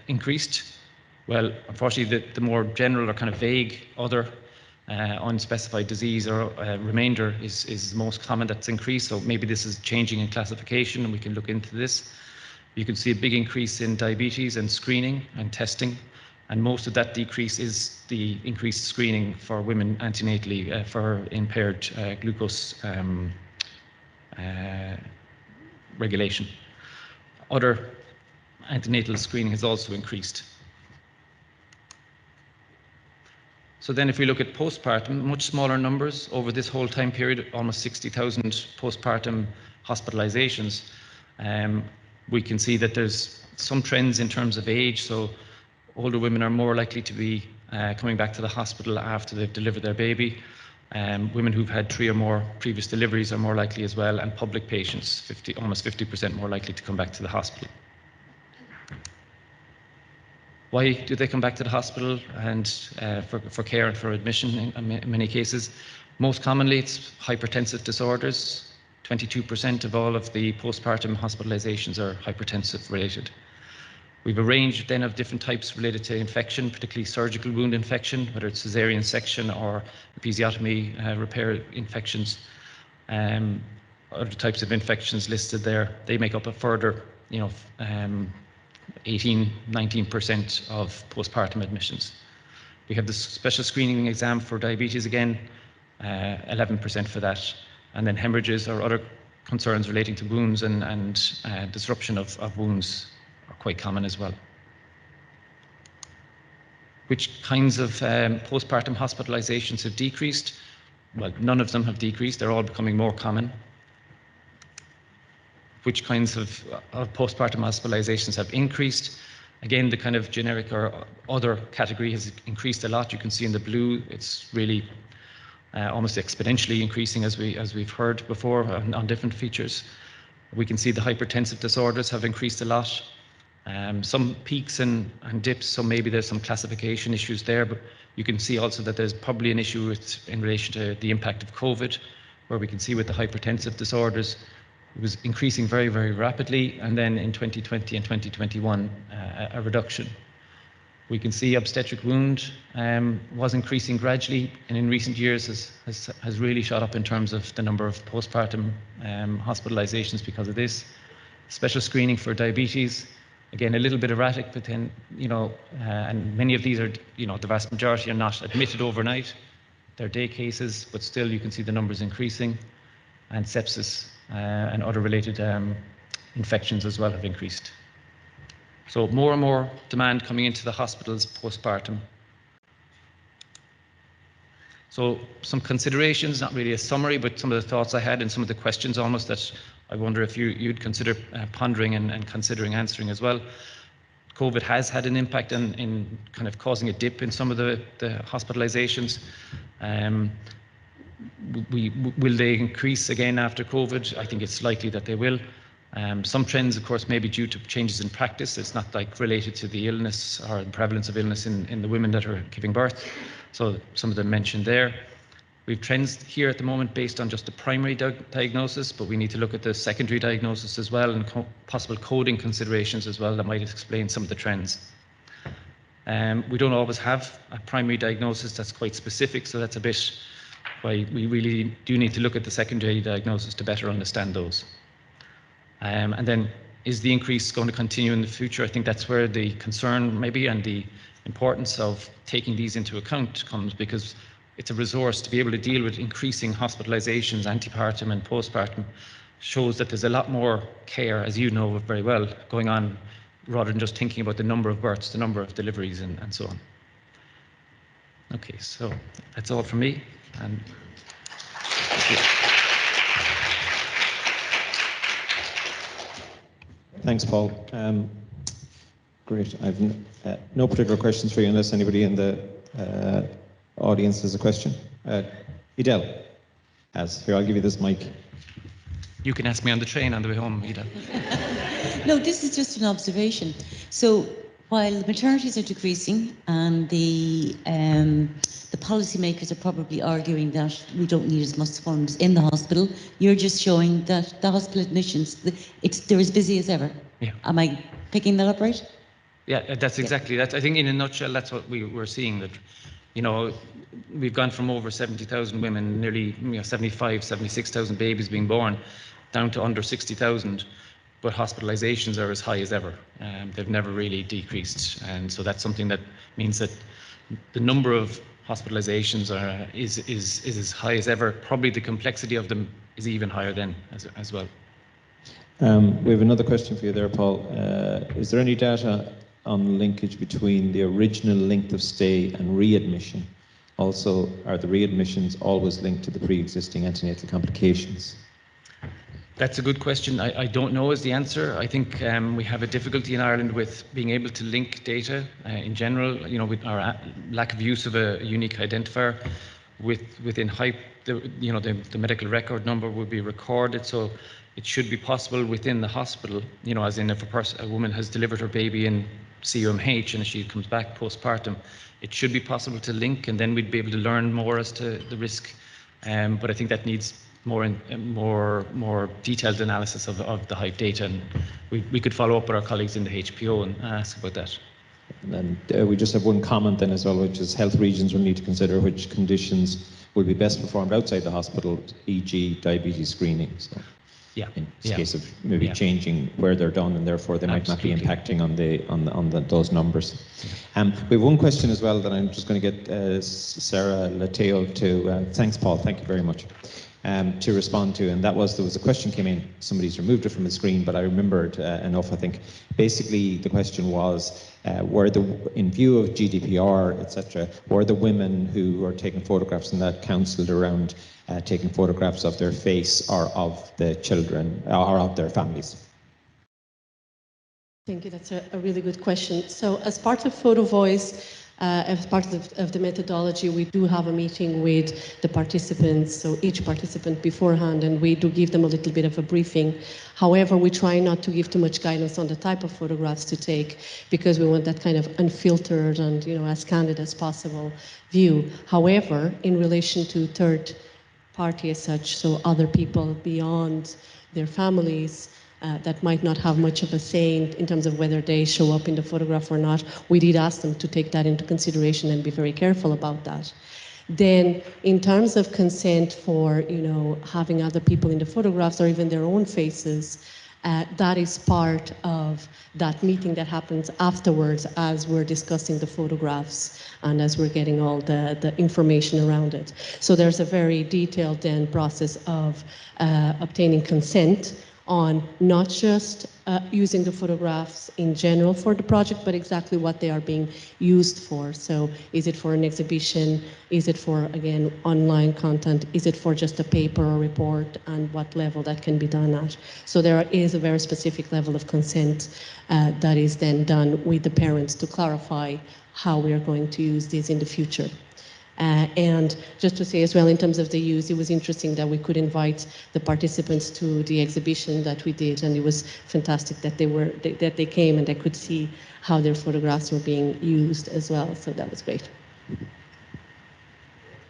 increased? Well, unfortunately, the more general or kind of vague other unspecified disease or remainder is the most common that's increased. So maybe this is changing in classification, and we can look into this. You can see a big increase in diabetes and screening and testing, and most of that decrease is the increased screening for women antenatally for impaired glucose regulation. Other antenatal screening has also increased. So then if we look at postpartum, much smaller numbers over this whole time period, almost 60,000 postpartum hospitalizations. We can see that there's some trends in terms of age. So older women are more likely to be coming back to the hospital after they've delivered their baby. Women who've had 3 or more previous deliveries are more likely as well, and public patients, almost 50% more likely to come back to the hospital. Why do they come back to the hospital and for care and for admission in many cases? Most commonly, it's hypertensive disorders. 22% of all of the postpartum hospitalizations are hypertensive related. We have a range then of different types related to infection, particularly surgical wound infection, whether it's cesarean section or episiotomy repair infections. Other types of infections listed there, they make up a further, 18-19% of postpartum admissions. We have the special screening exam for diabetes again, 11% for that, and then hemorrhages or other concerns relating to wounds and disruption of wounds are quite common as well. Which kinds of postpartum hospitalizations have decreased? Well, none of them have decreased, they're all becoming more common. Which kinds of postpartum hospitalizations have increased? Again, the kind of generic or other category has increased a lot. You can see in the blue, it's really almost exponentially increasing as we've heard before on different features. We can see the hypertensive disorders have increased a lot. Some peaks and dips, so maybe there's some classification issues there, but you can see also that there's probably an issue in relation to the impact of COVID, where we can see with the hypertensive disorders, it was increasing very, very rapidly, and then in 2020 and 2021, a reduction. We can see obstetric wound was increasing gradually, and in recent years has really shot up in terms of the number of postpartum hospitalizations because of this. Special screening for diabetes, again, a little bit erratic, but then, and many of these are, the vast majority are not admitted overnight. They're day cases, but still you can see the numbers increasing, and sepsis and other related infections as well have increased. So more and more demand coming into the hospitals postpartum. So some considerations, not really a summary, but some of the thoughts I had and some of the questions almost that I wonder if you'd consider pondering and considering answering as well. COVID has had an impact in kind of causing a dip in some of the hospitalizations. Will they increase again after COVID? I think it's likely that they will. Some trends, of course, may be due to changes in practice. It's not like related to the illness or the prevalence of illness in the women that are giving birth. So some of them mentioned there. We've trends here at the moment based on just the primary diagnosis, but we need to look at the secondary diagnosis as well, and possible coding considerations as well that might explain some of the trends. We don't always have a primary diagnosis that's quite specific, so that's a bit why we really do need to look at the secondary diagnosis to better understand those. And then, is the increase going to continue in the future? I think that's where the concern maybe, and the importance of taking these into account comes, because it's a resource to be able to deal with increasing hospitalizations, antepartum and postpartum, shows that there's a lot more care, as you know very well, going on, rather than just thinking about the number of births, the number of deliveries, and so on. Okay, so that's all from me. And thanks, Paul. Great. I've no particular questions for you unless anybody in the audience has a question. Edel has. Here, I'll give you this mic. You can ask me on the train on the way home, Edel. No, this is just an observation. So while maternities are decreasing and the policymakers are probably arguing that we don't need as much funds in the hospital, you're just showing that the hospital admissions, they're as busy as ever. Yeah. Am I picking that up right? Yeah, that's exactly that. I think in a nutshell, that's what we're seeing, that, you know, we've gone from over 70,000 women, nearly 75, 76,000 babies being born, down to under 60,000, but hospitalizations are as high as ever. They've never really decreased, and so that's something that means that the number of hospitalizations is as high as ever. Probably the complexity of them is even higher then as well. We have another question for you there, Paul. Is there any data on the linkage between the original length of stay and readmission? Also, are the readmissions always linked to the pre-existing antenatal complications? That's a good question. I don't know is the answer. I think we have a difficulty in Ireland with being able to link data in general, you know, with our lack of use of a unique identifier. Within HYPE, the medical record number will be recorded, so it should be possible within the hospital, you know, as in if a woman has delivered her baby in CUMH and she comes back postpartum, it should be possible to link, and then we'd be able to learn more as to the risk. But I think that needs more detailed analysis of the HYPE data, and we could follow up with our colleagues in the HPO and ask about that. And we just have one comment then as well, which is health regions will need to consider which conditions will be best performed outside the hospital, e.g. diabetes screening. So yeah, in case of maybe changing where they're done, and therefore they might not be impacting on those numbers. We have one question as well that I'm just going to get Sara Leitao to, thanks Paul, thank you very much, to respond to, and that was, there was a question came in, somebody's removed it from the screen, but I remembered enough, I think. Basically, the question was, in view of GDPR, etc., were the women who were taking photographs and that counselled around taking photographs of their face or of the children or of their families? Thank you, that's a really good question. So as part of Photovoice, as part of the methodology, we do have a meeting with the participants, so each participant beforehand, and we do give them a little bit of a briefing. However, we try not to give too much guidance on the type of photographs to take, because we want that kind of unfiltered and, you know, as candid as possible view. However, in relation to third party as such, so other people beyond their families, that might not have much of a say in terms of whether they show up in the photograph or not, we did ask them to take that into consideration and be very careful about that. Then, in terms of consent for, you know, having other people in the photographs or even their own faces, that is part of that meeting that happens afterwards as we're discussing the photographs and as we're getting all the information around it. So there's a very detailed then process of obtaining consent on not just using the photographs in general for the project, but exactly what they are being used for. So is it for an exhibition? Is it for, again, online content? Is it for just a paper or report, and what level that can be done at? So there is a very specific level of consent that is then done with the parents to clarify how we are going to use these in the future. And just to say as well, in terms of the use, it was interesting that we could invite the participants to the exhibition that we did, and it was fantastic that they came and they could see how their photographs were being used as well. So that was great.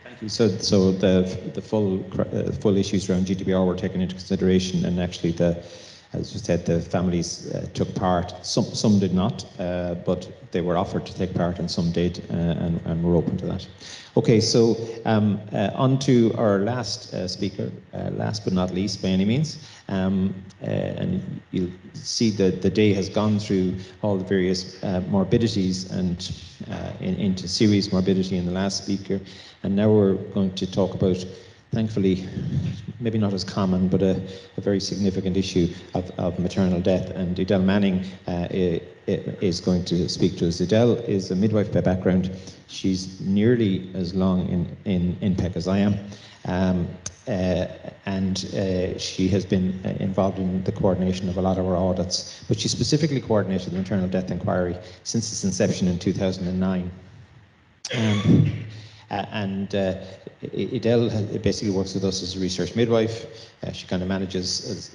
Thank you. So the full issues around GDPR were taken into consideration, and actually as you said, the families took part. Some did not, but they were offered to take part, and some did, and we're open to that. Okay, so on to our last speaker, last but not least by any means. And you'll see that the day has gone through all the various morbidities and into serious morbidity in the last speaker. And now we're going to talk about, thankfully, maybe not as common, but a very significant issue of maternal death. And Edel Manning is going to speak to us. Edel is a midwife by background. She's nearly as long in NPEC as I am. And she has been involved in the coordination of a lot of our audits, but she specifically coordinated the maternal death inquiry since its inception in 2009. Edel basically works with us as a research midwife. She kind of manages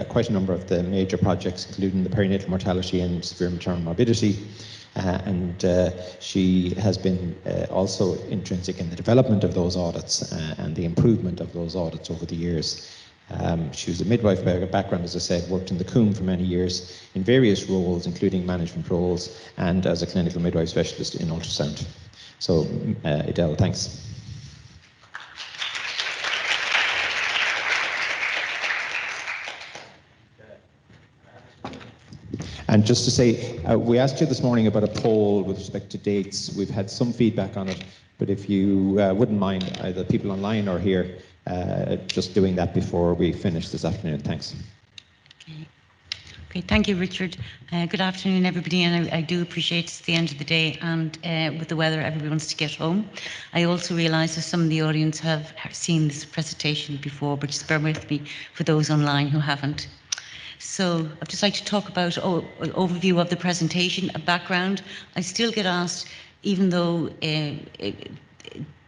quite a number of the major projects, including the perinatal mortality and severe maternal morbidity. She has been also intrinsic in the development of those audits and the improvement of those audits over the years. She was a midwife by background, as I said, worked in the COOM for many years in various roles, including management roles, and as a clinical midwife specialist in ultrasound. So, Edel, thanks. And just to say, we asked you this morning about a poll with respect to dates. We've had some feedback on it, but if you wouldn't mind, either people online or here, just doing that before we finish this afternoon. Thanks. Okay, thank you, Richard. Good afternoon, everybody, and I do appreciate it's the end of the day, and with the weather, everybody wants to get home. I also realise that some of the audience have seen this presentation before, but just bear with me for those online who haven't. So I'd just like to talk about an overview of the presentation, a background. I still get asked, even though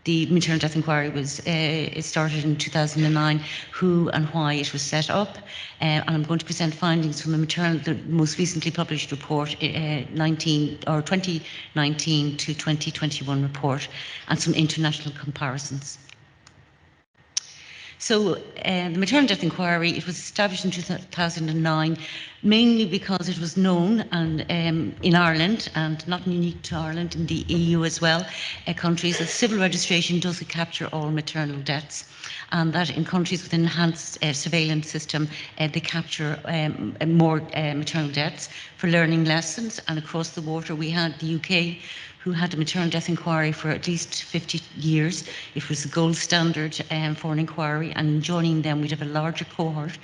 the maternal death inquiry was it started in 2009, who and why it was set up, and I'm going to present findings from the most recently published report, 2019 to 2021 report, and some international comparisons. So the maternal death inquiry, it was established in 2009, mainly because it was known and in Ireland, and not unique to Ireland, in the EU as well, countries, that civil registration doesn't capture all maternal deaths, and that in countries with enhanced surveillance system, they capture more maternal deaths for learning lessons. And across the water, we had the UK, who had a maternal death inquiry for at least 50 years. It was the gold standard for an inquiry, and joining them we'd have a larger cohort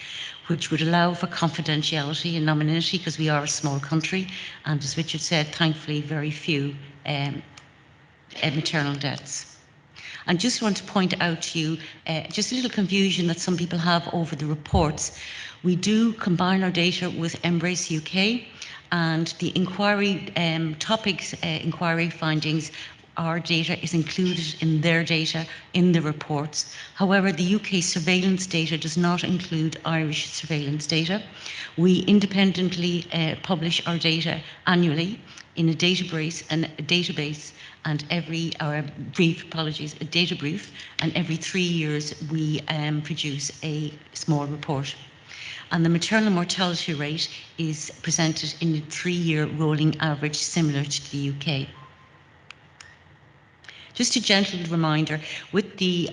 which would allow for confidentiality and anonymity, because we are a small country, and as Richard said, thankfully very few maternal deaths. And just want to point out to you just a little confusion that some people have over the reports. We do combine our data with Embrace UK, and the inquiry topics, inquiry findings, our data is included in their data in the reports. However, the UK surveillance data does not include Irish surveillance data. We independently publish our data annually in a database, and a data brief, and every 3 years we produce a small report. And the maternal mortality rate is presented in a 3-year rolling average, similar to the UK. Just a gentle reminder, with the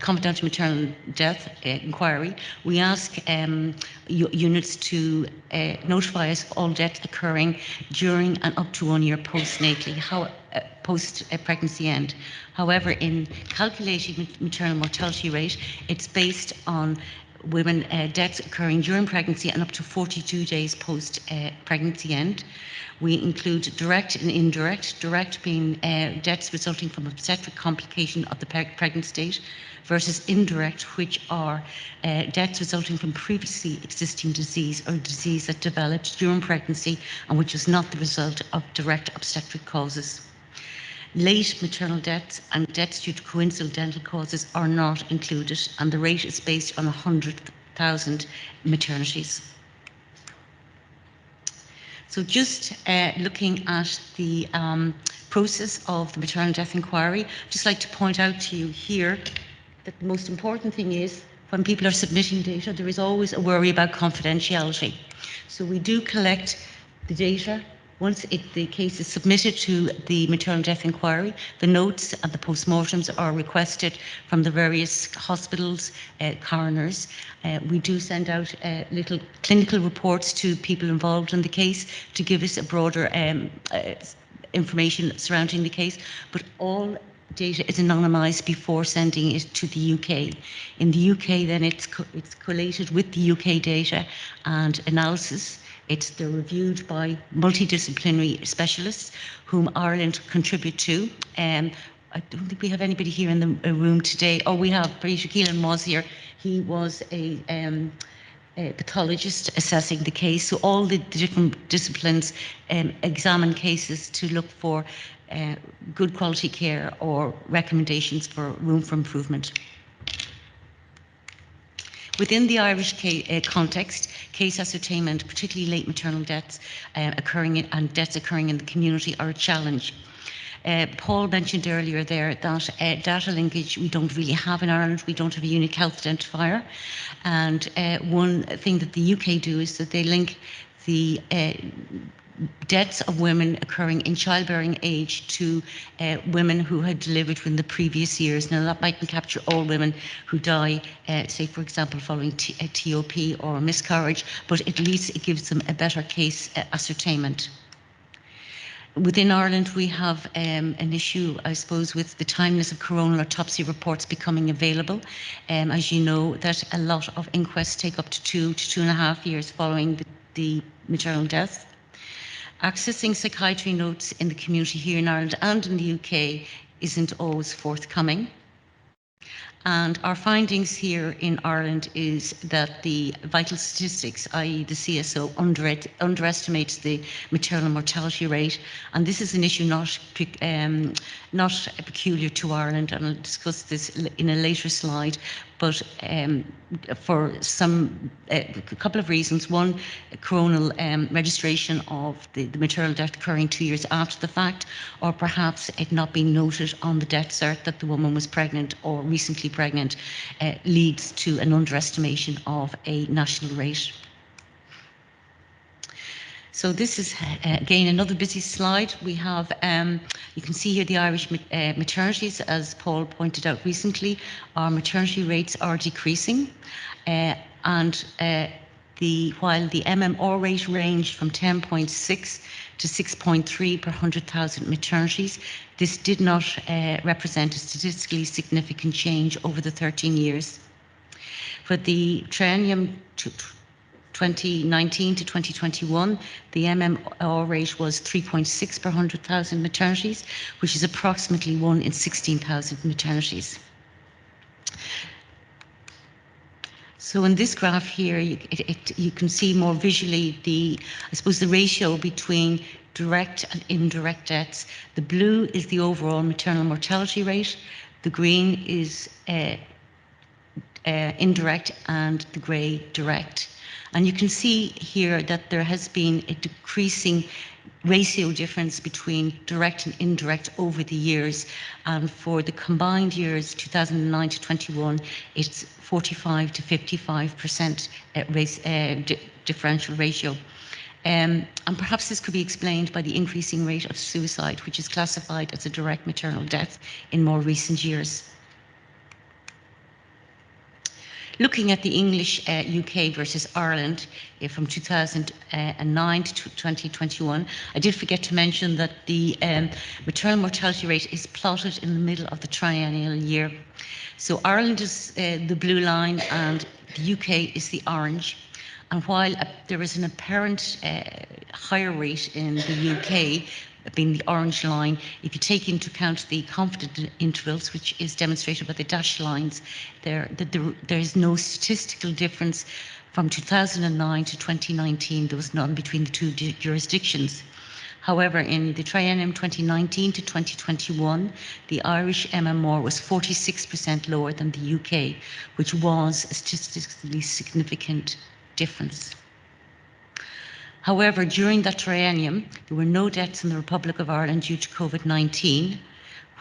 confidential maternal death inquiry, we ask units to notify us of all deaths occurring during and up to 1 year postnatally, post-pregnancy end. However, in calculating maternal mortality rate, it's based on women deaths occurring during pregnancy and up to 42 days post pregnancy end. We include direct and indirect, direct being deaths resulting from obstetric complication of the pregnant state, versus indirect, which are deaths resulting from previously existing disease or disease that developed during pregnancy and which is not the result of direct obstetric causes. Late maternal deaths and deaths due to coincidental causes are not included, and the rate is based on 100,000 maternities. So just looking at the process of the maternal death inquiry, just like to point out to you here that the most important thing is when people are submitting data, there is always a worry about confidentiality. So we do collect the data. Once the case is submitted to the maternal death inquiry, the notes and the postmortems are requested from the various hospitals, coroners. We do send out little clinical reports to people involved in the case to give us a broader information surrounding the case, but all data is anonymised before sending it to the UK. In the UK, then it's collated with the UK data and analysis. They're reviewed by multidisciplinary specialists whom Ireland contribute to. I don't think we have anybody here in the room today. Oh, we have British Keelan was here. He was a pathologist assessing the case. So all the different disciplines examine cases to look for good quality care or recommendations for room for improvement. Within the Irish context, case ascertainment, particularly late maternal deaths and deaths occurring in the community, are a challenge. Paul mentioned earlier there that data linkage we don't really have in Ireland. We don't have a unique health identifier. And one thing that the UK do is that they link the deaths of women occurring in childbearing age to women who had delivered within the previous years. Now that mightn't capture all women who die, say for example, following a TOP or a miscarriage, but at least it gives them a better case ascertainment. Within Ireland, we have an issue, I suppose, with the timeliness of coronal autopsy reports becoming available. As you know, that a lot of inquests take up to 2 to 2.5 years following the maternal death. Accessing psychiatry notes in the community here in Ireland and in the UK isn't always forthcoming. And our findings here in Ireland is that the vital statistics, i.e. the CSO, underestimates the maternal mortality rate. And this is an issue not peculiar to Ireland, and I'll discuss this in a later slide. But for a couple of reasons. One, coronal registration of the maternal death occurring 2 years after the fact, or perhaps it not being noted on the death cert that the woman was pregnant or recently pregnant, leads to an underestimation of a national rate. So this is, again, another busy slide. We have, you can see here the Irish maternities, as Paul pointed out recently. Our maternity rates are decreasing, and while the MMR rate ranged from 10.6 to 6.3 per 100,000 maternities, this did not represent a statistically significant change over the 13 years. For the triennium 2019 to 2021, the MMR rate was 3.6 per 100,000 maternities, which is approximately 1 in 16,000 maternities. So in this graph here, you can see more visually I suppose the ratio between direct and indirect deaths. The blue is the overall maternal mortality rate, the green is indirect, and the grey direct. And you can see here that there has been a decreasing ratio difference between direct and indirect over the years. And for the combined years, 2009 to 21, it's 45 to 55% differential ratio. And perhaps this could be explained by the increasing rate of suicide, which is classified as a direct maternal death in more recent years. Looking at the English UK versus Ireland from 2009 to 2021, I did forget to mention that the maternal mortality rate is plotted in the middle of the triennial year. So Ireland is the blue line and the UK is the orange. And while there is an apparent higher rate in the UK, being the orange line, if you take into account the confidence intervals, which is demonstrated by the dashed lines, there is no statistical difference from 2009 to 2019. There was none between the two jurisdictions. However, in the triennium 2019 to 2021, the Irish MMR was 46% lower than the UK, which was a statistically significant difference. However, during that triennium, there were no deaths in the Republic of Ireland due to COVID-19,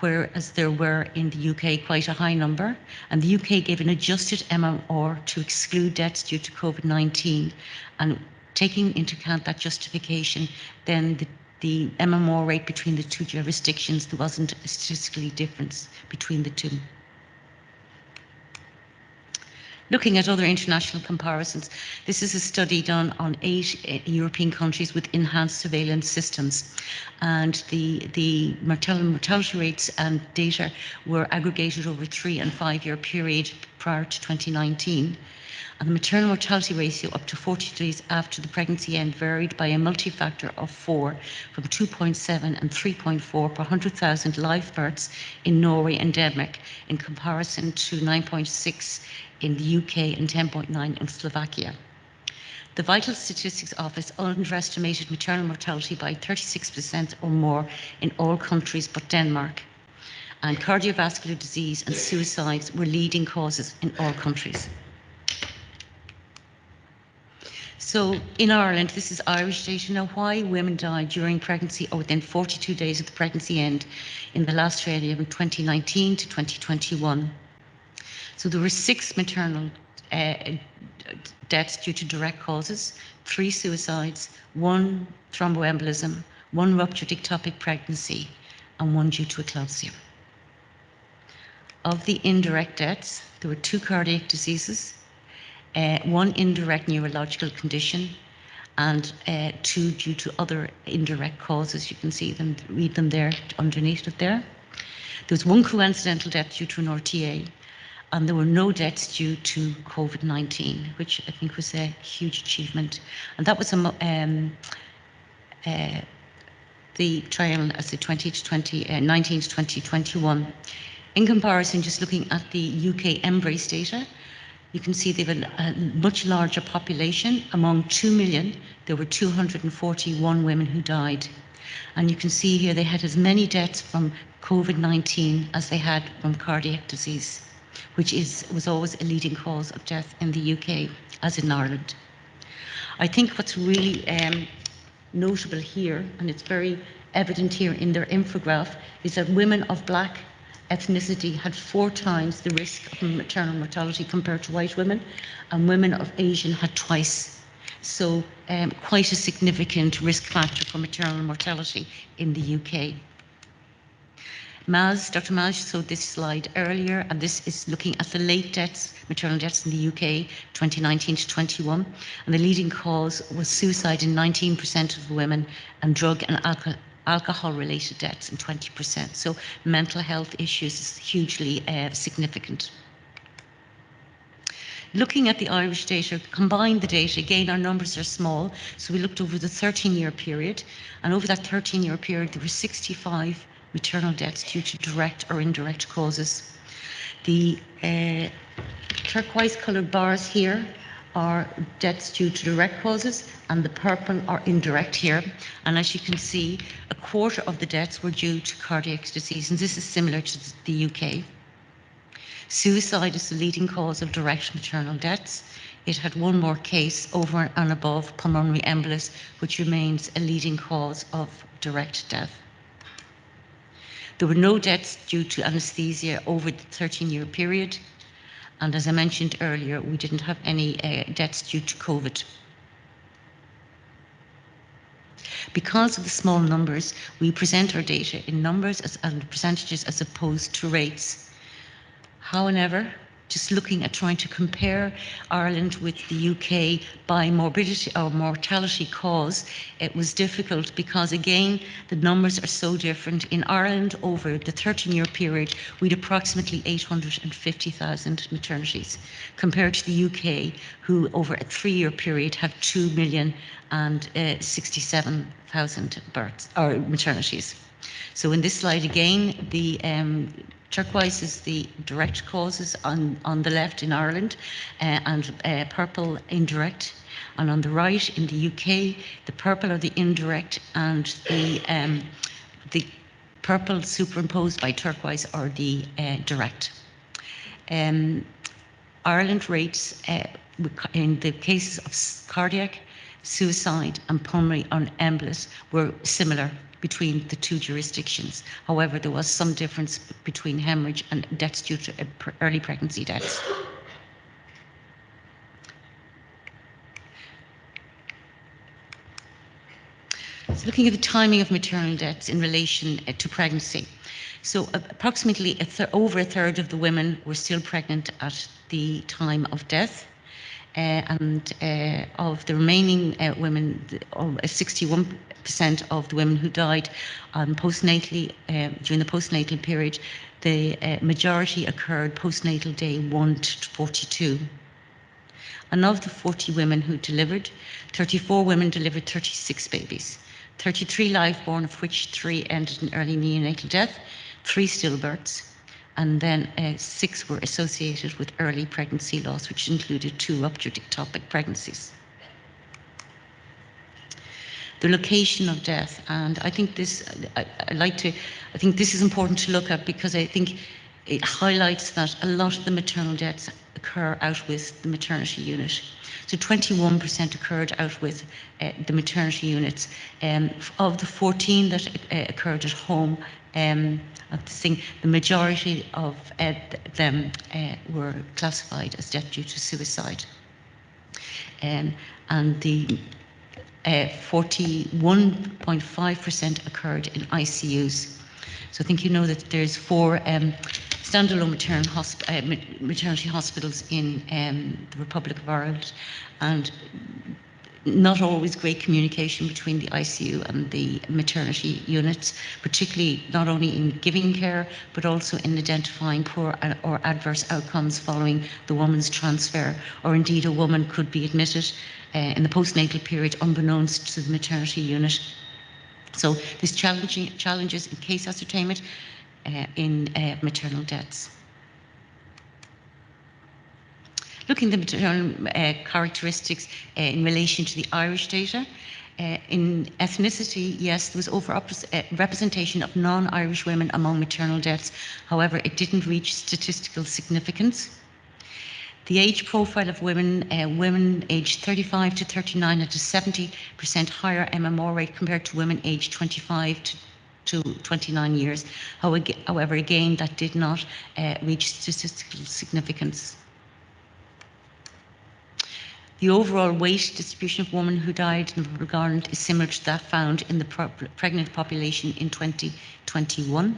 whereas there were in the UK quite a high number. And the UK gave an adjusted MMR to exclude deaths due to COVID-19. And taking into account that justification, then the MMR rate between the two jurisdictions, there wasn't a statistical difference between the two. Looking at other international comparisons, this is a study done on 8 European countries with enhanced surveillance systems. And the mortality rates and data were aggregated over a 3- and 5-year period prior to 2019. And the maternal mortality ratio up to 40 days after the pregnancy end varied by a multi-factor of 4, from 2.7 and 3.4 per 100,000 live births in Norway and Denmark, in comparison to 9.6 in the UK and 10.9 in Slovakia. The Vital Statistics Office underestimated maternal mortality by 36% or more in all countries but Denmark. And cardiovascular disease and suicides were leading causes in all countries. So in Ireland, this is Irish data. Now, why women die during pregnancy or within 42 days of the pregnancy end in the last triennium from 2019 to 2021. So there were 6 maternal deaths due to direct causes, 3 suicides, 1 thromboembolism, 1 ruptured ectopic pregnancy, and 1 due to eclampsia. Of the indirect deaths, there were 2 cardiac diseases, 1 indirect neurological condition, and 2 due to other indirect causes. You can see them, read them there underneath it there. There was 1 coincidental death due to an RTA, and there were no deaths due to COVID-19, which I think was a huge achievement. And that was the trial as the 19 to 2021. In comparison, just looking at the UK Embrace data, you can see they have a much larger population. Among 2 million, there were 241 women who died. And you can see here they had as many deaths from COVID-19 as they had from cardiac disease, which was always a leading cause of death in the UK, as in Ireland. I think what's really notable here, and it's very evident here in their infograph, is that women of Black ethnicity had 4 times the risk of maternal mortality compared to white women, and women of Asian had twice. So quite a significant risk factor for maternal mortality in the UK. Dr. Mas showed this slide earlier, and this is looking at the late deaths, maternal deaths in the UK, 2019 to 21. And the leading cause was suicide in 19% of women, and drug and alcohol-related deaths in 20%. So mental health issues is hugely significant. Looking at the Irish data, combine the data, again our numbers are small, so we looked over the 13-year period, and over that 13-year period there were 65 maternal deaths due to direct or indirect causes. The turquoise coloured bars here are deaths due to direct causes, and the purple are indirect here. And as you can see, a quarter of the deaths were due to cardiac disease, and this is similar to the UK. Suicide is the leading cause of direct maternal deaths. It had 1 more case over and above pulmonary embolus, which remains a leading cause of direct death. There were no deaths due to anaesthesia over the 13-year period. And as I mentioned earlier, we didn't have any deaths due to COVID. Because of the small numbers, we present our data in numbers and percentages as opposed to rates. However, just looking at trying to compare Ireland with the UK by morbidity or mortality cause, it was difficult because, again, the numbers are so different. In Ireland, over the 13-year period, we had approximately 850,000 maternities, compared to the UK, who over a 3-year period had 2,067,000 births or maternities. So in this slide again, the turquoise is the direct causes on the left in Ireland, and purple indirect. And on the right in the UK, the purple are the indirect, and the purple superimposed by turquoise are the direct. Ireland rates in the cases of cardiac, suicide and pulmonary embolus were similar between the two jurisdictions. However, there was some difference between hemorrhage and deaths due to early pregnancy deaths. So looking at the timing of maternal deaths in relation to pregnancy. So approximately over a third of the women were still pregnant at the time of death. And of the remaining women, 61% of the women who died postnatally during the postnatal period, the majority occurred postnatal day 1 to 42. And of the 40 women who delivered, 34 women delivered 36 babies, 33 live born, of which 3 ended in early neonatal death, 3 stillbirths, and then 6 were associated with early pregnancy loss, which included 2 ruptured ectopic pregnancies. The location of death, and I think this, I think this is important to look at, because I think it highlights that a lot of the maternal deaths occur out with the maternity unit. So 21% occurred out with the maternity units. Of the 14 that occurred at home, the majority of them were classified as death due to suicide. And the 41.5% occurred in ICUs. So I think you know that there's 4 standalone maternity hospitals in the Republic of Ireland, and not always great communication between the ICU and the maternity units, particularly not only in giving care, but also in identifying poor or adverse outcomes following the woman's transfer, or indeed a woman could be admitted in the postnatal period unbeknownst to the maternity unit. So there's challenges in case ascertainment in maternal deaths. Looking at the maternal characteristics in relation to the Irish data, in ethnicity, yes, there was representation of non-Irish women among maternal deaths. However, it didn't reach statistical significance. The age profile of women, women aged 35 to 39 had a 70% higher MMR rate compared to women aged 25 to 29 years. However, again, that did not reach statistical significance. The overall weight distribution of women who died in Ireland is similar to that found in the pregnant population in 2021.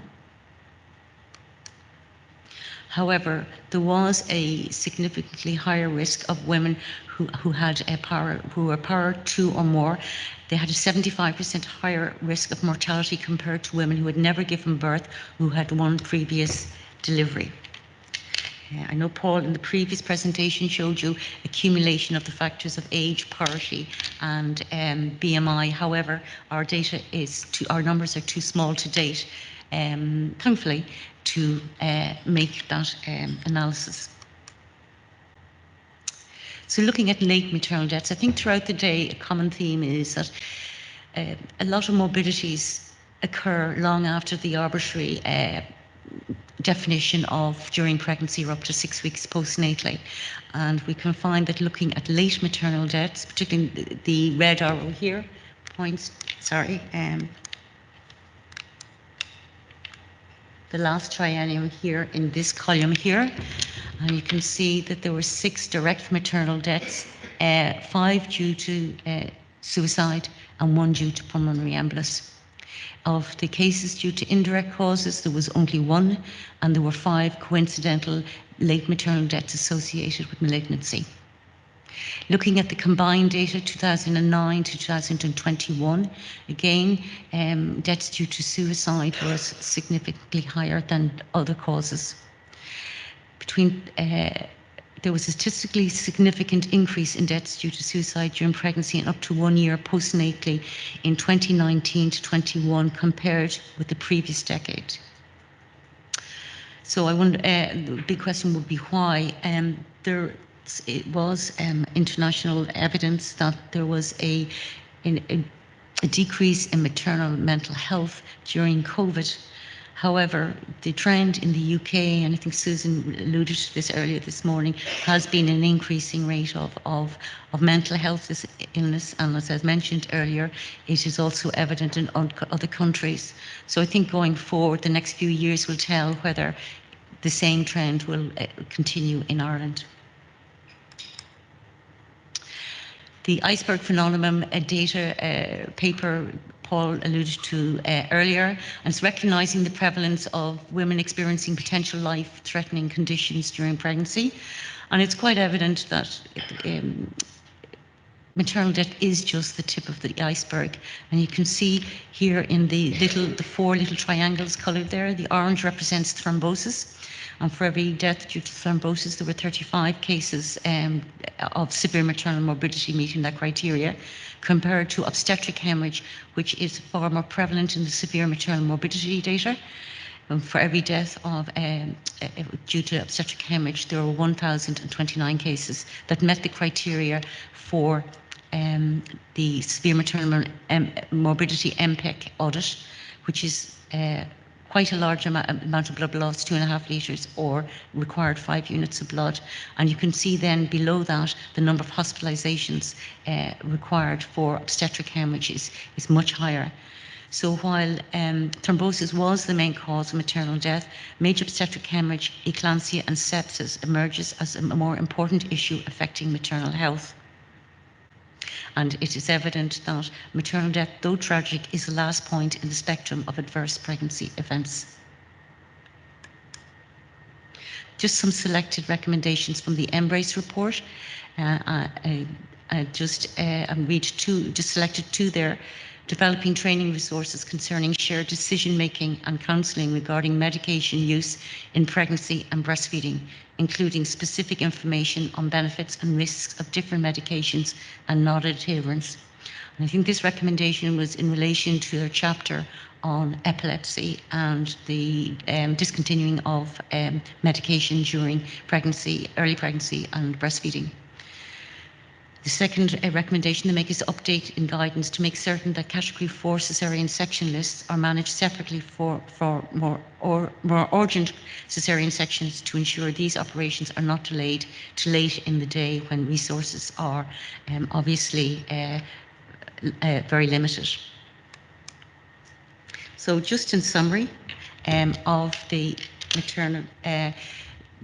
However, there was a significantly higher risk of women who were para 2 or more. They had a 75% higher risk of mortality compared to women who had never given birth, who had 1 previous delivery. I know Paul in the previous presentation showed you accumulation of the factors of age, parity, and BMI. However, our data our numbers are too small to date, thankfully, to make that analysis. So looking at late maternal deaths, I think throughout the day a common theme is that a lot of morbidities occur long after the arbitrary definition of during pregnancy or up to 6 weeks postnatally. And we can find that looking at late maternal deaths, particularly the red arrow here, points, the last triennium here in this column here, and you can see that there were 6 direct maternal deaths, 5 due to suicide and 1 due to pulmonary embolus. Of the cases due to indirect causes, there was only 1, and there were 5 coincidental late maternal deaths associated with malignancy. Looking at the combined data 2009 to 2021, again, deaths due to suicide was significantly higher than other causes. There was a statistically significant increase in deaths due to suicide during pregnancy and up to 1 year postnatally in 2019 to 21 compared with the previous decade. So I wonder, the big question would be why. It was international evidence that there was a decrease in maternal mental health during COVID. However, the trend in the UK, and I think Susan alluded to this earlier this morning, has been an increasing rate of mental health illness, and as I mentioned earlier, it is also evident in other countries. So I think going forward, the next few years will tell whether the same trend will continue in Ireland. The iceberg phenomenon data paper Paul alluded to earlier, and it's recognising the prevalence of women experiencing potential life-threatening conditions during pregnancy. And it's quite evident that maternal death is just the tip of the iceberg. And you can see here in the four little triangles coloured there, the orange represents thrombosis. And for every death due to thrombosis, there were 35 cases of severe maternal morbidity meeting that criteria, compared to obstetric hemorrhage, which is far more prevalent in the severe maternal morbidity data. And for every death of due to obstetric hemorrhage, there were 1,029 cases that met the criteria for the severe maternal morbidity NPEC audit, which is quite a large amount of blood loss, 2.5 litres, or required 5 units of blood. And you can see then below that the number of hospitalizations required for obstetric hemorrhage is much higher. So while thrombosis was the main cause of maternal death, major obstetric hemorrhage, eclampsia and sepsis emerges as a more important issue affecting maternal health. And it is evident that maternal death, though tragic, is the last point in the spectrum of adverse pregnancy events. Just some selected recommendations from the Embrace report. I just selected two there. Developing training resources concerning shared decision-making and counselling regarding medication use in pregnancy and breastfeeding, including specific information on benefits and risks of different medications and non-adherence. And I think this recommendation was in relation to a chapter on epilepsy and the discontinuing of medication during pregnancy, early pregnancy and breastfeeding. The second recommendation they make is update in guidance to make certain that Category 4 caesarean section lists are managed separately for more urgent caesarean sections, to ensure these operations are not delayed to late in the day when resources are obviously very limited. So just in summary of the maternal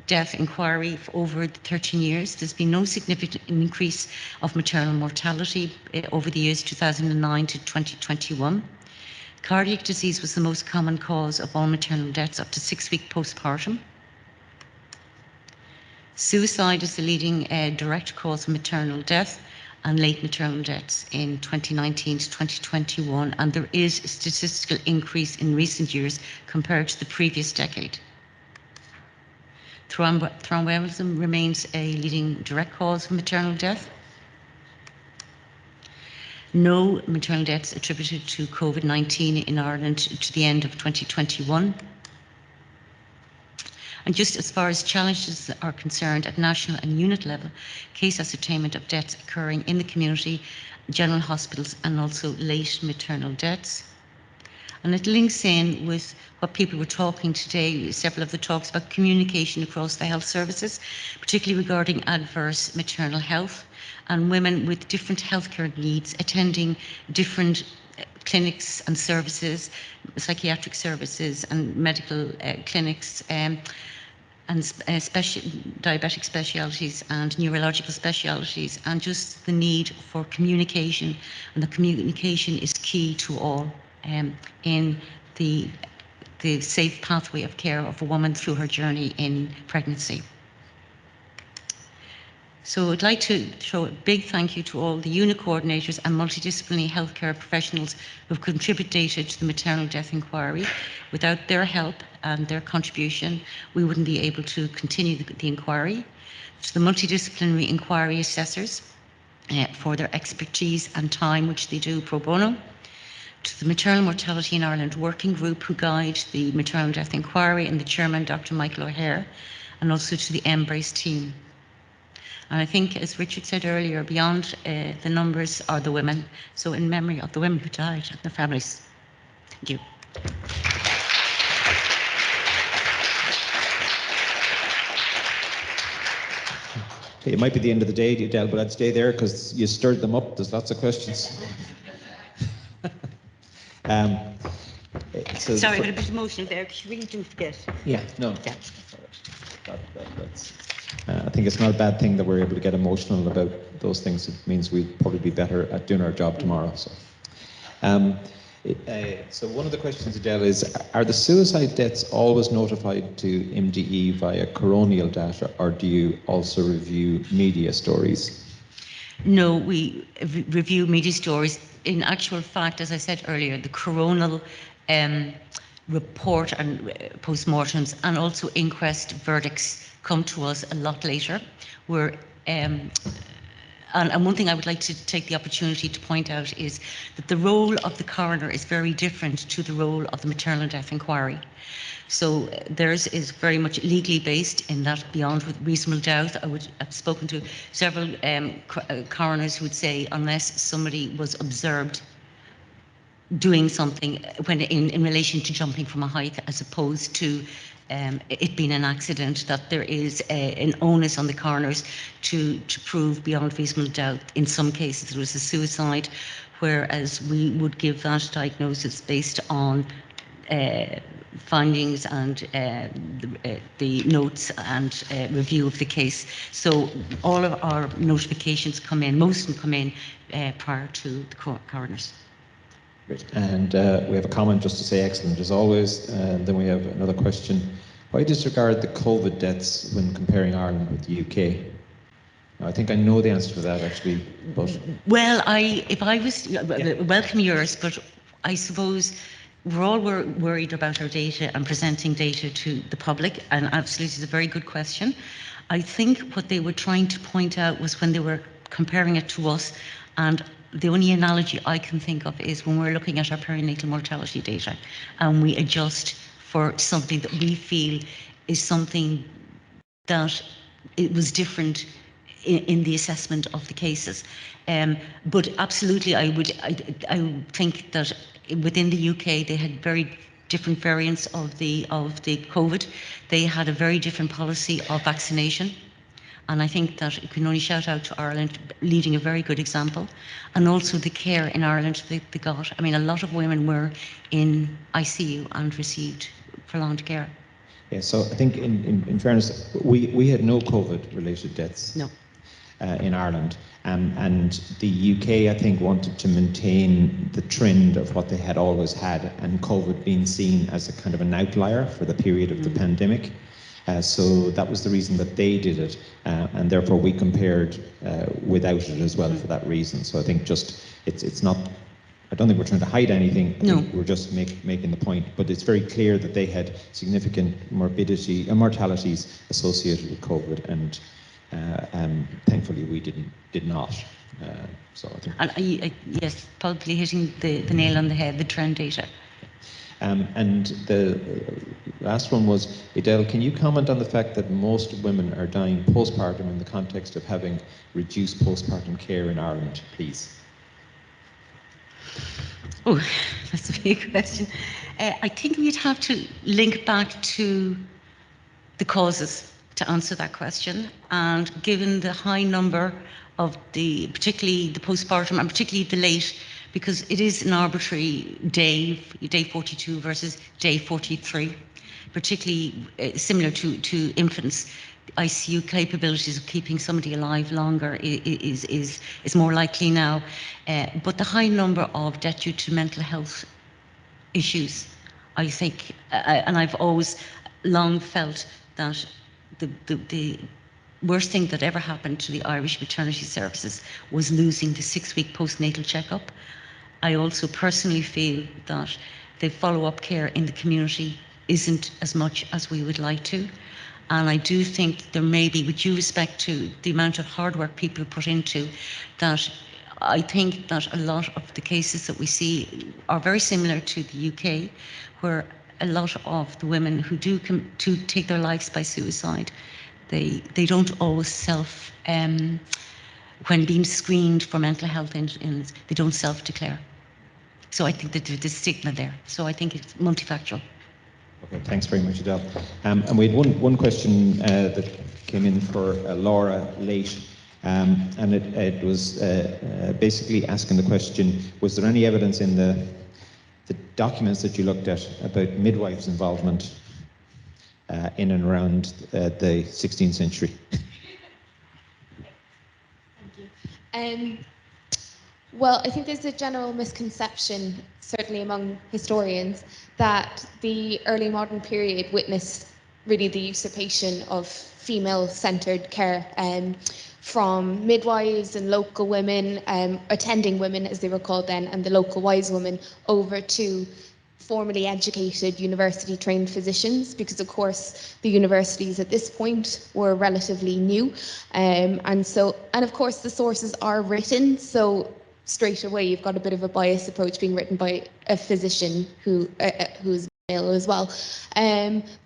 death inquiry for over 13 years, there's been no significant increase of maternal mortality over the years 2009 to 2021. Cardiac disease was the most common cause of all maternal deaths up to 6-week postpartum. Suicide is the leading direct cause of maternal death and late maternal deaths in 2019 to 2021, and there is a statistical increase in recent years compared to the previous decade. Thromboembolism remains a leading direct cause of maternal death. No maternal deaths attributed to COVID-19 in Ireland to the end of 2021. And just as far as challenges are concerned at national and unit level, case ascertainment of deaths occurring in the community, general hospitals, and also late maternal deaths. And it links in with what people were talking today, several of the talks about communication across the health services, particularly regarding adverse maternal health and women with different healthcare needs attending different clinics and services, psychiatric services and medical clinics, and diabetic specialities and neurological specialities, and just the need for communication, and the communication is key to all in the safe pathway of care of a woman through her journey in pregnancy. So I'd like to show a big thank you to all the unit coordinators and multidisciplinary healthcare professionals who have contributed data to the maternal death inquiry. Without their help and their contribution, we wouldn't be able to continue the inquiry. To the multidisciplinary inquiry assessors for their expertise and time, which they do pro bono. To the Maternal Mortality in Ireland Working Group who guide the maternal death inquiry, and the chairman, Dr. Michael O'Hare, and also to the Embrace team. And I think, as Richard said earlier, beyond the numbers are the women. So in memory of the women who died and their families. Thank you. It might be the end of the day, Edel, but I'd stay there because you stirred them up. There's lots of questions. So Sorry, I'm a bit emotional there because you really do forget. Yeah, no. Yeah. That's, I think it's not a bad thing that we're able to get emotional about those things. It means we'd probably be better at doing our job tomorrow. So, so one of the questions, Edel, is: are the suicide deaths always notified to MDE via coronial data, or do you also review media stories? No, we review media stories. In actual fact, as I said earlier, the coronal report and postmortems and also inquest verdicts come to us a lot later. We're and one thing I would like to take the opportunity to point out is that the role of the coroner is very different to the role of the maternal death inquiry. So theirs is very much legally based in that beyond reasonable doubt. I've spoken to several coroners who would say unless somebody was observed doing something when in relation to jumping from a height as opposed to it being an accident, that there is an onus on the coroners to prove beyond reasonable doubt. In some cases it was a suicide, whereas we would give that diagnosis based on findings and the notes and review of the case. So all of our notifications come in, most of them come in prior to the coroners. Great. And we have a comment just to say excellent as always. And then we have another question. Why disregard the COVID deaths when comparing Ireland with the UK? Now, I think I know the answer to that actually, but... Well, if I was, welcome yours, but I suppose we're all worried about our data and presenting data to the public, and absolutely it's a very good question. I think what they were trying to point out was when they were comparing it to us, and the only analogy I can think of is when we're looking at our perinatal mortality data and we adjust for something that we feel is something that it was different in the assessment of the cases. But absolutely I would think that within the UK they had very different variants of the COVID. They had a very different policy of vaccination. And I think that you can only shout out to Ireland leading a very good example. And also the care in Ireland they got. I mean, a lot of women were in ICU and received prolonged care. Yeah, so I think in fairness, we had no COVID-related deaths in Ireland. And the UK, I think, wanted to maintain the trend of what they had always had, and COVID being seen as a kind of an outlier for the period of the pandemic. So that was the reason that they did it, and therefore we compared without it as well for that reason. So I think just it's not. I don't think we're trying to hide anything. I think we're just making the point. But it's very clear that they had significant morbidity and mortalities associated with COVID, and thankfully we did not. So I think. And yes, probably hitting the nail on the head. The trend data. And the last one was, Edel, can you comment on the fact that most women are dying postpartum in the context of having reduced postpartum care in Ireland, please? Oh, that's a big question. I think we'd have to link back to the causes to answer that question. And given the high number of particularly the postpartum and particularly the late, because it is an arbitrary day 42 versus day 43, particularly similar to infants. ICU capabilities of keeping somebody alive longer is more likely now. But the high number of death due to mental health issues, I think, and I've always long felt that the worst thing that ever happened to the Irish maternity services was losing the 6-week postnatal checkup. I also personally feel that the follow-up care in the community isn't as much as we would like to. And I do think there may be, with due respect to the amount of hard work people put into that, I think that a lot of the cases that we see are very similar to the UK, where a lot of the women who do to take their lives by suicide, they don't always when being screened for mental health illness, they don't self-declare. So I think that there's a stigma there. So I think it's multifactorial. Okay, thanks very much, Edel. And we had one question that came in for Laura late, and it was basically asking the question: was there any evidence in the documents that you looked at about midwives' involvement in and around the 16th century? Well, I think there's a general misconception, certainly among historians, that the early modern period witnessed really the usurpation of female-centred care from midwives and local women, attending women as they were called then, and the local wise women, over to formally educated university trained physicians, because of course the universities at this point were relatively new, and of course the sources are written, so straight away you've got a bit of a biased approach being written by a physician who's male as well,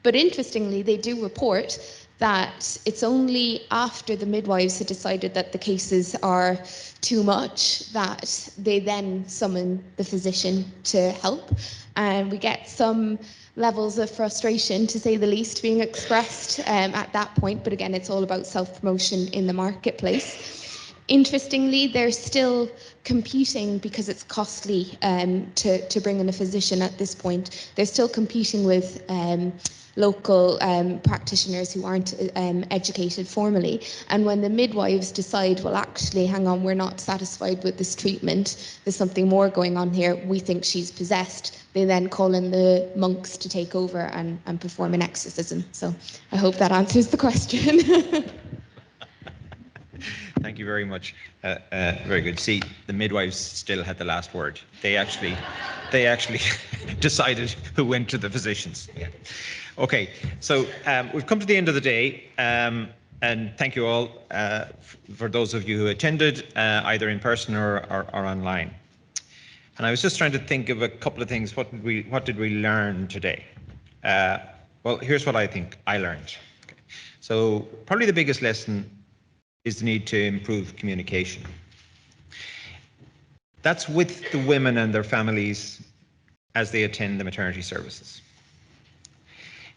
but interestingly they do report that it's only after the midwives had decided that the cases are too much that they then summon the physician to help. And we get some levels of frustration, to say the least, being expressed at that point. But again, it's all about self-promotion in the marketplace. Interestingly, they're still competing, because it's costly to bring in a physician at this point. They're still competing with local practitioners who aren't educated formally. And when the midwives decide, well, actually, hang on, we're not satisfied with this treatment, there's something more going on here, we think she's possessed, they then call in the monks to take over and perform an exorcism. So I hope that answers the question. Thank you very much. Very good. See, the midwives still had the last word. They actually decided who went to the physicians. Yeah. Okay, so we've come to the end of the day, and thank you all for those of you who attended, either in person or online. And I was just trying to think of a couple of things. What did we learn today? Well, here's what I think I learned. Okay. So probably the biggest lesson is the need to improve communication. That's with the women and their families as they attend the maternity services.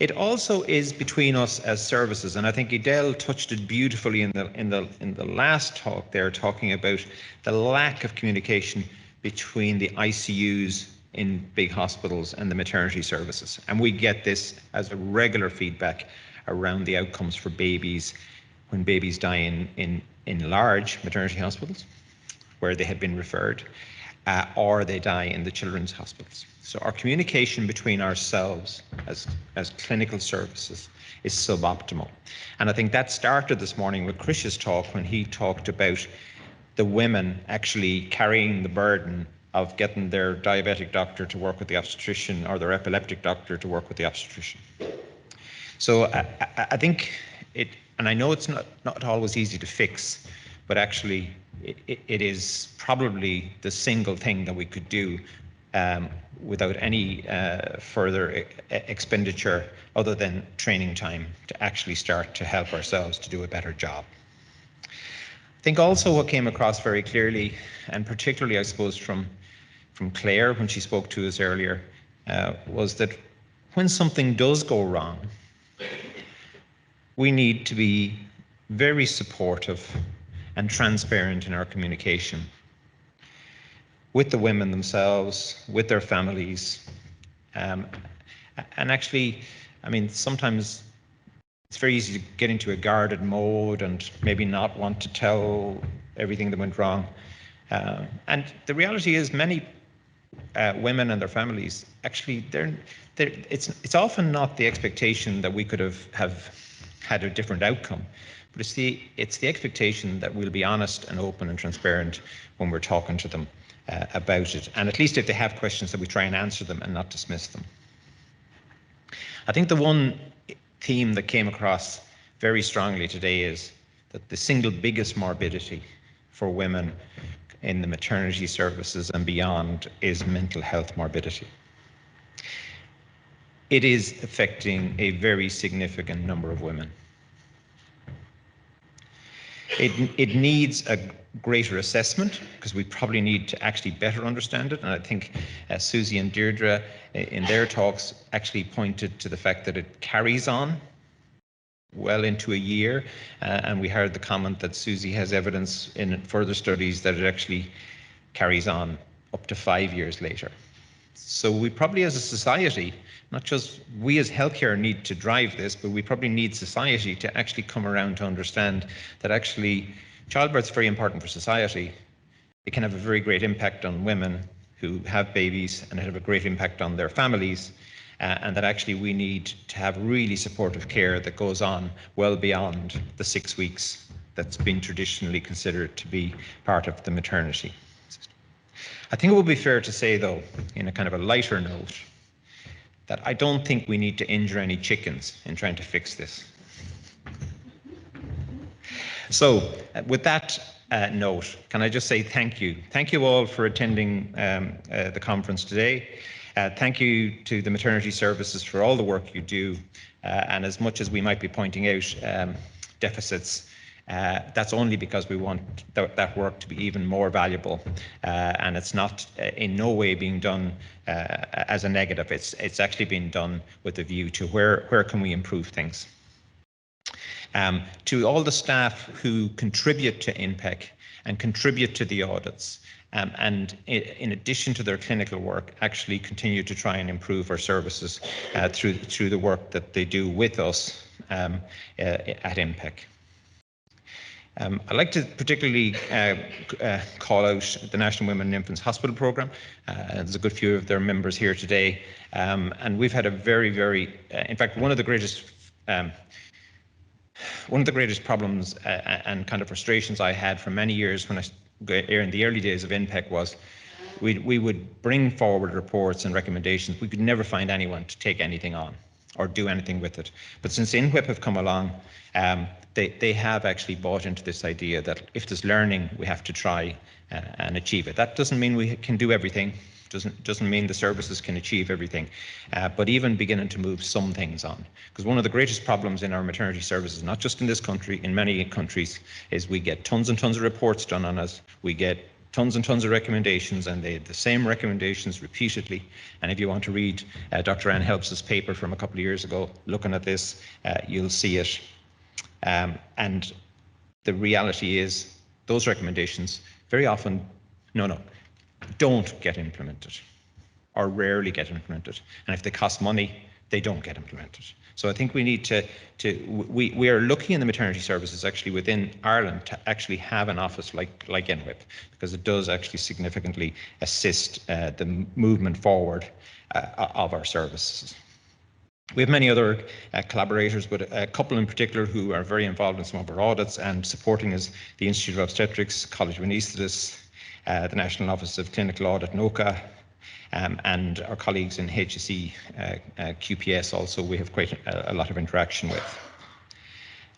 It also is between us as services, and I think Edel touched it beautifully in the last talk there, talking about the lack of communication between the ICUs in big hospitals and the maternity services. And we get this as a regular feedback around the outcomes for babies when babies die in large maternity hospitals where they had been referred, or they die in the children's hospitals. So our communication between ourselves as clinical services is suboptimal. And I think that started this morning with Krish's talk, when he talked about the women actually carrying the burden of getting their diabetic doctor to work with the obstetrician, or their epileptic doctor to work with the obstetrician. So I think it, and I know it's not always easy to fix, but actually it is probably the single thing that we could do without any further expenditure other than training time, to actually start to help ourselves to do a better job. I think also what came across very clearly, and particularly I suppose from Claire when she spoke to us earlier, was that when something does go wrong, we need to be very supportive and transparent in our communication with the women themselves, with their families. And actually, I mean, sometimes it's very easy to get into a guarded mode and maybe not want to tell everything that went wrong. And the reality is, many women and their families, actually, it's often not the expectation that we could have had a different outcome, but it's the expectation that we'll be honest and open and transparent when we're talking to them about it. And at least if they have questions, that we try and answer them and not dismiss them. I think the one theme that came across very strongly today is that the single biggest morbidity for women in the maternity services and beyond is mental health morbidity. It is affecting a very significant number of women. It needs a greater assessment because we probably need to actually better understand it. And I think Susie and Deirdre in their talks actually pointed to the fact that it carries on well into a year. And we heard the comment that Susie has evidence in further studies that it actually carries on up to 5 years later. So we probably as a society, not just we as healthcare need to drive this, but we probably need society to actually come around to understand that actually childbirth is very important for society. It can have a very great impact on women who have babies and have a great impact on their families, and that actually we need to have really supportive care that goes on well beyond the 6 weeks that's been traditionally considered to be part of the maternity. I think it would be fair to say, though, in a kind of a lighter note, that I don't think we need to injure any chickens in trying to fix this. So with that note, can I just say thank you. Thank you all for attending the conference today. Thank you to the maternity services for all the work you do. And as much as we might be pointing out deficits, that's only because we want that work to be even more valuable, and it's not in no way being done as a negative. It's actually being done with a view to where can we improve things. To all the staff who contribute to NPEC and contribute to the audits, and in addition to their clinical work, actually continue to try and improve our services through the work that they do with us at NPEC. I'd like to particularly call out the National Women and Infants Hospital Programme. There's a good few of their members here today, and we've had a very, in fact, one of the greatest problems and kind of frustrations I had for many years when in the early days of NPEC was we would bring forward reports and recommendations. We could never find anyone to take anything on or do anything with it. But since INWHIP have come along, they have actually bought into this idea that if there's learning, we have to try and achieve it. That doesn't mean we can do everything, doesn't mean the services can achieve everything, but even beginning to move some things on. Because one of the greatest problems in our maternity services, not just in this country, in many countries, is we get tons and tons of reports done on us, we get tons and tons of recommendations, and the same recommendations repeatedly. And if you want to read Dr. Anne Helps' paper from a couple of years ago looking at this, you'll see it. And the reality is those recommendations very often don't get implemented or rarely get implemented. And if they cost money, they don't get implemented. So I think we need we are looking in the maternity services actually within Ireland to actually have an office like NWHIP, because it does actually significantly assist the movement forward of our services. We have many other collaborators, but a couple in particular who are very involved in some of our audits and supporting us: the Institute of Obstetrics, College of Anaesthetists, the National Office of Clinical Audit, NOCA, and our colleagues in HSE, QPS also we have quite a lot of interaction with.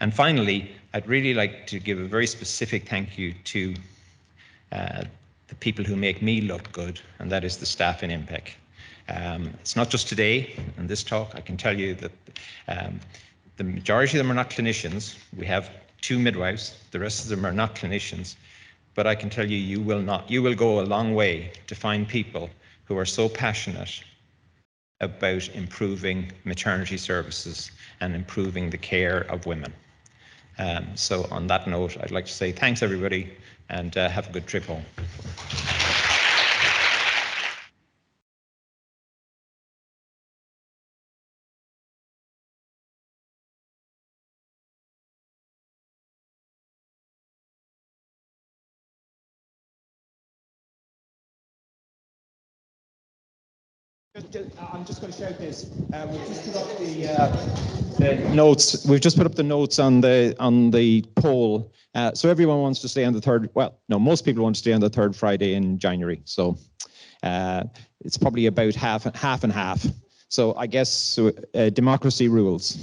And finally, I'd really like to give a very specific thank you to the people who make me look good, and that is the staff in NPEC. It's not just today in this talk. I can tell you that the majority of them are not clinicians. We have 2 midwives. The rest of them are not clinicians. But I can tell you, you will go a long way to find people who are so passionate about improving maternity services and improving the care of women. So on that note, I'd like to say thanks everybody, and have a good trip home. I'm just going to shout this. We've just put up the notes. We've just put up the notes on the poll. So everyone wants to stay on the third. Well, no, most people want to stay on the third Friday in January. So it's probably about half and half. So I guess democracy rules.